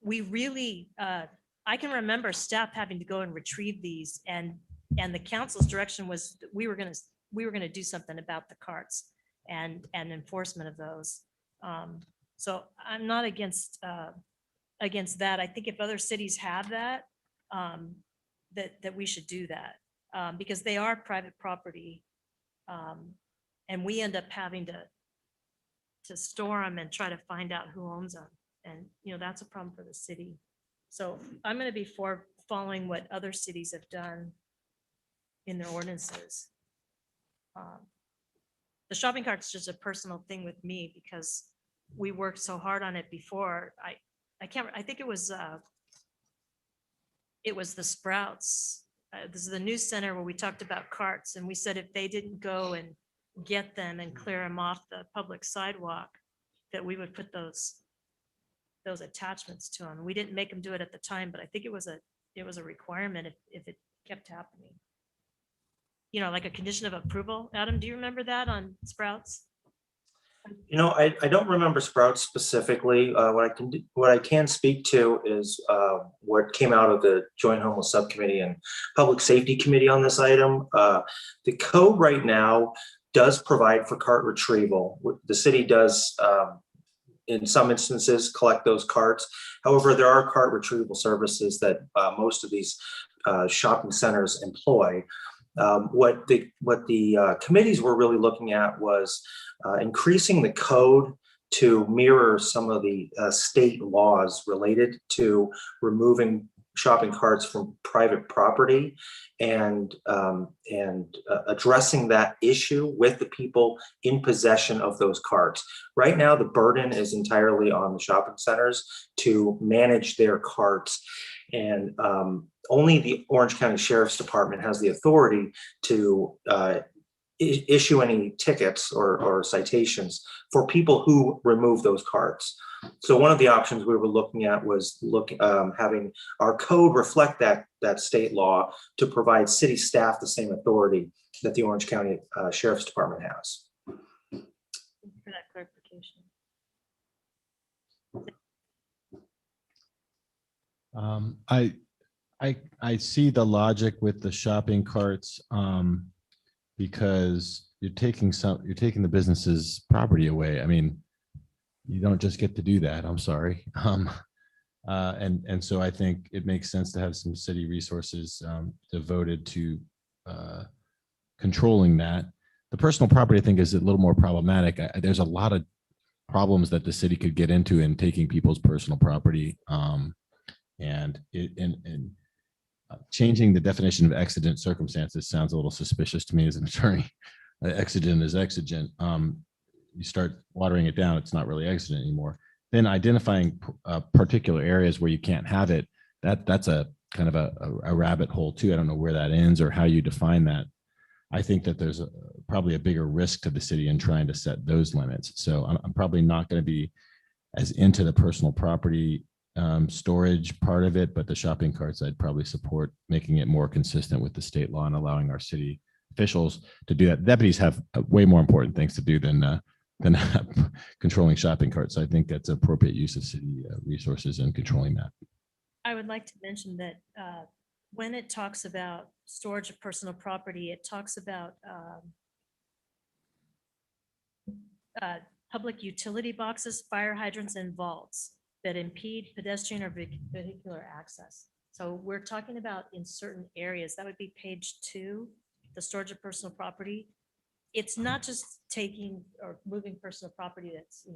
we really, I can remember staff having to go and retrieve these, and the council's direction was that we were gonna do something about the carts and enforcement of those. So I'm not against that. I think if other cities have that, that we should do that, because they are private property. And we end up having to store them and try to find out who owns them. And, that's a problem for the city. So I'm going to be for following what other cities have done in their ordinances. The shopping cart's just a personal thing with me, because we worked so hard on it before. I think it was the Sprouts. This is the news center where we talked about carts, and we said if they didn't go and get them and clear them off the public sidewalk, that we would put those attachments to them. We didn't make them do it at the time, but I think it was a requirement if it kept happening. Like a condition of approval. Adam, do you remember that on Sprouts? I don't remember Sprouts specifically. What I can speak to is what came out of the Joint Homeless Subcommittee and Public Safety Committee on this item. The code right now does provide for cart retrieval. The city does, in some instances, collect those carts. However, there are cart retrieval services that most of these shopping centers employ. What the committees were really looking at was increasing the code to mirror some of the state laws related to removing shopping carts from private property, and addressing that issue with the people in possession of those carts. Right now, the burden is entirely on the shopping centers to manage their carts, and only the Orange County Sheriff's Department has the authority to issue any tickets or citations for people who remove those carts. So one of the options we were looking at was having our code reflect that state law to provide city staff the same authority that the Orange County Sheriff's Department has. Thank you for that clarification. I see the logic with the shopping carts, because you're taking the business's property away. I mean, you don't just get to do that. I'm sorry. And so I think it makes sense to have some city resources devoted to controlling that. The personal property, I think, is a little more problematic. There's a lot of problems that the city could get into in taking people's personal property, and changing the definition of exigent circumstances sounds a little suspicious to me as an attorney. Exigent is exigent. You start watering it down, it's not really exigent anymore. Then identifying particular areas where you can't have it, that's a kind of a rabbit hole too. I don't know where that ends or how you define that. I think that there's probably a bigger risk to the city in trying to set those limits. So I'm probably not going to be as into the personal property storage part of it, but the shopping carts, I'd probably support making it more consistent with the state law and allowing our city officials to do that. Deputies have way more important things to do than controlling shopping carts. So I think that's appropriate use of city resources in controlling that. I would like to mention that when it talks about storage of personal property, it talks about public utility boxes, fire hydrants, and vaults that impede pedestrian or vehicular access. So we're talking about in certain areas. That would be page 2, the storage of personal property. It's not just taking or moving personal property that's,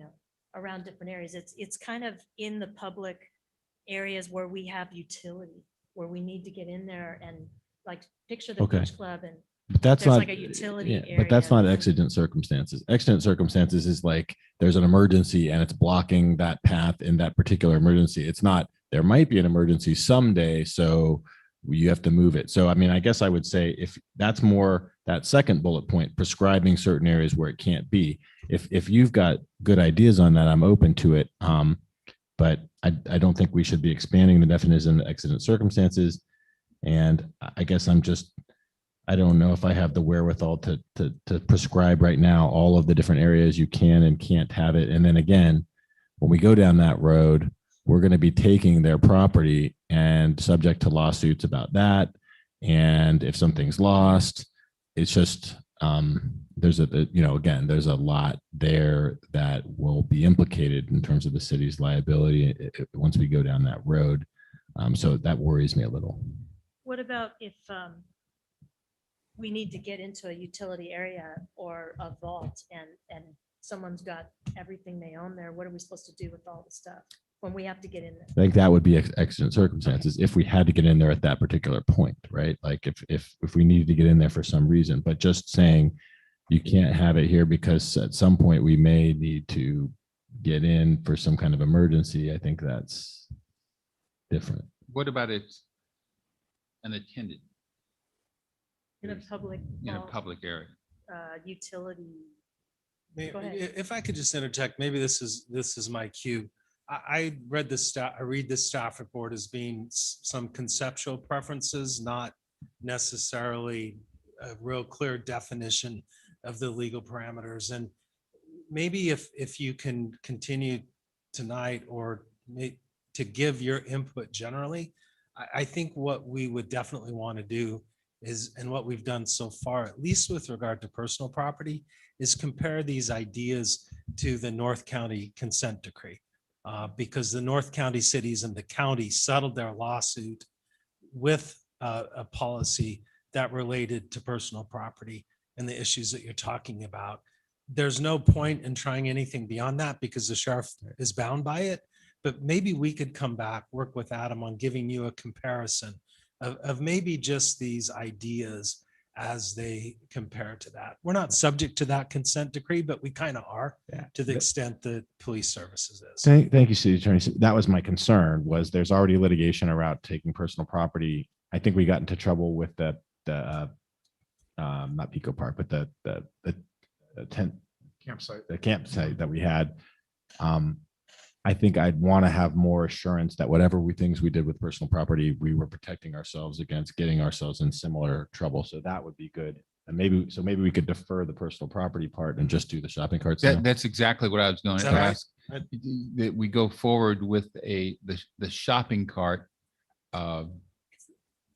around different areas. It's kind of in the public areas where we have utility, where we need to get in there and like picture the Okay. beach club, and But that's there's not like a utility area. But that's not exigent circumstances. Exigent circumstances is like there's an emergency and it's blocking that path in that particular emergency. It's not, there might be an emergency someday, so you have to move it. So, I mean, I guess I would say if that's more that second bullet point, prescribing certain areas where it can't be. If you've got good ideas on that, I'm open to it. But I don't think we should be expanding the definition of exigent circumstances. And I guess I don't know if I have the wherewithal to prescribe right now all of the different areas you can and can't have it. And then again, when we go down that road, we're going to be taking their property and subject to lawsuits about that. And if something's lost, it's just, there's there's a lot there that will be implicated in terms of the city's liability once we go down that road. So that worries me a little. What about if we need to get into a utility area or a vault and someone's got everything they own there? What are we supposed to do with all the stuff when we have to get in there? I think that would be exigent circumstances if we had to get in there at that particular point, right? Like if we needed to get in there for some reason, but just saying you can't have it here because at some point we may need to get in for some kind of emergency, I think that's different. What about an attendant In a public. in a vault, public area? Utility. May- Go ahead. If I could just interject, maybe this is my cue. I read the staff, I read the staff report as being some conceptual preferences, not necessarily a real clear definition of the legal parameters. And maybe if you can continue tonight or to give your input generally, I think what we would definitely want to do is, and what we've done so far, at least with regard to personal property, is compare these ideas to the North County consent decree. Because the North County cities and the county settled their lawsuit with a policy that related to personal property and the issues that you're talking about. There's no point in trying anything beyond that because the sheriff is bound by it. But maybe we could come back, work with Adam on giving you a comparison of maybe just these ideas as they compare to that. We're not subject to that consent decree, but we kind of are to the extent that police services is. Thank you, City Attorney. That was my concern, was there's already litigation around taking personal property. I think we got into trouble with the not Pico Park, but the tent Campsite. the campsite that we had. I think I'd want to have more assurance that whatever things we did with personal property, we were protecting ourselves against getting ourselves in similar trouble. So that would be good. And maybe we could defer the personal property part and just do the shopping carts. now. That's exactly what I was going Is to that right? ask. That we go forward with the shopping cart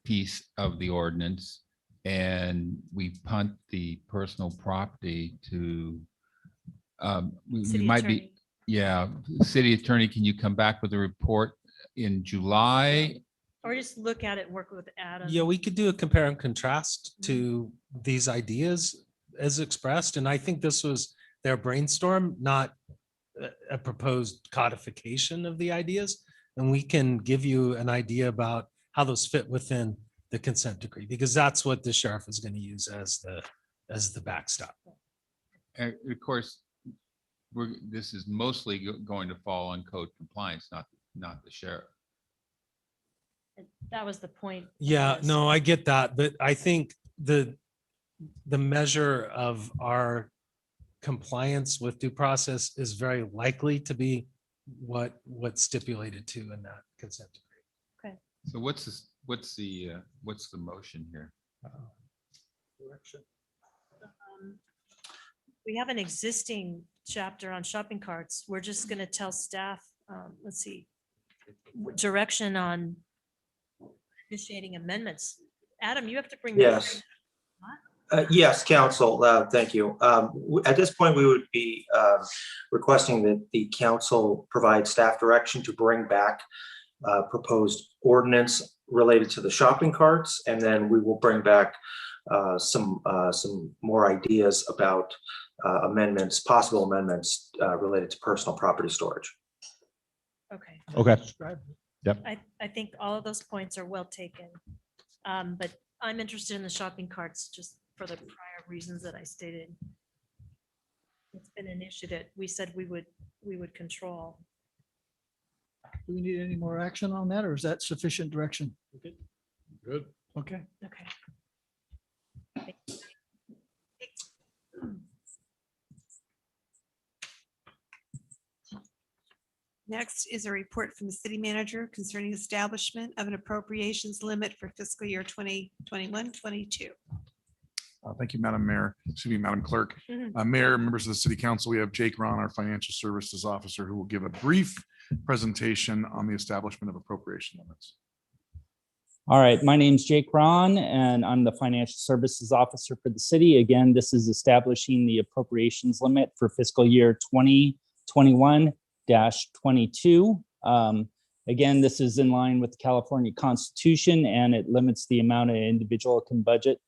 piece of the ordinance, and we punt the personal property to we City might attorney. be. Yeah, city attorney, can you come back with a report in July? Or just look at it and work with Adam. Yeah, we could do a compare and contrast to these ideas as expressed. And I think this was their brainstorm, not a proposed codification of the ideas. And we can give you an idea about how those fit within the consent decree, because that's what the sheriff is going to use as the backstop. And of course, this is mostly going to fall on code compliance, not the sheriff. And that was the point. of Yeah, this. no, I get that, but I think the measure of our compliance with due process is very likely to be what's stipulated to in that consent decree. So what's the motion here? We have an existing chapter on shopping carts. We're just going to tell staff, let's see, direction on initiating amendments. Adam, you have to bring. that Yes. Yes, council, thank you. At this point, we would be requesting that the council provide staff direction to bring back proposed ordinance related to the shopping carts, and then we will bring back some more ideas about amendments, possible amendments related to personal property storage. Okay. Okay. Yep. I think all of those points are well taken. But I'm interested in the shopping carts just for the prior reasons that I stated. It's been an issue that we said we would control. Do we need any more action on that, or is that sufficient direction? Good. Okay. Okay. Next is a report from the city manager concerning establishment of an appropriations limit for fiscal year 2021-22. Thank you, Madam Mayor, excuse me, Madam Clerk. Mhm. Mayor, members of the city council, we have Jake Ron, our financial services officer, who will give a brief presentation on the establishment of appropriation limits. All right, my name's Jake Ron, and I'm the Financial Services Officer for the city. Again, this is establishing the appropriations limit for fiscal year 2021-22. Again, this is in line with the California Constitution, and it limits the amount an individual can budget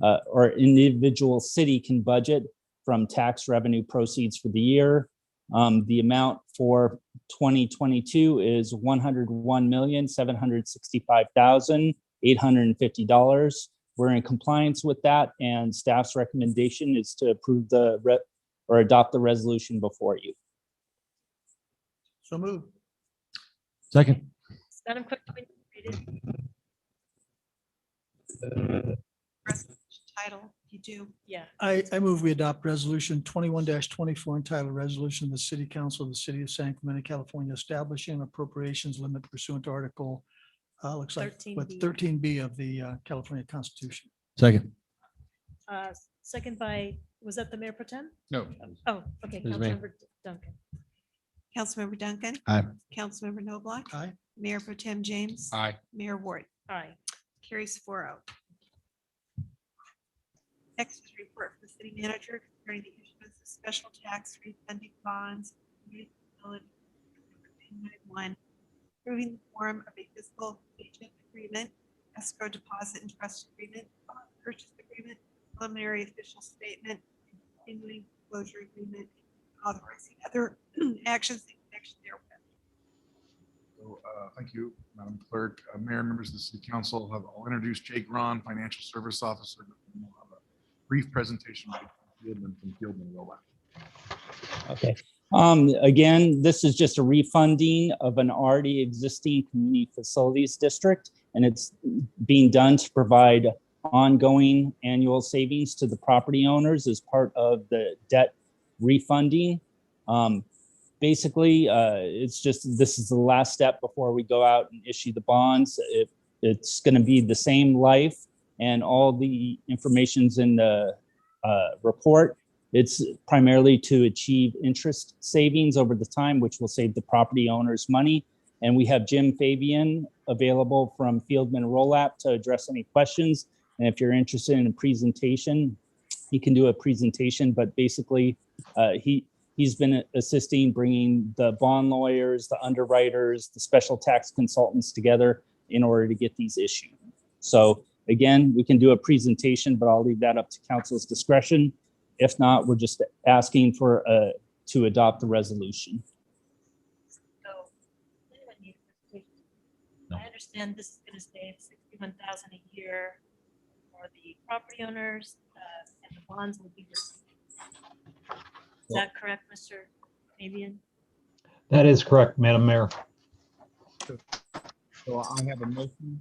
or individual city can budget from tax revenue proceeds for the year. The amount for 2022 is $101,765,850. We're in compliance with that, and staff's recommendation is to approve or adopt the resolution before you. So move. Second. Madam Clerk, do we need to read it? Resolution title, you do. Yeah. I move we adopt resolution 21-24 entitled Resolution of the City Council of the City of San Clemente, California, establishing an appropriations limit pursuant to Article looks like 13B of the California Constitution. Second. Second by, was that the Mayor Pro Tem? No. Oh, okay. It was me. Councilmember Duncan. Councilmember Duncan. Aye. Councilmember Noblock. Aye. Mayor Pro Tem James. Aye. Mayor Ward. Aye. Carries 4-0. Next is a report from the city manager concerning the issuance of special tax refunding bonds. One, approving the form of a fiscal agent agreement, escrow deposit and trust agreement, bond purchase agreement, preliminary official statement, continuing disclosure agreement, authorizing other actions in connection therewith. So, thank you, Madam Clerk. Mayor, members of the city council, I'll introduce Jake Ron, Financial Service Officer. We'll have a brief presentation by Fieldman from Fieldman Rollback. Okay. Again, this is just a refunding of an already existing community facilities district, and it's being done to provide ongoing annual savings to the property owners as part of the debt refunding. Basically, it's just, this is the last step before we go out and issue the bonds. It's going to be the same life, and all the information's in the report. It's primarily to achieve interest savings over the time, which will save the property owners money. And we have Jim Fabian available from Fieldman Roll-Up to address any questions. And if you're interested in a presentation, he can do a presentation, but basically he's been assisting bringing the bond lawyers, the underwriters, the special tax consultants together in order to get these issued. So again, we can do a presentation, but I'll leave that up to council's discretion. If not, we're just asking for to adopt the resolution. So, anyone need a presentation? I understand this is going to save $61,000 a year for the property owners, and the bonds will be. Is that correct, Mr. Fabian? That is correct, Madam Mayor. So I have a motion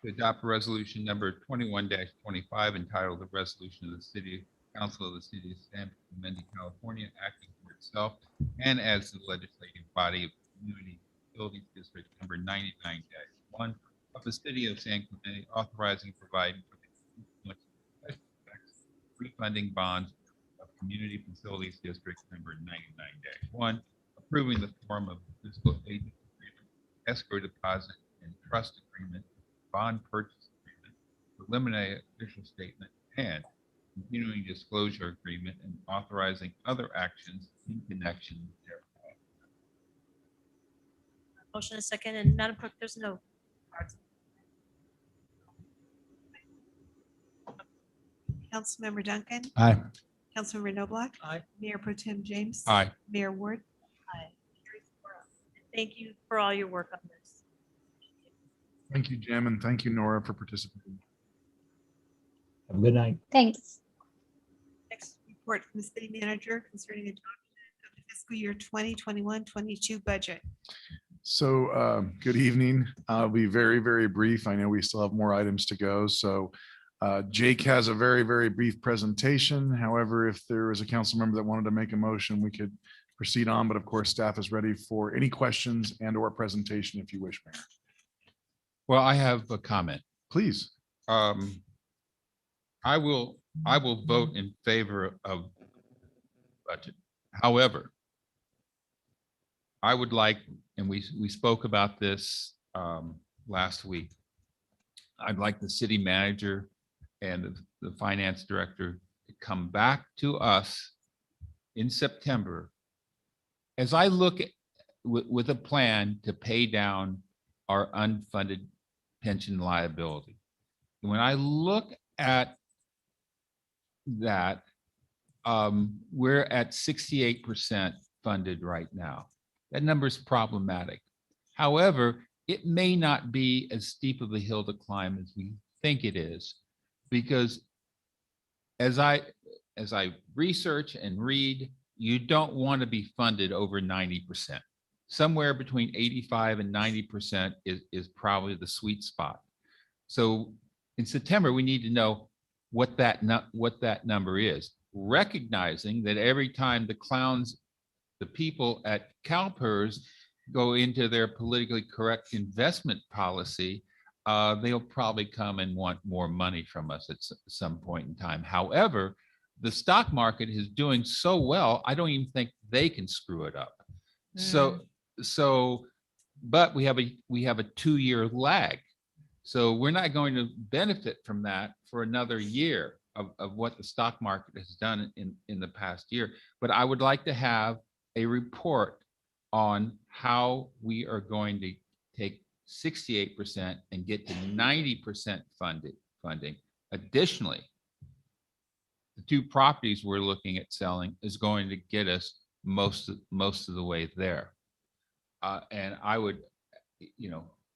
to adopt resolution number 21-25 entitled the Resolution of the City Council of the City of San Clemente, California, acting for itself and as the legislative body of Community Facilities District number 99-1 of the City of San Clemente, authorizing and providing for the special tax refunding bonds of Community Facilities District number 99-1, approving the form of fiscal agent agreement, escrow deposit and trust agreement, bond purchase agreement, preliminary official statement, and continuing disclosure agreement, and authorizing other actions in connection therewith. Motion is second, and Madam Clerk, there's no cards. Councilmember Duncan. Aye. Councilmember Noblock. Aye. Mayor Pro Tem James. Aye. Mayor Ward. Aye. Thank you for all your work on this. Thank you, Jim, and thank you, Nora, for participating. Have a good night. Thanks. Next report from the city manager concerning adoption of the fiscal year 2021-22 budget. Good evening. I'll be very, very brief. I know we still have more items to go. So Jake has a very, very brief presentation. However, if there is a council member that wanted to make a motion, we could proceed on. But of course, staff is ready for any questions and or presentation if you wish, Mayor. Well, I have a comment. Please. I will vote in favor of budget. However, I would like, and we spoke about this last week. I'd like the city manager and the finance director to come back to us in September as I look at with a plan to pay down our unfunded pension liability. When I look at that, we're at 68% funded right now. That number is problematic. However, it may not be as steep of a hill to climb as we think it is, because as I research and read, you don't want to be funded over 90%. Somewhere between 85 and 90% is probably the sweet spot. So in September, we need to know what that number is, recognizing that every time the people at CalPERS go into their politically correct investment policy, they'll probably come and want more money from us at some point in time. However, the stock market is doing so well, I don't even think they can screw it up. But we have a 2-year lag. So we're not going to benefit from that for another year of what the stock market has done in the past year. But I would like to have a report on how we are going to take 68% and get to 90% funding. Additionally, the 2 properties we're looking at selling is going to get us most of the way there. And I would,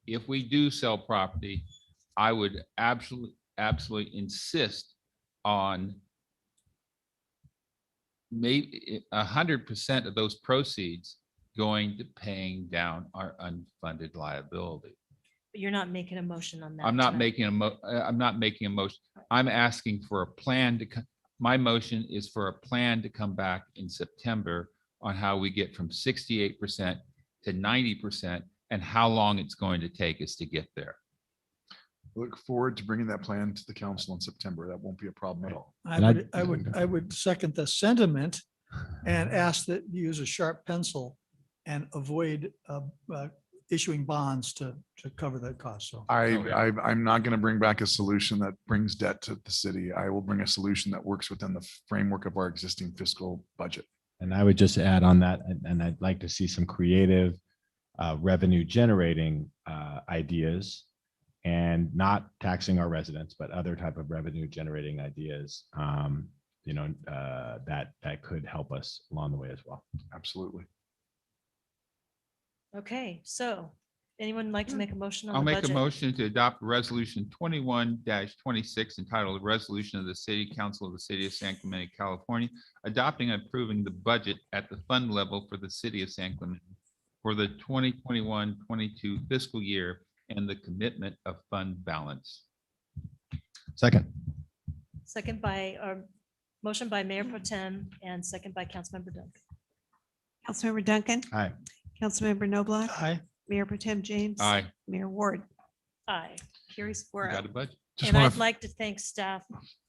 if we do sell property, I would absolutely insist on maybe 100% of those proceeds going to paying down our unfunded liability. But you're not making a motion on that. I'm not tonight. making a motion. I'm asking for a plan my motion is for a plan to come back in September on how we get from 68% to 90% and how long it's going to take us to get there. Look forward to bringing that plan to the council in September. That won't be a problem at all. I would second the sentiment and ask that you use a sharp pencil and avoid issuing bonds to cover that cost. So I'm not going to bring back a solution that brings debt to the city. I will bring a solution that works within the framework of our existing fiscal budget. And I would just add on that, and I'd like to see some creative revenue generating ideas, and not taxing our residents, but other type of revenue generating ideas, that could help us along the way as well. Absolutely. Okay, so anyone like to make a motion on I'll the make budget? a motion to adopt resolution 21-26 entitled Resolution of the City Council of the City of San Clemente, California, adopting and approving the budget at the fund level for the city of San Clemente for the 2021-22 fiscal year and the commitment of fund balance. Second. Second by, or motion by Mayor Pro Tem and second by Councilmember Duncan. Councilmember Duncan. Aye. Councilmember Noblock. Aye. Mayor Pro Tem James. Aye. Mayor Ward. Aye. Carries We 4-0. got a budget. Just And wanna- I'd like to thank staff.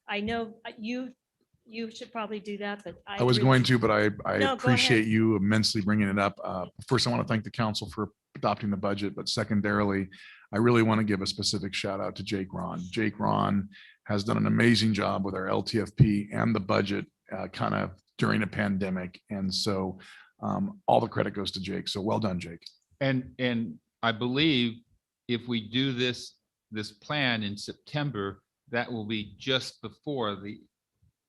I know you should probably do that, but I was going to, but I No, go appreciate ahead. you immensely bringing it up. First, I want to thank the council for adopting the budget, but secondarily, I really want to give a specific shout out to Jake Ron. Jake Ron has done an amazing job with our LTFP and the budget kind of during a pandemic. And so all the credit goes to Jake. So well done, Jake. And I believe if we do this plan in September, that will be just before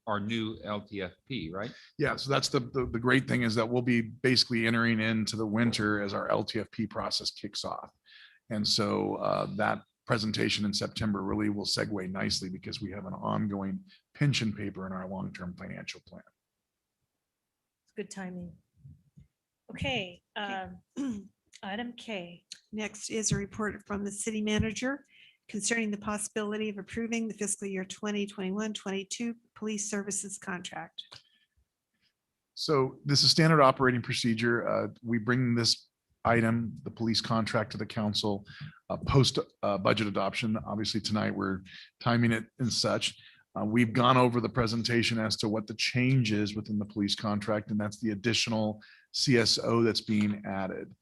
our new LTFP, right? Yeah, so that's the great thing is that we'll be basically entering into the winter as our LTFP process kicks off. And so that presentation in September really will segue nicely because we have an ongoing pension paper in our long-term financial plan. Good timing. Okay, Item K. Next is a report from the city manager concerning the possibility of approving the fiscal year 2021-22 police services contract. So this is standard operating procedure. We bring this item, the police contract, to the council post budget adoption. Obviously, tonight we're timing it and such. We've gone over the presentation as to what the change is within the police contract, and that's the additional CSO that's being added.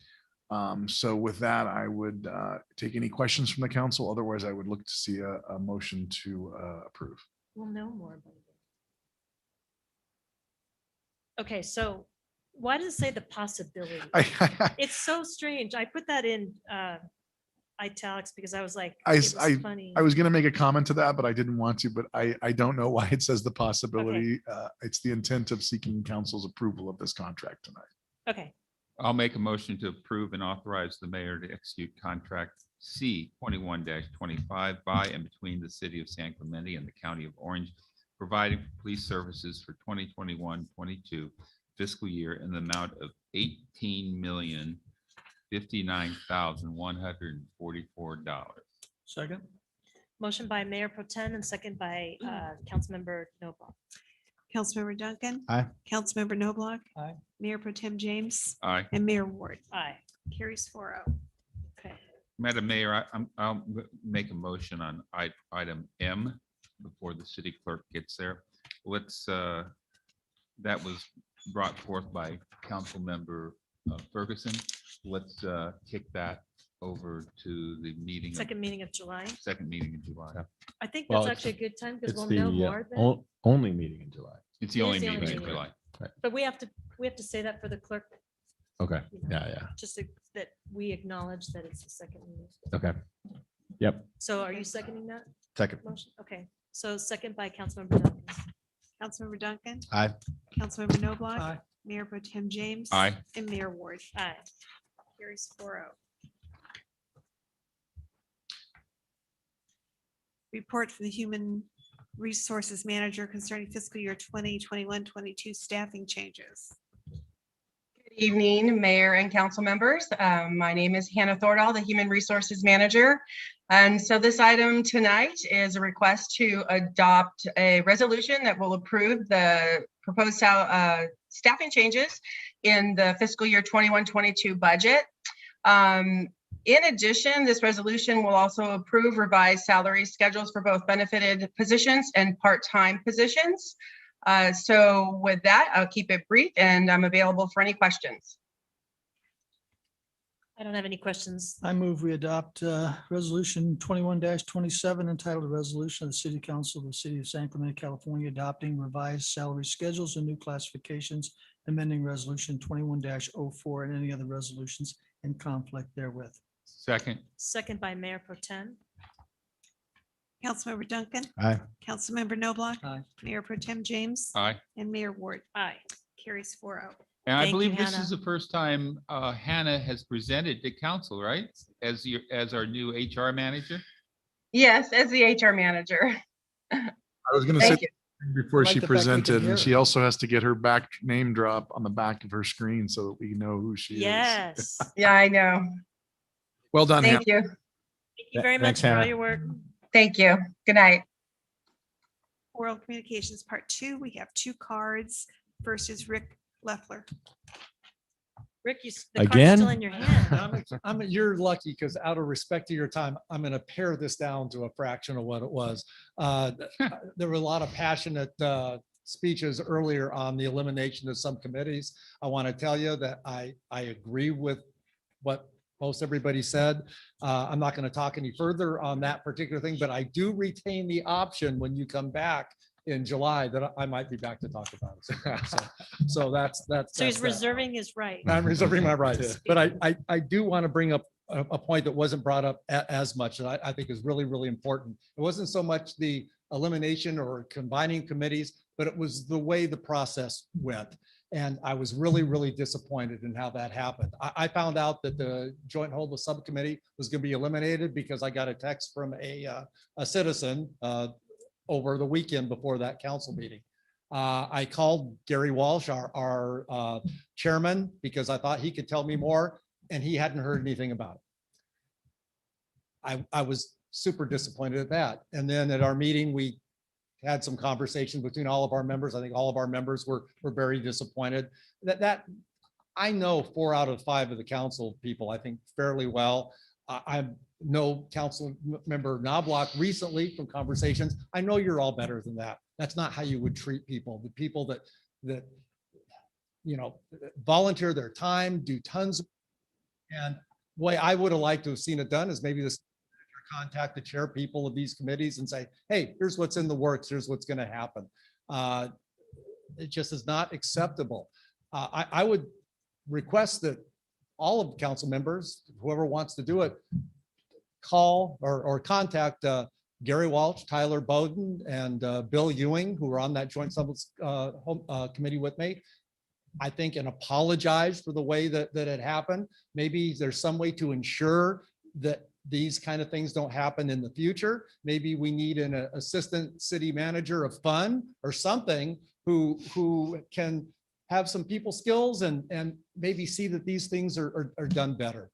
So with that, I would take any questions from the council. Otherwise, I would look to see a motion to approve. We'll know more about it. Okay, so why does it say the possibility? It's so strange. I put that in italics because I was like, it was funny. I was going to make a comment to that, but I didn't want to, but I don't know why it says the possibility. It's the intent of seeking council's approval of this contract tonight. Okay, I'll make a motion to approve and authorize the mayor to execute contract C 21-25 by and between the city of San Clemente and the county of Orange, providing for police services for 2021-22 fiscal year in the amount of $18,059,144. Second. motion by Mayor Pro Tem and second by Councilmember Noblock. Councilmember Duncan. Aye. Councilmember Noblock. Aye. Mayor Pro Tem James Aye. and Mayor Ward. Aye. Carries 4-0. Okay, Madam Mayor, I'll make a motion on item M before the city clerk gets there. Let's, that was brought forth by Councilmember Ferguson. Let's kick that over to the meeting. second meeting of July. Second meeting in July. I think Well, that's it's- actually a good time because It's we'll the know more then. only meeting in July. It's the It only is the meeting only in meeting. July. But we have to say that for the clerk, Okay. you know, Yeah. just that we acknowledge that it's the second meeting. Okay. Yep. So are you seconding that Second. motion? Okay, so second by Councilmember Duncan. Councilmember Duncan. Aye. Councilmember Noblock. Aye. Mayor Pro Tem James. Aye. And Mayor Ward. Aye. Carries 4-0. Report from the Human Resources Manager concerning fiscal year 2021-22 staffing changes. Good evening, Mayor and council members. My name is Hannah Thordahl, the Human Resources Manager. And so this item tonight is a request to adopt a resolution that will approve the proposed staffing changes in the fiscal year 21-22 budget. In addition, this resolution will also approve revised salary schedules for both benefited positions and part-time positions. So with that, I'll keep it brief and I'm available for any questions. I don't have any questions. I move we adopt resolution 21-27 entitled a resolution of the City Council of the City of San Clemente, California, adopting revised salary schedules and new classifications, amending resolution 21-04 and any other resolutions in conflict therewith. Second. Second by Mayor Pro Tem. Councilmember Duncan. Aye. Councilmember Noblock. Aye. Mayor Pro Tem James. Aye. And Mayor Ward. Aye. Carries 4-0. And I Thank you, believe this Hannah. is the first time Hannah has presented to council, right? As our new HR manager. Yes, as the HR manager. I was going to say Thank you. before I like she the fact we can presented, hear and her. she also has to get her back name drop on the back of her screen so that we know who she is. Yes. Yeah, I know. Well done, Hannah. Thank you. Thank you very Thanks, much for all Hannah. your work. Thank you. Good night. Oral Communications Part 2, we have 2 cards. First is Rick Leffler. Rick, the card's Again? still in your hand. You're lucky because out of respect to your time, I'm going to pare this down to a fraction of what it was. There were a lot of passionate speeches earlier on the elimination of some committees. I want to tell you that I agree with what most everybody said. I'm not going to talk any further on that particular thing, but I do retain the option when you come back in July that I might be back to talk about it. So that's. So he's that. reserving his right. I'm reserving my right, to but speak. I do want to bring up a point that wasn't brought up as much, and I think is really, really important. It wasn't so much the elimination or combining committees, but it was the way the process went. And I was really, really disappointed in how that happened. I found out that the joint hold of subcommittee was going to be eliminated because I got a text from a citizen over the weekend before that council meeting. I called Gary Walsh, our chairman, because I thought he could tell me more. and he hadn't heard anything about it. I was super disappointed at that. And then at our meeting, we had some conversations between all of our members. I think all of our members were very disappointed. That I know 4 out of 5 of the council people, I think fairly well. I know council member Knobloch recently from conversations. I know you're all better than that. That's not how you would treat people. The people that you know, volunteer their time, do tons. And way I would have liked to have seen it done is maybe this contact the chair people of these committees and say, hey, here's what's in the works. Here's what's going to happen. It just is not acceptable. I would request that all of the council members, whoever wants to do it, call or contact Gary Walsh, Tyler Bowden, and Bill Ewing, who were on that joint summits committee with me. I think, and apologize for the way that it happened. Maybe there's some way to ensure that these kind of things don't happen in the future. Maybe we need an assistant city manager of fun or something who can have some people skills and maybe see that these things are done better.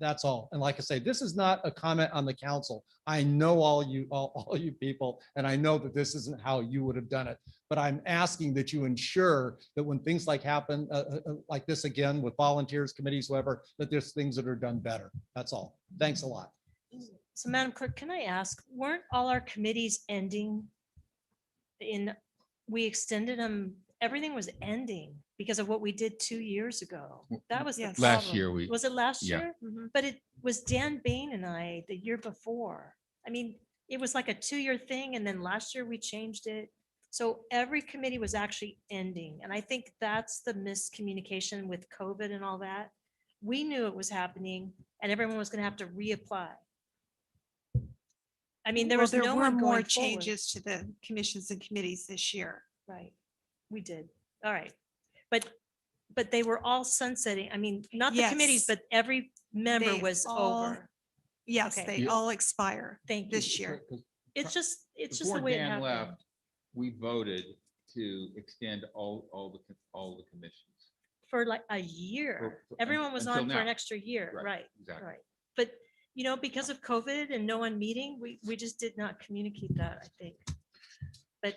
That's all. And like I say, this is not a comment on the council. I know all you people, and I know that this isn't how you would have done it. But I'm asking that you ensure that when things like happen like this again with volunteers, committees, whoever, that there's things that are done better. That's all. Thanks a lot. So Madam Clerk, can I ask, weren't all our committees ending we extended them, everything was ending because of what we did 2 years ago. That was the Yes. Last problem. year Was it last yeah. year? But it was Dan Bain and I the year before. I mean, it was like a 2-year thing, and then last year we changed it. So every committee was actually ending. And I think that's the miscommunication with COVID and all that. We knew it was happening and everyone was going to have to reapply. I mean, there was there no were one more going forward. changes to the commissions and committees this year. Right. We did. All right. But they were all sunsetting. I mean, not the committees, Yes. but every member They was all- over. Yes, Okay. they all expire Thank you. this year. It's just the Before way it Dan happened. left, we voted to extend all the commissions. For like a year. For- Everyone was until on for an now. extra year. Right. Exactly. Right. But, because of COVID and no one meeting, we just did not communicate that, I think. But,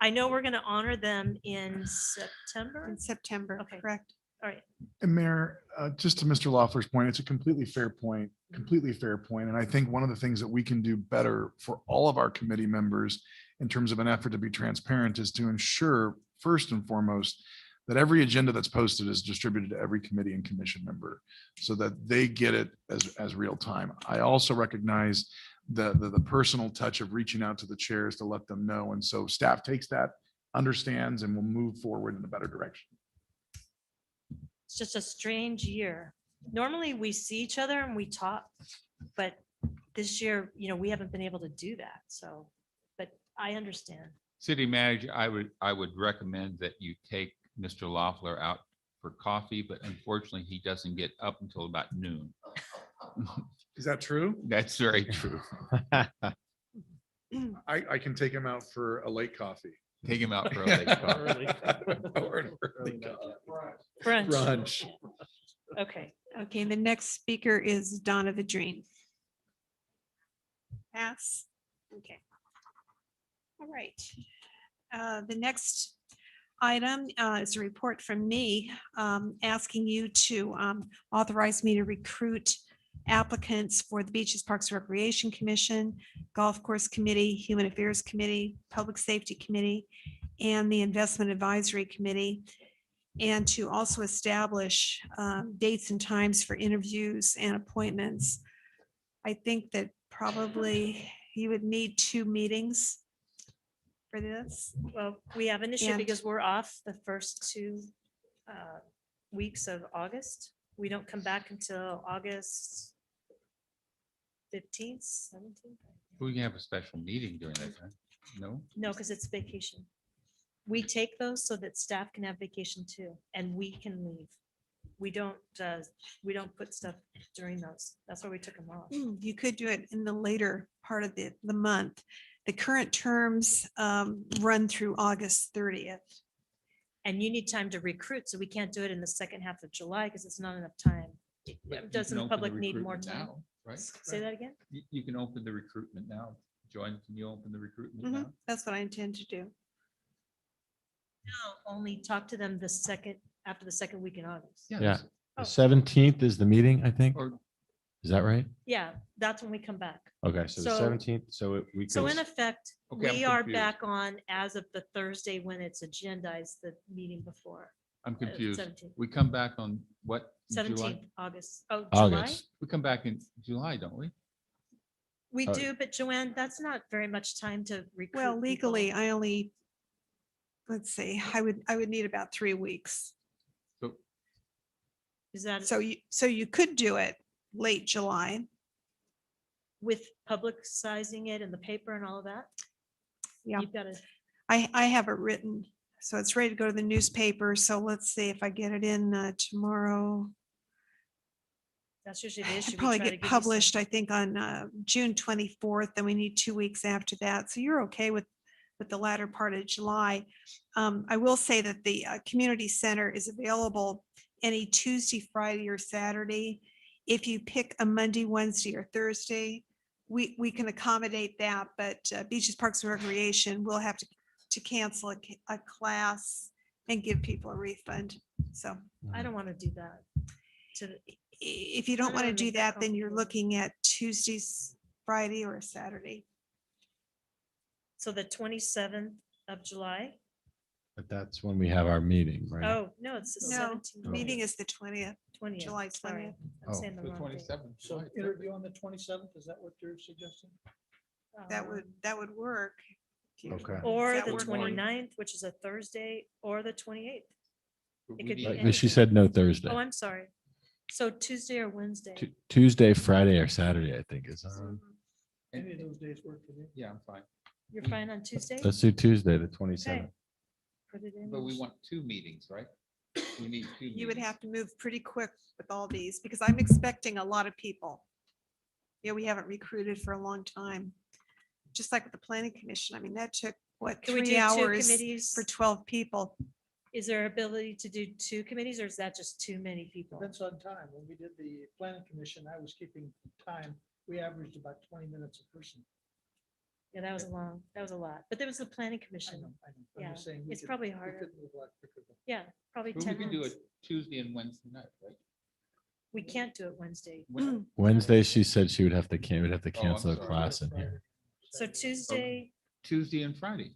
I know we're going to honor them in September. In September, Okay. correct? All right. And Mayor, just to Mr. Loeffler's point, it's a completely fair point. And I think one of the things that we can do better for all of our committee members in terms of an effort to be transparent is to ensure, first and foremost, that every agenda that's posted is distributed to every committee and commission member so that they get it as real time. I also recognize the personal touch of reaching out to the chairs to let them know. And so staff takes that, understands, and will move forward in a better direction. It's just a strange year. Normally we see each other and we talk, but this year, we haven't been able to do that. So, but I understand. City manager, I would recommend that you take Mr. Loeffler out for coffee, but unfortunately he doesn't get up until about noon. Is that true? That's very true. I can take him out for a late coffee. Take him out for a late coffee. Or an early coffee. Brunch. Brunch. Okay, the next speaker is Donna Vidrine. Pass. Okay. All right. The next item is a report from me asking you to authorize me to recruit applicants for the Beaches, Parks, Recreation Commission, Golf Course Committee, Human Affairs Committee, Public Safety Committee, and the Investment Advisory Committee, and to also establish dates and times for interviews and appointments. I think that probably you would need 2 meetings for this. Well, we have an issue And- because we're off the first 2 weeks of August. We don't come back until August 15th, 17th. We can have a special meeting during that time. No? No, because it's vacation. We take those so that staff can have vacation too, and we can leave. We don't put stuff during those. That's why we took them off. You could do it in the later part of the month. The current terms run through August 30th. And you need time to recruit, so we can't do it in the second half of July because it's not enough time. But you Doesn't can the open public need more recruitment time? now, Right? Say that again? You can open the recruitment now. Join, can you open the recruitment Mhm, now? That's what I intend to do. No, only talk to them after the second week in August. Yeah. Oh. The 17th is the meeting, I think. Or Is that right? Yeah, that's when we come back. Okay, so the So- 17th, so we So could, in effect, Okay, I'm we are confused. back on as of the Thursday when it's agendized, the meeting before. I'm confused. 17th. We come back on what? in July? 17th, August. Oh, July? August. We come back in July, don't we? We Oh. do, but Joanne, that's not very much time to recruit. Well, people. legally, I only, let's see, I would need about 3 weeks. So Is that So you could do it late July. with publicizing it in the paper and all of that? Yeah. You've got to, I have it written, so it's ready to go to the newspaper. So let's see if I get it in tomorrow. that's usually the issue. It'll We probably try to get give you some- published, I think, on June 24th, then we need 2 weeks after that. So you're okay with the latter part of July. I will say that the community center is available any Tuesday, Friday, or Saturday. If you pick a Monday, Wednesday, or Thursday, we can accommodate that, but Beaches, Parks and Recreation will have to cancel a class and give people a refund. So I don't want to do that. if you I don't don't want to wanna do make that that, then you're complicated. looking at Tuesdays, Friday, or Saturday. So the 27th of July? but that's when we have our meeting, right? Oh, no, it's the No, 17th. meeting is the 20th. 20th. July Sorry, 20th. I'm Oh. saying the the wrong date. 27th. So July, interview on the 27th, is that what you're suggesting? That Um, would work. if you- Okay. Or Does that the work for you? 29th, which is a Thursday, or the 28th. But It we could be need- any- She said no Thursday. Oh, I'm sorry. So Tuesday or Wednesday? Tuesday, Friday, or Saturday, I think is. Any of those days work for you? Yeah, I'm fine. You're fine on Tuesday? Let's do Tuesday, the Okay. 27th. Put it in. But we want 2 meetings, right? We need 2 meetings. You would have to move pretty quick with all these because I'm expecting a lot of people. Yeah, we haven't recruited for a long time. Just like with the planning commission. I mean, that took, what, Can we do 3 two hours committees? for 12 people. Is there ability to do 2 committees or is that just too many people? Depends on time. When we did the planning commission, I was keeping time. We averaged about 20 minutes a person. Yeah, that was a lot. But there was the planning I commission. know. I'm Yeah, just saying we it's could- probably we harder. could move a lot quicker, but Yeah, probably But we 10 can do minutes. it Tuesday and Wednesday night, right? We can't do it Wednesday. When- Wednesday, she said she would have to I'm cancel a sorry. class in here. So Tuesday, Tuesday and Friday.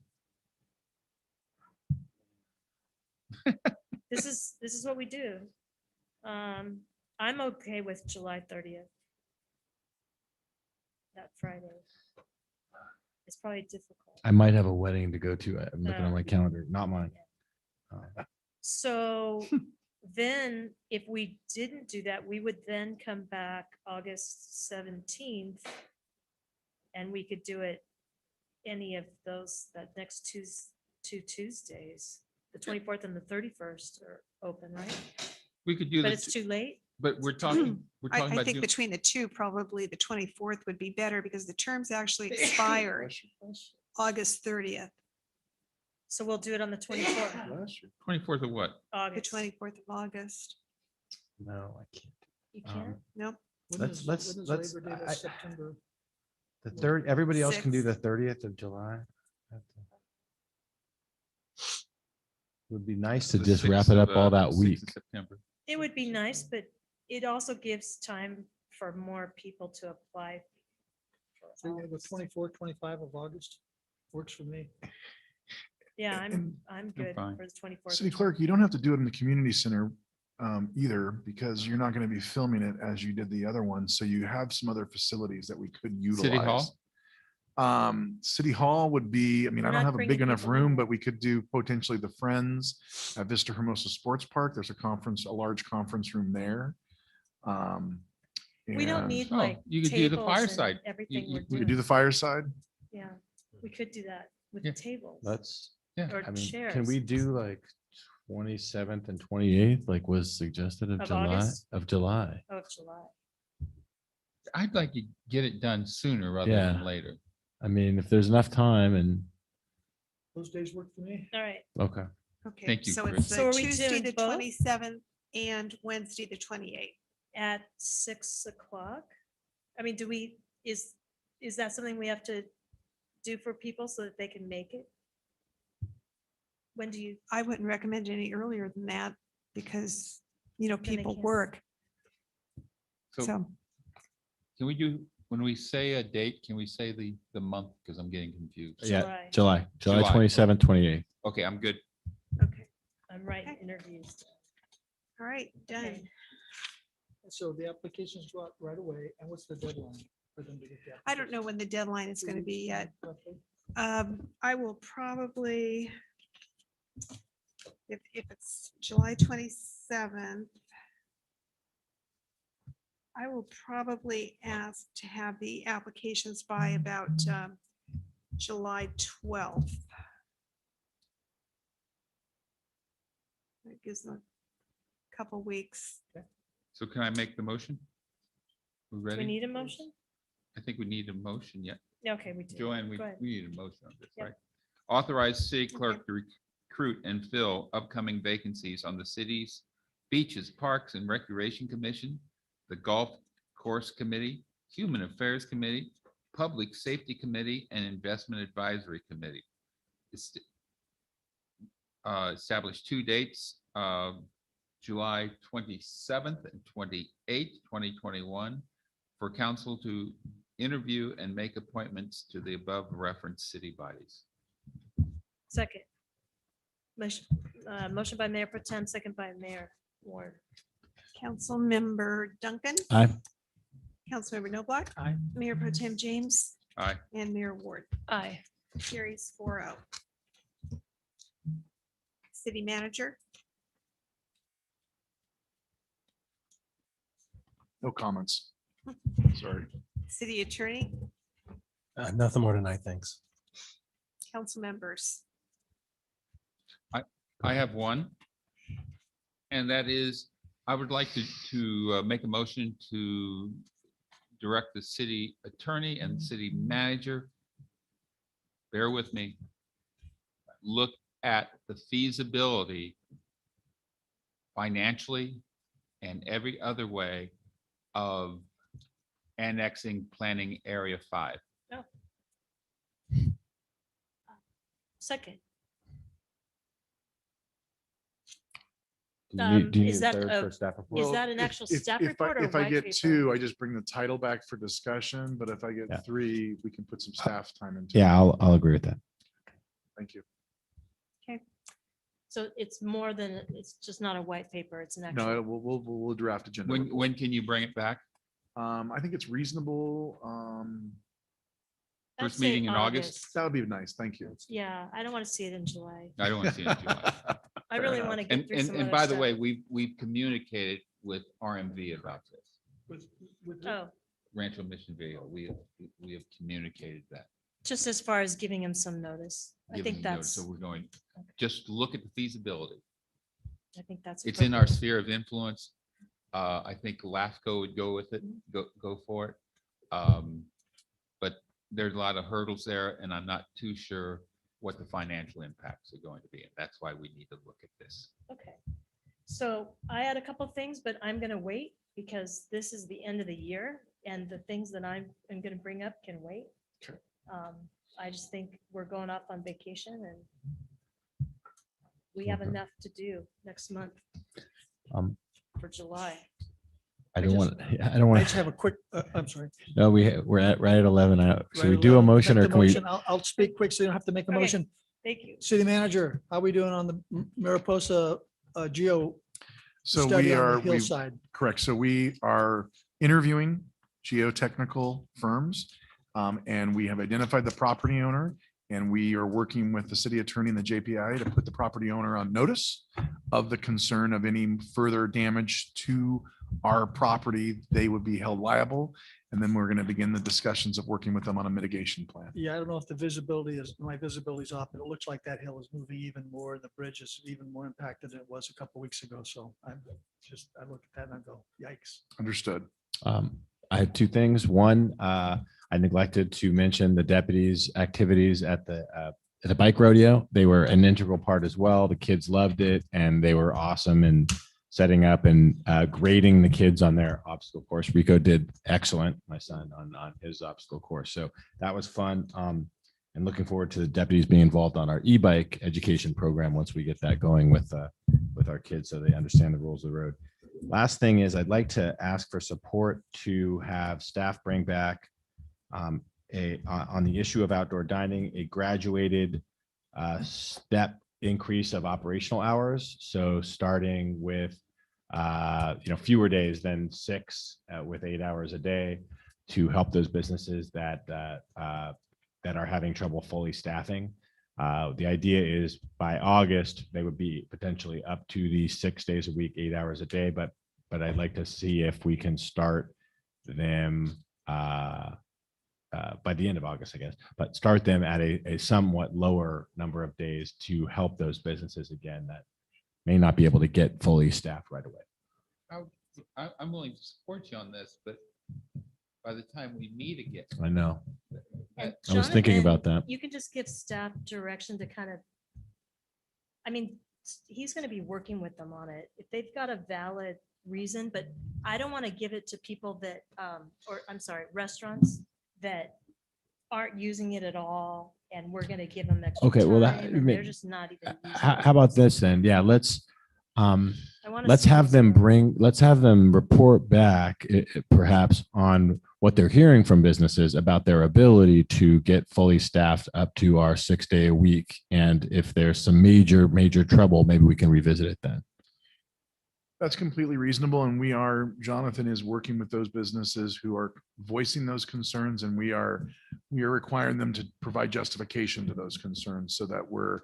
this is what we do. I'm okay with July 30th. That Friday. It's probably difficult. I might have a wedding to go to. I'm looking on Oh. my calendar, not mine. So then if we didn't do that, we would then come back August 17th. And we could do it any of those, that next 2 Tuesdays, the 24th and the 31st are open, right? We could do But this, it's too late. but we're talking I about. think doing- between the two, probably the 24th would be better because the terms actually expire August 30th, So we'll do it on the 24th, 24th of what? the August. 24th of August. No, I can't. You can't? Nope. when Let's- is- let's- when is let's- Labor Day? That's September. The third, everybody else can do the Sixth. 30th of July. Would be nice to The just wrap 6th it of, up all that 6th of week. September. It would be nice, but it also gives time for more people to apply. for So all you have a this. 24, 25 of August. Works for me. Yeah, And I'm good fine. for the 24th. City clerk, you don't have to do it in the community center either, because you're not going to be filming it as you did the other one. So you have some other facilities that we could utilize. City Hall? City Hall would be, I mean, We're I don't not have a bringing big enough people room, in. but we could do potentially the Friends at Vista Hermosa Sports Park. There's a large conference room there. We don't And need Oh, like. you could do the tables and fireside. Everything you- we're we We doing. could do the fireside. Yeah, we could do that with Yeah. tables. Let's, Yeah. Or I mean, chairs. can we do like 27th and 28th, like was suggested of Of July, August? of July? Of July. I'd like to get it done sooner rather Yeah. than later. I mean, if there's enough time and, Those days work for me. All right. okay. Okay, Thank you, so Chris. it's So the are we Tuesday, doing the both? 27th and Wednesday, the 28th. at 6 o'clock? I mean, is that something we have to do for people so that they can make it? When do you, I wouldn't recommend any earlier than that because, they people can't. work. So So can we do, when we say a date, can we say the month? Because I'm getting confused. Yeah, July. July July. 27th, 28th. Okay, I'm good. Okay, I'm writing Okay. interviews. all right, done. Okay. So the applications go out right away. And what's the deadline for them to get the? I don't know when the deadline is going to be yet. application? I will probably, if it's July 27th, I will probably ask to have the applications by about July 12th. That gives them a couple weeks. So can I make the motion? We Do we ready? need a motion? I think we need a motion yet. Okay, we do. Joanne, we Go ahead. need a motion on this, Yep. right? Authorize city clerk to recruit and fill upcoming vacancies on the city's beaches, parks and recreation commission, the golf course committee, human affairs committee, public safety committee, and investment advisory committee. Establish two dates, July 27th and 28th, 2021, for council to interview and make appointments to the above referenced city bodies. Second. Motion by Mayor Pro Tem, second by Mayor Ward. Councilmember Duncan. Aye. Councilmember Noblock. Aye. Mayor Pro Tem James Aye. and Mayor Ward. Aye. Carries 4-0. City manager. No comments. Sorry. City attorney, Nothing more tonight, thanks. council members. I have one. And that is, I would like to make a motion to direct the city attorney and city manager, bear with me, look at the feasibility financially and every other way of annexing planning area 5. Second. Do you need- do you Is need a that third a- for staff report? Is that an actual staff If report or If I white get paper? 2, I just bring the title back for discussion, but if I Yeah. get 3, we can put some staff time into it. Yeah, I'll agree with that. Thank you. So it's more than, it's just not a white paper, it's an actual. No, we'll draft agenda. When can you bring it back? I think it's reasonable. I'd First say meeting in August? That would be nice. Thank you. Yeah, I don't want to see it in July. I don't want to see it in July. I Fair really enough. want to get through some And other by the stuff. way, we've communicated with RMV about this. Oh, Rancho Mission Video. We have communicated that. just as far as giving him some notice. I giving think you notice. that's, So we're going, just look at the feasibility. I think that's. It's in our appropriate. sphere of influence. I think LAFCO would go with it, go for it. But there's a lot of hurdles there and I'm not too sure what the financial impacts are going to be. And that's why we need to look at this. Okay. So I had a couple things, but I'm going to wait because this is the end of the year and the things that I'm going to bring up can wait. Sure. I just think we're going off on vacation and we have Okay. enough to do next month Um, for July. I I don't just- want, I don't I want, just have a quick, I'm sorry. no, we're right at 11. Should we Right, do a 11. motion Make or the can we? motion. I'll speak quick so you don't have to make a Okay. motion. Thank you. City manager, how are we doing on the Mariposa geo So study we on are, the we hillside? correct. So we are interviewing geotechnical firms. And we have identified the property owner and we are working with the city attorney and the JPI to put the property owner on notice of the concern of any further damage to our property. They would be held liable. And then we're going to begin the discussions of working with them on a mitigation plan. Yeah, I don't know if the visibility is, my visibility's off, but it looks like that hill is moving even more. The bridge is even more impacted than it was a couple weeks ago. So I look at that and I go, yikes. Understood. I had 2 things. One, I neglected to mention the deputies' activities at the bike rodeo. They were an integral part as well. The kids loved it and they were awesome. And setting up and grading the kids on their obstacle course. Rico did excellent, my son, on his obstacle course. So that was fun. And looking forward to the deputies being involved on our e-bike education program once we get that going with our kids so they understand the rules of the road. Last thing is I'd like to ask for support to have staff bring back on the issue of outdoor dining, a graduated step increase of operational hours. So starting with fewer days than 6 with 8 hours a day to help those businesses that are having trouble fully staffing. The idea is by August, they would be potentially up to the 6 days a week, 8 hours a day, but I'd like to see if we can start them by the end of August, I guess, but start them at a somewhat lower number of days to help those businesses again that may not be able to get fully staffed right away. I'm willing to support you on this, but by the time we meet again. I know. And I was thinking Jonathan, about that. You can just give staff direction to kind of, I mean, he's going to be working with them on it. If they've got a valid reason, but I don't want to give it to people that, restaurants that aren't using it at all. And we're going to give them extra Okay, well, time, and they're just not even. using How it. about this then? Yeah, let's wanna see have what's let's have them report back perhaps on what they're hearing from businesses about their ability to get fully staffed up to our 6 day a week. And if there's some major trouble, maybe we can revisit it then. That's completely reasonable. And Jonathan is working with those businesses who are voicing those concerns, and we are requiring them to provide justification to those concerns so that we're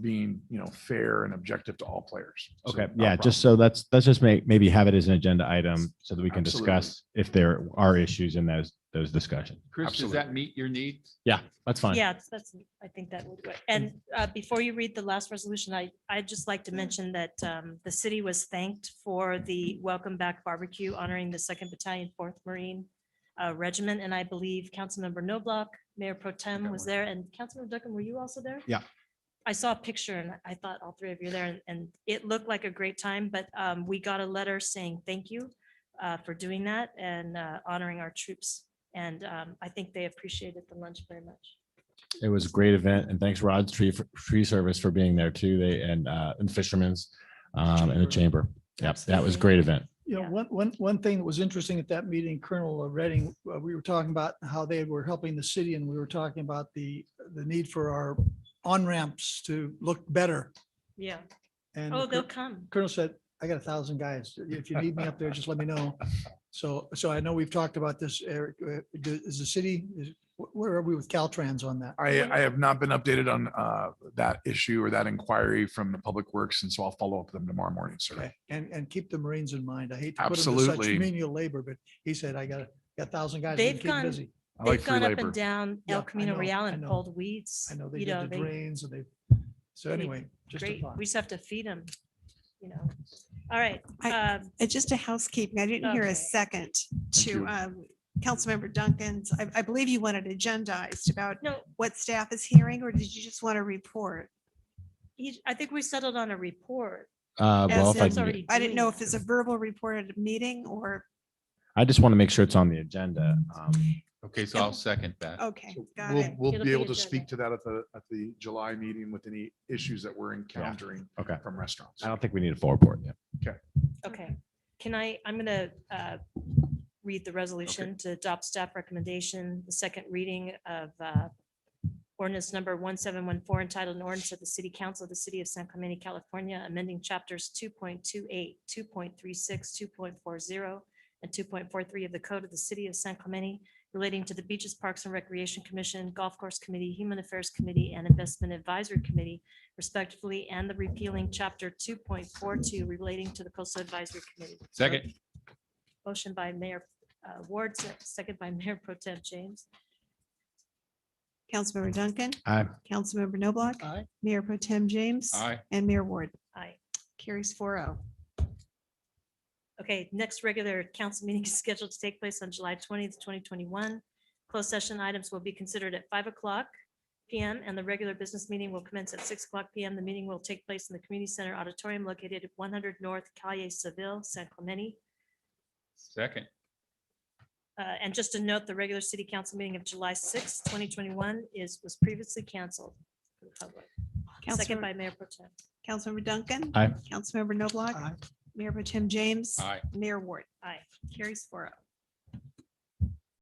being, fair and objective to all players. So, Okay, no yeah, problem. just so let's just maybe have it as an agenda item so that we can Absolutely. discuss if there are issues in those discussions. Chris, Absolutely. does that meet your needs? Yeah, that's fine. Yeah, I think that would work. And before you read the last resolution, I'd just like to mention that the city was thanked for the Welcome Back Barbecue honoring the 2nd Battalion, 4th Marine Regiment. And I believe Councilmember Noblock, Mayor Pro Tem was there, and Councilmember Duncan, were you also there? Yeah. I saw a picture and I thought all three of you there, and it looked like a great time, but we got a letter saying thank you for doing that and honoring our troops. And I think they appreciated the lunch very much. It was a great event, and thanks Rod's Tree Service for being there too. And Fisherman's and the Chamber. Yep, that was a great event. Yeah. One thing that was interesting at that meeting, Colonel Redding, we were talking about how they were helping the city, and we were talking about the need for our on-ramps to look better. Yeah. And Oh, they'll come. Colonel said, I got 1,000 guys. If you need me up there, just let me know. So I know we've talked about this, Eric. Is the city, where are we with Caltrans on that? I have not been updated on that issue or that inquiry from the Public Works, and so I'll follow up with them tomorrow morning, sir. Okay. And keep the Marines in mind. I hate to put them to such Absolutely. menial labor, but he said, I got 1,000 guys. we can They've keep gone, busy. I like they've free gone up labor. and down Yeah, El I Camino know, Real I and know. pulled weeds. I know they You did the they- drains and so they- anyway, just a Great. thought. We just have to feed them, All right. Just a housekeeping. I didn't hear Okay. a second to you. Councilmember Duncan's. I believe you wanted agendized about No, what staff is hearing, or did you just want to report? I think we settled on a report. Well, if I As can It's get- already I didn't doing know that. if it's a verbal report at a meeting or, I just want to make sure it's on the agenda. Okay, so I'll second that. okay, got We'll, it. we'll It'll be be able to agenda. speak to that at the July meeting with any issues that we're encountering Okay. from restaurants. I don't think we need a full report yet. Okay. I'm going to read the resolution to adopt staff recommendation, the second reading of ordinance number 1714 entitled an ordinance of the City Council of the City of San Clemente, California, amending chapters 2.28, 2.36, 2.40, and 2.43 of the Code of the City of San Clemente relating to the Beaches, Parks and Recreation Commission, Golf Course Committee, Human Affairs Committee, and Investment Advisory Committee respectively, and the repealing chapter 2.42 relating to the Coastal Advisory Committee. Second. Motion by Mayor Ward, second by Mayor Pro Tem James. Councilmember Duncan, Aye. Councilmember Noblock, Aye. Mayor Pro Tem James, Aye. and Mayor Ward. Aye. Carries 4-0. Okay, next regular council meeting is scheduled to take place on July 20th, 2021. Closed session items will be considered at 5 o'clock PM, and the regular business meeting will commence at 6:00 PM. The meeting will take place in the Community Center Auditorium located at 100 North Calle Seville, San Clemente. Second. And just to note, the regular city council meeting of July 6, 2021 was previously canceled for the public. Second Councilmember- by Mayor Pro Tem. Councilmember Duncan. Aye. Councilmember Noblock. Aye. Mayor Pro Tem James. Aye. Mayor Ward. Aye, carries 4-0.